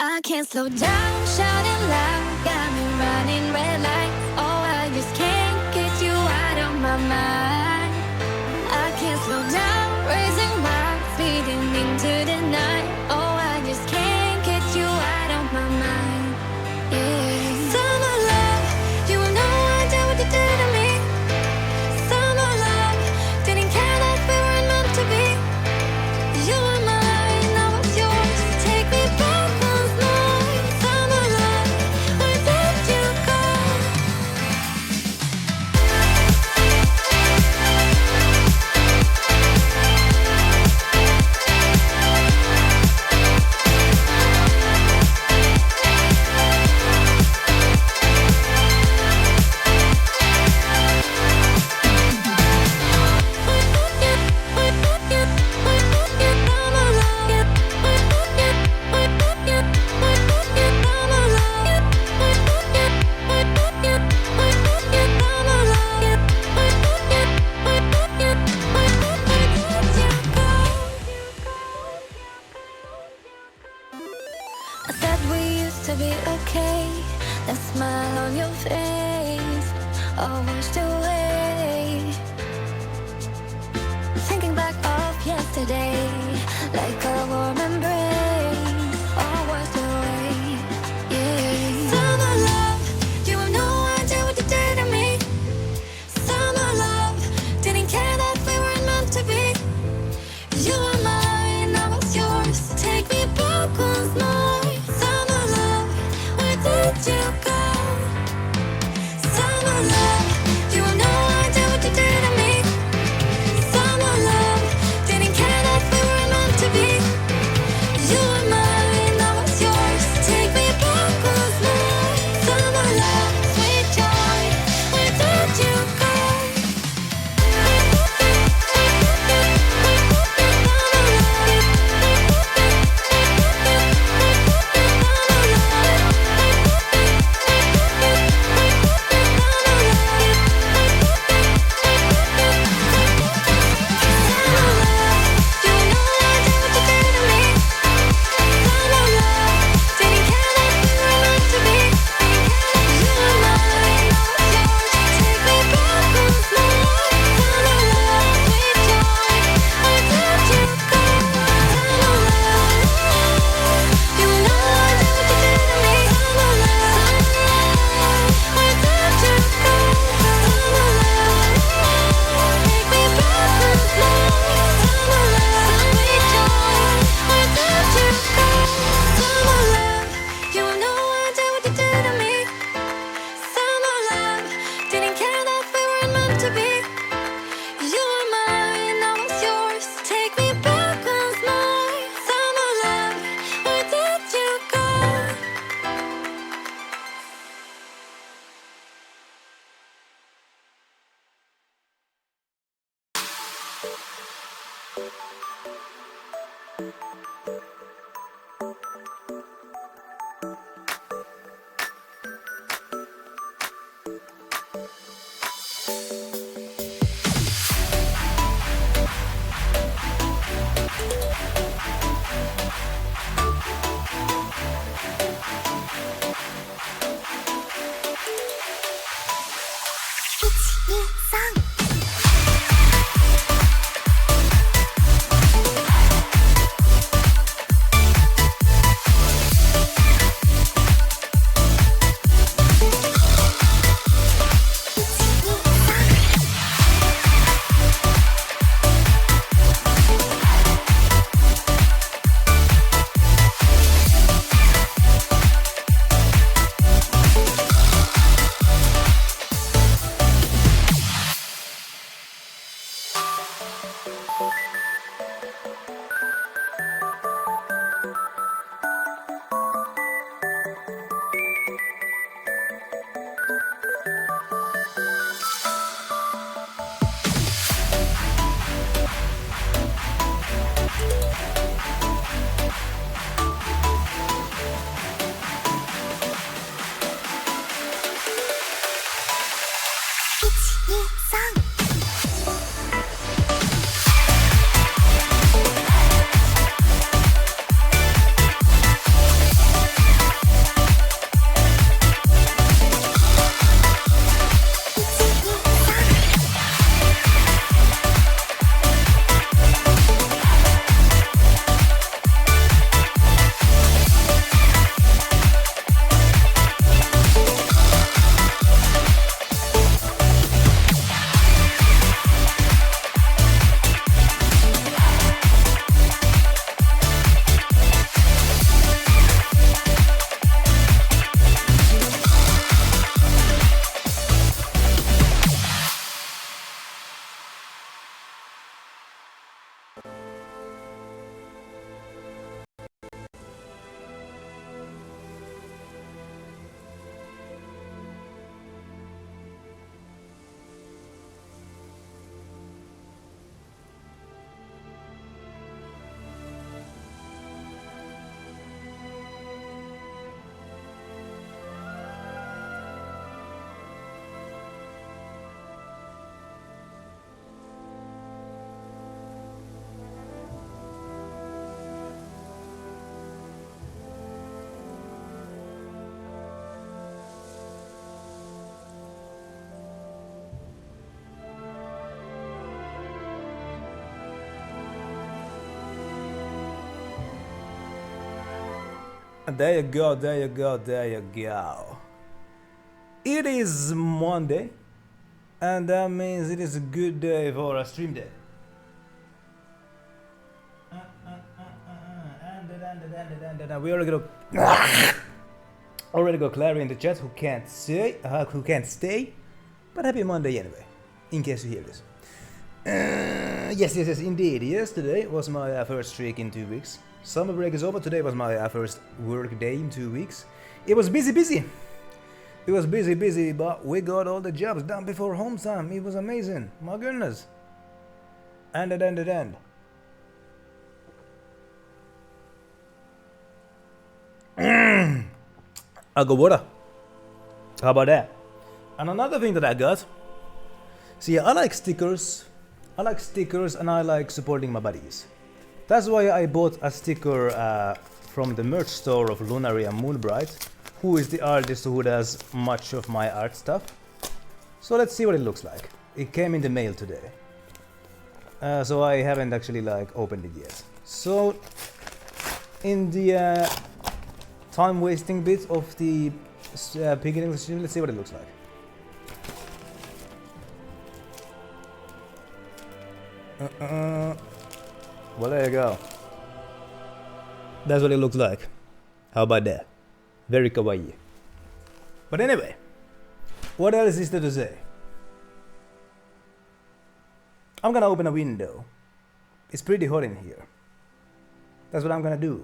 I can't slow down, shouting loud, got me running red lights. Oh, I just can't get you out of my mind. I can't slow down, raising my speeding into the night. Oh, I just can't get you out of my mind. Yeah. Summer love, you have no idea what you did to me. Summer love, didn't care that we weren't meant to be. You were mine, I was yours. Take me back once more. Summer love, where did you go? I said we used to be okay. That smile on your face, all washed away. Thinking back of yesterday, like a warm embrace, all washed away. Yeah. Summer love, you have no idea what you did to me. Summer love, didn't care that we weren't meant to be. You were mine, I was yours. Take me back once more. Summer love, where did you go? Summer love, you have no idea what you did to me. Summer love, didn't care that we weren't meant to be. There you go, there you go, there you go. It is Monday, and that means it is a good day for a stream day. And we already got Clary in the chat who can't stay, but happy Monday anyway, in case you hear this. Yes, indeed. Yesterday was my first streak in 2 weeks. Summer break is over. Today was my first work day in 2 weeks. It was busy. It was busy, but we got all the jobs done before home time. It was amazing. My goodness. And. I got water. How about that? And another thing that I got. See, I like stickers and I like supporting my buddies. That's why I bought a sticker from the merch store of Lunaria Moonbright, who is the artist who does much of my art stuff. So let's see what it looks like. It came in the mail today. So I haven't actually opened it yet. So in the time wasting bit of the beginning of the stream, let's see what it looks like. Well, there you go. That's what it looks like. How about that? Very kawaii. But anyway, what else is there to say? I'm gonna open a window. It's pretty hot in here. That's what I'm gonna do.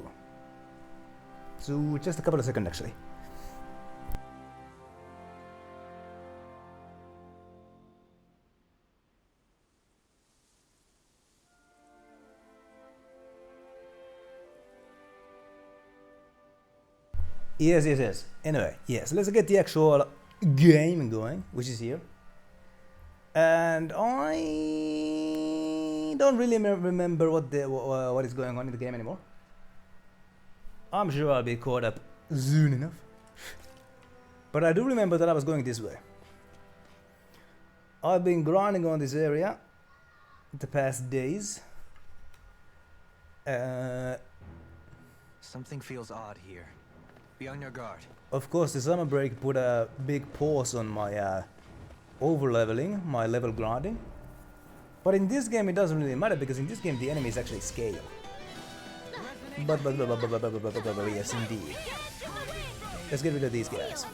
So just a couple of seconds actually. Yes. Anyway, yes, let's get the actual game going, which is here. And I don't really remember what is going on in the game anymore. I'm sure I'll be caught up soon enough. But I do remember that I was going this way. I've been grinding on this area the past days. Something feels odd here. Be on your guard. Of course, the summer break put a big pause on my over-leveling, my level grinding. But in this game it doesn't really matter, because in this game the enemies actually scale. But yes, indeed. Let's get rid of these guys.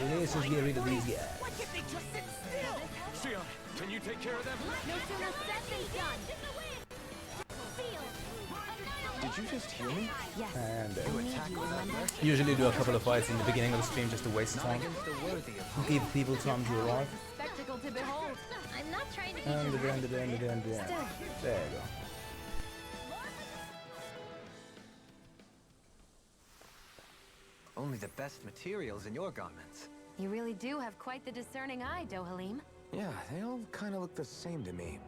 Let's just get rid of these guys. Can you take care of them? No sooner said than done. Did you just hear me? Yes. And You attack with usually do a couple of fights in the beginning of the stream just to waste time. Give people time to arrive. Spectacle to behold. I'm not trying to be And dramatic. there you go. Only the best materials in your garments. You really do have quite the discerning eye, Dohalim. Yeah, they all kind of look the same to me.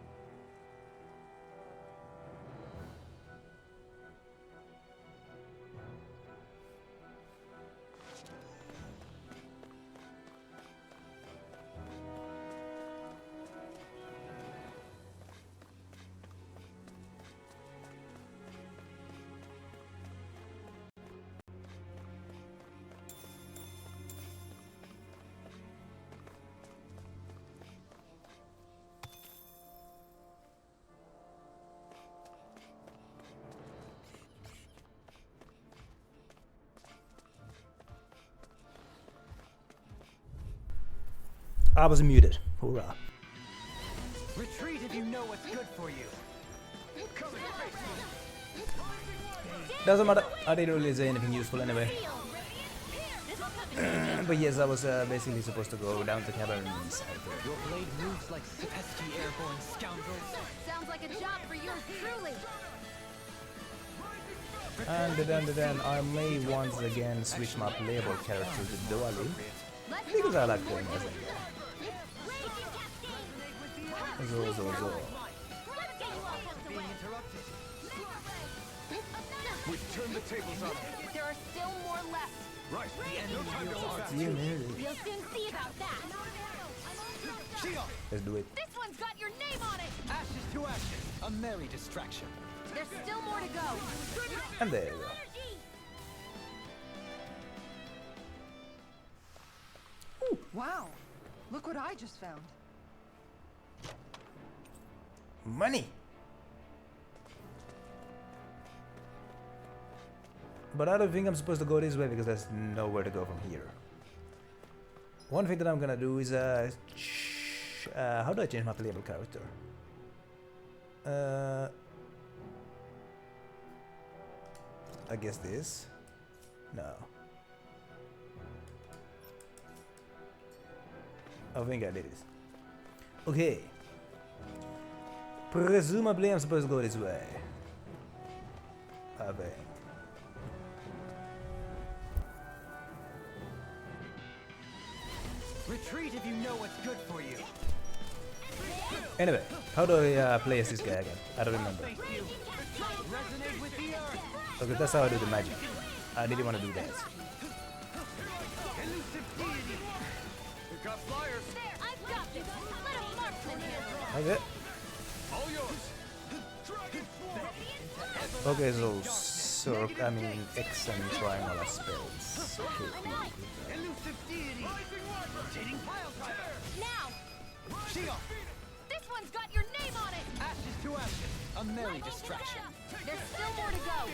I was muted. Hoorah. Retreat if you know what's good for you. Doesn't matter. I didn't really say anything useful anyway. But yes, I was basically supposed to go down the caverns. Your blade moves like pesky airborne scoundrels. Sounds like a job for yours truly. And then I may once again switch my playable character to Doali, because I like playing as a Zo. Being interrupted. We've turned the tables on them. There are still more left. Right. No time to hold back. You'll soon see about that. Let's do it. This one's got your name on it. Ashes to ashes. A merry distraction. There's still more to go. And there you go. Wow, look what I just found. Money! But I don't think I'm supposed to go this way because there's nowhere to go from here. One thing that I'm gonna do is how do I change my playable character? I guess this? No. I think I did it. Okay. Presumably I'm supposed to go this way. I think. Retreat if you know what's good for you. Anyway, how do I play as this guy again? I don't remember. Face you. Resonate with the earth. Okay, that's how I do the magic. I didn't want to do that. Elusive deity. We've got flyers. There, I've got this. Let a marksman handle it. Okay. All yours. Okay, so I mean X and triangle are spells. Okay. Elusive deity. Rotating pile driver. Now, Shield. this one's got your name on it. Ashes to ashes. A merry distraction. There's still more to go.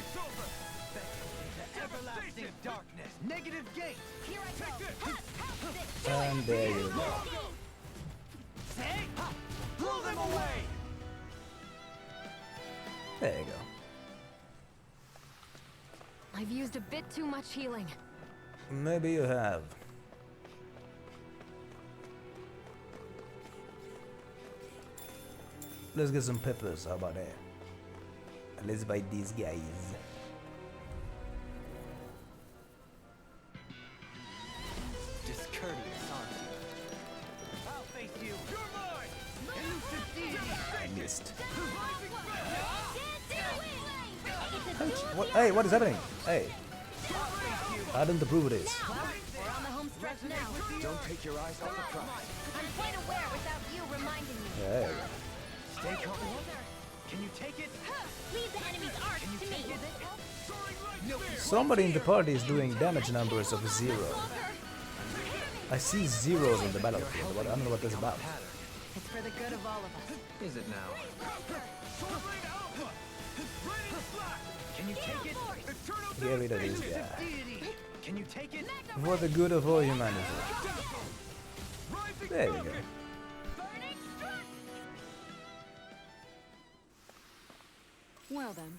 Everlasting darkness. Negative gate. Here I go. This. And there you go. Say, ha, blow them away. There you go. I've used a bit too much healing. Maybe you have. Let's get some peppers, how about that? And let's buy these guys. Discourteous, aren't you? I'll face you. You're mine. Elusive deity. I missed. What? What? Hey, what is happening? Hey. I don't approve of this. We're on the home stretch now. Don't take your eyes off the prize. I'm quite aware without you reminding me. There you go. Stay calm. Can you take it? Leave the enemy's arch to me. No. Somebody in the party is doing damage numbers of 0. I see zeros on the battlefield, but I don't know what that's about. It's for the good of all of us. Is it now? Can you take it? Get rid of this guy. Deity. Can you take it? For the good of all humanity. There you go. Well then,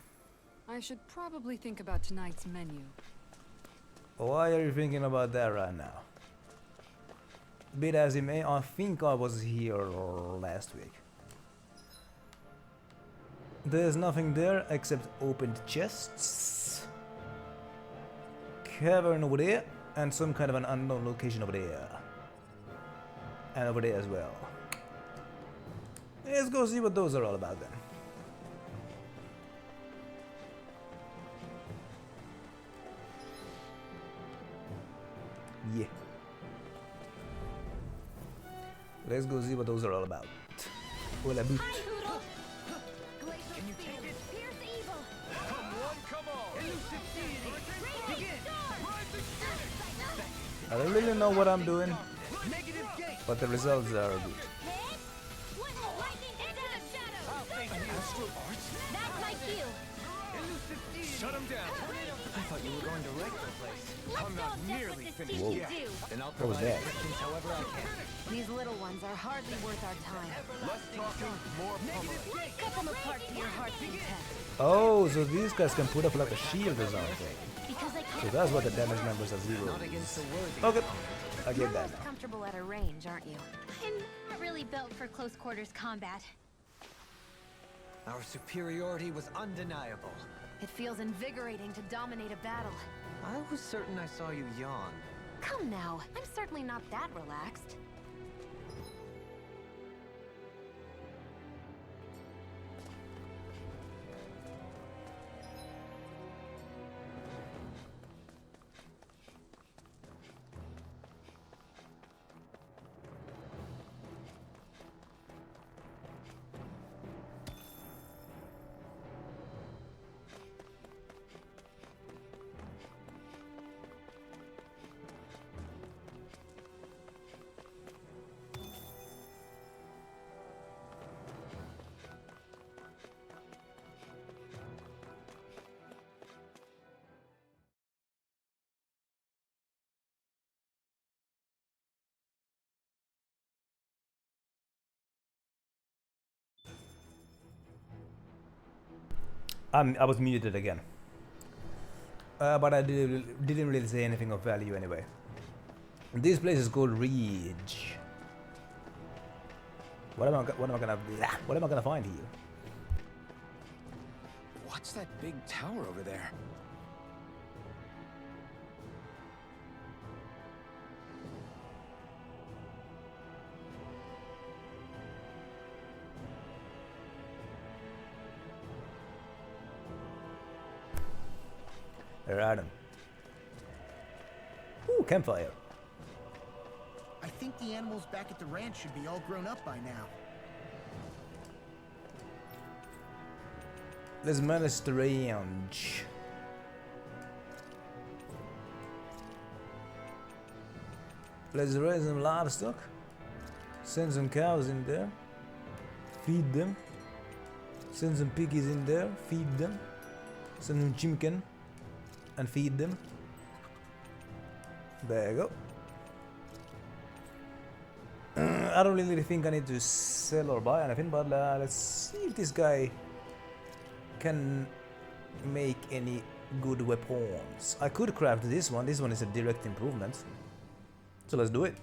I should probably think about tonight's menu. Why are you thinking about that right now? Bit as it may, I think I was here last week. There's nothing there except opened chests, cavern over there, and some kind of an unknown location over there. And over there as well. Let's go see what those are all about then. Yeah. Let's go see what those are all about. Well, a boot. Can you take it? Pierce evil. Come one, come all. Elusive deity. Begin. I don't really know what I'm doing, Negative gate. but the results are good. I'll face you. Astral arts? That's my cue. Elusive deity. Shut him down. I thought you were going to wreck the place. I'm not nearly finished Whoa. yet. Then I'll What was provide that? assistance however I can. These little ones are hardly worth our time. Less talking, more pummeling. Cut them apart to your heart's content. Oh, so these guys can put up like a shield or something. Because I So can't. that's what the damage numbers are 0. Not against the worthy. Okay, I You're get that most now. comfortable at a range, aren't you? I'm not really built for close quarters combat. Our superiority was undeniable. It feels invigorating to dominate a battle. I was certain I saw you yawn. Come now, I'm certainly not that relaxed. I was muted again. But I didn't really say anything of value anyway. This place is called Ridge. What am I gonna find here? What's that big tower over there? Right. Ooh, campfire. I think the animals back at the ranch should be all grown up by now. Let's manage the range. Let's raise some livestock. Send some cows in there. Feed them. Send some piggies in there. Feed them. Send some chicken. And feed them. There you go. I don't really think I need to sell or buy anything, but let's see if this guy can make any good weapons. I could craft this one. This one is a direct improvement. So let's do it.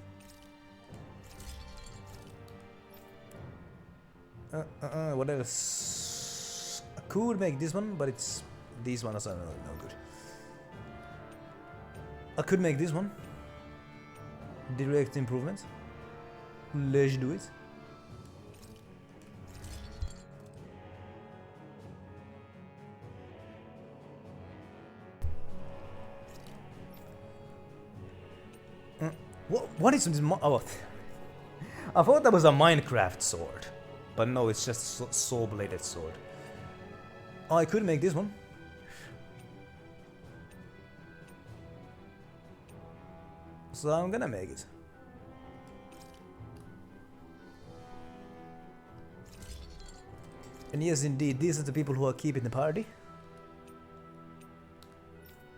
What else? I could make this one, but it's these ones are no good. I could make this one. Direct improvement. Let's do it. What is this? Oh, I thought that was a Minecraft sword, but no, it's just a saw-bladed sword. Oh, I could make this one. So I'm gonna make it. And yes, indeed, these are the people who are keeping the party.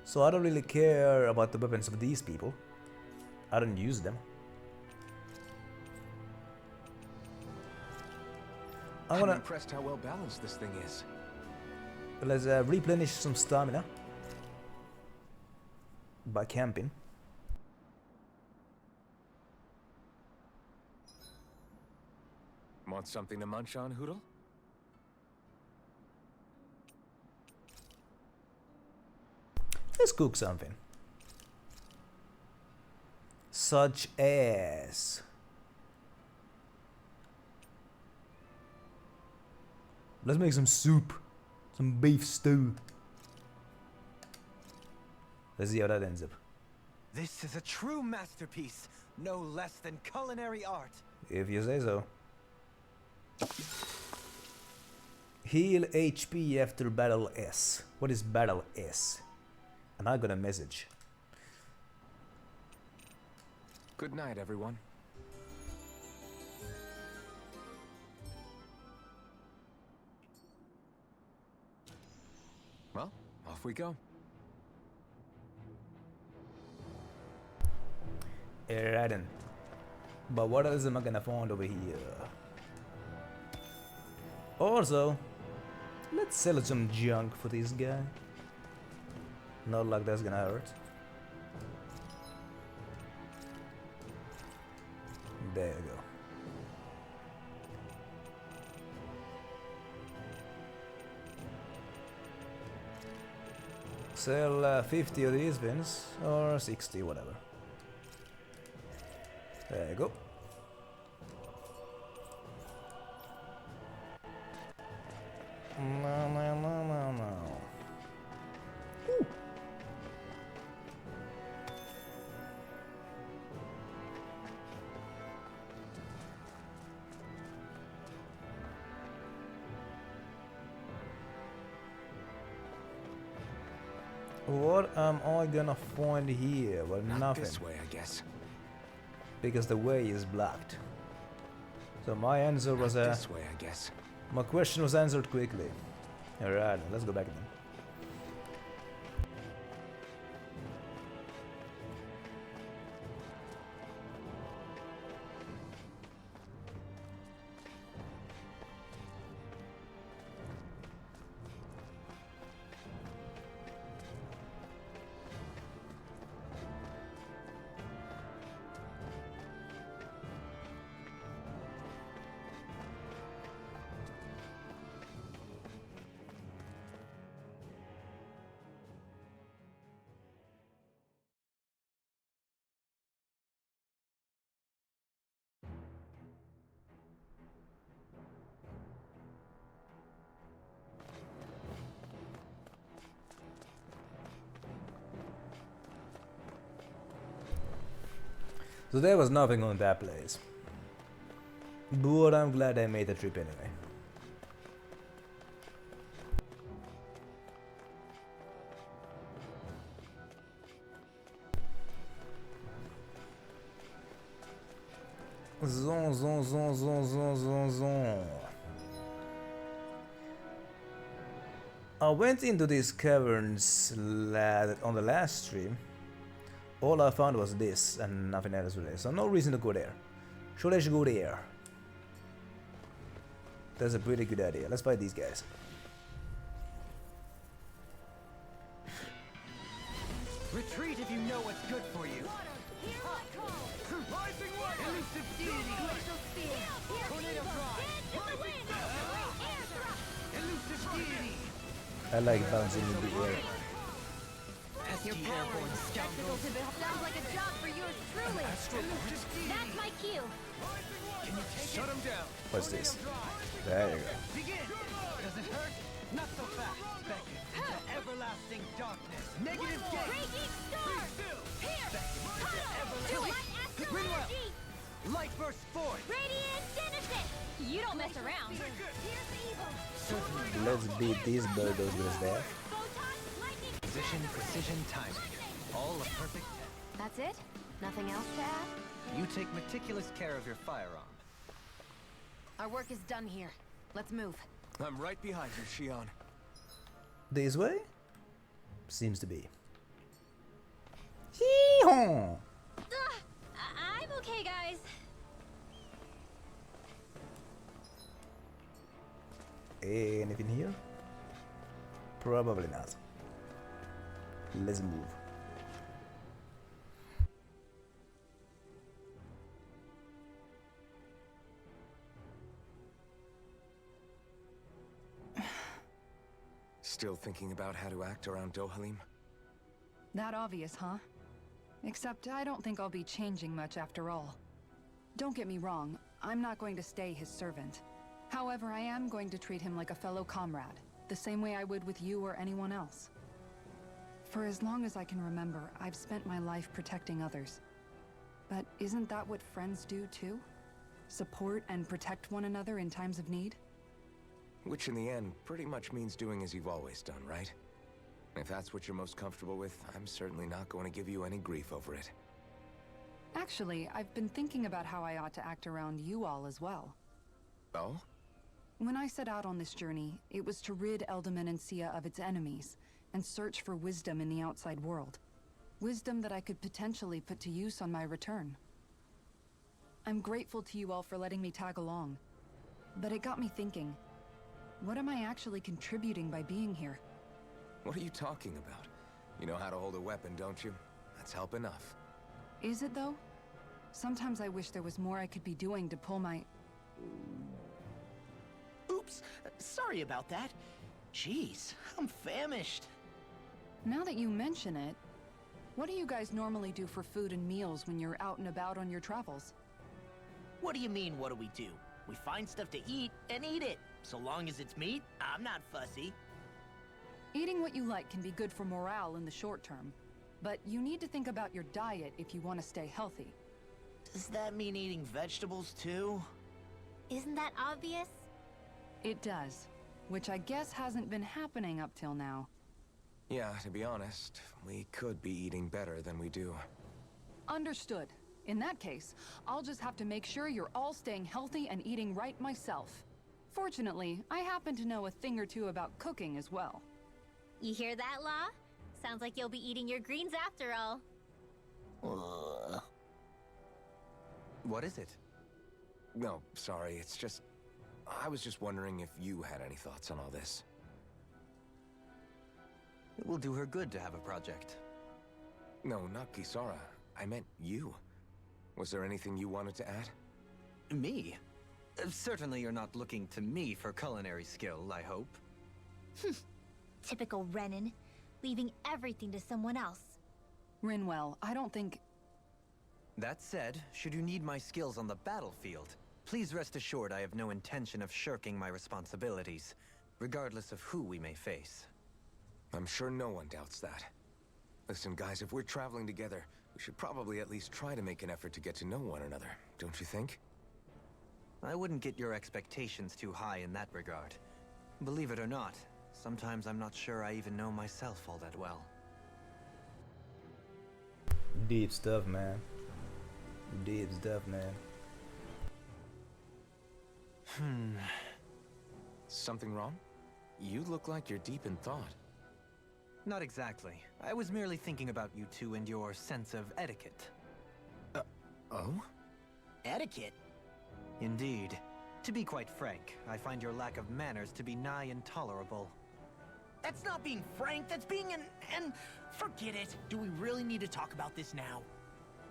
So I don't really care about the weapons of these people. I don't use them. I'm impressed how well balanced this thing is. Let's replenish some stamina by camping. Want something to munch on, Hoodle? Let's cook something. Such as... Let's make some soup. Some beef stew. Let's see how that ends up. This is a true masterpiece, no less than culinary art. If you say so. Heal HP after battle S. What is battle S? And I got a message. Good night, everyone. Well, off we go. Alright then. But what else am I gonna find over here? Also, let's sell some junk for this guy. Not like that's gonna hurt. There you go. Sell 50 of these bins, or 60, whatever. There you go. No. Ooh. What am I gonna find here? Well, Not nothing. this way, I guess. Because the way is blocked. So my answer was This way, I guess. my question was answered quickly. Alright, let's go back then. So there was nothing on that place. But I'm glad I made the trip anyway. Zon, zon, zon, zon, zon, zon, zon. I went into these caverns on the last stream. All I found was this and nothing else really, so no reason to go there. So let's go there. That's a pretty good idea. Let's fight these guys. Retreat if you know what's good for you. Rising Water! Elusive Deity! Tornado Drive! Rising Elusive Deity! I like bouncing in the air. Your airborne scoundrel! Sounds like a job for yours truly. That's my cue. Shut him down. What's this? There you go. Begin! Does it hurt? Not so fast. Beckon into everlasting darkness. Negative gate! Raging star. Here. To what astral Rinwell. energy? Light burst forth! Radiant Genesis. You don't mess around. Here's evil. Let's beat these bulldozers there. Photon lightning. Position, precision, timing. All a perfect 10. That's it? Nothing else to add? You take meticulous care of your firearm. Our work is done here. Let's move. I'm right behind you, Shion. This way? Seems to be. Hee-haw! I'm okay, guys. Anything here? Probably not. Let's move. Still thinking about how to act around Dohalim? That obvious, huh? Except I don't think I'll be changing much after all. Don't get me wrong, I'm not going to stay his servant. However, I am going to treat him like a fellow comrade, the same way I would with you or anyone else. For as long as I can remember, I've spent my life protecting others. But isn't that what friends do too? Support and protect one another in times of need? Which in the end pretty much means doing as you've always done, right? If that's what you're most comfortable with, I'm certainly not going to give you any grief over it. Actually, I've been thinking about how I ought to act around you all as well. Oh? When I set out on this journey, it was to rid Eldaman and Sia of its enemies, and search for wisdom in the outside world. Wisdom that I could potentially put to use on my return. I'm grateful to you all for letting me tag along. But it got me thinking, what am I actually contributing by being here? What are you talking about? You know how to hold a weapon, don't you? That's help enough. Is it though? Sometimes I wish there was more I could be doing to pull my... Oops, sorry about that. Jeez, I'm famished. Now that you mention it, what do you guys normally do for food and meals when you're out and about on your travels? What do you mean, what do we do? We find stuff to eat and eat it. So long as it's meat, I'm not fussy. Eating what you like can be good for morale in the short term, but you need to think about your diet if you want to stay healthy. Does that mean eating vegetables too? Isn't that obvious? It does, which I guess hasn't been happening up till now. Yeah, to be honest, we could be eating better than we do. Understood. In that case, I'll just have to make sure you're all staying healthy and eating right myself. Fortunately, I happen to know a thing or two about cooking as well. You hear that, Law? Sounds like you'll be eating your greens after all. What is it? No, sorry, it's just... I was just wondering if you had any thoughts on all this. It will do her good to have a project. No, not Kisara. I meant you. Was there anything you wanted to add? Me? Certainly you're not looking to me for culinary skill, I hope. Typical Renan, leaving everything to someone else. Rinwell, I don't think... That said, should you need my skills on the battlefield, please rest assured I have no intention of shirking my responsibilities, regardless of who we may face. I'm sure no one doubts that. Listen, guys, if we're traveling together, we We should probably at least try to make an effort to get to know one another, don't you think? I wouldn't get your expectations too high in that regard. Believe it or not, sometimes I'm not sure I even know myself all that well. Deep stuff, man. Deep stuff, man. Something wrong? You look like you're deep in thought. Not exactly. I was merely thinking about you two and your sense of etiquette. Oh? Etiquette? Indeed. To be quite frank, I find your lack of manners to be nigh intolerable. That's not being frank, that's being an... Forget it. Do we really need to talk about this now?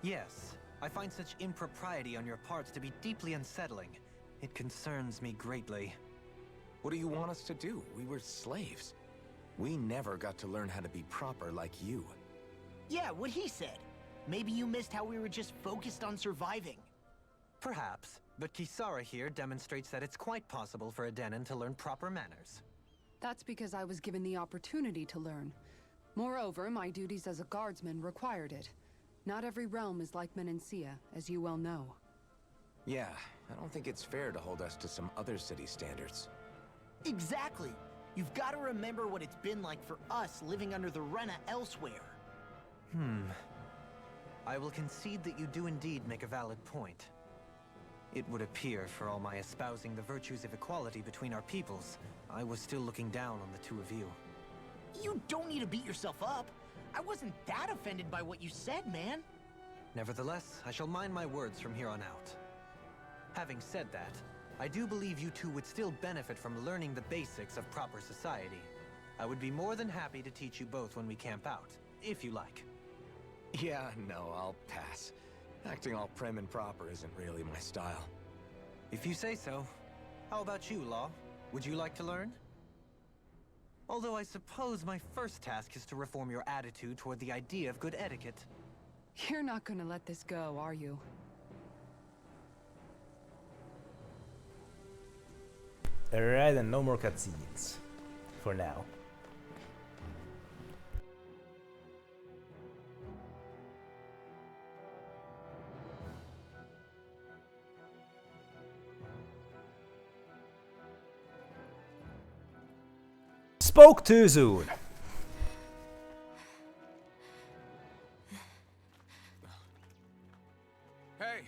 Yes, I find such impropriety on your parts to be deeply unsettling. It concerns me greatly. What do you want us to do? We were slaves. We never got to learn how to be proper like you. Yeah, what he said. Maybe you missed how we were just focused on surviving. Perhaps, but Kisara here demonstrates that it's quite possible for a Denon to learn proper manners. That's because I was given the opportunity to learn. Moreover, my duties as a guardsman required it. Not every realm is like Menancia, as you well know. Yeah, I don't think it's fair to hold us to some other city standards. Exactly. You've got to remember what it's been like for us living under the Rena elsewhere. I will concede that you do indeed make a valid point. It would appear, for all my espousing the virtues of equality between our peoples, I was still looking down on the two of you. You don't need to beat yourself up. I wasn't that offended by what you said, man. Nevertheless, I shall mind my words from here on out. Having said that, I do believe you two would still benefit from learning the basics of proper society. I would be more than happy to teach you both when we camp out, if you like. Yeah, no, I'll pass. Acting all prim and proper isn't really my style. If you say so. How about you, Law? Would you like to learn? Although I suppose my first task is to reform your attitude toward the idea of good etiquette. You're not gonna let this go, are you? Alright, and no more cutscenes. For now. Spoke too soon. Hey,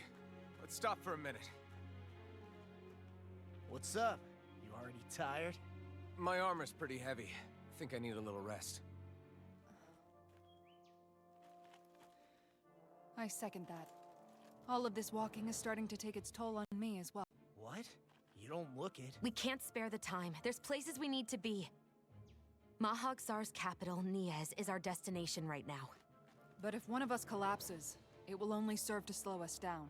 let's stop for a minute. What's up? You already tired? My armor's pretty heavy. I think I need a little rest. I second that. All of this walking is starting to take its toll on me as well. What? You don't look it. We can't spare the time. There's places we need to be. Mahag-Sar's capital, Niez, is our destination right now. But if one of us collapses, it will only serve to slow us down.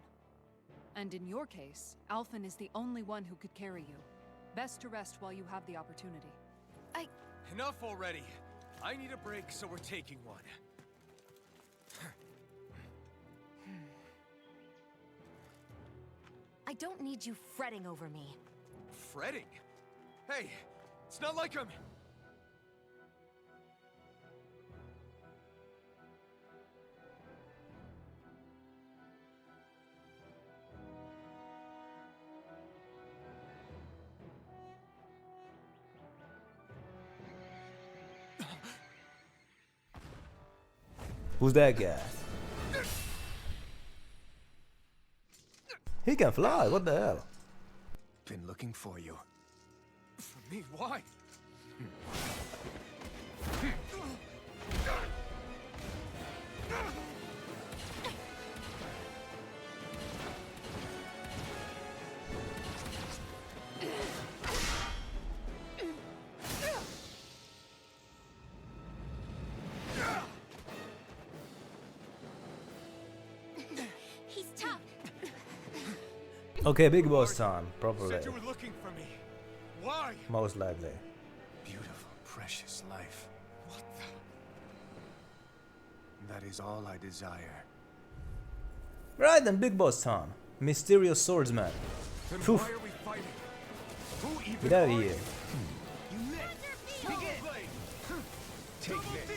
And in your case, Alphen is the only one who could carry you. Best to rest while you have the opportunity. Enough already. I need a break, so we're taking one. I don't need you fretting over me. Fretting? Hey, it's not like I'm... Who's that guy? He can fly, what the hell? Been looking for you. For me? Why? He's tough. Okay, big boss time, properly. Said you were looking for me. Why? Most likely. Beautiful, precious life. What the... That is all I desire. Right then, big boss time. Mysterious swordsman. Then Phew. why are we fighting? Who even Get out of are here. You missed. Take this.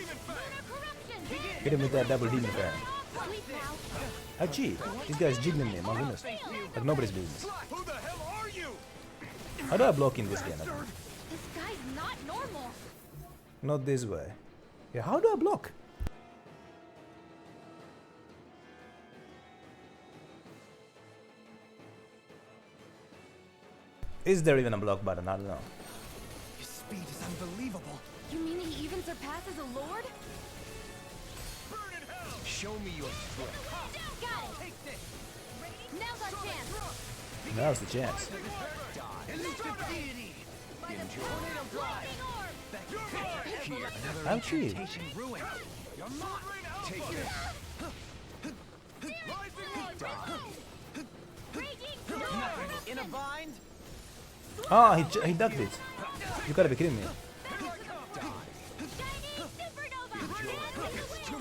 Hit him with that double demon fan. Sweep I cheat. This guy's jiggling me, my goodness. Like nobody's business. Who the hell are you? How do I block in this game? This guy's not normal. Not this way. Yeah, how do I block? Is there even a block button? I don't know. His speed is unbelievable. You mean he even surpasses a lord? Burn in hell! Show me your strength. Got it. Now's our chance. Now's the chance. I'm cheating. In a bind? Ah, he ducked it. You gotta be kidding me.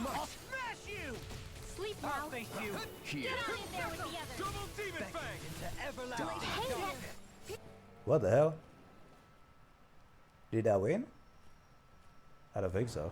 I'll smash you! Sleep now. Thank you. Get on in there with the others. Double demon fang! Into everlasting Hey, darkness. What the hell? Did I win? I don't think so.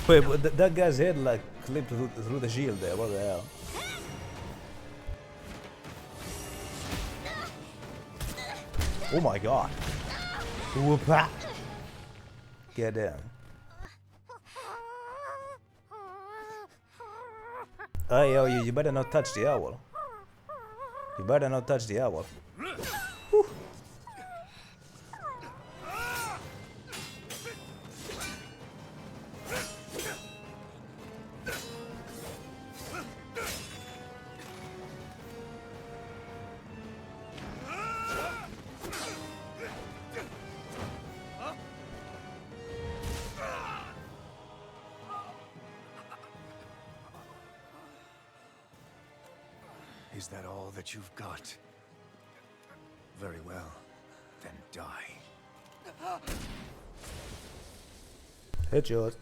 Wait, but that guy's head like clipped through the shield there. What the hell? Oh my god. Whoop-ah. Get down. Hey, yo, you better not touch the owl. You better not touch the owl. Whew. Is that all that you've got? Very well. Then die. Headshot.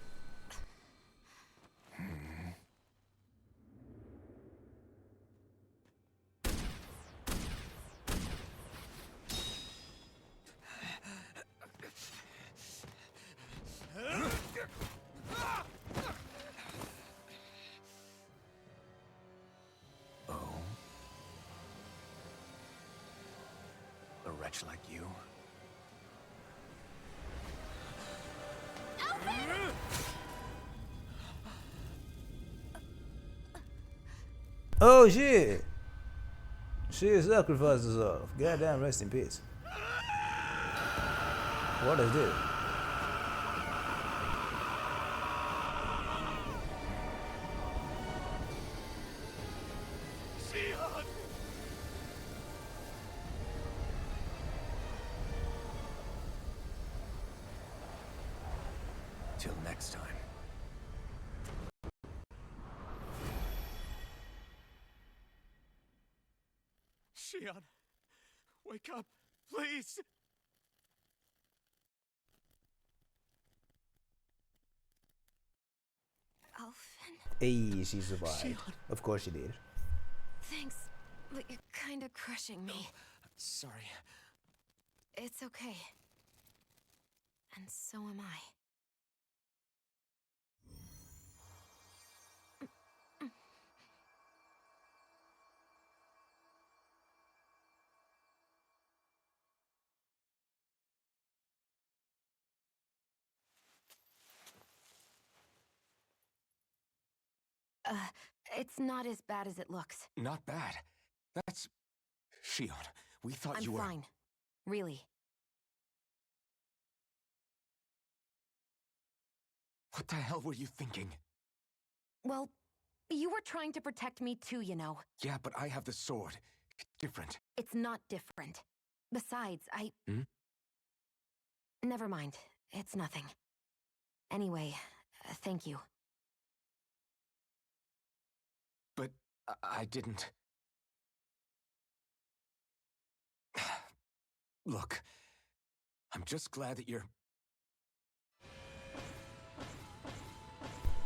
A wretch like you? Oh shit! She sacrificed herself. Goddamn, rest in peace. What is this? Till next time. Shion, wake up, please. Alphen? Hey, she survived. Of course she did. Thanks, but you're kinda crushing me. Sorry. It's okay. And so am I. It's not as bad as it looks. Not bad. That's... Shion, we thought I'm you were... fine. Really. What the hell were you thinking? Well, you were trying to protect me too, you know. Yeah, but I have the sword. It's different. It's not different. Besides, Hmm? Never mind. It's nothing. Anyway, thank you. But I didn't... Look, I'm just glad that you're...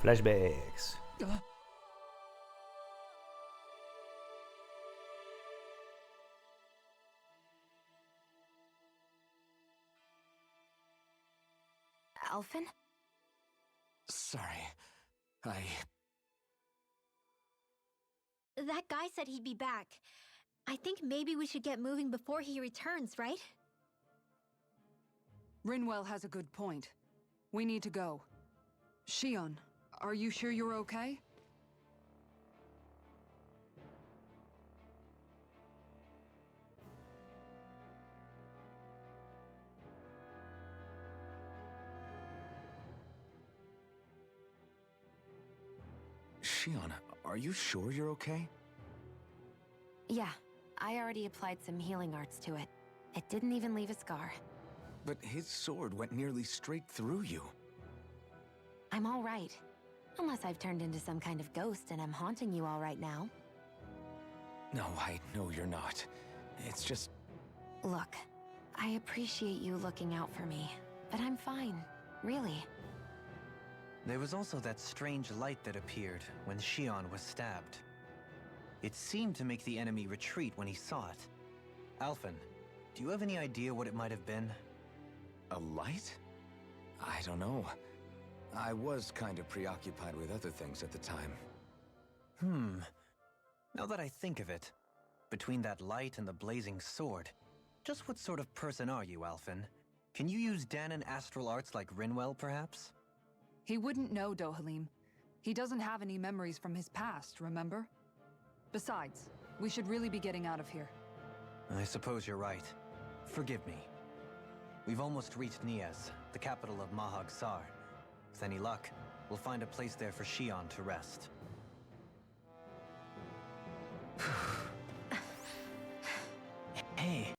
Flashbacks. Alphen? Sorry. That guy said he'd be back. I think maybe we should get moving before he returns, right? Rinwell has a good point. We need to go. Shion, are you sure you're okay? Shion, are you sure you're okay? Yeah, I already applied some healing arts to it. It didn't even leave a scar. But his sword went nearly straight through you. I'm all right. Unless I've turned into some kind of ghost and I'm haunting you all right now. No, I know you're not. It's just... Look, I appreciate you looking out for me, but I'm fine, really. There was also that strange light that appeared when Shion was stabbed. It seemed to make the enemy retreat when he saw it. Alphen, do you have any idea what it might have been? A light? I don't know. I was kind of preoccupied with other things at the time. Now that I think of it, between that light and the blazing sword, just what sort of person are you, Alphen? Can you use Danon astral arts like Rinwell, perhaps? He wouldn't know, Dohalim. He doesn't have any memories from his past, remember? Besides, we should really be getting out of here. I suppose you're right. Forgive me. We've almost reached Niez, the capital of Mahag Sar. With any luck, we'll find a place there for Shion to rest. Hey.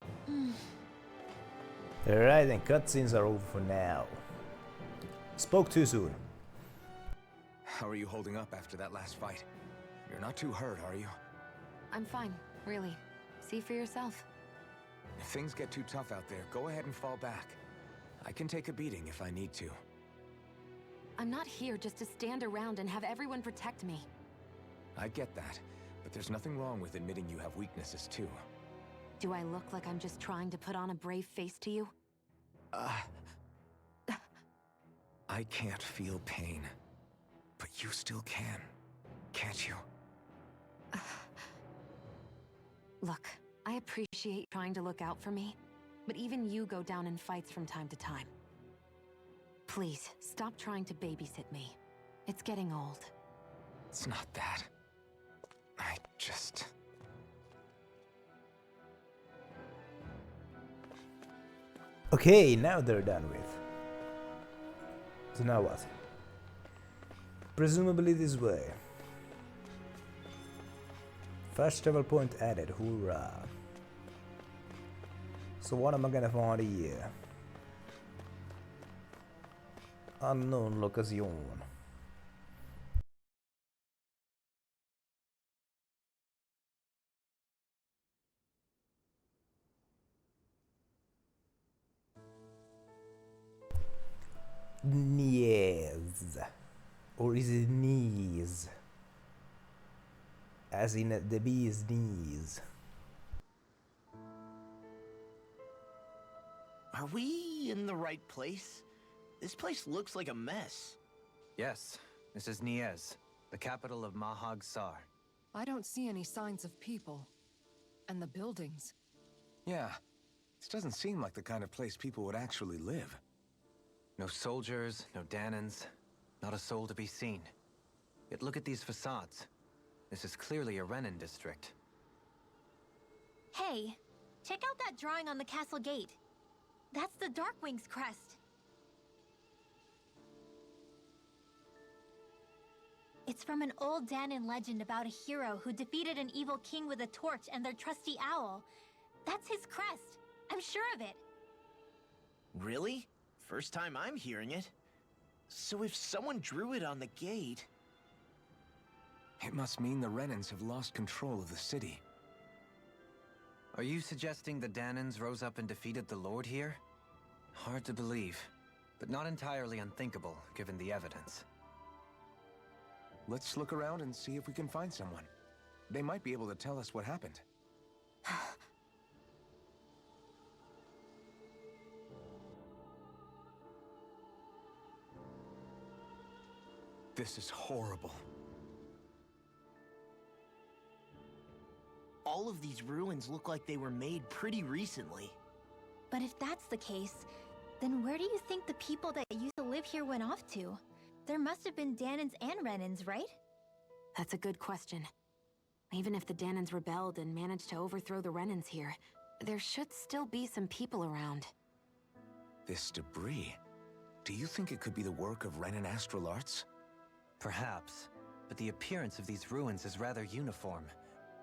Alright, then cutscenes are over for now. Spoke too soon. How are you holding up after that last fight? You're not too hurt, are you? I'm fine, really. See for yourself. If things get too tough out there, go ahead and fall back. I can take a beating if I need to. I'm not here just to stand around and have everyone protect me. I get that, but there's nothing wrong with admitting you have weaknesses too. Do I look like I'm just trying to put on a brave face to you? I can't feel pain, but you still can, can't you? Look, I appreciate trying to look out for me, but even you go down in fights from time to time. Please, stop trying to babysit me. It's getting old. It's not that. I just... Okay, now they're done with. So now what? Presumably this way. Fast travel point added, hoorah. So what am I gonna find here? Unknown location. Niez. Or is it knees? As in the bee's knees. Are we in the right place? This place looks like a mess. Yes, this is Niez, the capital of Mahag Sar. I don't see any signs of people. And the buildings. Yeah, this doesn't seem like the kind of place people would actually live. No soldiers, no Danons, not a soul to be seen. Yet look at these facades. This is clearly a Renin district. Hey, check out that drawing on the castle gate. That's the Darkwing's crest. It's from an old Danon legend about a hero who defeated an evil king with a torch and their trusty owl. That's his crest. I'm sure of it. Really? First time I'm hearing it. So if someone drew it on the gate... It must mean the Renins have lost control of the city. Are you suggesting the Danans rose up and defeated the Lord here? Hard to believe, but not entirely unthinkable, given the evidence. Let's look around and see if we can find someone. They might be able to tell us what happened. This is horrible. All of these ruins look like they were made pretty recently. But if that's the case, then where do you think the people that used to live here went off to? There must have been Danans and Renans, right? That's a good question. Even if the Danans rebelled and managed to overthrow the Renans here, there should still be some people around. This debris. Do you think it could be the work of Renan astral arts? Perhaps, but the appearance of these ruins is rather uniform,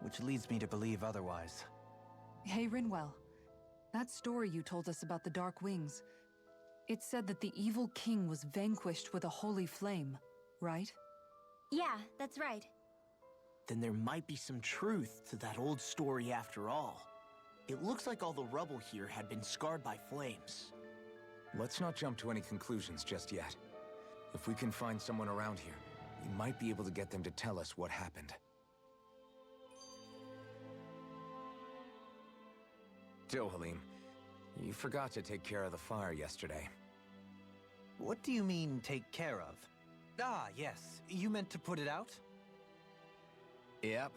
which leads me to believe otherwise. Hey, Rinwell. That story you told us about the Dark Wings. It said that the evil king was vanquished with a holy flame, right? Yeah, that's right. Then there might be some truth to that old story after all. It looks like all the rubble here had been scarred by flames. Let's not jump to any conclusions just yet. If we can find someone around here, we might be able to get them to tell us what happened. Dohalim, you forgot to take care of the fire yesterday. What do you mean, take care of? Ah, yes. You meant to put it out? Yep.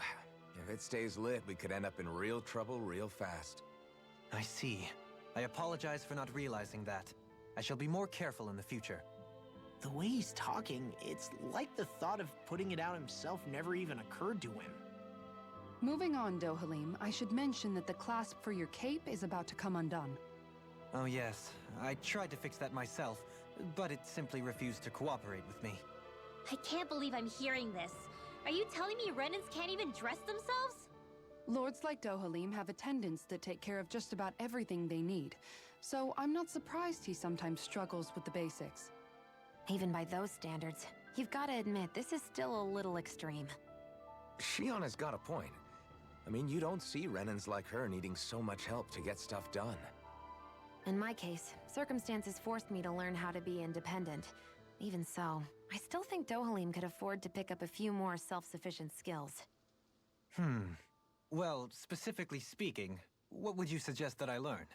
If it stays lit, we could end up in real trouble real fast. I see. I apologize for not realizing that. I shall be more careful in the future. The way he's talking, it's like the thought of putting it out himself never even occurred to him. Moving on, Dohalim, I should mention that the clasp for your cape is about to come undone. Oh yes, I tried to fix that myself, but it simply refused to cooperate with me. I can't believe I'm hearing this. Are you telling me Renans can't even dress themselves? Lords like Dohalim have attendants that take care of just about everything they need, so I'm not surprised he sometimes struggles with the basics. Even by those standards, you've got to admit this is still a little extreme. Shionna's got a point. I mean, you don't see Renans like her needing so much help to get stuff done. In my case, circumstances forced me to learn how to be independent. Even so, I still think Dohalim could afford to pick up a few more self-sufficient skills. Well, specifically speaking, what would you suggest that I learn?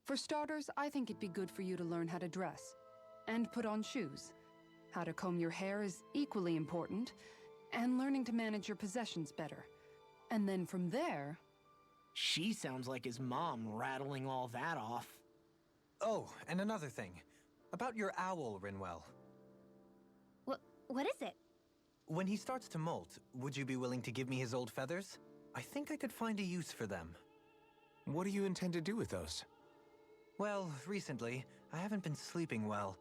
For starters, I think it'd be good for you to learn how to dress. And put on shoes. How to comb your hair is equally important. And learning to manage your possessions better. And then from there... She sounds like his mom rattling all that off. Oh, and another thing. About your owl, Rinwell. What is it? When he starts to molt, would you be willing to give me his old feathers? I think I could find a use for them. What do you intend to do with those? Well, recently, I haven't been sleeping well.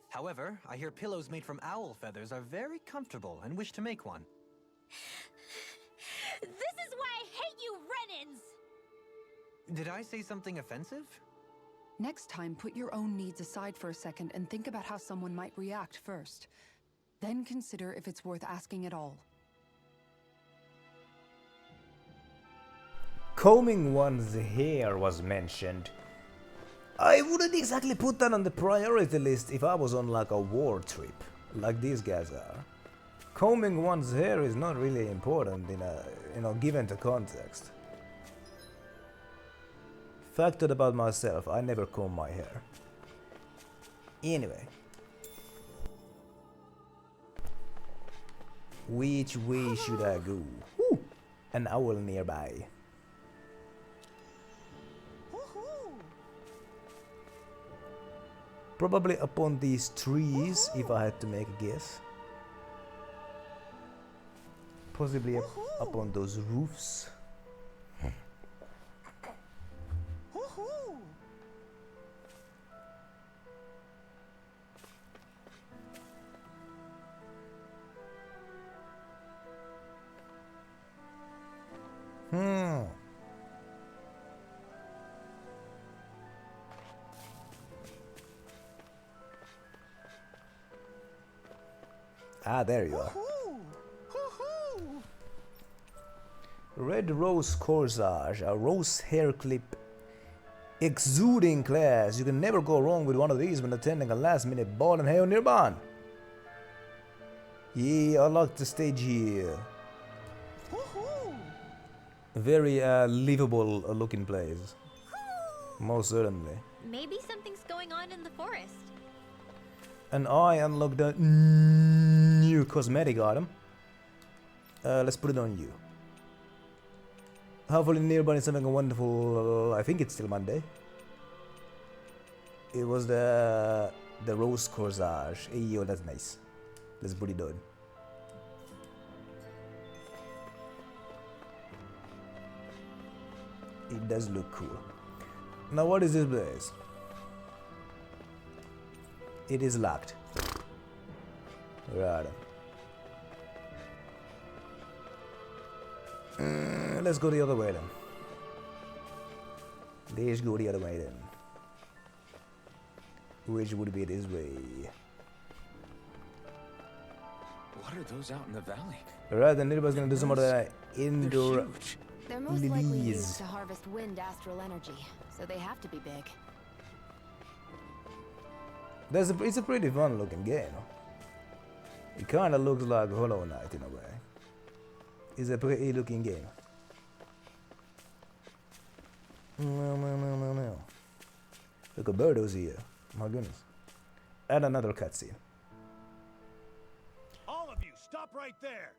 However, I hear pillows made from owl feathers are very comfortable and wish to make one. This is why I hate you, Renans! Did I say something offensive? Next time, put your own needs aside for a second and think about how someone might react first. Then consider if it's worth asking at all. Combing one's hair was mentioned. I wouldn't exactly put that on the priority list if I was on like a war trip, like these guys are. Combing one's hair is not really important in a given the context. Factoid about myself, I never comb my hair. Anyway. Which way should I go? Woo! An owl nearby. Probably upon these trees, if I had to make a guess. Possibly upon those roofs. Ah, there you are. Red rose corsage, a rose hair clip, exuding class. You can never go wrong with one of these when attending a last-minute ball and hail nearby. Yeah, I like the stage here. Very livable looking place. Most certainly. Maybe something's going on in the forest. And I unlocked the new cosmetic item. Let's put it on you. Hopefully nearby is having a wonderful, I think it's still Monday. It was the rose corsage. Hey, yo, that's nice. Let's put it on. It does look cool. Now what is this place? It is locked. Right. Let's go the other way then. Let's go the other way then. Which would be this way. What are those out in the valley? Alright, then everybody's gonna do some of the indoor They're most likely lilies. used to harvest wind astral energy, so they have to be big. It's a pretty fun looking game. It kinda looks like Hollow Knight in a way. It's a pretty looking game. No. Look at Birdo's here. My goodness. And another cutscene. All of you, stop right there.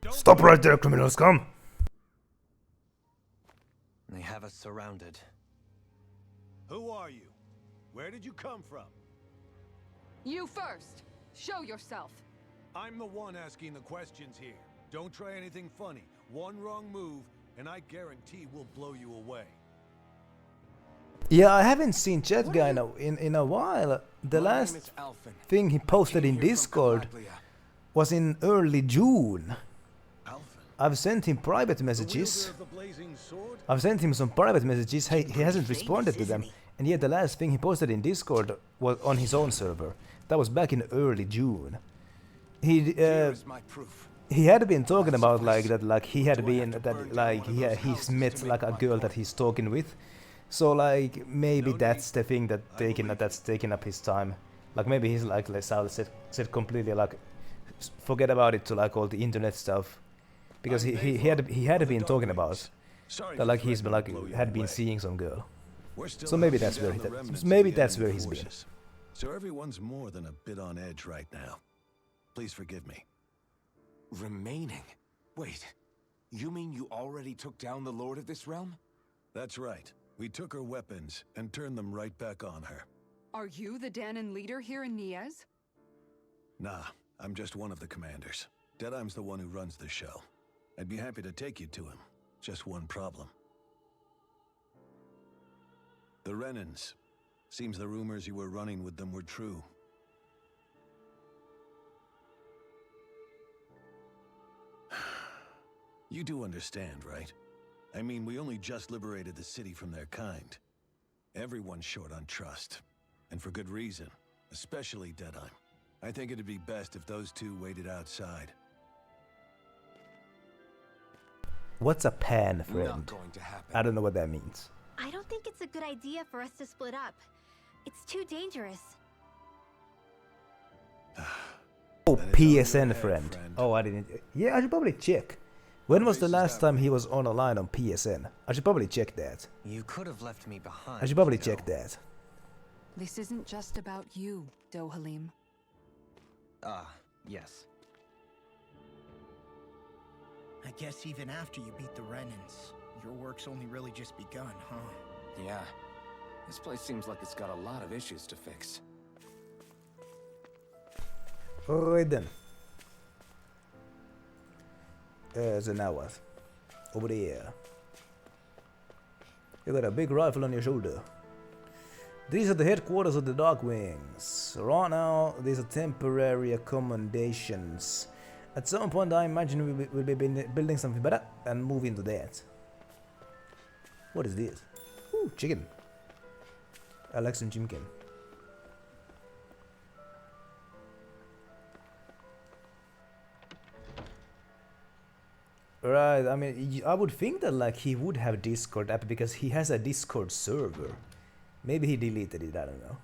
Don't Stop right there, criminals, come! They have us surrounded. Who are you? Where did you come from? You first! Show yourself! I'm the one asking the questions here. Don't try anything funny. One wrong move, and I guarantee we'll blow you away. Yeah, I haven't seen Chat Guy in a while. The last thing he posted in Discord was in early June. I've sent him private messages. I've sent him some private messages. He hasn't responded to them. And yet the last thing he posted in Discord was on his own server. That was back in early June. He had been talking about like that, like he had been that, like he's met like a girl that he's talking with. So like maybe that's the thing that's taking up his time. Like maybe he's like Sal said completely like forget about it to like all the internet stuff, because he had been talking about that, like he's been like had been seeing some girl. So maybe that's where he's been. So everyone's more than a bit on edge right now. Please forgive me. Remaining? Wait, you mean you already took down the Lord of this realm? That's right. We took her weapons and turned them right back on her. Are you the Danon leader here in Niez? Nah, I'm just one of the commanders. Deadeye's the one who runs the show. I'd be happy to take you to him. Just one problem. The Renans. Seems the rumors you were running with them were true. You do understand, right? I mean, we only just liberated the city from their kind. Everyone's short on trust. And for good reason. Especially Deadeye. I think it'd be best if those two waited outside. What's a pan, friend? Not going to happen. I don't know what that means. I don't think it's a good idea for us to split up. It's too dangerous. Oh, That is all you PSN have, friend. friend. Oh, I didn't. Yeah, I should probably check. When was the last time he was on a line on PSN? I should probably check that. You could have left me behind. I should probably you check know. that. This isn't just about you, Dohalim. Ah, yes. I guess even after you beat the Renans, your work's only really just begun, huh? Yeah. This place seems like it's got a lot of issues to fix. Alright then. So now what? Over there. You got a big rifle on your shoulder. These are the headquarters of the Darkwings. Right now, these are temporary accommodations. At some point, I imagine we'll be building something better and move into that. What is this? Ooh, chicken. I like some chicken. Right, I mean, I would think that like he would have Discord app because he has a Discord server. Maybe he deleted it, I don't know.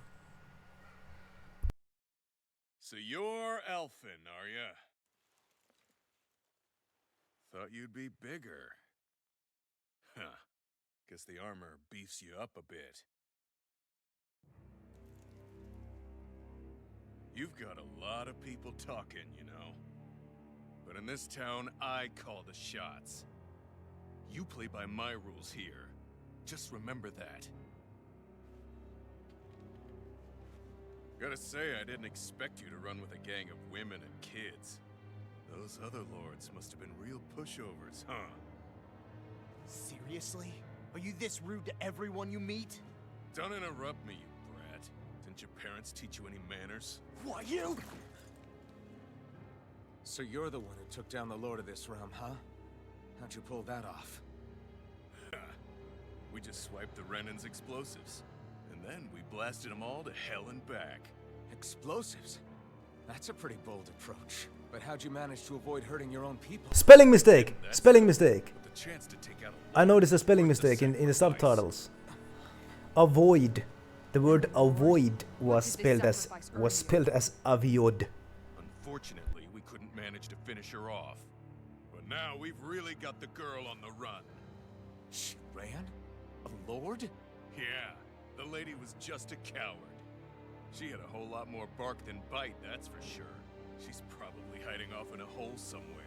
So you're Elfin, are ya? Thought you'd be bigger. Huh. Guess the armor beefs you up a bit. You've got a lot of people talking, you know. But in this town, I call the shots. You play by my rules here. Just remember that. Gotta say, I didn't expect you to run with a gang of women and kids. Those other lords must have been real pushovers, huh? Seriously? Are you this rude to everyone you meet? Don't interrupt me, you brat. Didn't your parents teach you any manners? What, you? So you're the one who took down the Lord of this realm, huh? How'd you pull that off? We just swiped the Renan's explosives. And then we blasted them all to hell and back. Explosives? That's a pretty bold approach. But how'd you manage to avoid hurting your own people? Spelling mistake! Spelling mistake! With the chance to take out I noticed a spelling mistake in the subtitles. Avoid. The word avoid was spelled as aviod. Unfortunately, we couldn't manage to finish her off. But now we've really got the girl on the run. She ran? A lord? Yeah, the lady was just a coward. She had a whole lot more bark than bite, that's for sure. She's probably hiding off in a hole somewhere.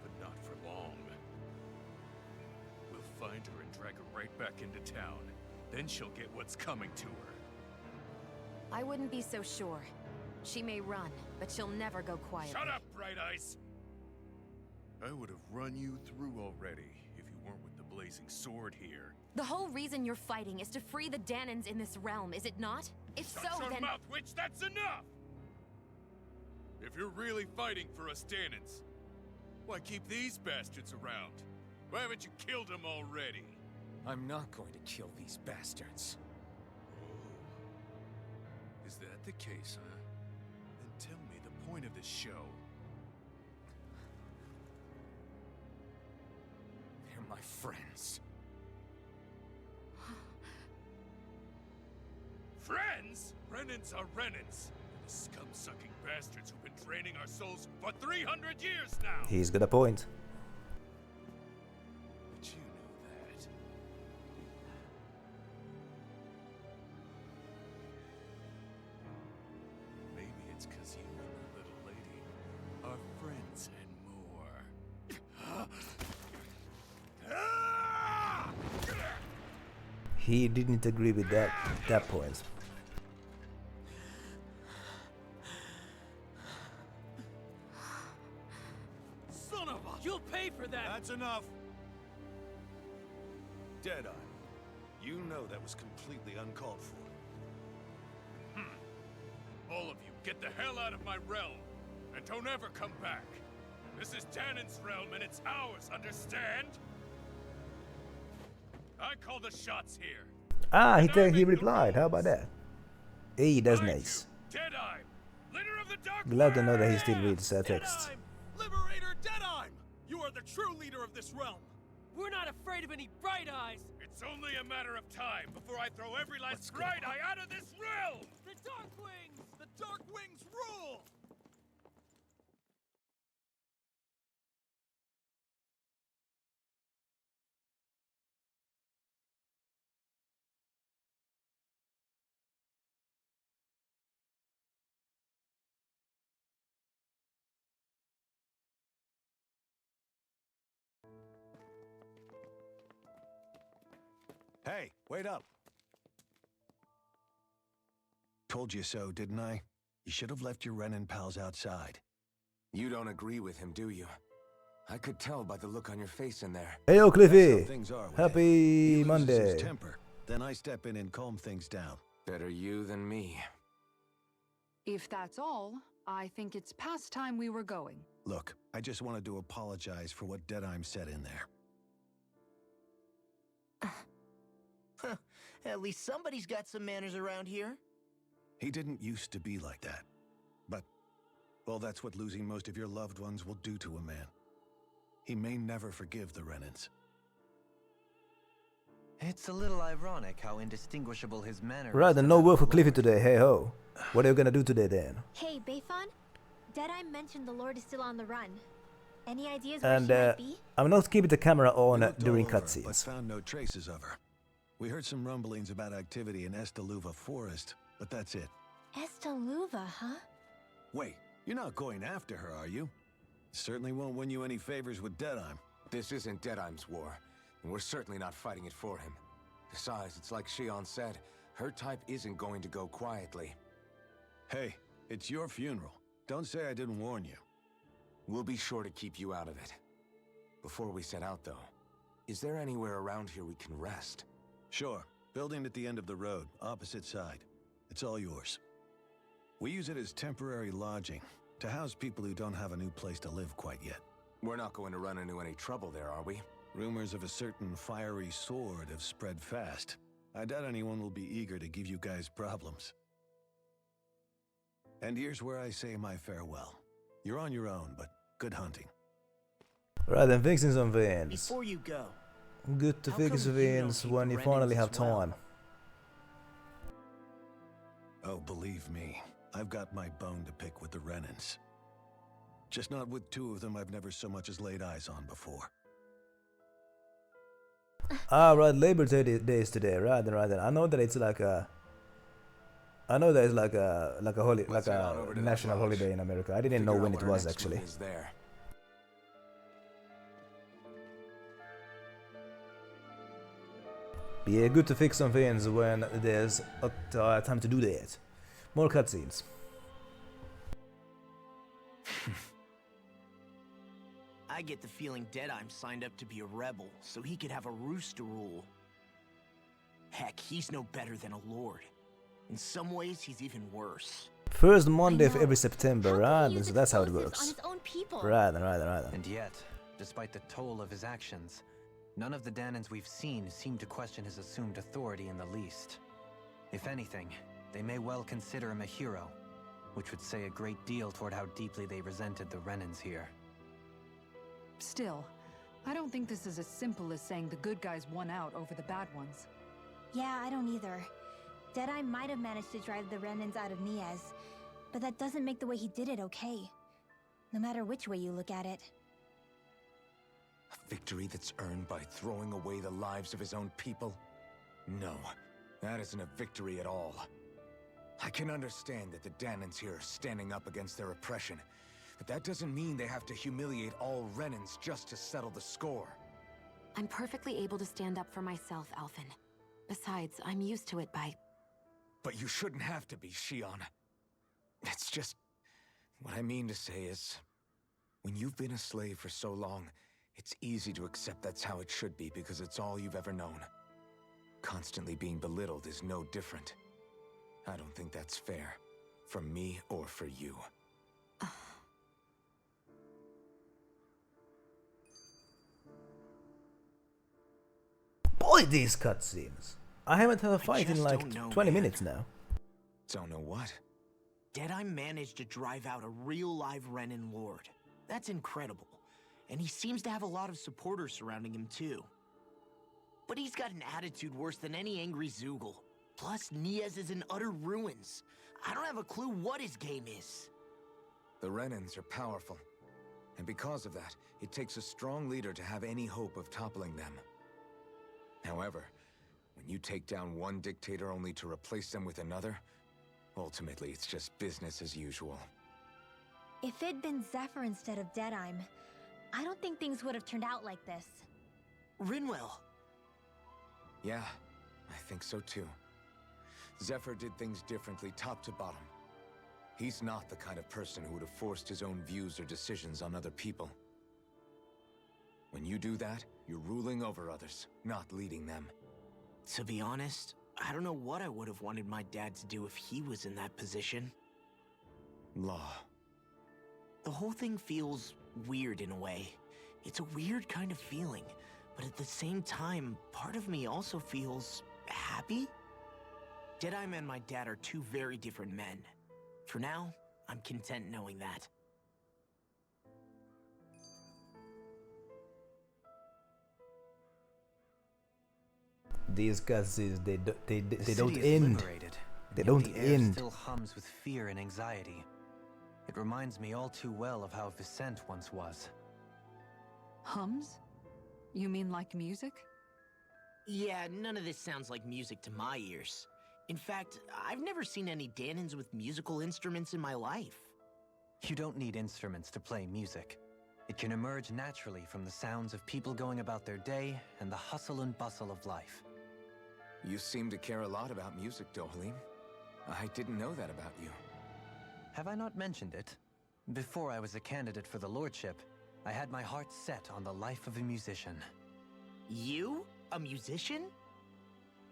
But not for long. We'll find her and drag her right back into town. Then she'll get what's coming to her. I wouldn't be so sure. She may run, but she'll never go quietly. Shut up, Bright Eyes! I would have run you through already if you weren't with the blazing sword here. The whole reason you're fighting is to free the Danans in this realm, is it not? If Shut so, your then... mouth, witch! That's enough! If you're really fighting for us Danans, why keep these bastards around? Why haven't you killed them already? I'm not going to kill these bastards. Oh. Is that the case, huh? Then tell me the point of this show. They're my friends. Friends? Renans are Renans. The scum-sucking bastards who've been draining our souls for 300 years now! He's got a point. But you know that. Maybe it's because you and the little lady are friends and more. He didn't agree with that point. Son of a... You'll pay for that! That's enough! Deadeye, you know that was completely uncalled for. All of you, get the hell out of my realm! And don't ever come back! This is Danan's realm and it's ours, understand? I call the shots here. Ah, he replied. How about that? Hey, that's nice. Deadeye, leader of the Dark Glad to know that he Wave! still reads text. Liberator Deadeye! You are the true leader of this realm! We're not afraid of any Bright Eyes! It's only a matter of time before I throw every last Bright Eye out of this realm! The Dark Wings! The Dark Wings rule! Hey, wait up! Told you so, didn't I? You should have left your Renan pals outside. You don't agree with him, do you? I could tell by the look on your face in there. Hey, yo, That's Cliffy. how things are with Happy him. He loses Monday. his temper, then I step in and calm things down. Better you than me. If that's all, I think it's past time we were going. Look, I just wanted to apologize for what Deadeye said in there. At least somebody's got some manners around here. He didn't used to be like that. But, well, that's what losing most of your loved ones will do to a man. he may never forgive the Renans. It's a little ironic how indistinguishable his manner Right, is. and to no that work of for the Cliffy Lord. today. Hey ho. What are you gonna do today then? Hey, Bayfon? Deadeye mentioned the Lord is still on the run. Any ideas where And she might be? I'm not keeping the camera We on looked during all over, but cutscenes. found no traces of her. We heard some rumblings about activity in Estaluva Forest, but that's it. Estaluva, huh? Wait, you're not going after her, are you? Certainly won't win you any favors with Deadeye. This isn't Deadeye's war, and we're certainly not fighting it for him. Besides, it's like Shion said, her type isn't going to go quietly. Hey, it's your funeral. Don't say I didn't warn you. We'll be sure to keep you out of it. Before we set out, though, is there anywhere around here we can rest? Sure. Building at the end of the road, opposite side. It's all yours. We use it as temporary lodging, to house people who don't have a new place to live quite yet. We're not going to run into any trouble there, are we? Rumors of a certain fiery sword have spread fast. I doubt anyone will be eager to give you guys problems. And here's where I say my farewell. You're on your own, but good hunting. Right, then fixing some veins. Before you go, Good to How fix come you veins don't when keep you the finally Renans have as well? time. Oh, believe me, I've got my bone to pick with the Renans. Just not with two of them I've never so much as laid eyes on before. Ah, right, Labor Day is today, right then. I know that it's like a... I know that it's like a holy, Let's like head on a over to that national lodge. holiday in America. I didn't know Figure when out it what our was next move actually. is there. Yeah, good to fix some veins when there's time to do that. More cutscenes. I get the feeling Deadeye signed up to be a rebel so he could have a roost to rule. Heck, he's no better than a lord. In some ways, he's even worse. First Monday of know. every September, How right? can he use So that's how it explosives works. on his own people? Right. And yet, despite the toll of his actions, none of the Danans we've seen seem to question his assumed authority in the least. If anything, they may well consider him a hero, which would say a great deal toward how deeply they resented the Renans here. Still, I don't think this is as simple as saying the good guys won out over the bad ones. Yeah, I don't either. Deadeye might have managed to drive the Renans out of Niaz, but that doesn't make the way he did it okay. No matter which way you look at it. A victory that's earned by throwing away the lives of his own people? No, that isn't a victory at all. I can understand that the Danans here are standing up against their oppression, but that doesn't mean they have to humiliate all Renans just to settle the score. I'm perfectly able to stand up for myself, Alphen. Besides, I'm used to it by... But you shouldn't have to be, Shion. It's just... What I mean to say is... When you've been a slave for so long, it's easy to accept that's how it should be because it's all you've ever known. Constantly being belittled is no different. I don't think that's fair. For me or for you. Boy, these cutscenes. I haven't had a fight in just like don't know, 20 man. minutes now. Don't know what? Deadeye managed to drive out a real live Renan lord. That's incredible. And he seems to have a lot of supporters surrounding him too. But he's got an attitude worse than any angry Zoogle. Plus, Niaz is in utter ruins. I don't have a clue what his game is. The Renans are powerful. And because of that, it takes a strong leader to have any hope of toppling them. However, when you take down one dictator only to replace them with another, ultimately it's just business as usual. If it'd been Zephyr instead of Deadeye, I don't think things would have turned out like this. Rinwell. Yeah, I think so too. Zephyr did things differently top to bottom. He's not the kind of person who would have forced his own views or decisions on other people. When you do that, you're ruling over others, not leading them. To be honest, I don't know what I would have wanted my dad to do if he was in that position. Law. The whole thing feels weird in a way. It's a weird kind of feeling, but at the same time, part of me also feels happy. Deadeye and my dad are two very different men. For now, I'm content knowing that. these cutscenes, they The don't city is end. liberated, They yet don't the air end. still hums with fear and anxiety. It reminds me all too well of how Vicente once was. Hums? You mean like music? Yeah, none of this sounds like music to my ears. In fact, I've never seen any Danins with musical instruments in my life. You don't need instruments to play music. It can emerge naturally from the sounds of people going about their day and the hustle and bustle of life. You seem to care a lot about music, Dohalim. I didn't know that about you. Have I not mentioned it? Before I was a candidate for the lordship, I had my heart set on the life of a musician. You? A musician?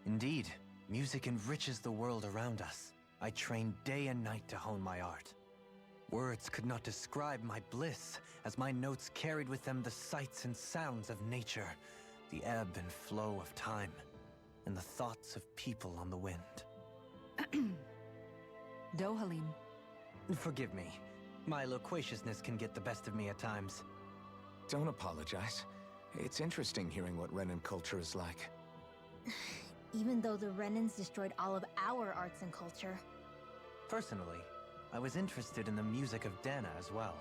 Indeed, music enriches the world around us. I trained day and night to hone my art. Words could not describe my bliss, as my notes carried with them the sights and sounds of nature, the ebb and flow of time, and the thoughts of people on the wind. Dohalim. Forgive me. My loquaciousness can get the best of me at times. Don't apologize. It's interesting hearing what Renan culture is like. Even though the Renans destroyed all of our arts and culture. Personally, I was interested in the music of Dana as well.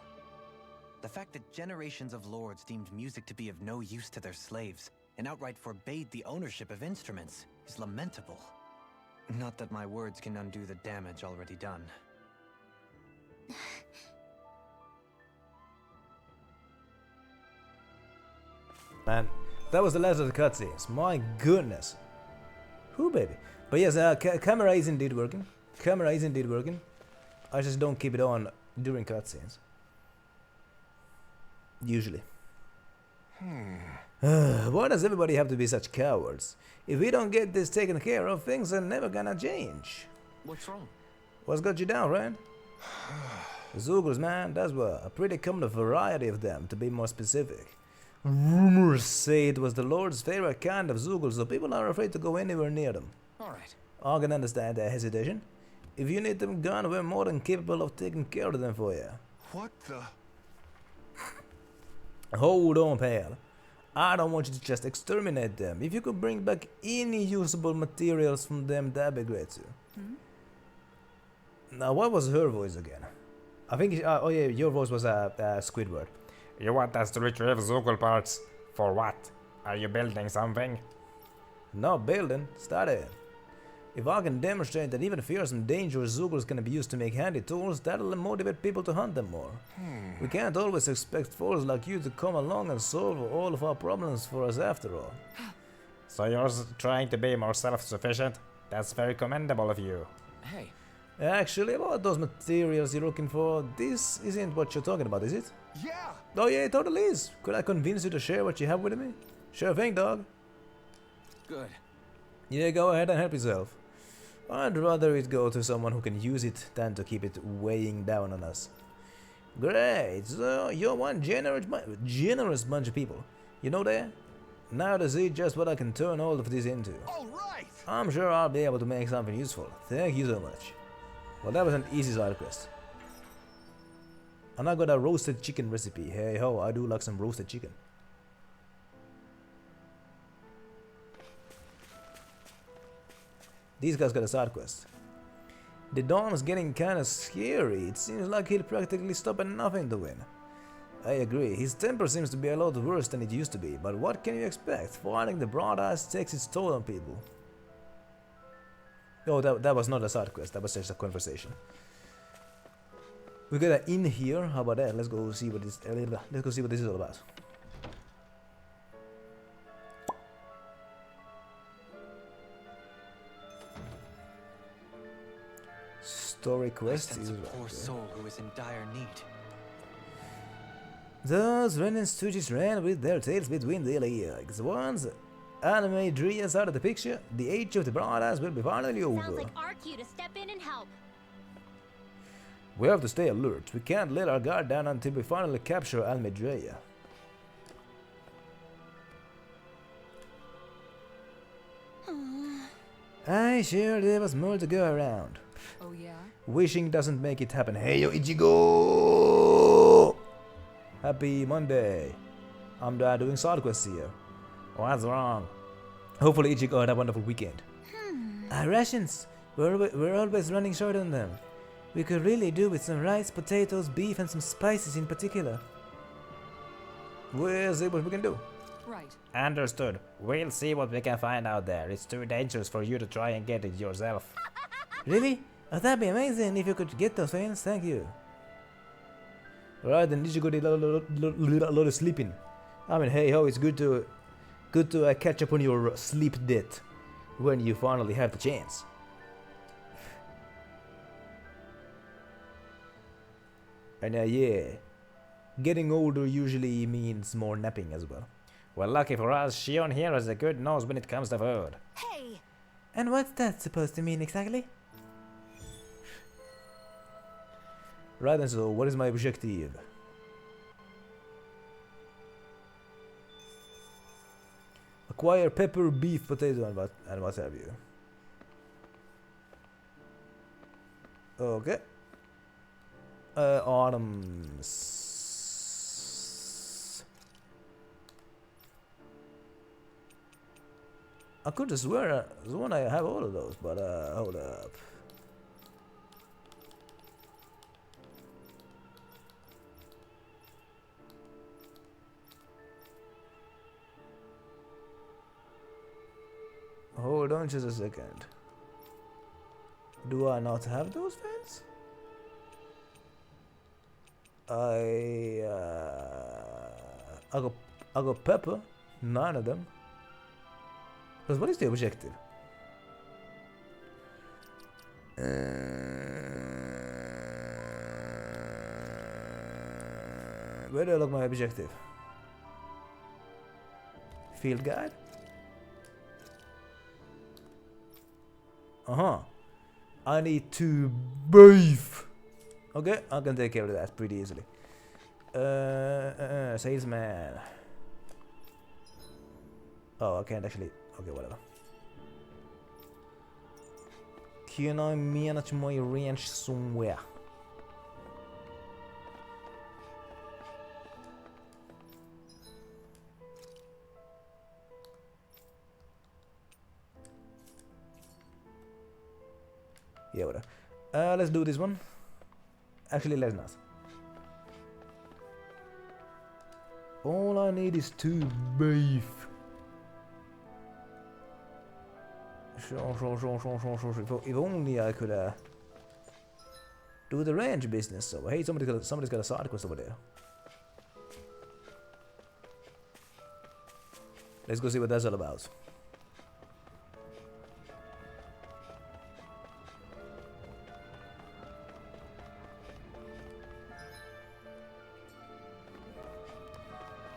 The fact that generations of lords deemed music to be of no use to their slaves and outright forbade the ownership of instruments is lamentable. Not that my words can undo the damage already done. Man, that was the last of the cutscenes. My goodness. Who, baby? But yes, camera is indeed working. Camera is indeed working. I just don't keep it on during cutscenes. Usually. Why does everybody have to be such cowards? If we don't get this taken care of, things are never gonna change. What's wrong? What's got you down, Rand? Zugals, man, that's what. A pretty common variety of them, to be more specific. Rumors say it was the Lord's favorite kind of Zugals, so people are afraid to go anywhere near them. Alright. I can understand their hesitation. If you need them gone, we're more than capable of taking care of them for you. What the? Hold on, pal. I don't want you to just exterminate them. If you could bring back any usable materials from them, that'd be great too. Now, what was her voice again? I think, oh yeah, your voice was Squidward. You want us to retrieve Zugul parts? For what? Are you building something? Not building, studying. If I can demonstrate that even fearsome, dangerous Zugals can be used to make handy tools, that'll motivate people to hunt them more. We can't always expect foes like you to come along and solve all of our problems for us after all. So you're trying to be more self-sufficient? That's very commendable of you. Hey. Actually, about those materials you're looking for, this isn't what you're talking about, is it? Yeah! Oh yeah, it totally is. Could I convince you to share what you have with me? Sure thing, dog. Good. Yeah, go ahead and help yourself. I'd rather it go to someone who can use it than to keep it weighing down on us. Great, so you're one generous bunch of people. You know that? Now to see just what I can turn all of this into. Alright! I'm sure I'll be able to make something useful. Thank you so much. Well, that was an easy side quest. And I got a roasted chicken recipe. Hey ho, I do like some roasted chicken. These guys got a side quest. The Dom's getting kinda scary. It seems like he'll practically stop at nothing to win. I agree, his temper seems to be a lot worse than it used to be, but what can you expect? Fighting the Broad-Eyes takes its toll on people. Oh, that was not a side quest, that was just a conversation. We got an inn here, how about that? Let's go see what this is all about. Story quest sense is a poor soul who is in dire need. Those Ren and Stooges ran with their tails between their legs. Once anime Drias out of the picture, the age of the Broad-Eyes will be finally over. Sounds like our cue to step in and help. We have to stay alert. We can't let our guard down until we finally capture Almedreya. I sure there was more to go around. Oh yeah? Wishing doesn't make it happen. Hey yo, Ichigo! Happy Monday. I'm doing side quests here. What's wrong? Hopefully Ichigo had a wonderful weekend. Rations! We're always running short on them. We could really do with some rice, potatoes, beef, and some spices in particular. We'll see what we can do. Right. Understood. We'll see what we can find out there. It's too dangerous for you to try and get it yourself. Really? Oh, that'd be amazing if you could get those things. Thank you. Alright, then Ichigo did a lot of sleeping. I mean, hey ho, it's good to catch up on your sleep debt when you finally have the chance. And yeah, getting older usually means more napping as well. Well, lucky for us, Shion here has a good nose when it comes to food. Hey! And what's that supposed to mean exactly? Right, and so what is my objective? Acquire pepper, beef, potato, and what have you. Okay. Items. I could have sworn I have all of those, but hold up. Hold on just a second. Do I not have those fans? I got pepper, 9 of them. Because what is the objective? Where do I look my objective? Field guide? I need 2 beef. Okay, I can take care of that pretty easily. Salesman. Oh, I can't actually. Okay, whatever. Can I manage my ranch somewhere? Yeah, whatever. Let's do this one. Actually, let's not. All I need is 2 beef. Sure. If only I could do the ranch business. So hey, somebody's got a side quest over there. Let's go see what that's all about.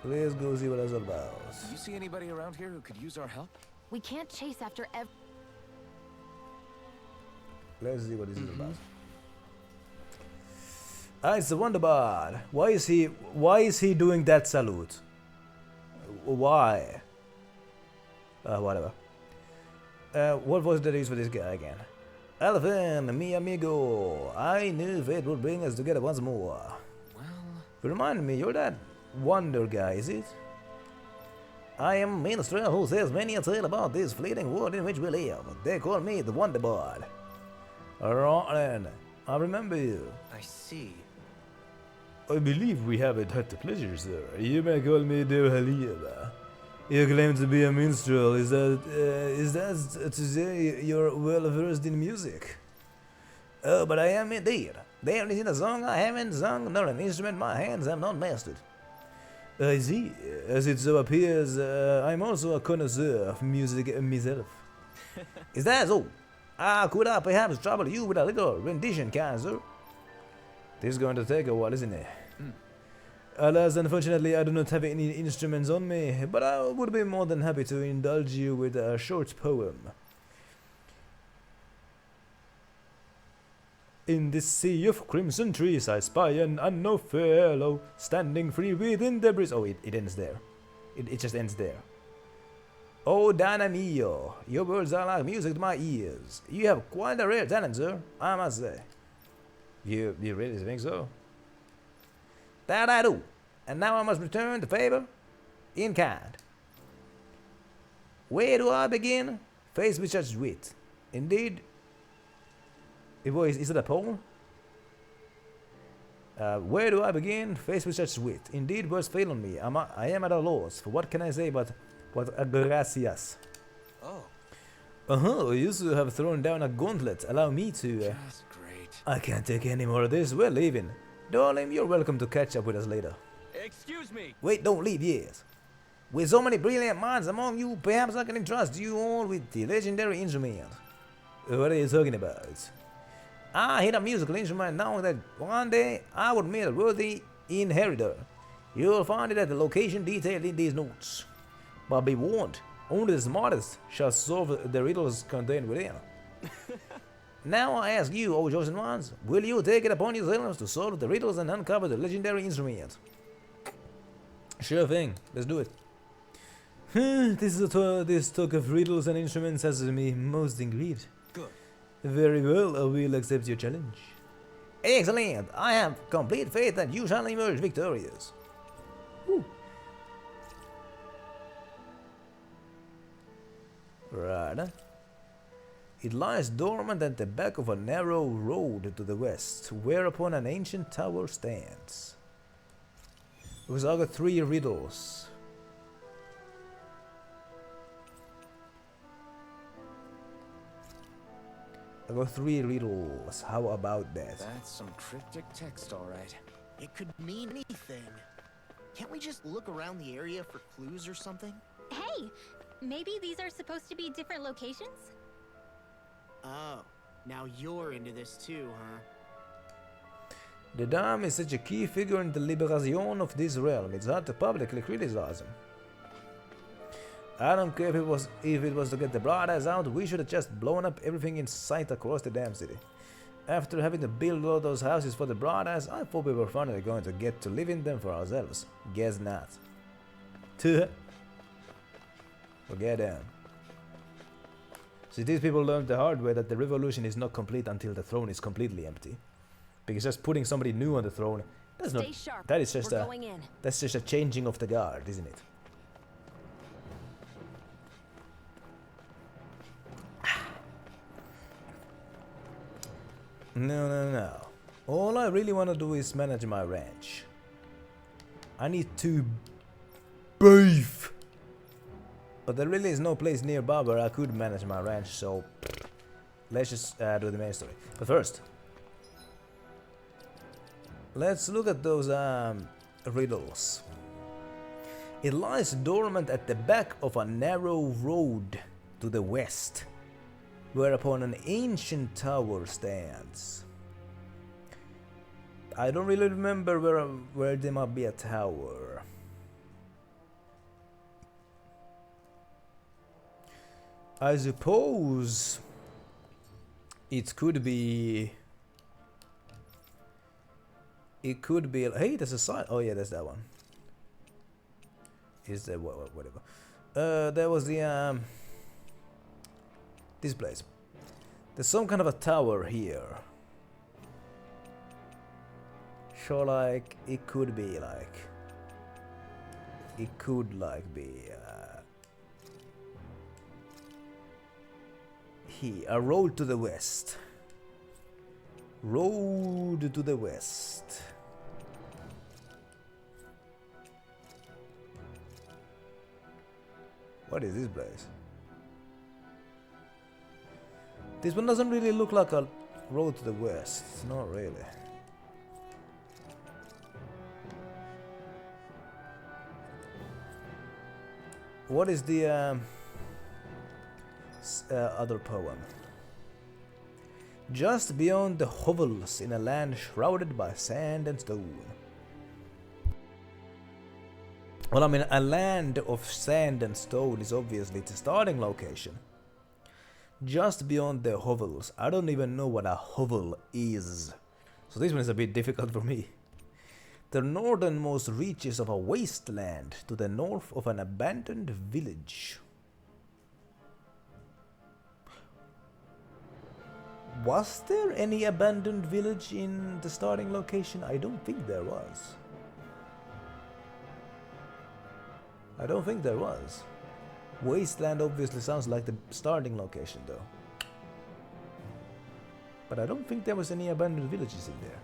Let's go see what that's all about. Do you see anybody around here who could use our help? We can't chase after Let's see what this is about. Ah, it's the Wonderbard. Why is he doing that salute? Why? Whatever. What voice did I use for this guy again? Elephant, mi amigo. I knew fate would bring us together once more. Well, Remind me, you're that Wonder guy, is it? I am a minstrel who says many a tale about this fleeting world in which we live. They call me the Wonderbard. Right then, I remember you. I see. I believe we haven't had the pleasure, sir. You may call me Dehaliyaba. You claim to be a minstrel. Is that to say you're well versed in music? Oh, but I am indeed. There isn't a song I haven't sung, nor an instrument my hands have not mastered. I see. As it so appears, I'm also a connoisseur of music myself. Is that so? Could I perhaps trouble you with a little rendition, kind sir? This is going to take a while, isn't it? Alas, unfortunately, I do not have any instruments on me, but I would be more than happy to indulge you with a short poem. In this sea of crimson trees, I spy an unknown fellow standing free within the breeze. Oh, it ends there. It just ends there. Oh, Dana mio, your words are like music to my ears. You have quite a rare talent, sir, I must say. You really think so? That I do. And now I must return the favor in kind. Where do I begin? Face which judged wit. Indeed. Is it a poem? Where do I begin? Face with such wit. Indeed, words fail on me. I am at a loss. For what can I say but gracias? Oh. You two have thrown down a gauntlet. Allow me to. Just great. I can't take any more of this. We're leaving. Darling, you're welcome to catch up with us later. Excuse me. Wait, don't leave yet. With so many brilliant minds among you, perhaps I can entrust you all with the legendary instrument. What are you talking about? I hit a musical instrument knowing that one day I would meet a worthy inheritor. You'll find it at the location detailed in these notes. But be warned, only the smartest shall solve the riddles contained within. Now I ask you, O chosen ones, will you take it upon yourselves to solve the riddles and uncover the legendary instrument? Sure thing, let's do it. This talk of riddles and instruments has me most intrigued. Good. Very well, I will accept your challenge. Excellent! I have complete faith that you shall emerge victorious. Whew. Right. It lies dormant at the back of a narrow road to the west, whereupon an ancient tower stands. Because I got 3 riddles. I got 3 riddles. How about that? That's some cryptic text, all right. It could mean anything. Can't we just look around the area for clues or something? Hey, maybe these are supposed to be different locations? Oh, now you're into this too, huh? The Dam is such a key figure in the liberation of this realm. It's hard to publicly criticize him. I don't care if it was to get the Bright Eyes out. We should have just blown up everything in sight across the damn city. After having to build all those houses for the Bright Eyes, I thought we were finally going to get to live in them for ourselves. Guess not. Forget them. See, these people learned the hard way that the revolution is not complete until the throne is completely empty. Because just putting somebody new on the throne, that's not. That is just that's just a changing of the guard, isn't it? No. All I really want to do is manage my ranch. I need to beef. But there really is no place nearby where I could manage my ranch, so let's just do the main story. But first, let's look at those riddles. It lies dormant at the back of a narrow road to the west, whereupon an ancient tower stands. I don't really remember where there might be a tower. I suppose it could be. It could be. Hey, there's a sign. Oh yeah, there's that one. Is there whatever? There was the this place. There's some kind of a tower here. So like it could be like. It could like be. Here, a road to the west. Road to the west. What is this place? This one doesn't really look like a road to the west. Not really. What is the other poem? Just beyond the hovels in a land shrouded by sand and stone. Well, I mean, a land of sand and stone is obviously the starting location. Just beyond the hovels. I don't even know what a hovel is. So this one is a bit difficult for me. The northernmost reaches of a wasteland to the north of an abandoned village. Was there any abandoned village in the starting location? I don't think there was. I don't think there was. Wasteland obviously sounds like the starting location though. But I don't think there was any abandoned villages in there.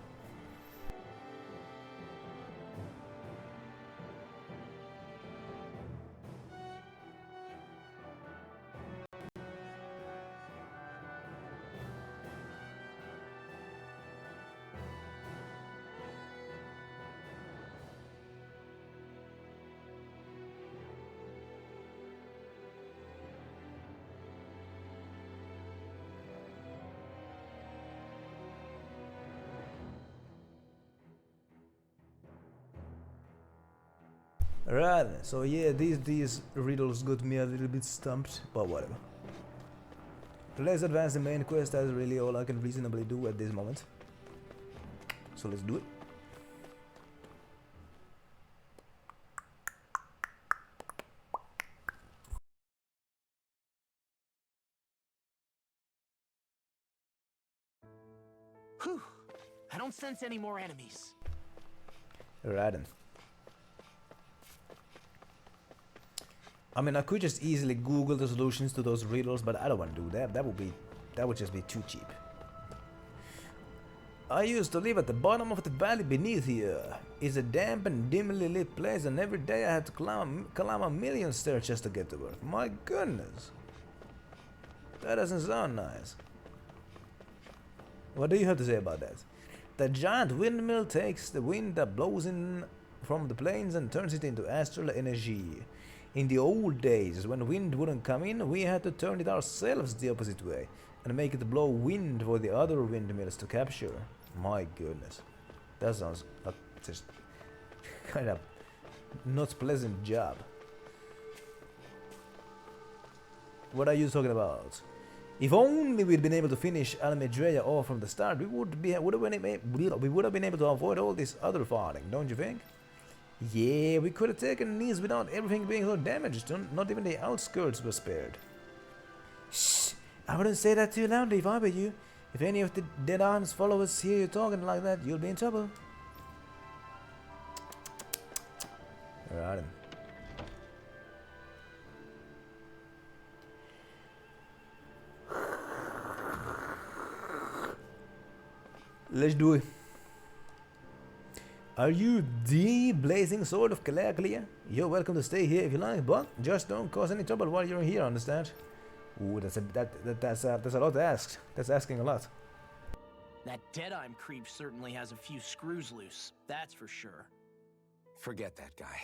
Right, so yeah, these riddles got me a little bit stumped, but whatever. Let's advance the main quest. That's really all I can reasonably do at this moment. So let's do it. Whew. I don't sense any more enemies. Right then. I mean, I could just easily Google the solutions to those riddles, but I don't want to do that. That would just be too cheap. I used to live at the bottom of the valley beneath here. It's a damp and dimly lit place, and every day I had to climb a million stairs just to get to work. My goodness. That doesn't sound nice. What do you have to say about that? The giant windmill takes the wind that blows in from the plains and turns it into astral energy. In the old days, when wind wouldn't come in, we had to turn it ourselves the opposite way and make it blow wind for the other windmills to capture. My goodness. That sounds like just kind of not pleasant job. What are you talking about? If only we'd been able to finish Almedreya off from the start, we would have been able to avoid all this other fighting, don't you think? Yeah, we could have taken these without everything being so damaged. Not even the outskirts were spared. Shh! I wouldn't say that too loudly if I were you. If any of the Dead Arms followers hear you talking like that, you'll be in trouble. Right. Let's do it. Are you the blazing sword of Calaglia? You're welcome to stay here if you like, but just don't cause any trouble while you're here, understand? Ooh, that's a lot to ask. That's asking a lot. That Deadeye creep certainly has a few screws loose, that's for sure. Forget that guy.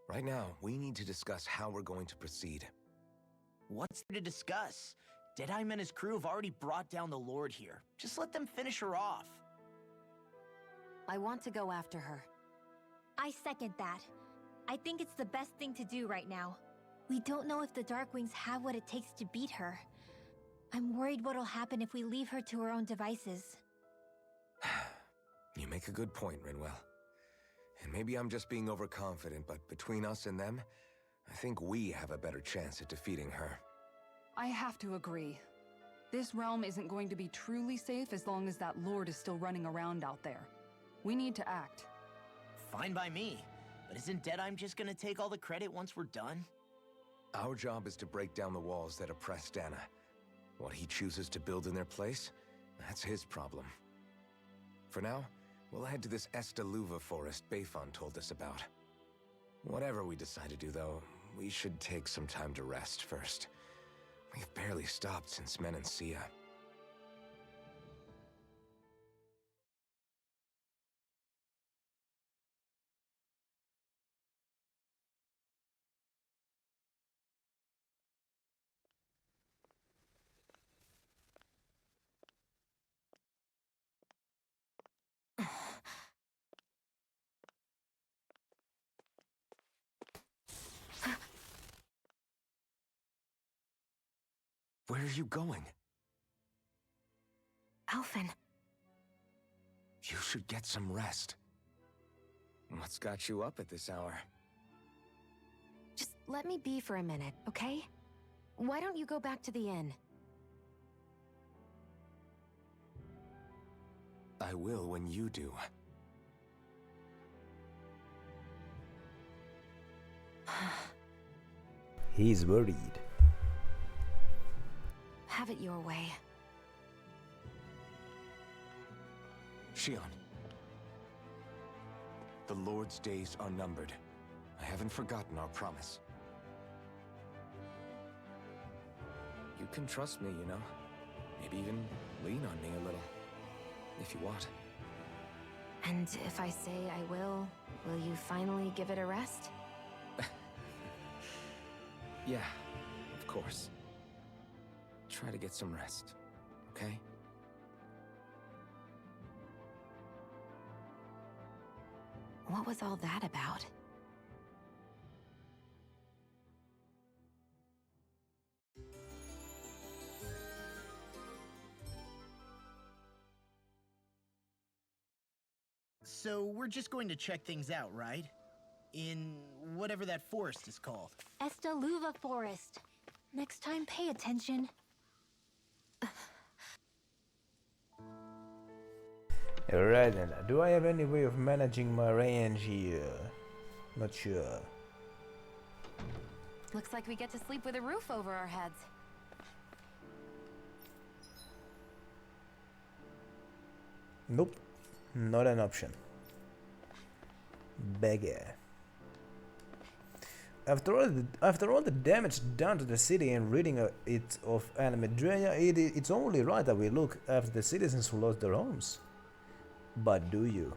Right now, we need to discuss how we're going to proceed. What's there to discuss? Deadeye and his crew have already brought down the Lord here. Just let them finish her off. I want to go after her. I second that. I think it's the best thing to do right now. We don't know if the Darkwings have what it takes to beat her. I'm worried what'll happen if we leave her to her own devices. You make a good point, Rinwell. And maybe I'm just being overconfident, but between us and them, I think we have a better chance at defeating her. I have to agree. This realm isn't going to be truly safe as long as that Lord is still running around out there. We need to act. Fine by me. But isn't Deadeye just gonna take all the credit once we're done? Our job is to break down the walls that oppress Dana. What he chooses to build in their place, that's his problem. For now, we'll head to this Estaluva forest Bayfon told us about. Whatever we decide to do, though, we should take some time to rest first. We've barely stopped since Menancia. Where are you going? Alphen. You should get some rest. What's got you up at this hour? Just let me be for a minute, okay? Why don't you go back to the inn? I will when you do. He's worried. Have it your way. Shion. The Lord's days are numbered. I haven't forgotten our promise. You can trust me, you know. Maybe even lean on me a little. If you want. And if I say I will you finally give it a rest? Yeah, of course. Try to get some rest, okay? What was all that about? So we're just going to check things out, right? In whatever that forest is called. Estaluva Forest. Next time, pay attention. Alright then, do I have any way of managing my range here? Not sure. Looks like we get to sleep with a roof over our heads. Nope, not an option. Beggar. After all the damage done to the city and ridding it of Almedrea, it's only right that we look after the citizens who lost their homes. But do you?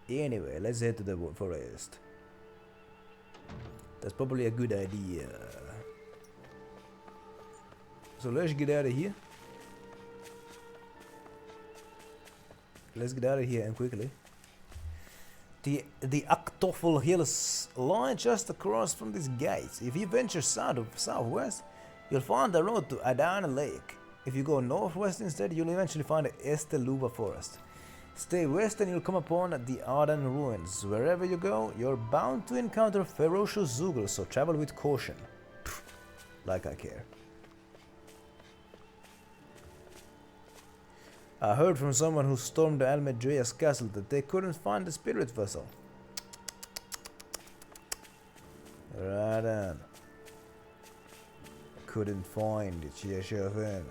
Anyway, let's head to the forest. That's probably a good idea. So let's get out of here. Let's get out of here and quickly. The Aktoffel Hills lie just across from this gate. If you venture southwest, you'll find the road to Adana Lake. If you go northwest instead, you'll eventually find the Esteluva Forest. Stay west and you'll come upon the Arden Ruins. Wherever you go, you're bound to encounter ferocious Zugals, so travel with caution. Like I care. I heard from someone who stormed Almedrea's castle that they couldn't find the spirit vessel. Right on. Couldn't find it, yes, Kirkkovene.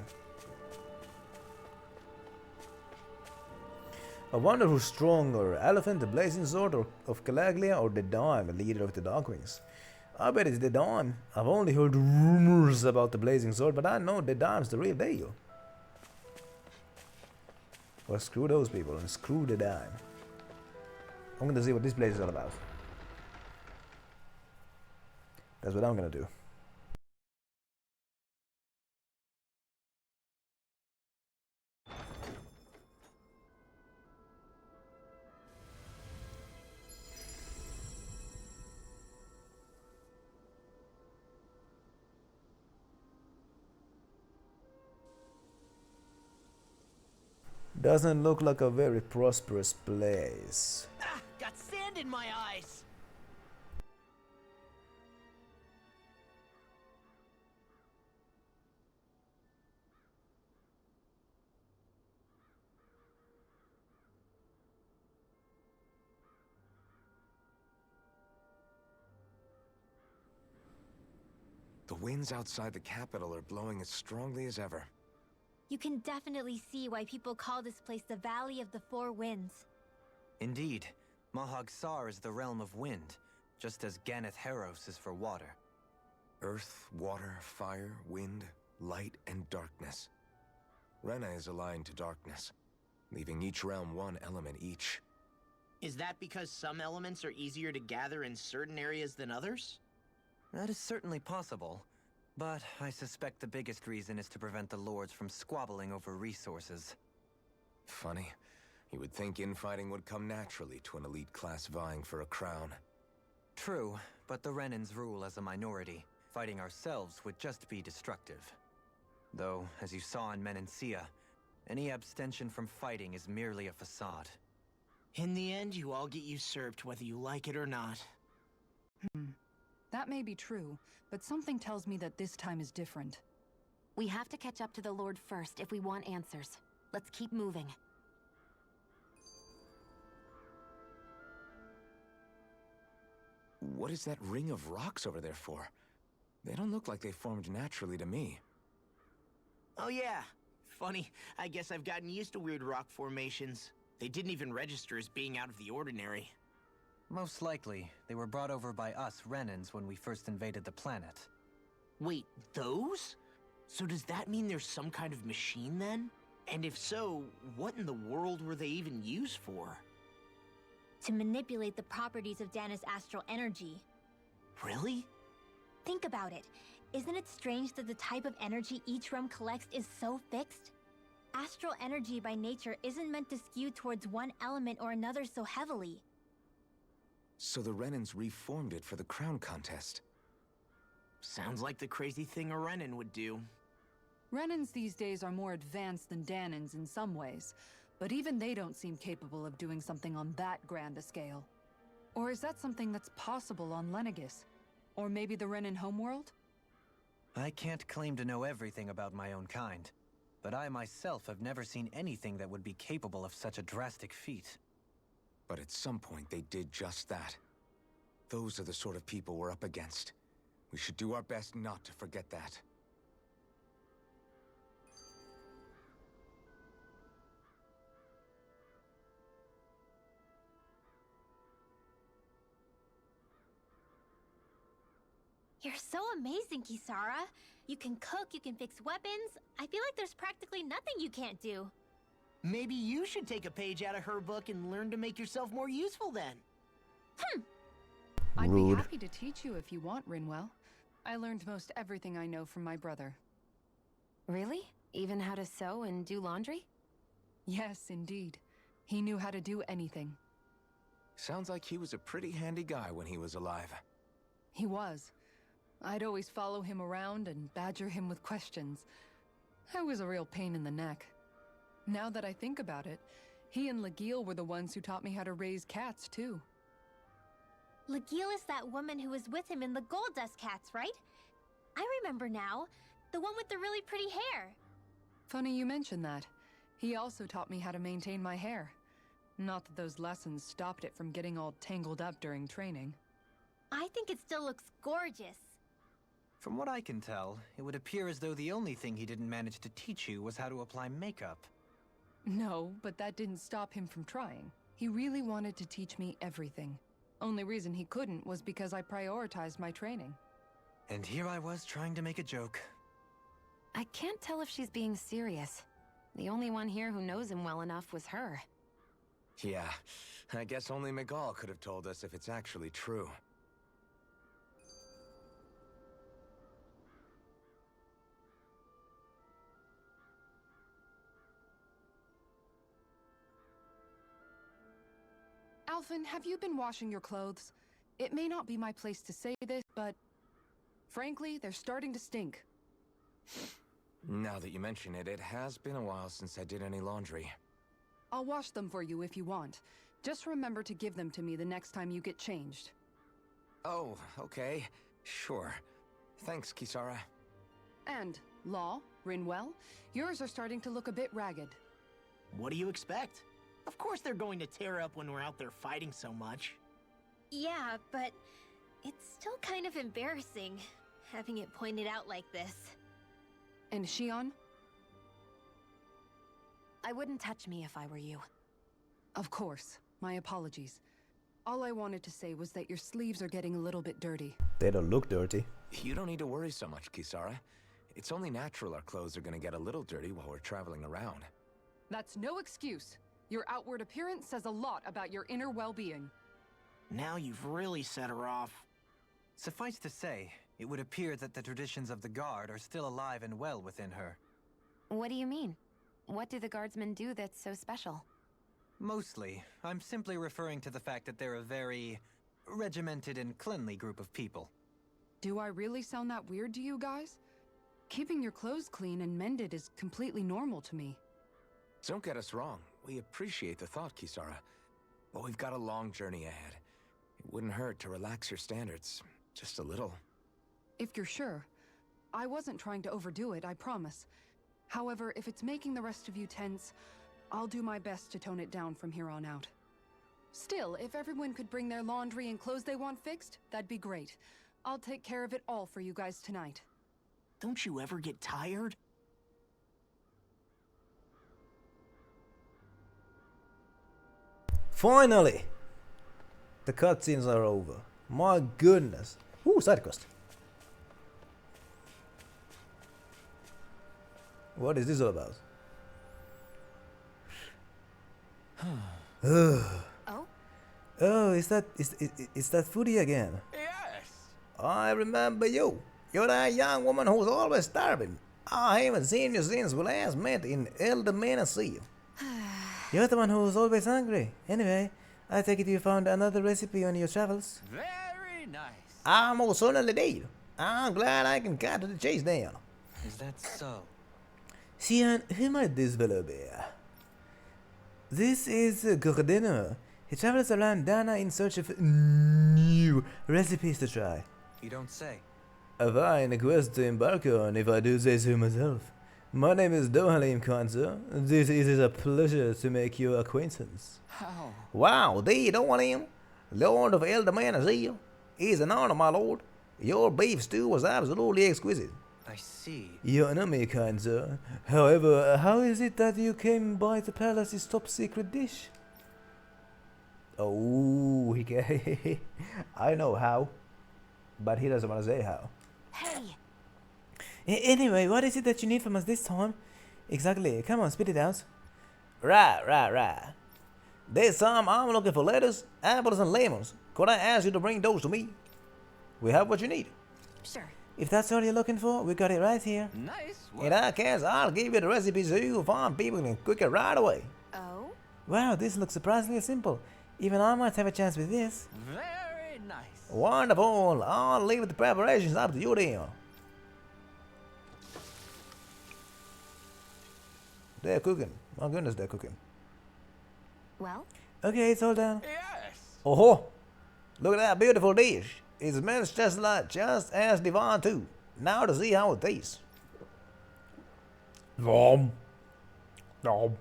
I wonder who's stronger, Elephant, the Blazing Sword of Calaglia, or the Dime, leader of the Darkwings. I bet it's the Dime. I've only heard rumors about the Blazing Sword, but I know the Dime's the real deal. Well, screw those people and screw the Dime. I'm gonna see what this place is all about. That's what I'm gonna do. Doesn't look like a very prosperous place. Ah, got sand in my eyes. The winds outside the capital are blowing as strongly as ever. You can definitely see why people call this place the Valley of the Four Winds. Indeed, Mahag Sar is the realm of wind, just as Ganeth Heros is for water. Earth, water, fire, wind, light, and darkness. Rena is aligned to darkness, leaving each realm one element each. Is that because some elements are easier to gather in certain areas than others? That is certainly possible, but I suspect the biggest reason is to prevent the lords from squabbling over resources. Funny. You would think infighting would come naturally to an elite class vying for a crown. True, but the Renans rule as a minority. Fighting ourselves would just be destructive. Though, as you saw in Menancia, any abstention from fighting is merely a facade. In the end, you all get usurped whether you like it or not. That may be true, but something tells me that this time is different. We have to catch up to the Lord first if we want answers. Let's keep moving. what is that ring of rocks over there for? They don't look like they formed naturally to me. Oh yeah. Funny, I guess I've gotten used to weird rock formations. They didn't even register as being out of the ordinary. Most likely, they were brought over by us Renans when we first invaded the planet. Wait, those? So does that mean there's some kind of machine then? And if so, what in the world were they even used for? To manipulate the properties of Dana's astral energy. Really? Think about it. Isn't it strange that the type of energy each realm collects is so fixed? Astral energy by nature isn't meant to skew towards one element or another so heavily. So the Renans reformed it for the crown contest. Sounds like the crazy thing a Renan would do. Renans these days are more advanced than Danans in some ways, but even they don't seem capable of doing something on that grand a scale. Or is that something that's possible on Lenegis? Or maybe the Renan homeworld? I can't claim to know everything about my own kind, but I myself have never seen anything that would be capable of such a drastic feat. But at some point they did just that. Those are the sort of people we're up against. We should do our best not to forget that. You're so amazing, Kisara. You can cook, you can fix weapons. I feel like there's practically nothing you can't do. Maybe you should take a page out of her book and learn to make yourself more useful then. I'd be Rude. happy to teach you if you want, Rinwell. I learned most everything I know from my brother. Really? Even how to sew and do laundry? Yes, indeed. He knew how to do anything. Sounds like he was a pretty handy guy when he was alive. He was. I'd always follow him around and badger him with questions. I was a real pain in the neck. Now that I think about it, he and Legil were the ones who taught me how to raise cats, too. Legil is that woman who was with him in the Gold Dust Cats, right? I remember now. The one with the really pretty hair. Funny you mention that. He also taught me how to maintain my hair. Not that those lessons stopped it from getting all tangled up during training. I think it still looks gorgeous. From what I can tell, it would appear as though the only thing he didn't manage to teach you was how to apply makeup. No, but that didn't stop him from trying. He really wanted to teach me everything. Only reason he couldn't was because I prioritized my training. And here I was trying to make a joke. I can't tell if she's being serious. The only one here who knows him well enough was her. Yeah, I guess only Miguel could have told us if it's actually true. Alphen, have you been washing your clothes? It may not be my place to say this, but frankly, they're starting to stink. Now that you mention it, it has been a while since I did any laundry. I'll wash them for you if you want. Just remember to give them to me the next time you get changed. Oh, okay. Sure. Thanks, Kisara. And, Law, Rinwell, yours are starting to look a bit ragged. What do you expect? Of course they're going to tear up when we're out there fighting so much. Yeah, but it's still kind of embarrassing, having it pointed out like this. And Shion? I wouldn't touch me if I were you. Of course. My apologies. All I wanted to say was that your sleeves are getting a little bit dirty. They don't look dirty. You don't need to worry so much, Kisara. It's only natural our clothes are gonna get a little dirty while we're traveling around. That's no excuse. Your outward appearance says a lot about your inner well-being. Now you've really set her off. Suffice to say, it would appear that the traditions of the Guard are still alive and well within her. What do you mean? What do the guardsmen do that's so special? Mostly, I'm simply referring to the fact that they're a very regimented and cleanly group of people. Do I really sound that weird to you guys? Keeping your clothes clean and mended is completely normal to me. Don't get us wrong. We appreciate the thought, Kisara. But we've got a long journey ahead. It wouldn't hurt to relax your standards. Just a little. If you're sure. I wasn't trying to overdo it, I promise. However, if it's making the rest of you tense, I'll do my best to tone it down from here on out. Still, if everyone could bring their laundry and clothes they want fixed, that'd be great. I'll take care of it all for you guys tonight. Don't you ever get tired? Finally! The cutscenes are over. My goodness. Ooh, side quest. What is this all about? Oh? Oh, is that Foodie again? Yes! I remember you. You're that young woman who's always starving. I haven't seen you since we last met in Sea. You're the one who's always hungry. Anyway, I take it you found another recipe on your travels. Very nice. I most certainly did. I'm glad I can cut to the chase now. Is that so? Xian, who might this fellow be? This is Kirkkovene. He travels around Dana in search of new recipes to try. You don't say. A fine quest to embark on, if I do say so myself. My name is Dohalim Khan, sir. This is a pleasure to make your acquaintance. How? Wow, thee Dohalim, Lord of Elderman Azil. Is an honor, my lord. Your beef stew was absolutely exquisite. I see. You honor me, kind sir. However, how is it that you came by the palace's top secret dish? Oh, I know how, but he doesn't want to say how. Hey! Anyway, what is it that you need from us this time? Exactly. Come on, spit it out. Right. This time I'm looking for lettuce, apples, and lemons. Could I ask you to bring those to me? We have what you need. Sure. If that's all you're looking for, we got it right here. Nice. In that case, I'll give you the recipe so you can find people can cook it right away. Oh? Wow, this looks surprisingly simple. Even I might have a chance with this. Very nice. Wonderful. I'll leave the preparations up to you then. They're cooking. My goodness, they're cooking. Well? Okay, it's all done. Yes! Oh, look at that beautiful dish. It smells just as divine too. Now to see how it tastes. Nom. Nom.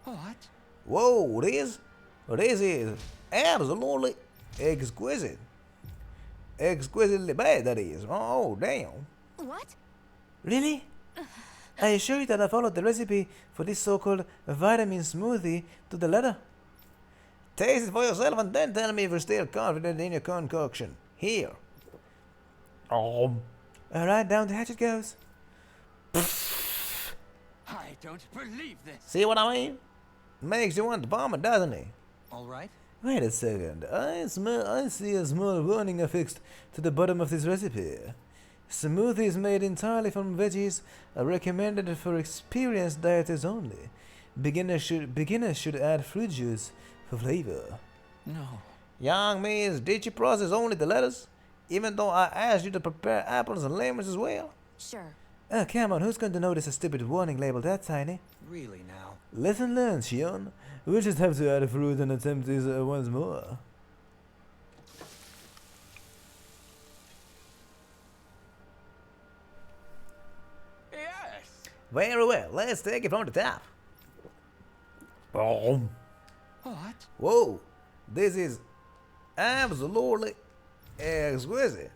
What? Whoa, this is absolutely exquisite. Exquisitely bad, that is. Oh, damn. What? Really? I assure you that I followed the recipe for this so-called vitamin smoothie to the letter. Taste it for yourself and then tell me if you're still confident in your concoction. Here. Alright, down the hatchet goes. I don't believe this. See what I mean? Makes you want to vomit, doesn't it? All right. Wait a second. I see a small warning affixed to the bottom of this recipe. Smoothies made entirely from veggies are recommended for experienced dieters only. Beginners should add fruit juice for flavor. No. Young miss, did you process only the lettuce? Even though I asked you to prepare apples and lemons as well? Sure. Oh, come on, who's going to notice a stupid warning label that tiny? Really now. Lesson learned, Shion. We'll just have to add fruit and attempt this once more. Yes! Very well, let's take it from the top. Boom. What? Whoa, this is absolutely exquisite.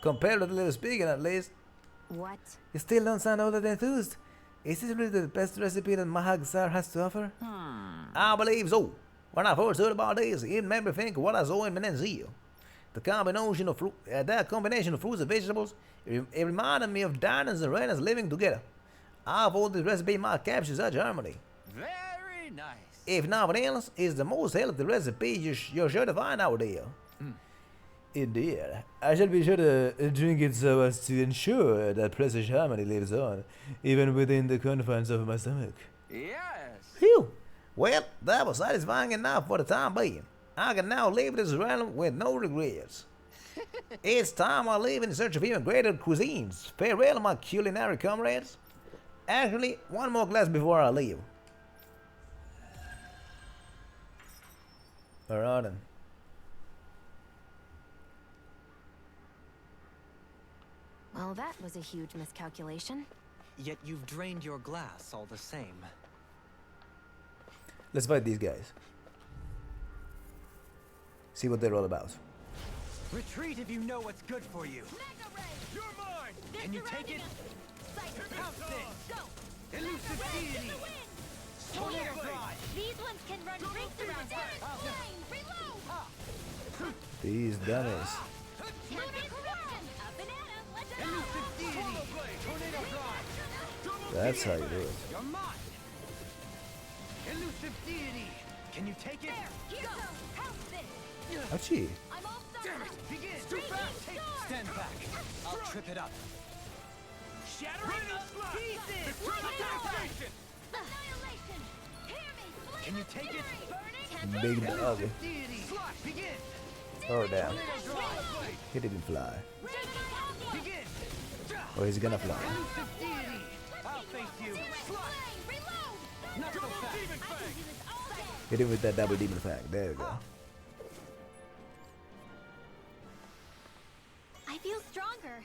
Comparatively speaking, at least. What? You still don't sound all that enthused. Is this really the best recipe that Mahag-Sar has to offer? I believe so. When I first heard about this, it made me think of what I saw in Menenzio. The combination of fruits and vegetables, it reminded me of diners and Renas living together. I thought this recipe might capture such harmony. Very nice. If nothing else, it's the most healthy recipe you're sure to find out there. Indeed. I shall be sure to drink it so as to ensure that precious harmony lives on, even within the confines of my stomach. Yes! Phew! Well, that was satisfying enough for the time being. I can now leave this realm with no regrets. It's time I leave in search of even greater cuisines. Farewell, my culinary comrades. Actually, one more glass before I leave. Alright then. Well, that was a huge miscalculation. Yet you've drained your glass all the same. Let's fight these guys. See what they're all about. Retreat if you know what's good for you. You're mine! Can you take it? Pounce it! Elusive deity! Tornado drive! These ones can run rings around us. Reload! These dummies. Elusive deity! Tornado drive! That's how you do it. You're mine! Elusive deity! Can you take it? Ouchie. Damn it! Begin! Too fast! Stand back! I'll trip it up. Shattering the pieces! Annihilation! Can you take it? Big dog. Deity! Begin! Oh damn. Tornado drive! He didn't fly. Begin! Oh, he's gonna fly. Elusive deity! I'll face you! Not so fast! Hit him with that double demon fang. There you go. I feel stronger.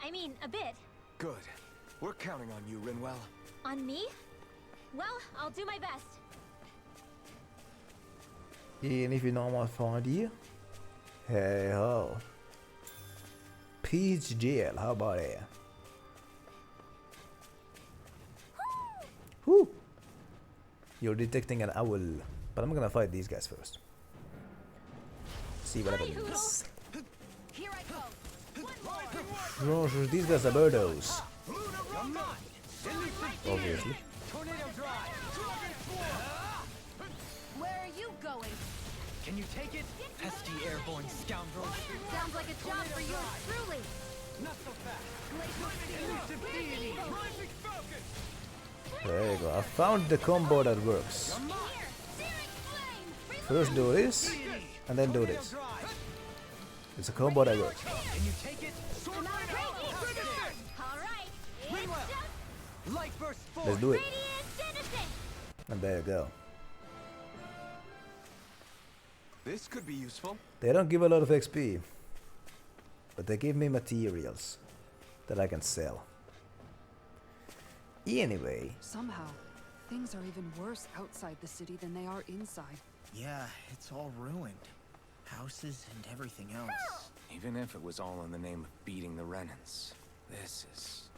I mean, a bit. Good. We're counting on you, Rinwell. On me? Well, I'll do my best. Anything on my phone here? Hey ho. Peach jail, how about that? Whoo! You're detecting an owl. But I'm gonna fight these guys first. See what happens. Here I go. These guys are birdos. Obviously. Tornado drive! Where are you going? Can you take it? Pesky airborne scoundrel! Sounds like a job for you truly. Not so fast! Elusive deity! Rising falcon! There you go. I found the combo that works. First do this, and then do this. It's a combo that works. Can you take it? Light burst forth! Let's do it. And there you go. This could be useful. They don't give a lot of XP, but they give me materials that I can sell. Anyway, Somehow, things are even worse outside the city than they are inside. Yeah, it's all ruined. Houses and everything else. Even if it was all in the name of beating the Renans, this is...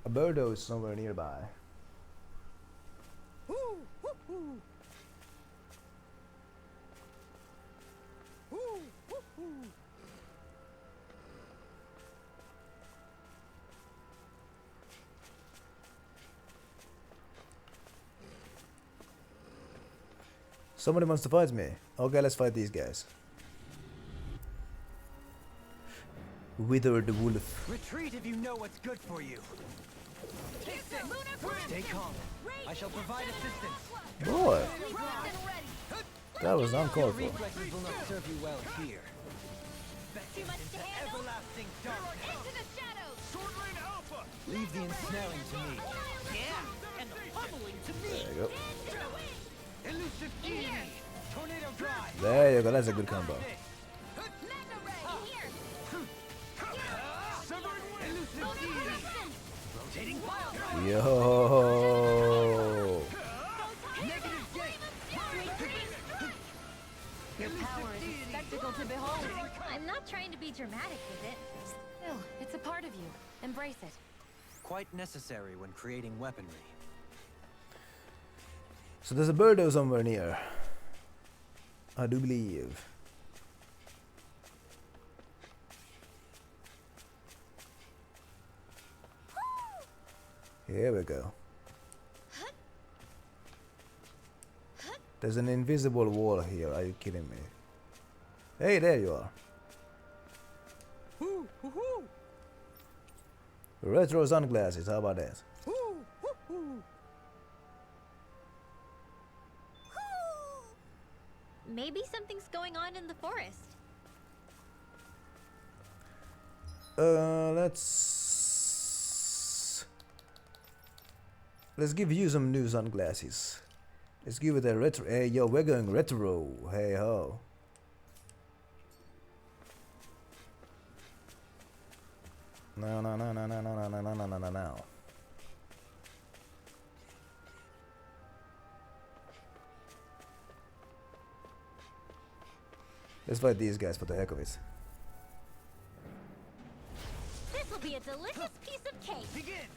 a birdo is somewhere nearby. Somebody wants to fight me. Okay, let's fight these guys. Withered wolf. Retreat if you know what's good for you. Stay calm. I shall provide assistance. Boy, that was uncalled for. Reflexes will not serve you well here. Into everlasting darkness. Sword Rain Alpha! Leave the ensnaring to me. Yeah, and the pummeling to me. There you go. Elusive deity. Tornado drive. There you go. That's a good combo. Elusive deity. Rotating file drive. Yo. Negative gate. Your power is a spectacle to behold. I'm not trying to be dramatic with it. Still, it's a part of you. Embrace it. Quite necessary when creating weaponry. So there's a birdo somewhere near. I do believe. Here we go. There's an invisible wall here. Are you kidding me? Hey, there you are. Retro sunglasses. How about that? Maybe something's going on in the forest. Let's give you some new sunglasses. Let's give it a retro. Hey, yo, we're going retro. Hey ho. No. Let's fight these guys for the heck of it. This will be a delicious piece of cake. Begin!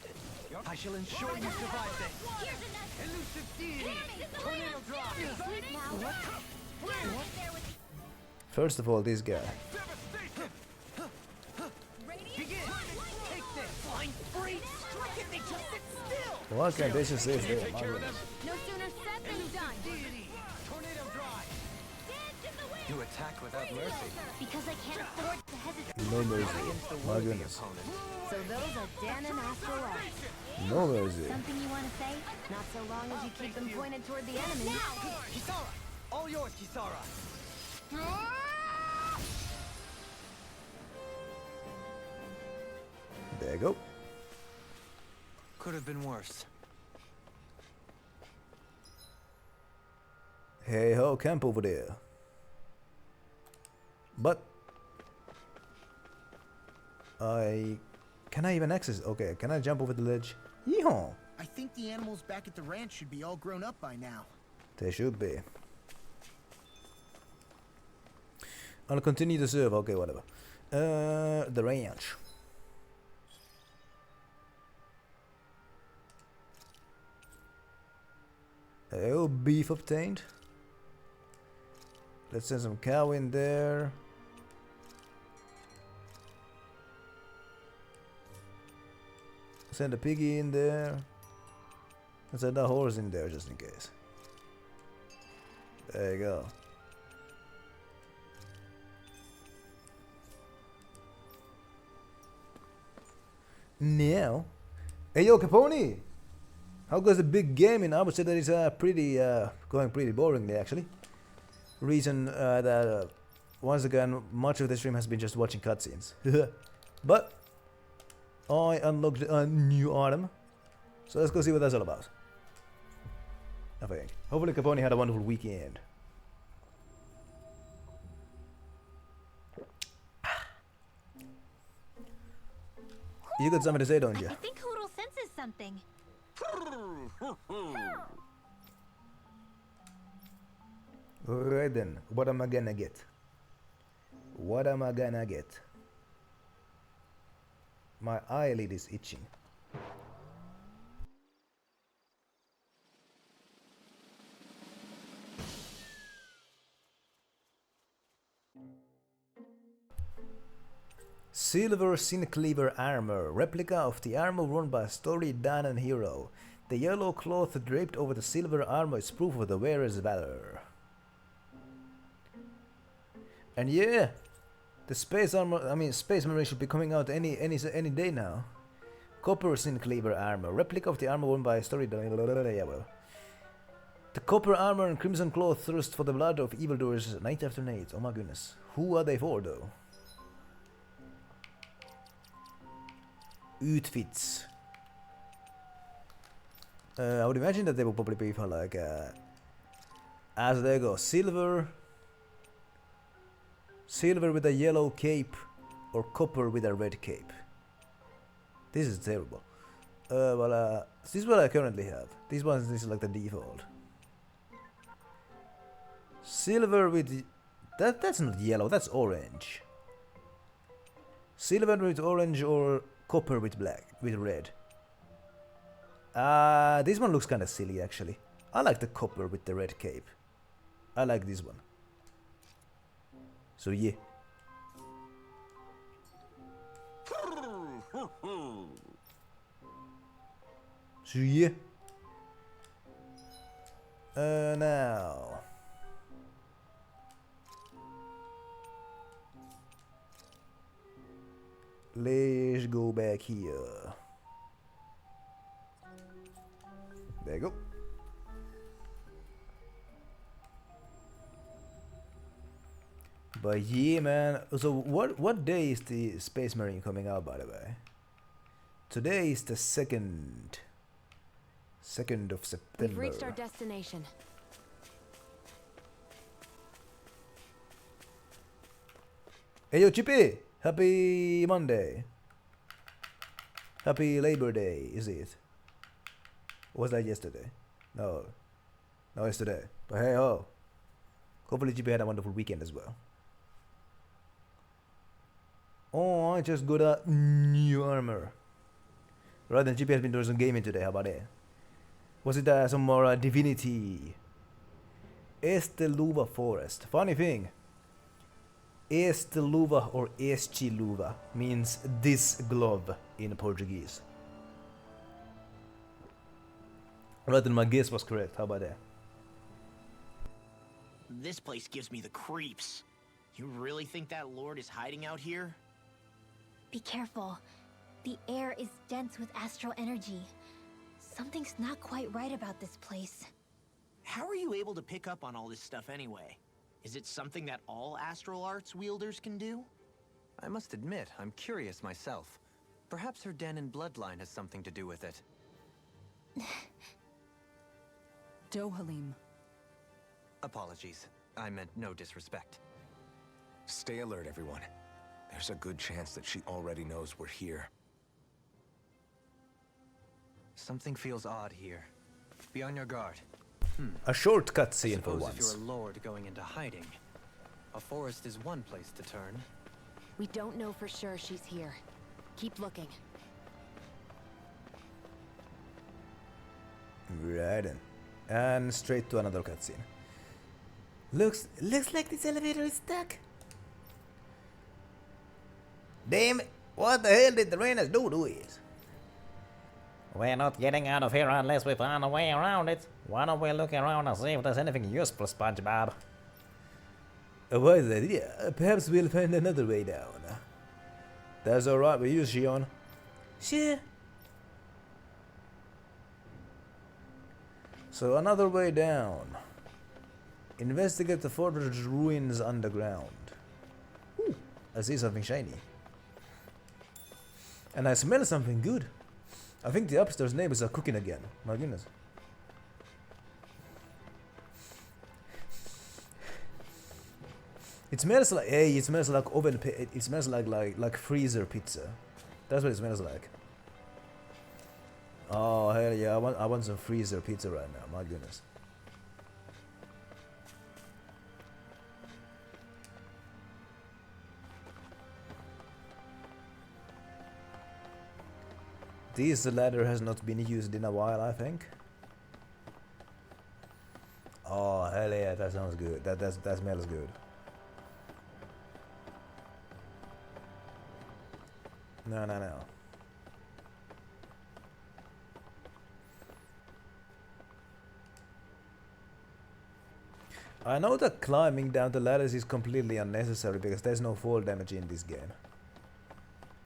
I shall ensure you survive this. Here's a nut. Elusive deity! Tornado drop! Sweet now. What? Right there with First of all, this guy. Begin! Take this! Flying free! Strike it! They just sit still! What can they just say there? My goodness. no sooner said than done. Deity! Tornado drive! Dance in the wind. You attack without mercy. Because I can't afford to hesitate. No mercy. My goodness. So those are Dan and Astrolite. No mercy. Something you want to say? Not so long as you keep them pointed toward the enemy. Kisara! All yours, Kisara! There you go. Could have been worse. Hey ho, camp over there. But can I even access? Okay, can I jump over the ledge? Yeehaw! I think the animals back at the ranch should be all grown up by now. They should be. I'll continue to serve. Okay, whatever. The ranch. Oh, beef obtained. Let's send some cow in there. Send a piggy in there. And send a horse in there just in case. There you go. Now, hey yo, Capone! How goes the big gaming? I would say that it's pretty going pretty boringly actually. Reason that once again much of the stream has been just watching cutscenes. But I unlocked a new item, so let's go see what that's all about. I think. Hopefully Capone had a wonderful weekend. You got something to say, don't you? I think Hoodle senses something. Right then, what am I gonna get? What am I gonna get? My eyelid is itching. Silver Sin Cleaver armor, replica of the armor worn by a storied Danan hero. The yellow cloth draped over the silver armor is proof of the wearer's valor. And yeah, the space armor, space marine should be coming out any day now. Copper Sin Cleaver armor, replica of the armor worn by a storied Danan. Yeah, well. The copper armor and crimson cloth thirst for the blood of evildoers night after night. Oh my goodness, who are they for though? Outfits. I would imagine that they will probably be for like as they go silver with a yellow cape or copper with a red cape. This is terrible. This is what I currently have. This is like the default. Silver with that's not yellow, that's orange. Silver with orange or copper with red. This one looks kind of silly actually. I like the copper with the red cape. I like this one. So yeah. So yeah. Now. Let's go back here. There you go. But yeah, man. So what day is the Space Marine coming out, by the way? Today is the 2nd of September. We've reached our destination. Hey yo, Chippy! Happy Monday. Happy Labor Day, is it? Or was that yesterday? No. No, it's today. But hey ho. Hopefully Chippy had a wonderful weekend as well. Oh, I just got a new armor. Right, then GP has been doing some gaming today. How about it? Was it some more divinity? Esteluva Forest. Funny thing. Esteluva or Eschiluva means this glove in Portuguese. Right, then my guess was correct. How about that? This place gives me the creeps. You really think that lord is hiding out here? Be careful. The air is dense with astral energy. Something's not quite right about this place. How are you able to pick up on all this stuff anyway? Is it something that all astral arts wielders can do? I must admit, I'm curious myself. Perhaps her den and bloodline has something to do with it. Dohalim. Apologies. I meant no disrespect. Stay alert, everyone. There's a good chance that she already knows we're here. Something feels odd here. Be on your guard. A short cutscene for Suppose once. if you're a lord going into hiding, a forest is one place to turn. We don't know for sure she's here. Keep looking. Right then. And straight to another cutscene. Looks like this elevator is stuck. Damn it! What the hell did the Rangers do to it? We're not getting out of here unless we find a way around it. Why don't we look around and see if there's anything useful, SpongeBob? A wise idea. Perhaps we'll find another way down. That's alright with you, Shion. Sure. So another way down. Investigate the fortress ruins underground. Ooh, I see something shiny. And I smell something good. I think the upstairs neighbors are cooking again. My goodness. It smells like, hey, it smells like oven. It smells like freezer pizza. That's what it smells like. Oh hell yeah! I want some freezer pizza right now. My goodness. This ladder has not been used in a while, I think. Oh hell yeah! That sounds good. That smells good. No. I know that climbing down the ladders is completely unnecessary because there's no fall damage in this game.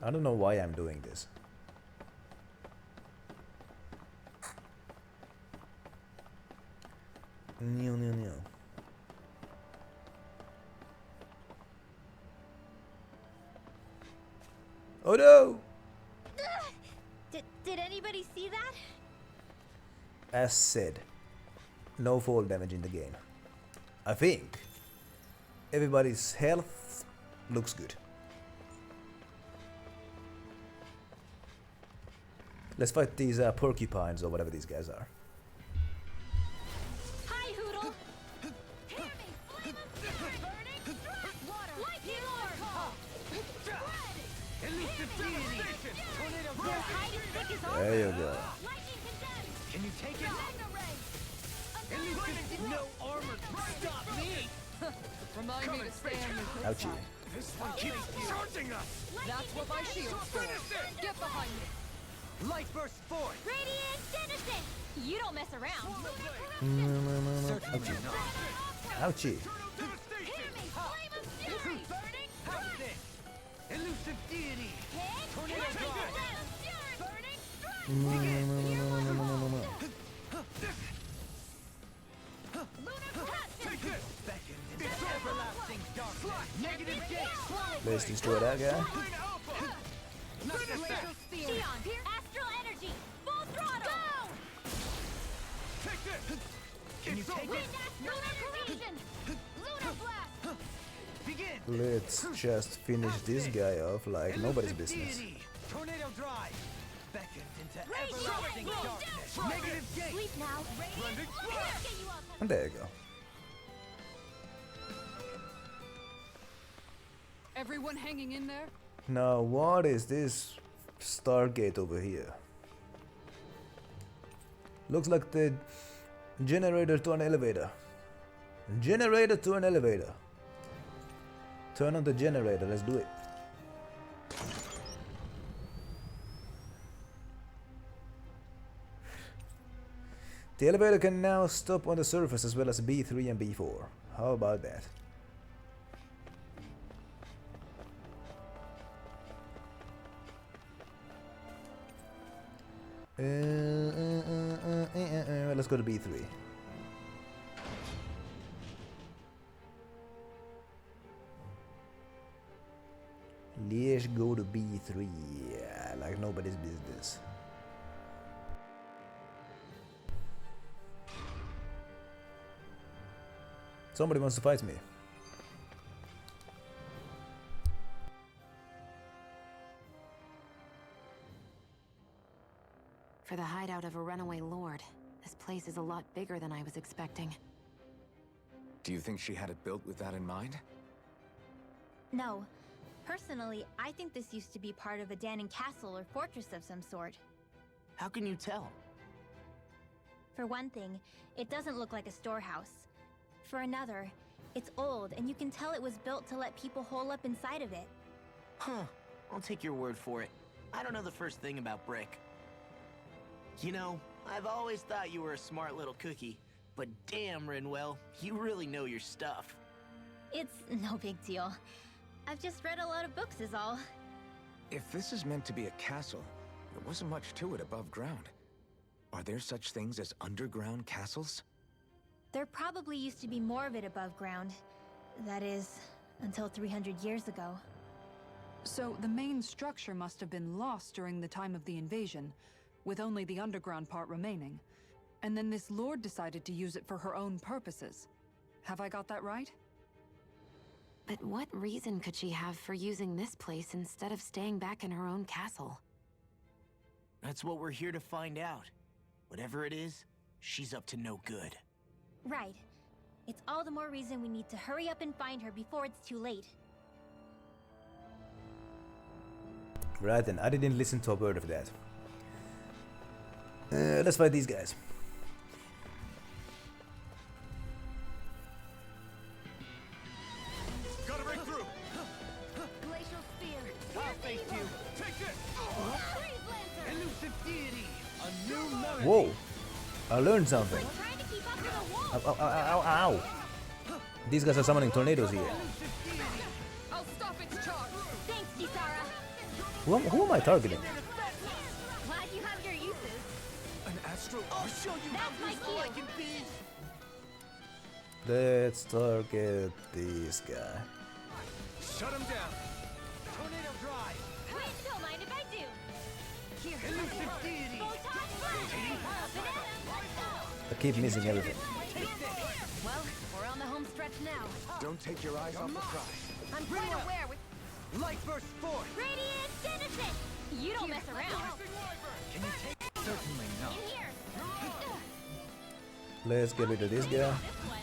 I don't know why I'm doing this. No. Oh no! Did anybody see that? As said, no fall damage in the game. I think everybody's health looks good. Let's fight these porcupines or whatever these guys are. Hi, Hoodle! Hear me! Flame of fury! Burning! Strike! Water! Lightning orb! Your hide and stick is on! There you go. Lightning condemned! Can you take it? No armor can stop me! Remind me to stay on your good Ouchie. side. This one keeps charging us! That's what my shield's for. Get behind me. Light burst forth! Radiant Denizen! You don't mess around! Certainly not. Ouchie. Hear me! Flame of fury! Burning! Have Strike! this! Elusive deity! Hit! Tornado Lightning drive! condemned! Burning! Strike! Take this! Beckoned into everlasting darkness! Negative gate! Let's destroy that guy. Shion! Astral energy! Full throttle! Go! Take this! Can you take Wind it? astral corrosion! Lunar blast! Begin! Let's just finish this guy off like nobody's business. Deity. Tornado drive! Beckoned into Radiant everlasting Denizen! darkness! Negative gate! Sleep now! Radiant! Get you all And there you go. Everyone hanging in there? Now, what is this Stargate over here? Looks like the generator to an elevator. Generator to an elevator. Turn on the generator, let's do it. The elevator can now stop on the surface as well as B3 and B4. How about that? Let's go to B3. Let's go to B3. Yeah, like nobody's business. Somebody wants to fight me. For the hideout of a runaway lord, this place is a lot bigger than I was expecting. Do you think she had it built with that in mind? No. Personally, I think this used to be part of a Danon castle or fortress of some sort. How can you tell? For one thing, it doesn't look like a storehouse. For another, it's old and you can tell it was built to let people hole up inside of it. Huh. I'll take your word for it. I don't know the first thing about brick. You know, I've always thought you were a smart little cookie, but damn, Rinwell, you really know your stuff. It's no big deal. I've just read a lot of books is all. If this is meant to be a castle, there wasn't much to it above ground. Are there such things as underground castles? There probably used to be more of it above ground. That is, until 300 years ago. So the main structure must have been lost during the time of the invasion, with only the underground part remaining. And then this lord decided to use it for her own purposes. Have I got that right? But what reason could she have for using this place instead of staying back in her own castle? That's what we're here to find out. Whatever it is, she's up to no good. Right. It's all the more reason we need to hurry up and find her before it's too late. Right then, I didn't listen to a word of that. Let's fight these guys. Gotta break through! Glacial spear. I'll face you. Take it! Elusive deity. A new melody. Whoa! I learned something. Trying to keep up to the wall. Ow, ow, ow, ow, ow! These guys are summoning tornadoes here. I'll stop its charge! Thanks, Kisara. Who am I targeting? Glad you have your uses. An astral... I'll show you how That's my useful I cue. can be. Let's target this guy. Shut him down! Tornado drive. Wait, don't mind if I do. Here. Elusive deity. Photon blast. Banana. I keep missing everything. Well, we're on the home stretch now. Don't take your eyes off the prize. I'm quite aware with Light burst forth. Radiant Genesis. You don't mess around. Can you take? Certainly not. In here. Let's get rid of this guy. This one.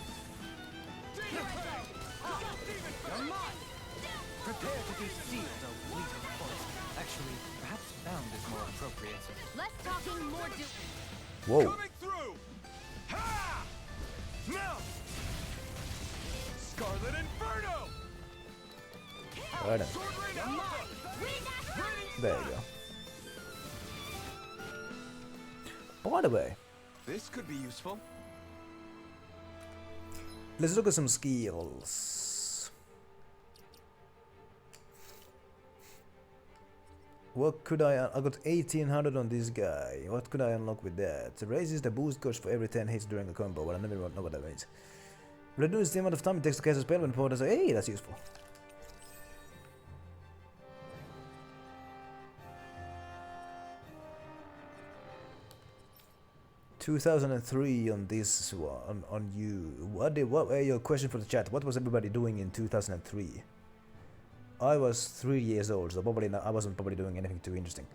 Prepare to be sealed, O fleet of foot. Actually, perhaps bound is more appropriate. Less talking, more do. Whoa! Coming through! Ha! Now! Scarlet Inferno! Right then. Sword Rain Alpha! There you go. By the way, This could be useful. let's look at some skills. What could I got 1800 on this guy. What could I unlock with that? Raises the boost cost for every 10 hits during a combo, but I never know what that means. Reduce the amount of time it takes to cast a spell when powers. Hey, that's useful. $2003 on this one, on you. What were your question for the chat? What was everybody doing in 2003? I was 3 years old, so probably not, I wasn't probably doing anything too interesting.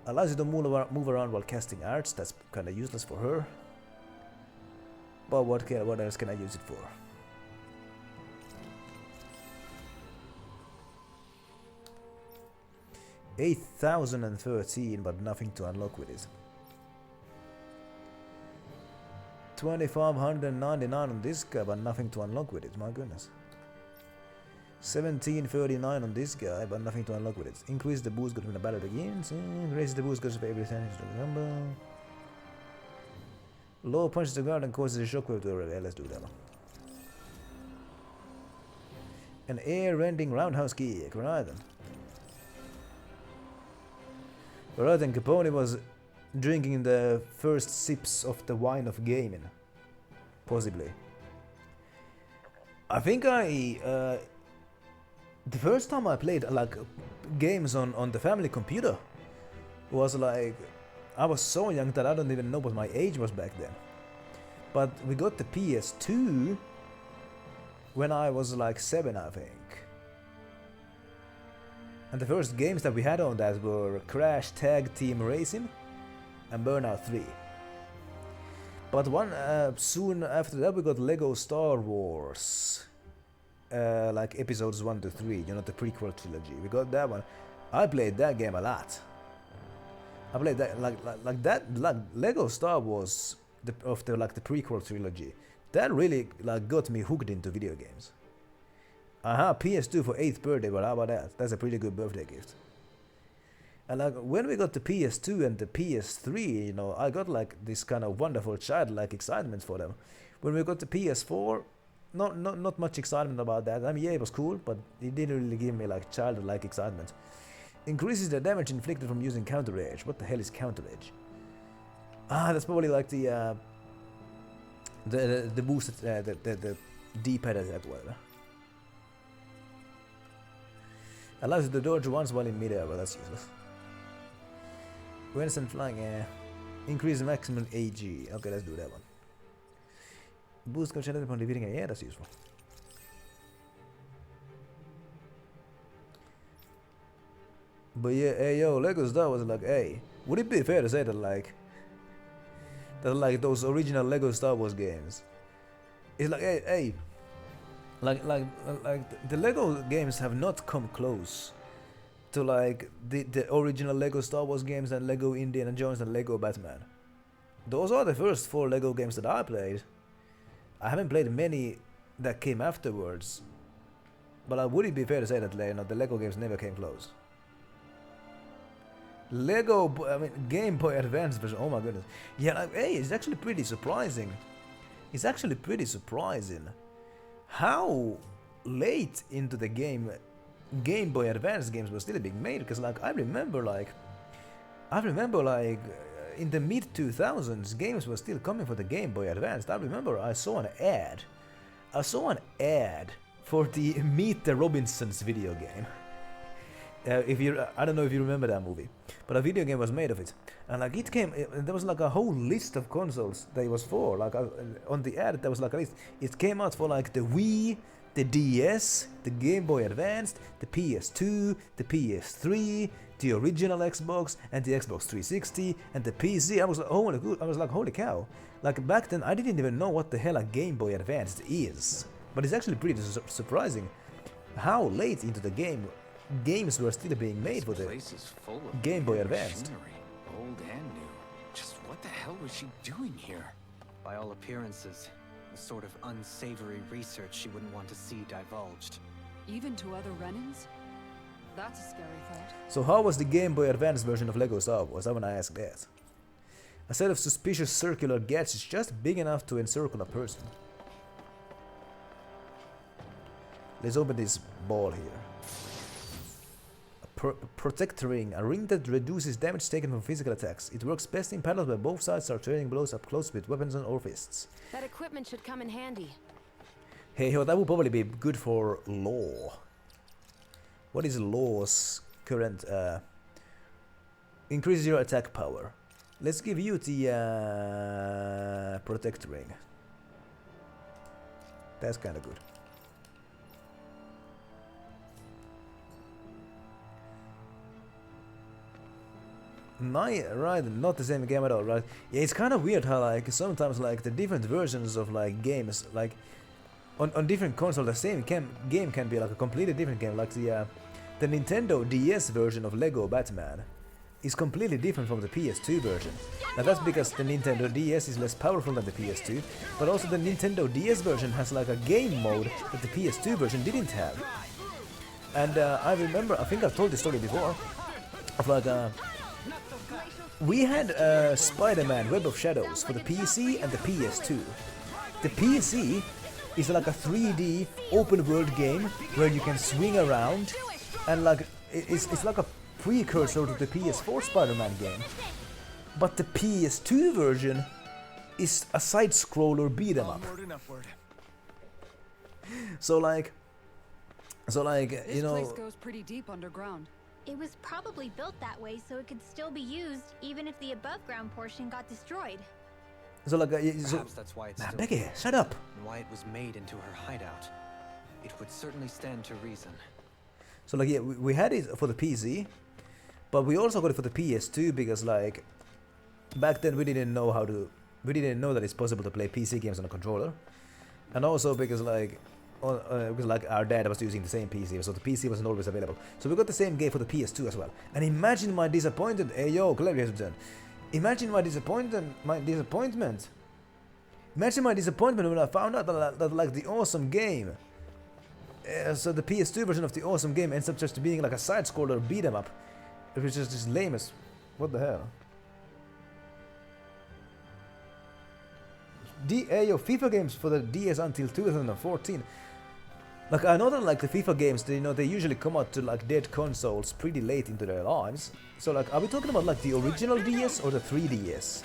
Allows you to move around while casting arts. That's kind of useless for her. But what else can I use it for? 8,013, but nothing to unlock with it. 2,599 on this guy, but nothing to unlock with it, my goodness. 1739 on this guy, but nothing to unlock with it. Increase the boost when the battle begins. Raise the boost for every time to remember. Low punches the guard and causes a shockwave to area. Let's do that one. An air-rending roundhouse kick, right then. Right then, Kirkkovene was drinking the first sips of the wine of gaming. Possibly. I think the first time I played like games on the family computer was like, I was so young that I don't even know what my age was back then. But we got the PS2 when I was like 7, I think. And the first games that we had on that were Crash Tag Team Racing and Burnout 3. But soon after that we got Lego Star Wars. Like episodes 1 to 3, you know, the prequel trilogy. We got that one. I played that game a lot. I played that like Lego Star Wars the prequel trilogy. That really like got me hooked into video games. PS2 for 8th birthday, but how about that? That's a pretty good birthday gift. And like when we got the PS2 and the PS3, you know, I got like this kind of wonderful childlike excitement for them. When we got the PS4, not much excitement about that. I mean, yeah, it was cool, but it didn't really give me like childlike excitement. Increases the damage inflicted from using counter edge. What the hell is counter edge? That's probably like the boost, the D-pad attack, whatever. Allows you to dodge once while in midair, but that's useless. When sent flying, increase the maximum AG. Okay, let's do that one. Boost concentration upon defeating a that's useful. But yeah, hey yo, Lego Star was like, hey, would it be fair to say that like those original Lego Star Wars games, it's like, hey, like the Lego games have not come close to like the original Lego Star Wars games and Lego Indiana Jones and Lego Batman. Those are the first 4 Lego games that I played. I haven't played many that came afterwards, but would it be fair to say that the Lego games never came close? Game Boy Advance version, oh my goodness. Yeah, like, hey, it's actually pretty surprising. It's actually pretty surprising how late into the Game Boy Advance games were still being made, because like I remember in the mid 2000s games were still coming for the Game Boy Advance. I remember I saw an ad for the Meet the Robinsons video game. I don't know if you remember that movie, but a video game was made of it, and like there was like a whole list of consoles that it was for. Like on the ad, there was like a list. It came out for like the Wii, the DS, the Game Boy Advance, the PS2, the PS3, the original Xbox, and the Xbox 360, and the PC. I was like, holy cow! Like back then, I didn't even know what the hell a Game Boy Advance is. But it's actually pretty surprising how late into the games were still being made for the Game Boy Advance. Old and new. Just what the hell was she doing here? By all appearances, the sort of unsavory research she wouldn't want to see divulged. Even to other Renans? That's a scary thought. So how was the Game Boy Advance version of Lego Star Wars? I wanna ask that. A set of suspicious circular gadgets just big enough to encircle a person. Let's open this ball here. Protect ring, a ring that reduces damage taken from physical attacks. It works best in battles where both sides are trading blows up close with weapons or fists. That equipment should come in handy. Hey, that would probably be good for law. What is law's current? Increases your attack power. Let's give you the protect ring. That's kind of good. Right, not the same game at all, right? Yeah, it's kind of weird how like sometimes like the different versions of like games, like on different consoles, the same game can be like a completely different game. Like the the Nintendo DS version of Lego Batman is completely different from the PS2 version. Now that's because the Nintendo DS is less powerful than the PS2, but also the Nintendo DS version has like a game mode that the PS2 version didn't have. And I remember, I think I've told this story before, of like we had Spider-Man Web of Shadows for the PC and the PS2. The PC is like a 3D open world game where you can swing around, and like it's like a precursor to the PS4 Spider-Man game. But the PS2 version is a side-scroller beat 'em up. So like you know, This place goes pretty deep underground. It was probably built that way so it could still be used even if the above-ground portion got destroyed. so like Perhaps that's why it's still Becky, here, shut up. and why it was made into her hideout. It would certainly stand to reason. So like yeah, we had it for the PC, but we also got it for the PS2 because like back then we didn't know that it's possible to play PC games on a controller, and also because like our dad was using the same PC, so the PC wasn't always available. So we got the same game for the PS2 as well. And imagine my disappointment. Hey yo, Claire has done. Imagine my disappointment. Imagine my disappointment when I found out that like the awesome game. So the PS2 version of the awesome game ends up just being like a side-scroller beat 'em up, which is just lame as what the hell. FIFA games for the DS until 2014. Like I know that like the FIFA games, they usually come out to like dead consoles pretty late into their lives. So like, are we talking about like the original DS or the 3DS?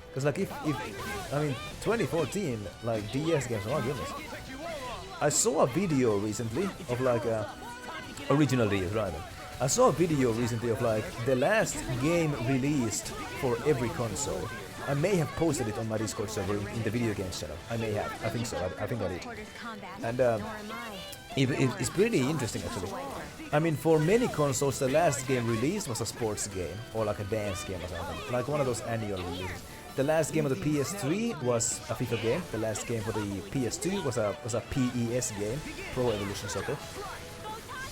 Because like if I mean 2014 like DS games, oh my goodness. I saw a video recently of like original DS, right? I saw a video recently of like the last game released for every console. I may have posted it on my Discord server in the video games channel. I may have. I think so. I think I did. And it's pretty interesting actually. I mean, for many consoles, the last game released was a sports game or like a dance game or something, like one of those annual releases. The last game of the PS3 was a FIFA game. The last game for the PS2 was a PES game, Pro Evolution Soccer.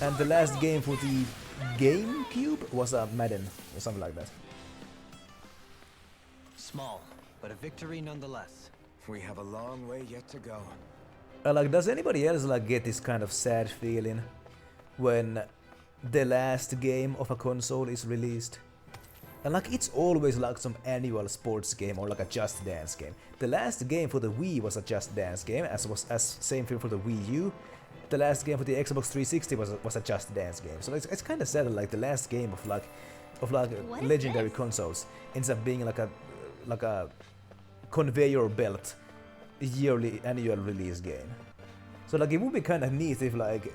And the last game for the GameCube was a Madden or something like that. Small, but a victory nonetheless. We have a long way yet to go. Like, does anybody else like get this kind of sad feeling when the last game of a console is released? And like, it's always like some annual sports game or like a Just Dance game. The last game for the Wii was a Just Dance game, as same thing for the Wii U. The last game for the Xbox 360 was a Just Dance game. So it's kind of sad that like the last game of legendary consoles ends up being like a conveyor belt yearly annual release game. So like it would be kind of neat if like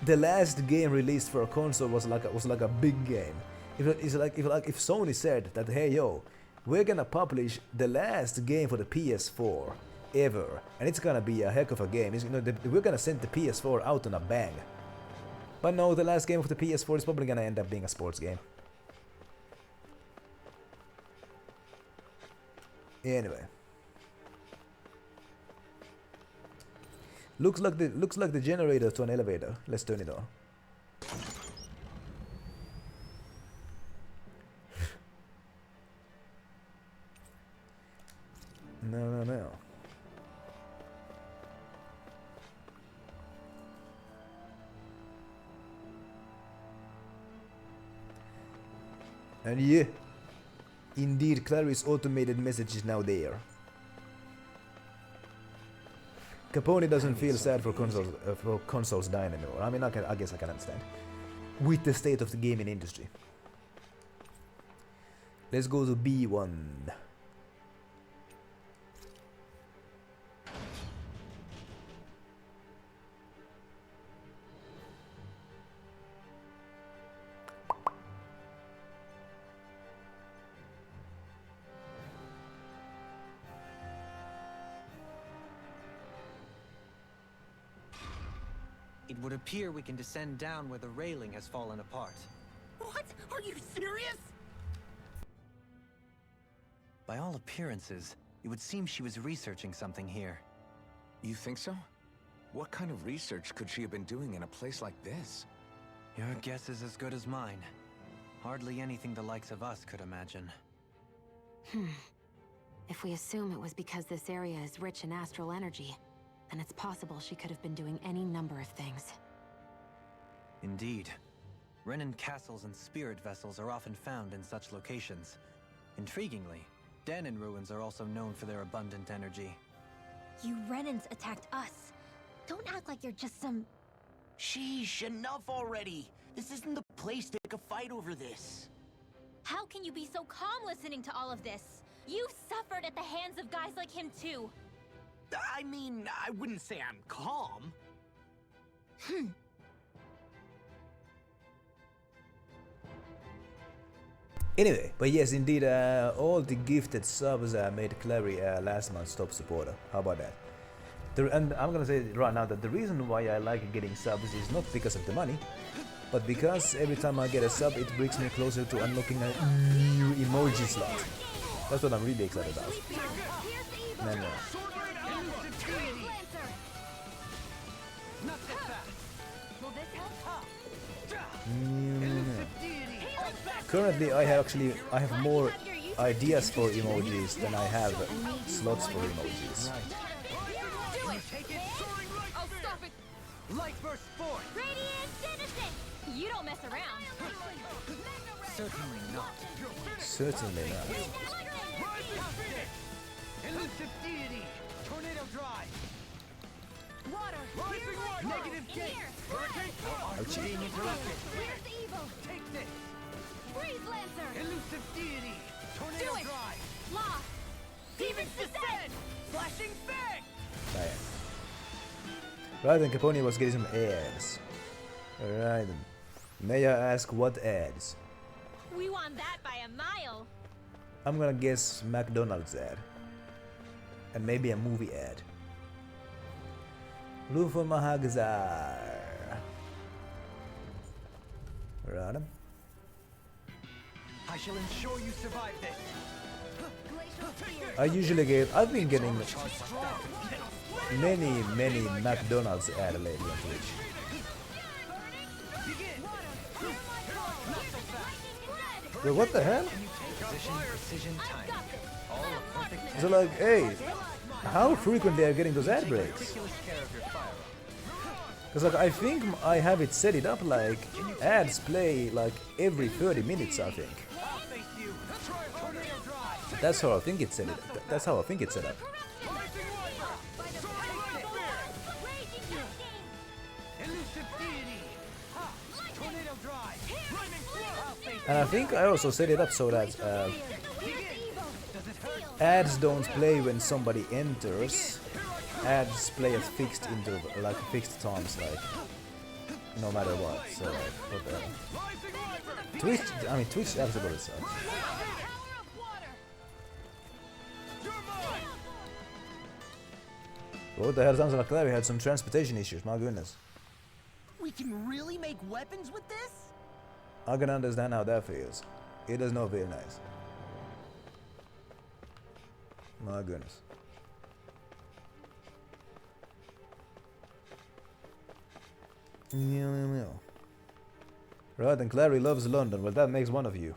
the last game released for a console was like a big game. If Sony said that, hey yo, we're gonna publish the last game for the PS4 ever, and it's gonna be a heck of a game. We're gonna send the PS4 out on a bang. But no, the last game of the PS4 is probably gonna end up being a sports game. Anyway, looks like the generator to an elevator. Let's turn it on. No. And yeah, indeed, Clary's automated message is now there. Capone doesn't feel sad for consoles dying anymore. I mean, I guess I can understand. With the state of the gaming industry. Let's go to B1. It would appear we can descend down where the railing has fallen apart. What? Are you serious? By all appearances, it would seem she was researching something here. You think so? What kind of research could she have been doing in a place like this? Your guess is as good as mine. Hardly anything the likes of us could imagine. If we assume it was because this area is rich in astral energy, then it's possible she could have been doing any number of things. Indeed. Renin castles and spirit vessels are often found in such locations. Intriguingly, Danon ruins are also known for their abundant energy. You Renans attacked us. Don't act like you're just some... Sheesh, enough already! This isn't the place to pick a fight over this. How can you be so calm listening to all of this? You've suffered at the hands of guys like him too. I mean, I wouldn't say I'm calm. Anyway, but yes, indeed, all the gifted subs made Clary last month's top supporter. How about that? And I'm gonna say right now that the reason why I like getting subs is not because of the money, but because every time I get a sub, it brings me closer to unlocking a new emoji slot. That's what I'm really excited about. And, currently, I have more ideas for emojis than I have slots for emojis. Light burst forth! Radiant citizen! You don't mess around. Certainly not. Certainly not. Elusive deity! Tornado drive! Water! Negative gate! Ouchie. Being interrupted! Where's the evil? Take this! Freeze Lancer! Elusive deity! Tornado Do it! drive! Law! Demons descend! Flashing fang! Right then, Kirkkovene was getting some ads. Right then. May I ask what ads? We won that by a mile. I'm gonna guess McDonald's ad. And maybe a movie ad. Lufa Mahagazar. Right then. I shall ensure you survive this! I've been getting many McDonald's ad lately on Twitch. But what the hell? Precision, timing. All a perfect So like, hey, how frequently are you getting those ad breaks? meticulous care of your firearm. Because like I think I have it set it up like ads play like every 30 minutes, I think. I'll face you! Tornado drive! That's how I think it's set it. That's how I think it's set up. Elusive deity! Ha! Tornado drive! Lightning flow! I'll face And I think I also set it up so that ads don't play when somebody enters. Ads play at fixed interval, like fixed times, like no matter what. So like, what the hell? Twitch absolutely sucks. What the hell? Sounds like Clary had some transportation issues. My goodness. We can really make weapons with this? I can understand how that feels. It does not feel nice. My goodness. Right, and Clary loves London. Well, that makes one of you.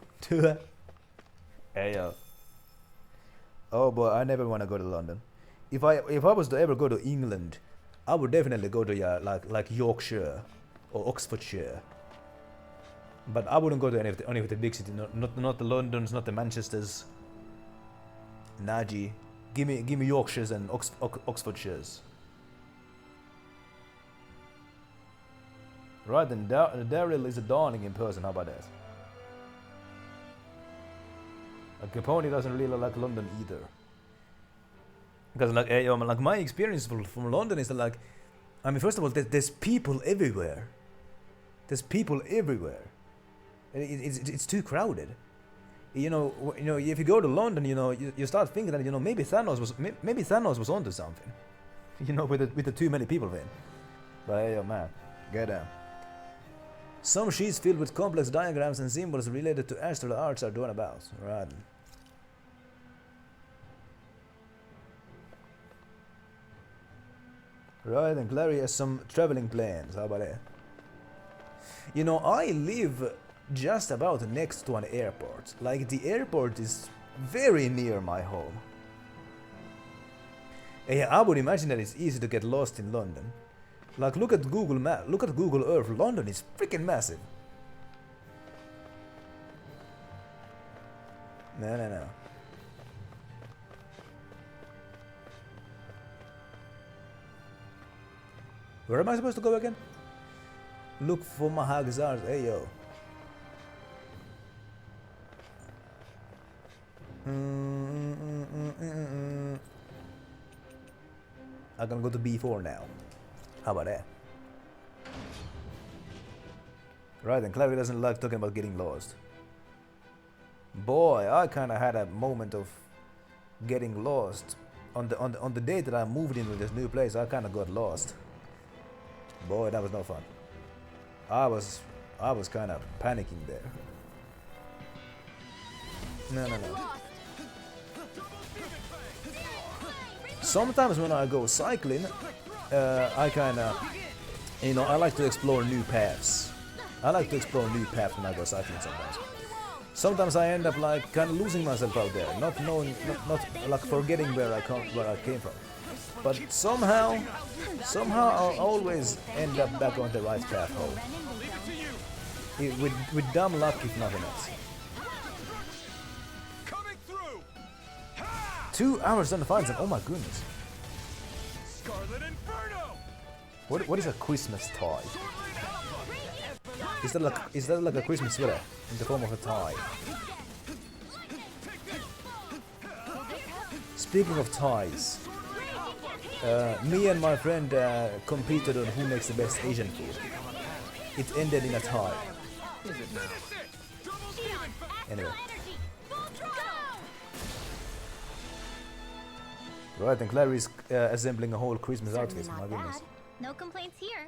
Hey, yo. Oh boy, I never want to go to London. If I was to ever go to England, I would definitely go to like Yorkshire or Oxfordshire. But I wouldn't go to any of the big cities. Not the Londons, not the Manchesters. Naji, give me Yorkshires and Oxfordshires. Right then, Daryl is a dawning in person. How about that? Kirkkovene doesn't really like London either. Because like my experience from London is that, like, I mean, first of all, there's people everywhere. There's people everywhere. It's too crowded. You know, if you go to London, you start thinking that maybe Thanos was onto something. With the too many people then. But hey, man, get down. Some sheets filled with complex diagrams and symbols related to astral arts are drawn about. Right. Right, and Clary has some traveling plans. How about that? You know, I live just about next to an airport. Like, the airport is very near my home. Yeah, I would imagine that it's easy to get lost in London. Like, look at Google Map, look at Google Earth. London is freaking massive. No. Where am I supposed to go again? Look for Mahagzars. Hey yo. I'm gonna go to B4 now. How about that? Right, and Clary doesn't like talking about getting lost. Boy, I kinda had a moment of getting lost. On the day that I moved into this new place, I kinda got lost. Boy, that was no fun. I was kinda panicking there. No. Sometimes when I go cycling, I kinda, you know, I like to explore new paths. I like to explore new paths when I go cycling sometimes. Sometimes I end up like kind of losing myself out there, not knowing, not like forgetting where I came from. But somehow I'll always end up back on the right path home. With dumb luck, if nothing else. 2 hours on the finds, and oh my goodness. What is a Christmas tie? Is that like a Christmas sweater in the form of a tie? Speaking of ties, me and my friend competed on who makes the best Asian food. It ended in a tie. Anyway. Right, and Clary's assembling a whole Christmas outfit. My goodness. No complaints here.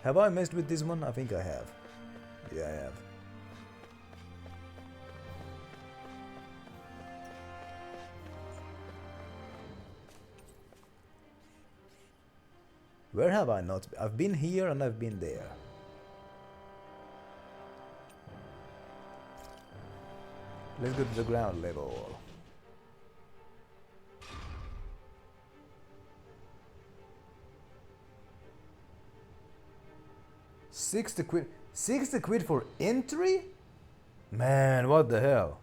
Have I messed with this one? I think I have. Yeah, I have. Where have I not? I've been here and I've been there. Let's go to the ground level. $60 quid for entry? Man, what the hell?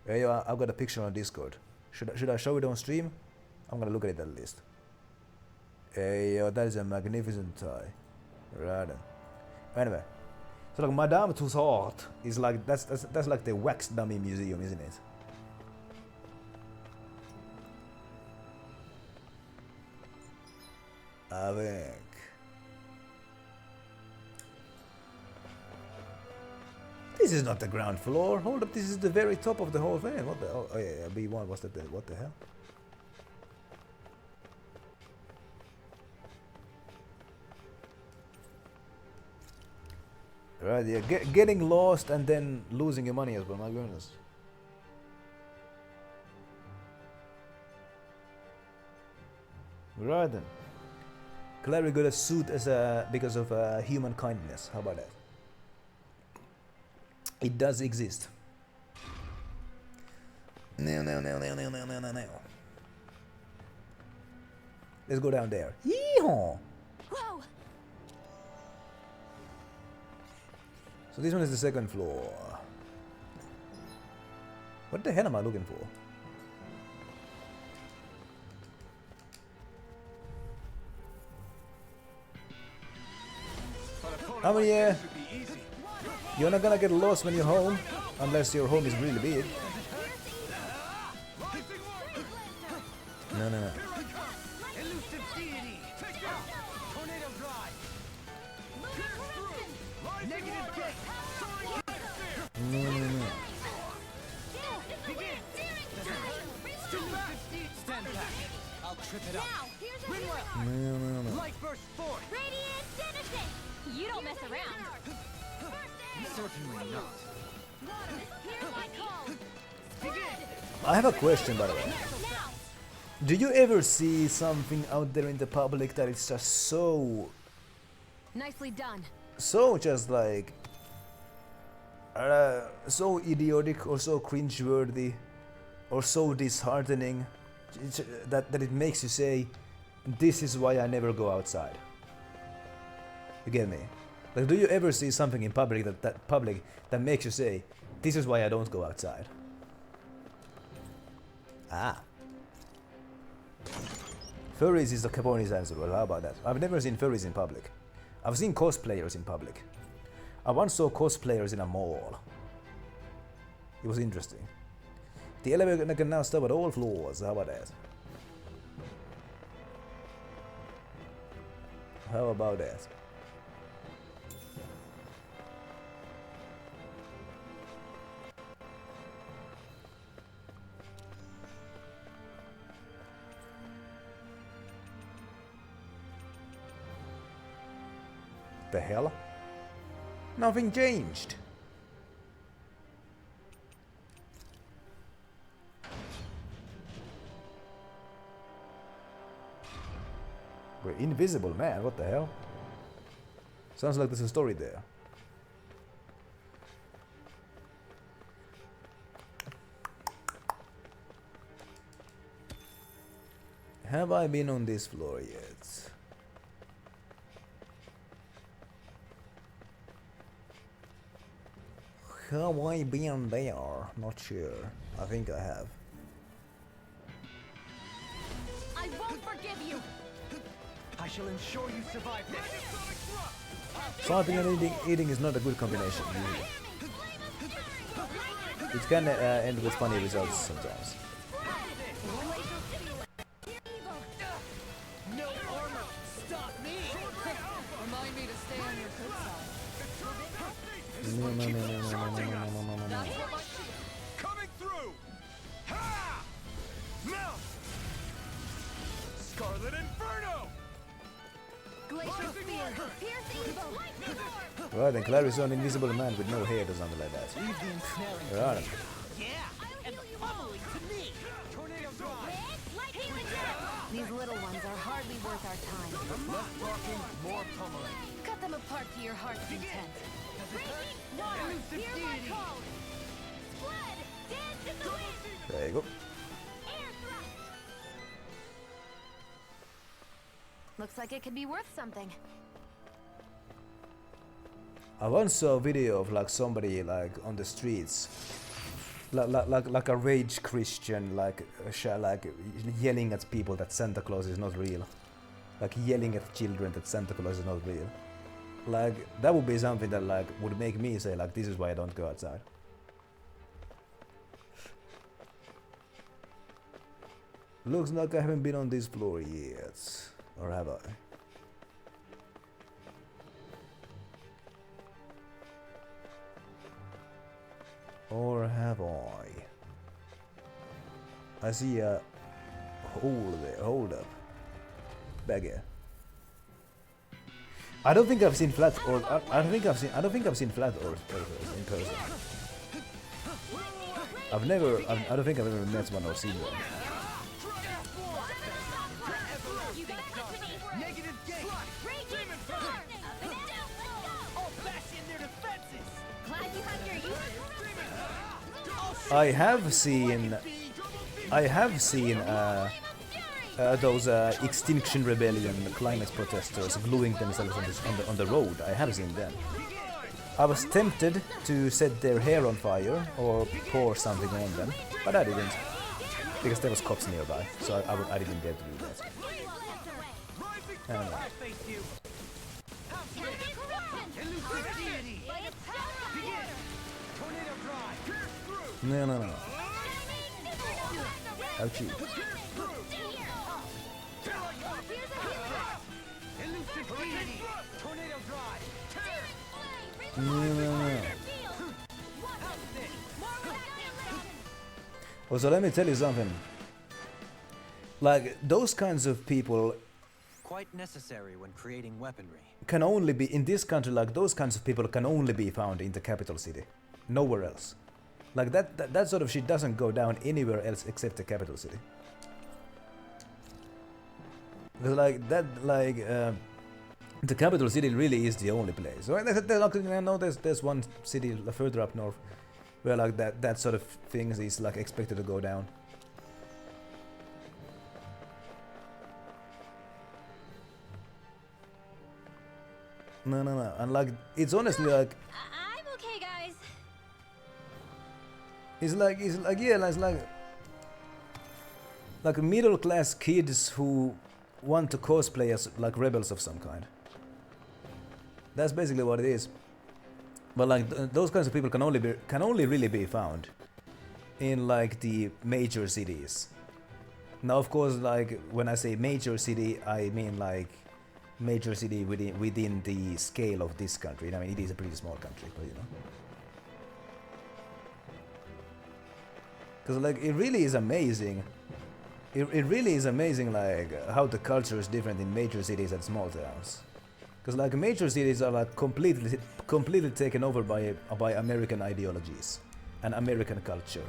Yeah, yo, I've got a picture on Discord. Should I show it on stream? I'm gonna look at it at least. Hey, yo, that is a magnificent tie. Right then. Anyway, so like Madame Tussauds is like that's like the wax dummy museum, isn't it? I think. This is not the ground floor. Hold up, this is the very top of the whole thing. What the? Oh yeah, B1. What's that? What the hell? Right, yeah, getting lost and then losing your money as well. My goodness. Right then. Clary got a suit as because of human kindness. How about that? It does exist. No. Let's go down there. Yeehaw! Whoa! So this one is the second floor. What the hell am I looking for? I mean, yeah. You're not gonna get lost when you're home, unless your home is really big. No. Elusive deity! Tornado drive! Negative gate! No. Begin! Stand back! I'll trip it up! No. Light burst forth! Radiant Genesis! You don't mess around. Certainly not. Here's my call. I have a question, by the way. Do you ever see something out there in the public that is just so Nicely done. so just like so idiotic or so cringeworthy or so disheartening that it makes you say, this is why I never go outside. You get me? Like, do you ever see something in public that makes you say, this is why I don't go outside? Ah. Furries is the Capone's answer. Well, how about that? I've never seen furries in public. I've seen cosplayers in public. I once saw cosplayers in a mall. It was interesting. The elevator can now stop at all floors. How about that? How about that? The hell? Nothing changed. We're invisible, man. What the hell? Sounds like there's a story there. Have I been on this floor yet? Have I been there? Not sure. I think I have. I won't forgive you. I shall ensure you survive this. Farting and eating is not a good combination. It can end with funny results sometimes. No armor. Stop me. Remind me to stay on your good side. No. Coming through! Ha! Mount! Scarlet Inferno! Glacial spear. Pierce evil. Right, then Clary's an invisible man with no hair or something like that. Leave the ensnaring to Right. me. Yeah, and the pummeling to me. Tornado drive. These little ones are hardly worth our time. Less barking, more pummeling. Cut them apart to your heart's content. Elusive deity. There you go. Looks like it could be worth something. I once saw a video of like somebody like on the streets, like a rage Christian, like yelling at people that Santa Claus is not real, like yelling at children that Santa Claus is not real. Like that would be something that like would make me say like, this is why I don't go outside. Looks like I haven't been on this floor yet, or have I? Or have I? I see a hole there. Hold up. Back here. I don't think I've seen flat or I don't think I've seen flat or in person. I don't think I've ever met one or seen one. I have seen those Extinction Rebellion climate protesters gluing themselves on the road. I have seen them. I was tempted to set their hair on fire or pour something on them, but I didn't, because there was cops nearby, so I didn't dare to do that. Anyway. No. Ouchie. No. Well, so let me tell you something. Like, those kinds of people Quite necessary when creating weaponry. can only be, in this country, like, those kinds of people can only be found in the capital city. Nowhere else. Like, that sort of shit doesn't go down anywhere else except the capital city. Because, like, that, like, the capital city really is the only place. So I know there's one city further up north where like that sort of things is like expected to go down. No. And like it's honestly like I'm okay, guys. it's like yeah, it's like middle class kids who want to cosplay as like rebels of some kind. That's basically what it is. But like those kinds of people can only really be found in like the major cities. Now of course, like when I say major city, I mean like major city within the scale of this country. I mean, it is a pretty small country, but you know. Because like it really is amazing. It really is amazing like how the culture is different in major cities and small towns. Because like major cities are like completely taken over by American ideologies and American culture.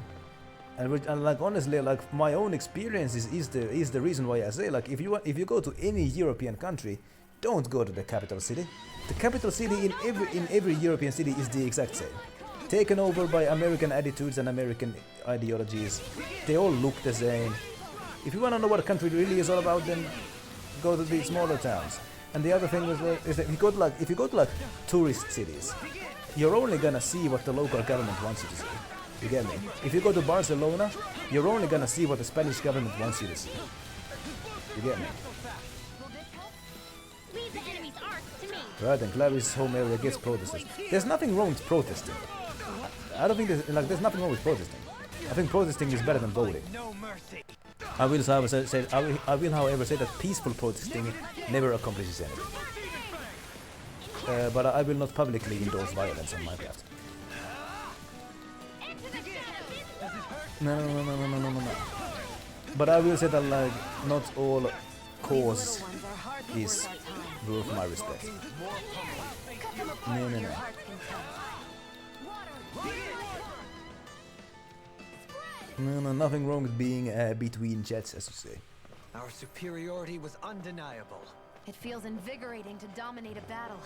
And like honestly, like my own experience is the reason why I say like if you go to any European country, don't go to the capital city. The capital city in every European city is the exact same. Taken over by American attitudes and American ideologies. They all look the same. If you want to know what a country really is all about, then go to the smaller towns. And the other thing is that if you go to like tourist cities, you're only gonna see what the local government wants you to see. You get me? If you go to Barcelona, you're only gonna see what the Spanish government wants you to see. You get me? Right, and Clary's home area gets protested. There's nothing wrong with protesting. I don't think there's nothing wrong with protesting. I think protesting is better than voting. I will, however, say that peaceful protesting never accomplishes anything. But I will not publicly endorse violence on Minecraft. No. But I will say that like not all cause is worth my respect. No. No, nothing wrong with being between jets, as you say. Our superiority was undeniable. It feels invigorating to dominate a battle.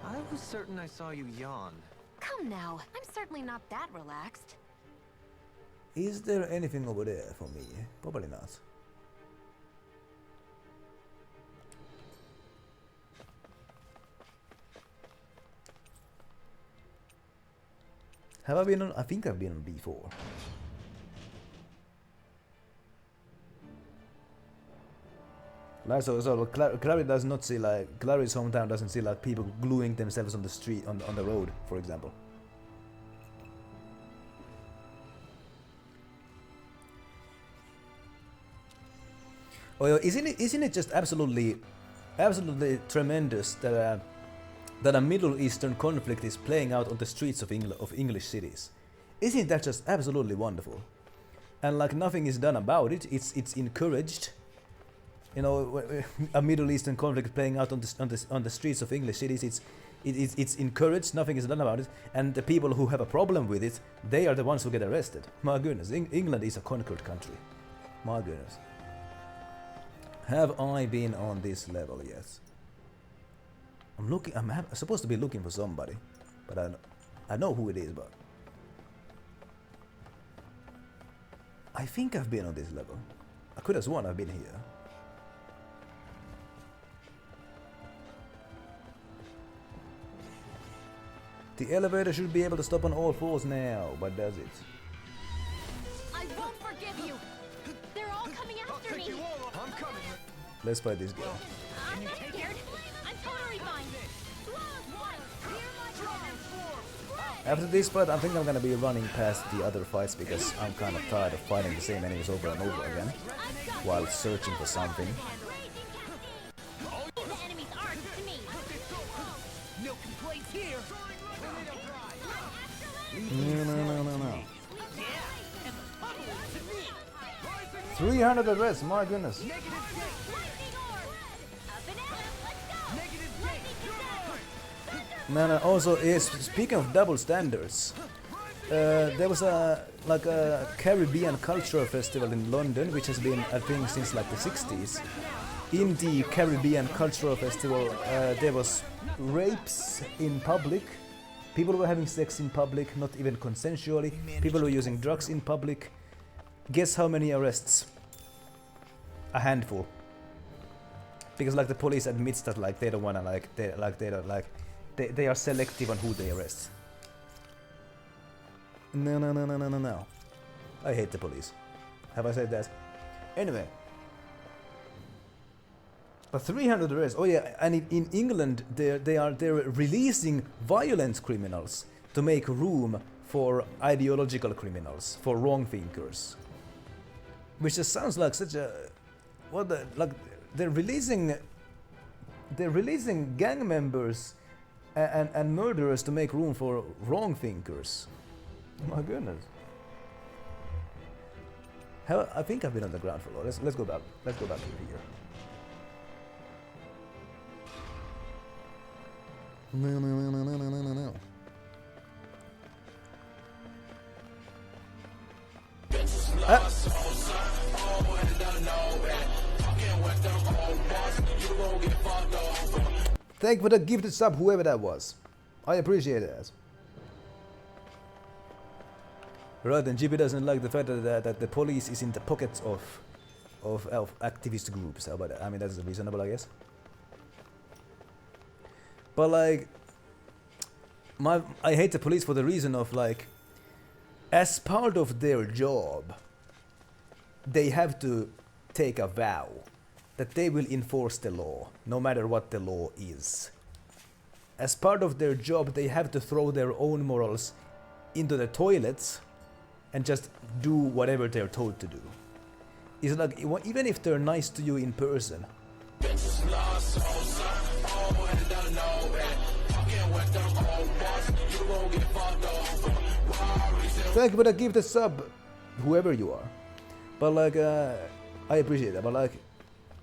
I was certain I saw you yawn. Come now, I'm certainly not that relaxed. Is there anything over there for me? Probably not. Have I been on? I think I've been on before. Like so Clary does not see like Clary's hometown doesn't see like people gluing themselves on the street on the road, for example. Oh, isn't it just absolutely tremendous that a Middle Eastern conflict is playing out on the streets of English cities? Isn't that just absolutely wonderful? And like nothing is done about it. It's encouraged. You know, a Middle Eastern conflict playing out on the streets of English cities. It's encouraged. Nothing is done about it. And the people who have a problem with it, they are the ones who get arrested. My goodness, England is a conquered country. My goodness. Have I been on this level yet? I'm supposed to be looking for somebody, but I know who it is, but I think I've been on this level. I could have sworn I've been here. The elevator should be able to stop on all fours now, but does it? I won't forgive you. They're all coming after me. I'm coming. Let's fight this guy. I'm not scared. I'm totally fine. After this fight, I think I'm gonna be running past the other fights because I'm kind of tired of fighting the same enemies over and over again while searching for something. The enemy's arms to me. No complaints here. No. 300 arrests, my goodness. No. Also, speaking of double standards, there was a Caribbean cultural festival in London, which has been a thing since like the 60s, in the Caribbean Cultural Festival, there was rapes in public. People were having sex in public, not even consensually. People were using drugs in public. Guess how many arrests? A handful. Because like the police admits that like they don't wanna they are selective on who they arrest. No. I hate the police. Have I said that? Anyway. But 300 arrests. Oh yeah, and in England they're releasing violent criminals to make room for ideological criminals, for wrong thinkers. Which just sounds like such a they're releasing gang members and murderers to make room for wrong thinkers. My goodness. I think I've been on the ground floor. Let's go back. Let's go back to here. No. Thank you for the gifted sub, whoever that was. I appreciate it. Right, and GB doesn't like the fact that the police is in the pockets of activist groups. How about that? I mean, that's reasonable, I guess. But like, I hate the police for the reason of like, as part of their job, they have to take a vow that they will enforce the law, no matter what the law is. As part of their job, they have to throw their own morals into the toilets and just do whatever they're told to do. It's like, even if they're nice to you in person. Thank you for the gifted sub, whoever you are. But like, I appreciate that. But like,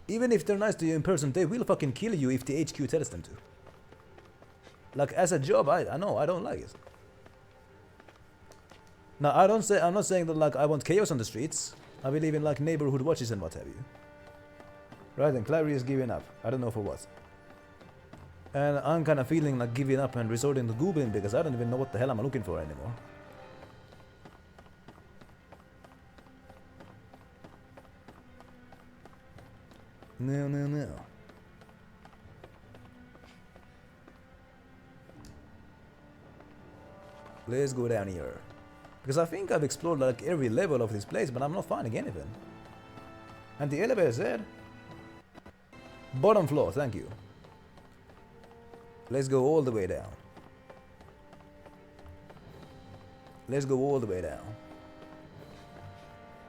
even if they're nice to you in person, they will fucking kill you if the HQ tells them to. Like, as a job, I know, I don't like it. Now, I'm not saying that like I want chaos on the streets. I believe in like neighborhood watches and what have you. Right, and Clary is giving up. I don't know for what. And I'm kind of feeling like giving up and resorting to Googling because I don't even know what the hell I'm looking for anymore. No. Let's go down here. Because I think I've explored like every level of this place, but I'm not finding anything. And the elevator said bottom floor, thank you. Let's go all the way down. Let's go all the way down.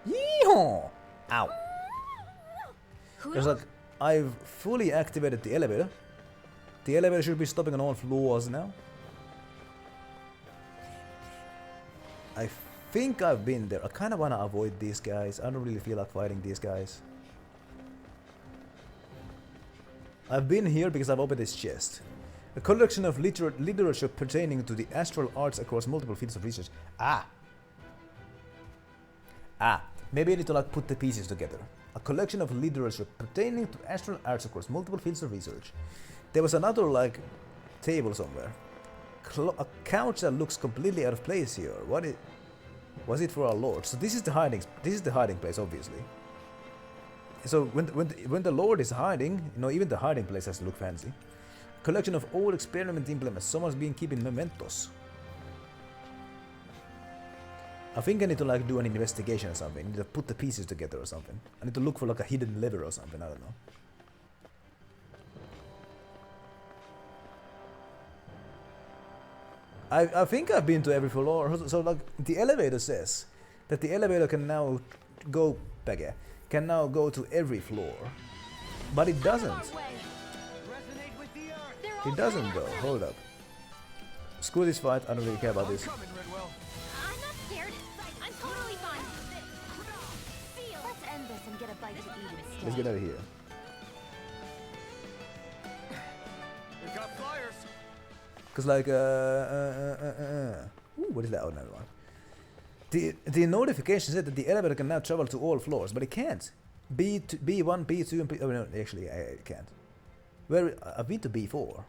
Yeehaw! Ow. Because like, I've fully activated the elevator. The elevator should be stopping on all floors now. I think I've been there. I kind of want to avoid these guys. I don't really feel like fighting these guys. I've been here because I've opened this chest. A collection of literature pertaining to the astral arts across multiple fields of research. Maybe I need to like put the pieces together. A collection of literature pertaining to astral arts across multiple fields of research. There was another like table somewhere. A couch that looks completely out of place here. Was it for our lord? So this is the hiding. This is the hiding place, obviously. So when the lord is hiding, you know, even the hiding place has to look fancy. Collection of old experiment implements. Someone's been keeping mementos. I think I need to like do an investigation or something. I need to put the pieces together or something. I need to look for like a hidden lever or something. I don't know. I think I've been to every floor. So like the elevator says that the elevator can now go to every floor, but it doesn't. It doesn't though. Hold up. Screw this fight. I don't really care about this. I'm not scared. I'm totally fine. Let's end this and get a bite to eat instead. Let's get out of here. We've got flyers. Cause like ooh, what is that? Oh, never mind. The notification said that the elevator can now travel to all floors, but it can't. B1, B2, and oh no, actually I can't. Where I've been to B4.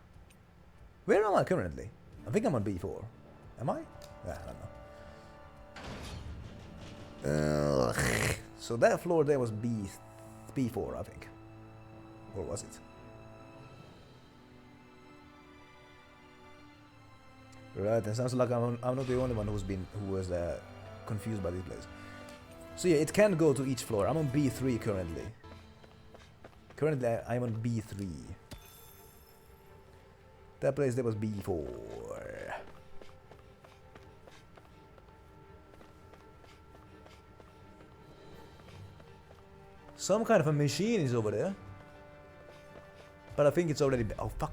Where am I currently? I think I'm on B4. Am I? I don't know. So that floor there was B4, I think. Or was it? Right, it sounds like I'm not the only one who was confused by this place. So yeah, it can go to each floor. I'm on B3 currently. Currently I'm on B3. That place there was B4. Some kind of a machine is over there. But I think it's already... Oh fuck.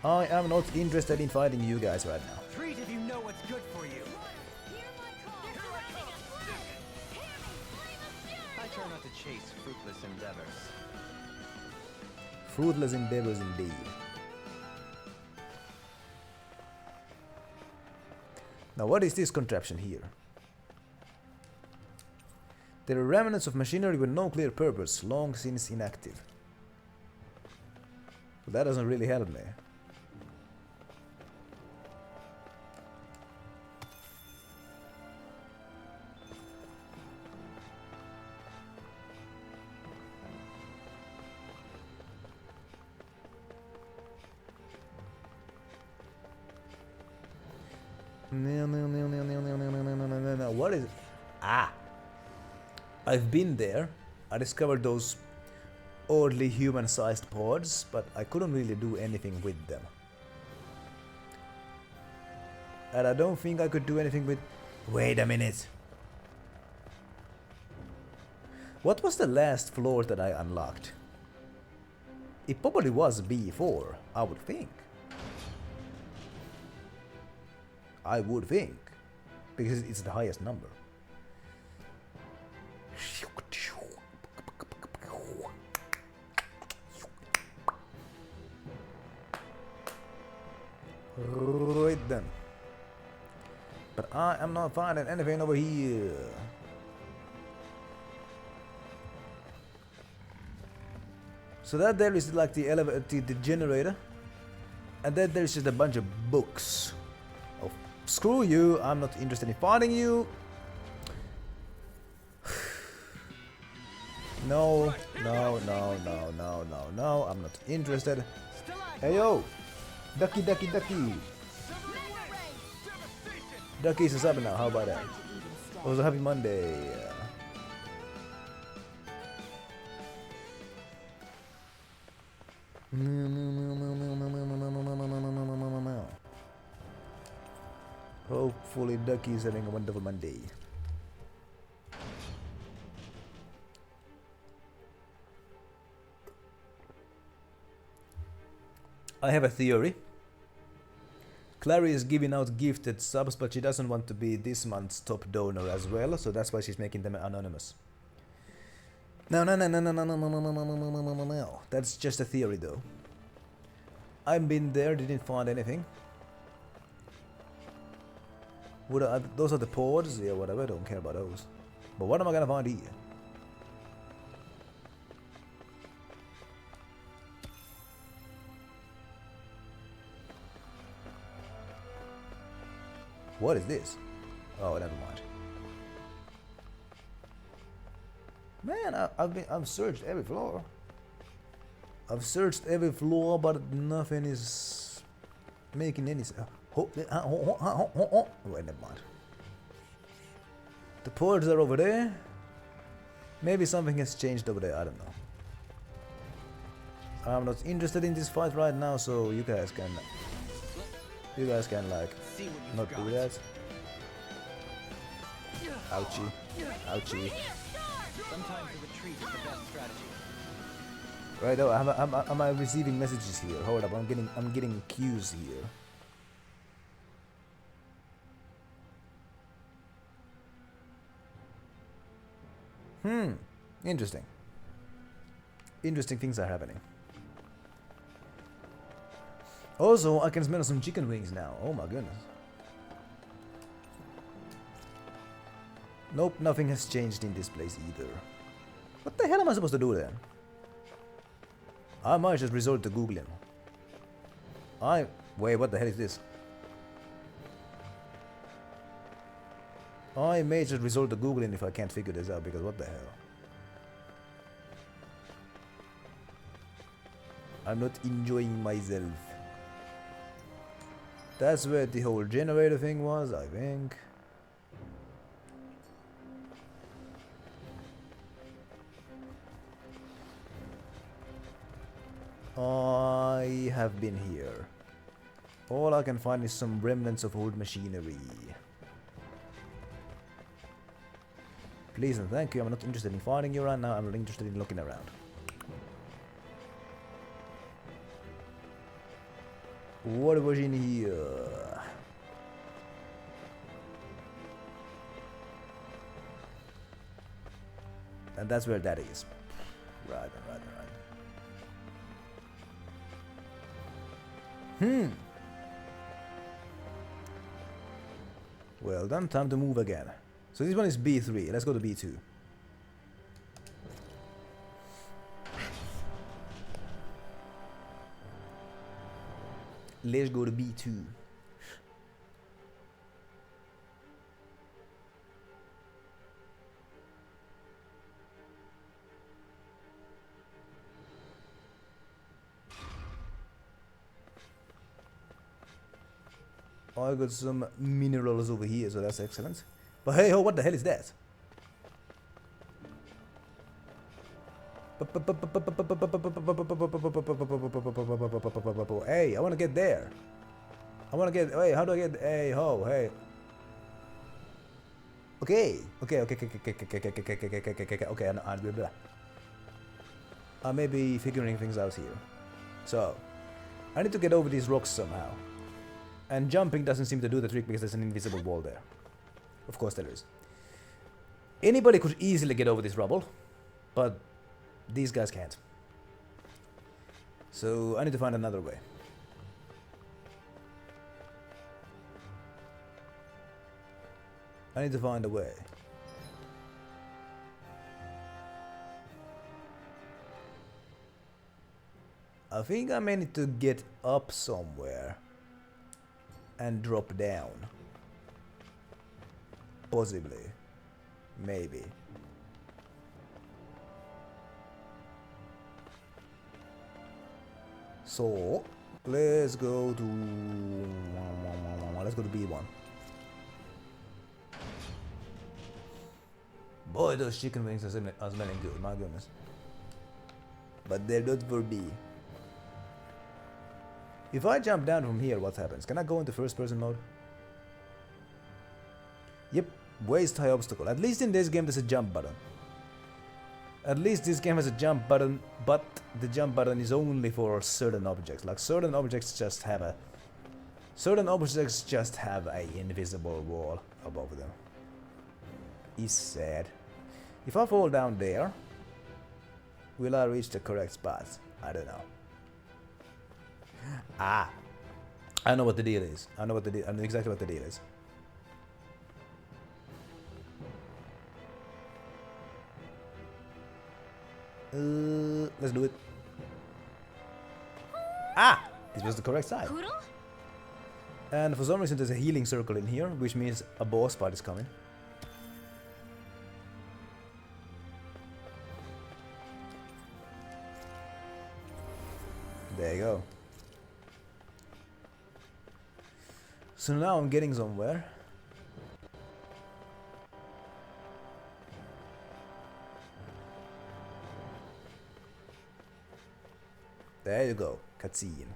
I am not interested in fighting you guys right now. Treat if you know what's good for you. I try not to chase fruitless endeavors. Fruitless endeavors indeed. Now what is this contraption here? There are remnants of machinery with no clear purpose, long since inactive. Well, that doesn't really help me. No. What is it? Ah! I've been there. I discovered those oddly human-sized pods, but I couldn't really do anything with them. And I don't think I could do anything with... Wait a minute. What was the last floor that I unlocked? It probably was B4, I would think. I would think. Because it's the highest number. Right then. But I am not finding anything over here. So that there is like the elevator, the generator. And then there's just a bunch of books. Oh, screw you, I'm not interested in fighting you. No, I'm not interested. Hey yo! Ducky. Duckies is up now, how about that? It was a happy Monday. Hopefully Ducky is having a wonderful Monday. I have a theory. Clary is giving out gifted subs, but she doesn't want to be this month's top donor as well, so that's why she's making them anonymous. No. That's just a theory though. I've been there, didn't find anything. Those are the pods? Yeah, whatever, I don't care about those. But what am I gonna find here? What is this? Oh, never mind. Man, I've searched every floor. I've searched every floor, but nothing is making any sense. Wait, never mind. The ports are over there. Maybe something has changed over there, I don't know. I'm not interested in this fight right now, so you guys can like not do that. Ouchie. Ouchie. Sometimes a retreat is the best strategy. Right, oh, am I receiving messages here? Hold up, I'm getting cues here. Interesting. Interesting things are happening. Also, I can smell some chicken wings now. Oh my goodness. Nope, nothing has changed in this place either. What the hell am I supposed to do then? I might just resort to Googling. Wait, what the hell is this? I may just resort to Googling if I can't figure this out, because what the hell? I'm not enjoying myself. That's where the whole generator thing was, I think. I have been here. All I can find is some remnants of old machinery. Please and thank you, I'm not interested in fighting you right now, I'm interested in looking around. What was in here? And that's where that is. Right. Well done, time to move again. So this one is B3, let's go to B2. Let's go to B2. I got some minerals over here, so that's excellent. But hey ho, what the hell is that? Hey, I wanna get there. Hey, how do I get, hey ho, hey. Okay, I may be figuring things out here. So, I need to get over these rocks somehow. And jumping doesn't seem to do the trick because there's an invisible wall there. Of course there is. Anybody could easily get over this rubble, but these guys can't. So I need to find another way. I need to find a way. I think I may need to get up somewhere and drop down. Possibly. Maybe. So let's go to B1. Boy, those chicken wings are smelling good, my goodness. But they're not for B. If I jump down from here, what happens? Can I go into first person mode? Yep, waist high obstacle. At least in this game there's a jump button. At least this game has a jump button, but the jump button is only for certain objects. Like certain objects just have a invisible wall above them. It's sad. If I fall down there, will I reach the correct spot? I don't know. Ah, I know what the deal is. I know exactly what the deal is. Let's do it. Ah, this was the correct side. Poodle? And for some reason there's a healing circle in here, which means a boss fight is coming. There you go. So now I'm getting somewhere. There you go, cutscene.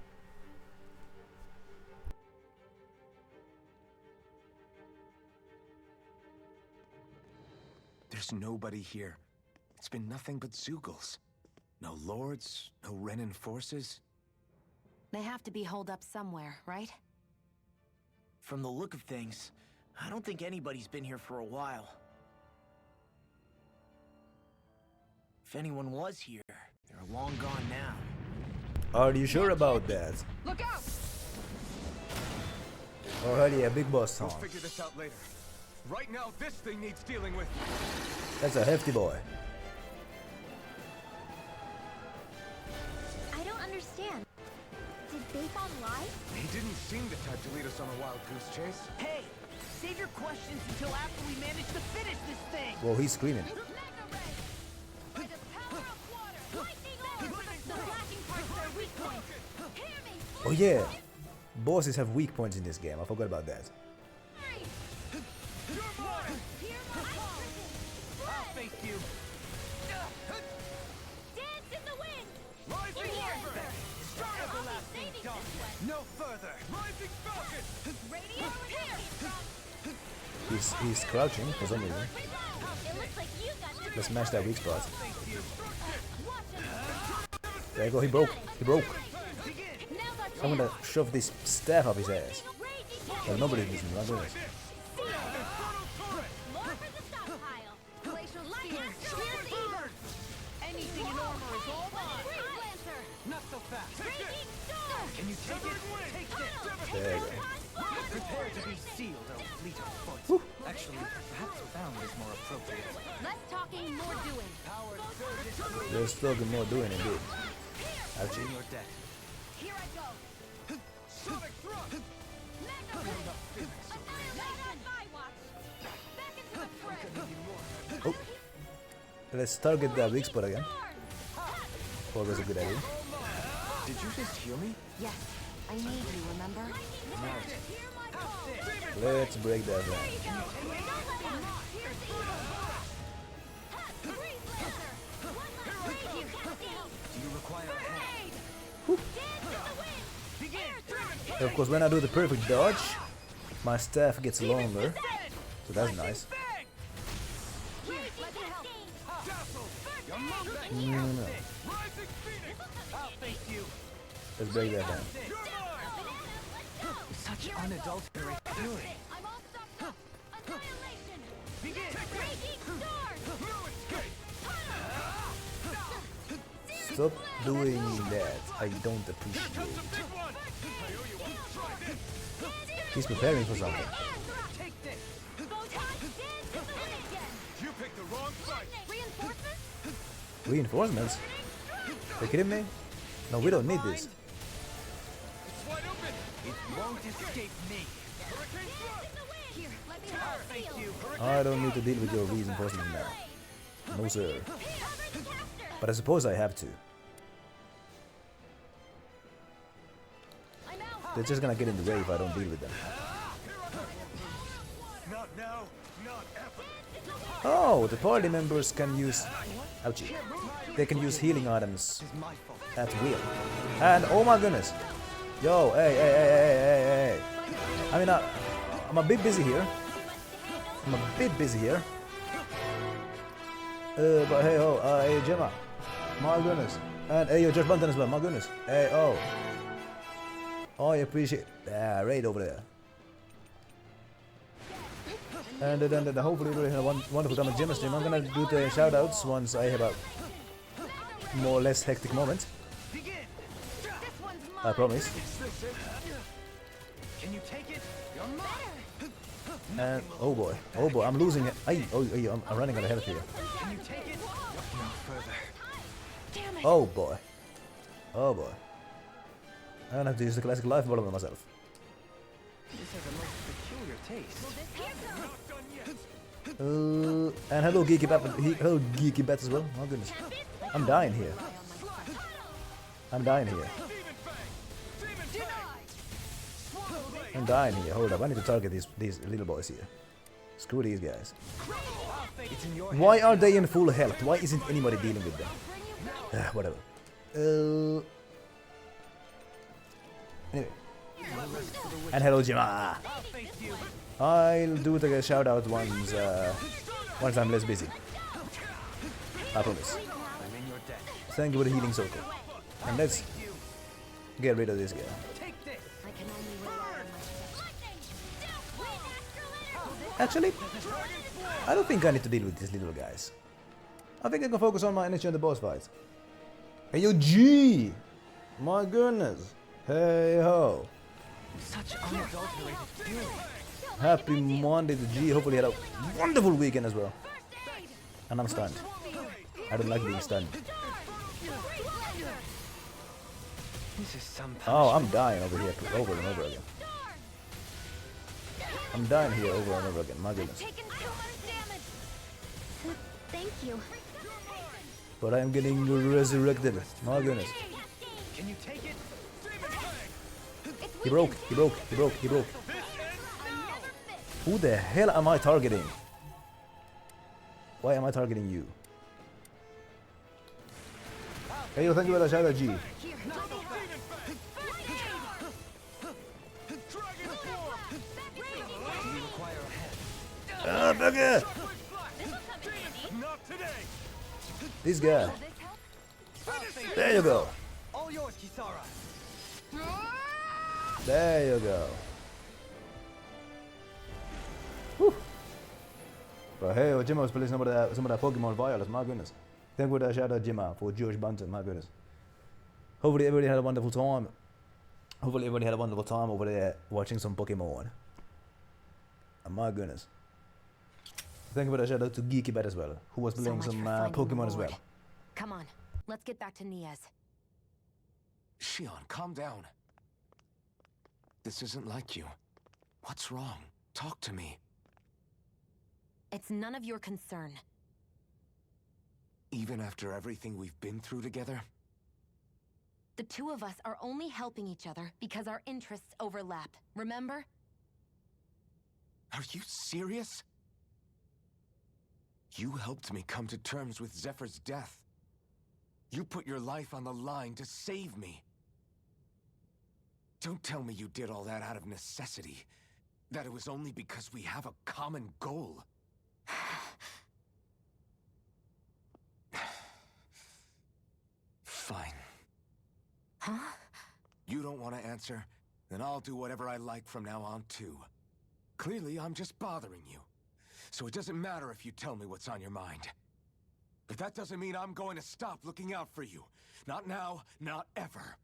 There's nobody here. It's been nothing but Zeugles. No lords, no Renin forces. They have to be holed up somewhere, right? From the look of things, I don't think anybody's been here for a while. If anyone was here, they're long gone now. Are you sure about that? Look out! Already a big boss We'll song. figure this out later. Right now, this thing needs dealing with. That's a hefty boy. safe online? He didn't seem the type to lead us on a wild goose chase. Hey, save your questions until after we manage to finish this thing. Whoa, he's screaming. By the power of water, lightning over the flashing parts are weak points. Hear me. Oh yeah, bosses have weak points in this game. I forgot about that. I'll face you. Dance in the wind. Rising Falcon! Everlasting dawn. No further. Rising Falcon! Radio here. He's crouching for some reason. It looks like you got this. Let's smash that weak spot. Watch him. There you go. He broke. He broke. Now's our I'm gonna shove this staff up his ass. raging Well, nobody's listening. My goodness. more for the stockpile. Glacial lightning. Here's Eber. Anything in armor is all mine. Freeze Lancer. Not so fast. Raging storm. Can you take it? Take this. There you go. Prepare to be sealed, oh fleet of foot. Actually, perhaps bound is more appropriate. Less talking, more doing. Power surges through. There's still more doing indeed. In Ouchie. your debt. Here I go. Sonic Thrust! Mega Ray. Annihilate on my watch. Back into the fray. Oh. Let's target that weak spot again. Always a good idea. Did you just heal me? Yes, I need you, remember? Hear my call. Let's break that down. There you go. Don't let up. Here's the Freeze Lancer. One last raging cascade. Do you require a hand? Dance in the wind. Begin. Of course, when I do the perfect dodge, my staff gets longer. So that's nice. Bang! Raging cascade. No. Rising Phoenix! I'll face you. Let's break that down. Such unadulterated fury. I'm all stopped up. Annihilation. Begin. Raging storm. Stop doing that. I don't appreciate. Big one! I owe you one. Try this! He's preparing for something. Take this. Dance in the wind again. You picked the wrong fight! Reinforcements. Reinforcements? Are you kidding me? No, we don't need this. It's wide open! It won't escape me. Hurricane Thrust! Here, let me have a Face seal. you. I don't need to deal with your reinforcements now. No sir. Cover the caster. But I suppose I have to. I'm out. They're just gonna get in the way if I don't deal with them. Not now, not ever! Oh, the party members can use... Ouchie. They can use healing items It's my fault. at will. And oh my goodness. Yo, hey. I mean, I'm a bit busy here. But hey, hey, Gemma. My goodness. And hey, yo, Josh Bunton as well. My goodness. Hey, oh. I appreciate. Yeah, right over there. And then hopefully we'll have a wonderful time at Gemma stream. I'm gonna do the shoutouts once I have a more or less hectic moment. Begin. This one's I mine. promise. Can you take it? You're mine. And oh boy, I'm losing it. I'm running out of health here. Can you take it? No further. Damn it. Oh boy. I'm gonna have to use the classic life bottle on myself. This has a most peculiar taste. And hello Geeky Bat, hello Geeky Bat as well. My goodness, I'm dying here. Hold up, I need to target these little boys here. Screw these guys. It's in your Why are they in full health? Why isn't anybody dealing with them? Whatever. Anyway. And hello Jima. I'll do the shout out once I'm less busy. I promise. I'm in your debt. Thank you for the healing circle. And let's get rid of this guy. Take this. I can only rely on myself. Actually, I don't think I need to deal with these little guys. I think I can focus on my energy on the boss fights. Hey yo G! My goodness. Hey ho. Such unadulterated fury. Happy Monday to G. Hopefully you had a wonderful weekend as well. And I'm stunned. I don't like being stunned. This is some Oh, I'm punishment. dying over here over and over again. I'm dying here over and over again. My goodness. Taken too much damage. Thank you. But I am getting resurrected. My goodness. Can you take it? He broke. He broke. He broke. He broke. Who the hell am I targeting? Why am I targeting you? Hey, thank you for the shout out, G. Ah, bugger! This guy. There you go. All yours, Kisara. There you go. Whew. But hey, Jimma was playing some of that Pokemon Violet. My goodness. Thank you for that shout out, Jimma, for George Bunton. My goodness. Hopefully everybody had a wonderful time. Hopefully everybody had a wonderful time over there watching some Pokemon. And my goodness. Thank you for that shout out to Geeky Bat as well, who was playing So much some for finding the Pokemon as well. Lord. Come on, let's get back to Niaz. Shion, calm down. This isn't like you. What's wrong? Talk to me. It's none of your concern. Even after everything we've been through together? The two of us are only helping each other because our interests overlap, remember? Are you serious? You helped me come to terms with Zephyr's death. You put your life on the line to save me. Don't tell me you did all that out of necessity. That it was only because we have a common goal. Fine. Huh? You don't want to answer? Then I'll do whatever I like from now on, too. Clearly, I'm just bothering you. So it doesn't matter if you tell me what's on your mind. But that doesn't mean I'm going to stop looking out for you. Not now, not ever.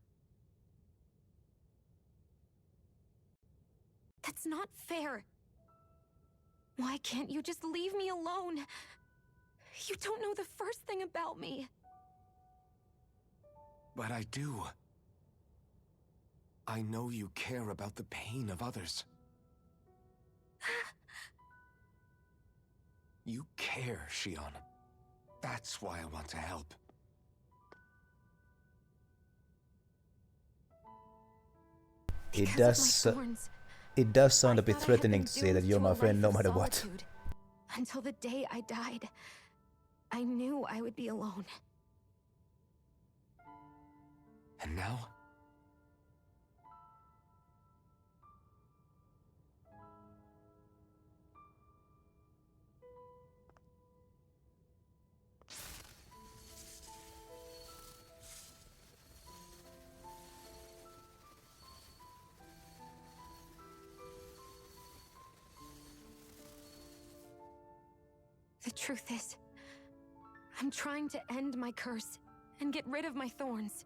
That's not fair. Why can't you just leave me alone? You don't know the first thing about me. But I do. I know you care about the pain of others. You care, Shion. That's why I want to help. It Because does. of my thorns, It does sound a I bit thought I had threatening been to say that doomed you're to my a friend no life of matter what. solitude. Until the day I died, I knew I would be alone. And now? The truth is, I'm trying to end my curse and get rid of my thorns.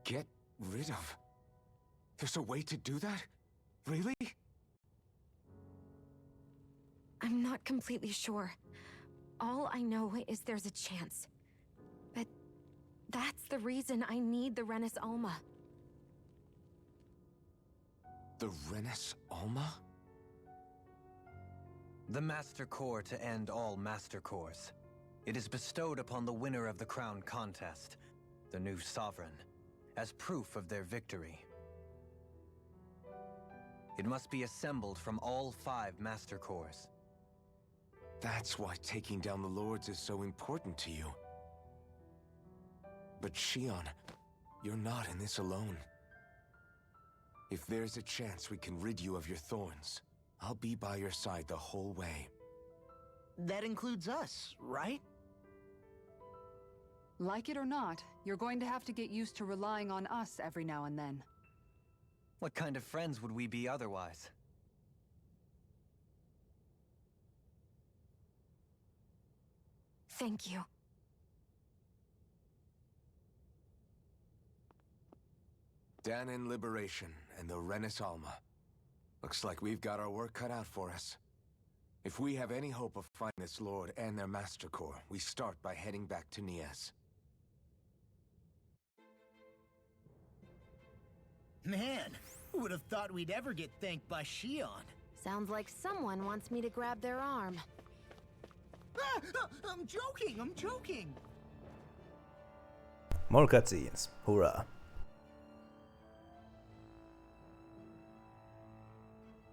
Get rid of? There's a way to do that? Really? I'm not completely sure. All I know is there's a chance. But that's the reason I need the Renis Alma. The Renis Alma? The Master Core to end all Master Cores. It is bestowed upon the winner of the crown contest, the new sovereign, as proof of their victory. It must be assembled from all 5 Master Cores. That's why taking down the Lords is so important to you. But Shion, you're not in this alone. If there's a chance we can rid you of your thorns, I'll be by your side the whole way. That includes us, right? Like it or not, you're going to have to get used to relying on us every now and then. What kind of friends would we be otherwise? Thank you. Danon Liberation and the Renis Alma. Looks like we've got our work cut out for us. If we have any hope of finding this Lord and their Master Core, we start by heading back to Niaz. Man, who would have thought we'd ever get thanked by Shion? Sounds like someone wants me to grab their arm. I'm joking, I'm joking! More cutscenes. Hoorah.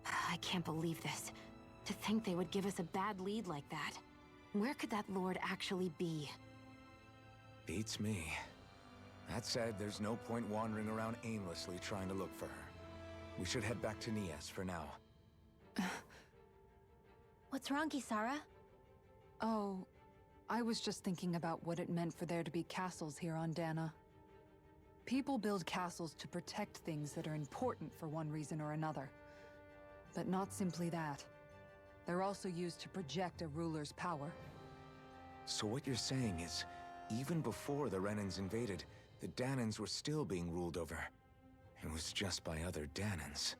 I can't believe this. To think they would give us a bad lead like that. Where could that lord actually be? Beats me. That said, there's no point wandering around aimlessly trying to look for her. We should head back to Nias for now. What's wrong, Kisara? Oh, I was just thinking about what it meant for there to be castles here on Dana. People build castles to protect things that are important for one reason or another. But not simply that. They're also used to project a ruler's power. So what you're saying is, even before the Renans invaded, the Danans were still being ruled over. It was just by other Danans.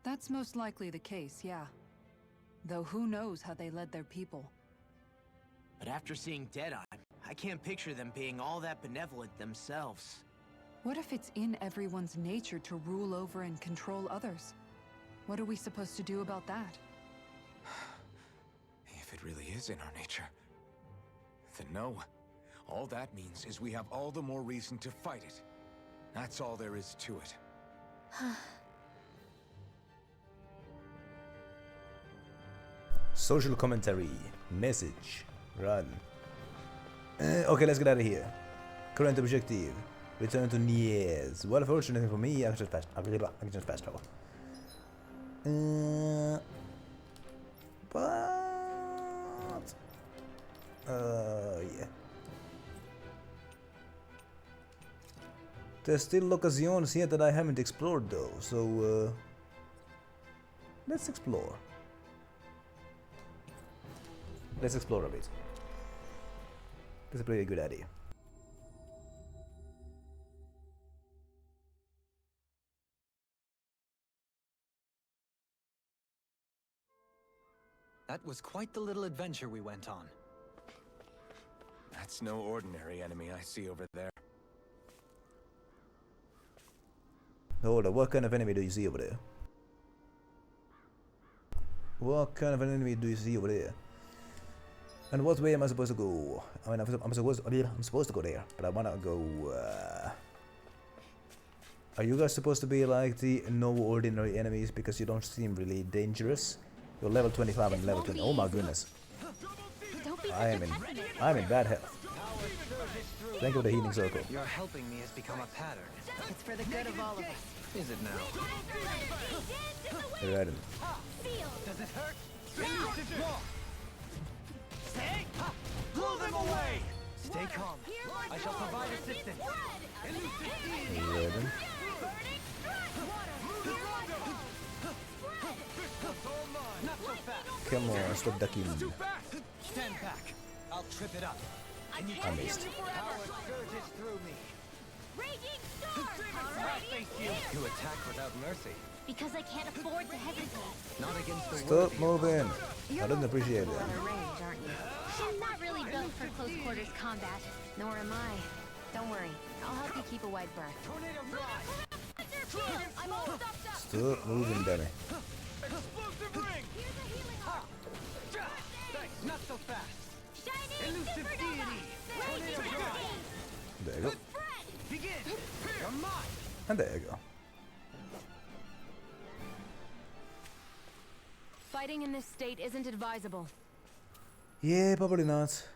That's most likely the case, yeah. Though who knows how they led their people. But after seeing Deadeye, I can't picture them being all that benevolent themselves. What if it's in everyone's nature to rule over and control others? What are we supposed to do about that? If it really is in our nature, then no. All that means is we have all the more reason to fight it. That's all there is to it. Social commentary. Message. Run. Okay, let's get out of here. Current objective. Return to Nies. Well, fortunately for me, I can just fast travel. But... yeah. There's still locations here that I haven't explored though, so let's explore. Let's explore a bit. That's a pretty good idea. That was quite the little adventure we went on. That's no ordinary enemy I see over there. Hold on, what kind of enemy do you see over there? What kind of an enemy do you see over there? And what way am I supposed to go? I mean, I'm supposed to go there, but I wanna go. Are you guys supposed to be like the no ordinary enemies because you don't seem really dangerous? You're level 25 and level 20. Oh my goodness! I'm in bad health. Thank you for the healing circle. Your helping me has become a pattern. It's for the good of all of us. Is it now? Right. Does it hurt? Stay! Blow them away! Stay calm. I shall provide assistance. Right. Not so fast. Come on, stop ducking. Stand back. I'll trip it up. I missed. Power surges through me. Raging storm! You attack without mercy. Because I can't afford to hesitate. Not against the Stop moving. I don't appreciate it. Out of range, aren't you? I'm not really built for close quarters combat. Nor am I. Don't worry. I'll help you keep a wide berth. Tornado ride. I'm all stopped up. Stop moving, Danny. Explosive ring. Here's a healing arm. Thanks. Not so fast. Shiny Elusive deity. Tornado ride. There you go. Begin. You're mine. And there you go. Fighting in this state isn't advisable. Yeah, probably not.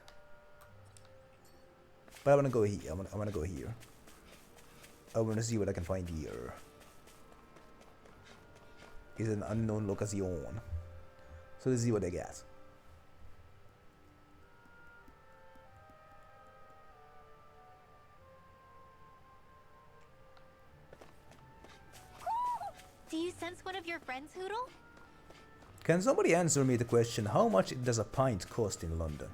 But I wanna go here. I wanna go here. I wanna see what I can find here. It's an unknown location. So let's see what they got. Do you sense one of your friends, Hoodle? Can somebody answer me the question, how much does a pint cost in London?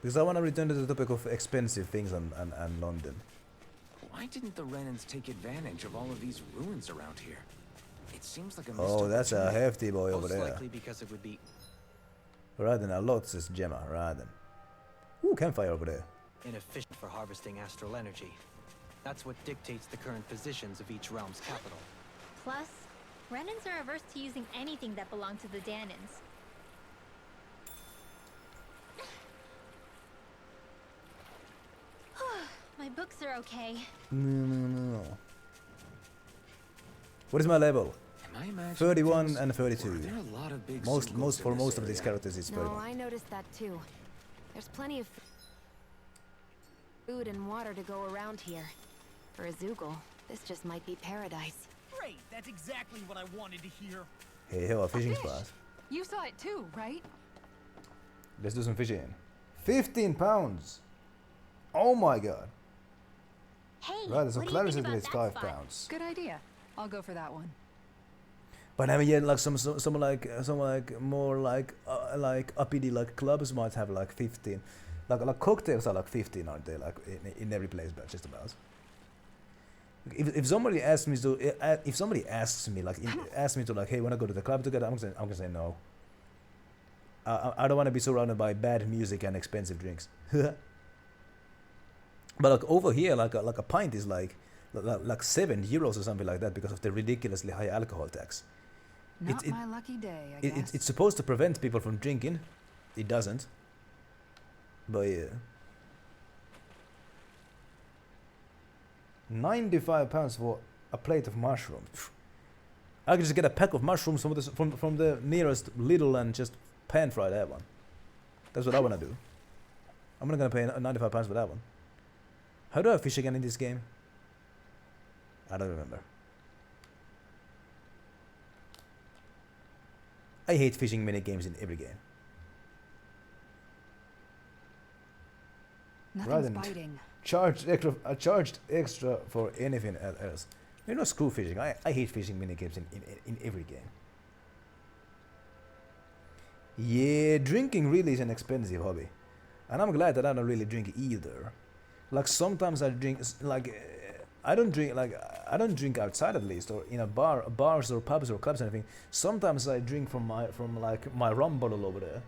Because I want to return to the topic of expensive things and London. Why didn't the Renans take advantage of all of these ruins around here? It seems like a missed Oh, that's a opportunity. hefty boy over Most there. likely because it would be... Rather than a lot, says Gemma. Rather than. Ooh, campfire over there. inefficient for harvesting astral energy. That's what dictates the current positions of each realm's capital. Plus, Renans are averse to using anything that belongs to the Danans. My books are okay. No. What is my level? Am I imagining 31 things? and Or 32. are there a lot of big Most singles in for this most of these area? characters it's No, 31. I noticed that too. There's plenty of food and water to go around here. For a Zoogle, this just might be paradise. Great, that's exactly what I wanted to hear. Hey, hell, a fishing spot. You saw it too, right? Let's do some fishing. 15 pounds! Oh my god. Hey, Right, so what do you Clarice think said about it's that 5 spot? pounds. Good idea. I'll go for that one. But I mean, yeah, like some more like uppity like clubs might have like 15. Like cocktails are like 15, aren't they? Like in every place, but just about. If somebody asks me to, if somebody asks me like asks me to like, hey, wanna go to the club together? I'm gonna say no. I don't want to be surrounded by bad music and expensive drinks. But like over here, like a pint is like €7 or something like that because of the ridiculously high alcohol tax. Not my lucky day, I guess. It's supposed to prevent people from drinking. It doesn't. But yeah. 95 pounds for a plate of mushrooms. I could just get a pack of mushrooms from the nearest Lidl and just pan fry that one. That's what I want to do. I'm not going to pay 95 pounds for that one. How do I fish again in this game? I don't remember. I hate fishing mini games in every game. Nothing's than biting. I charged extra for anything else. You know, screw fishing. I hate fishing mini games in every game. Yeah, drinking really is an expensive hobby, and I'm glad that I don't really drink either. Like sometimes I drink, like I don't drink outside at least, or in bars or pubs or clubs or anything. Sometimes I drink from my rum bottle over there,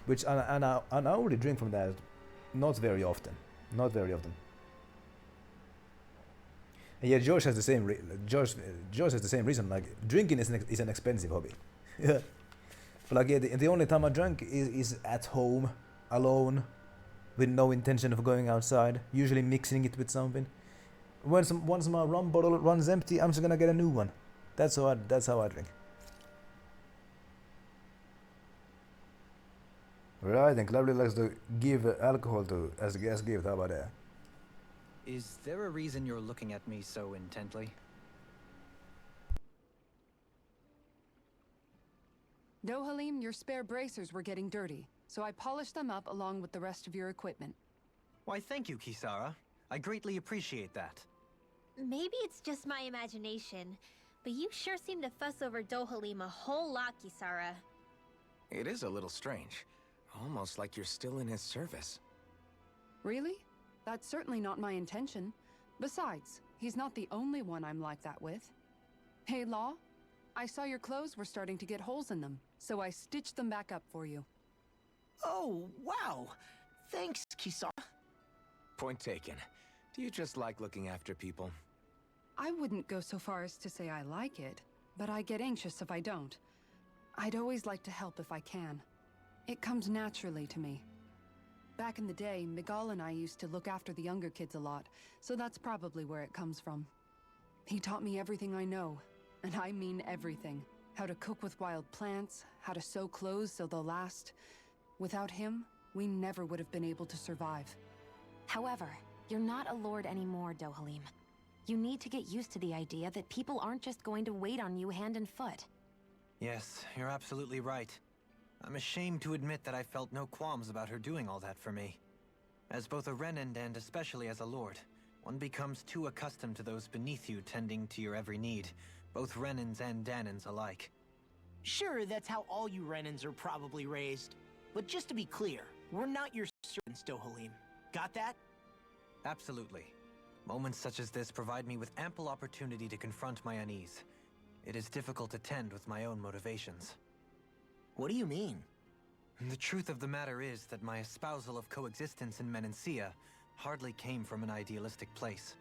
which and I only drink from that, not very often. And yeah, George has the same. George has the same reason. Like drinking is an expensive hobby. Yeah. But like yeah, the only time I drink is at home, alone, with no intention of going outside. Usually mixing it with something. Once my rum bottle runs empty, I'm just gonna get a new one. That's how I drink. Right, and Cleverly likes to give alcohol to as a guest gift. How about that? Is there a reason you're looking at me so intently? Dohalim, your spare bracers were getting dirty, so I polished them up along with the rest of your equipment. Why, thank you, Kisara. I greatly appreciate that. Maybe it's just my imagination, but you sure seem to fuss over Dohalim a whole lot, Kisara. It is a little strange. Almost like you're still in his service. Really? That's certainly not my intention. Besides, he's not the only one I'm like that with. Hey, Law, I saw your clothes were starting to get holes in them, so I stitched them back up for you. Oh, wow. Thanks, Kisara. Point taken. Do you just like looking after people? I wouldn't go so far as to say I like it, but I get anxious if I don't. I'd always like to help if I can. It comes naturally to me. Back in the day, Miguel and I used to look after the younger kids a lot, so that's probably where it comes from. He taught me everything I know, and I mean everything. How to cook with wild plants, how to sew clothes so they'll last. Without him, we never would have been able to survive. However, you're not a lord anymore, Dohalim. You need to get used to the idea that people aren't just going to wait on you hand and foot. Yes, you're absolutely right. I'm ashamed to admit that I felt no qualms about her doing all that for me. As both a Renan and especially as a lord, one becomes too accustomed to those beneath you tending to your every need, both Renans and Danans alike. Sure, that's how all you Renans are probably raised. But just to be clear, we're not your servants, Dohalim. Got that? Absolutely. Moments such as this provide me with ample opportunity to confront my unease. It is difficult to tend with my own motivations. What do you mean? The truth of the matter is that my espousal of coexistence in Menancia hardly came from an idealistic place.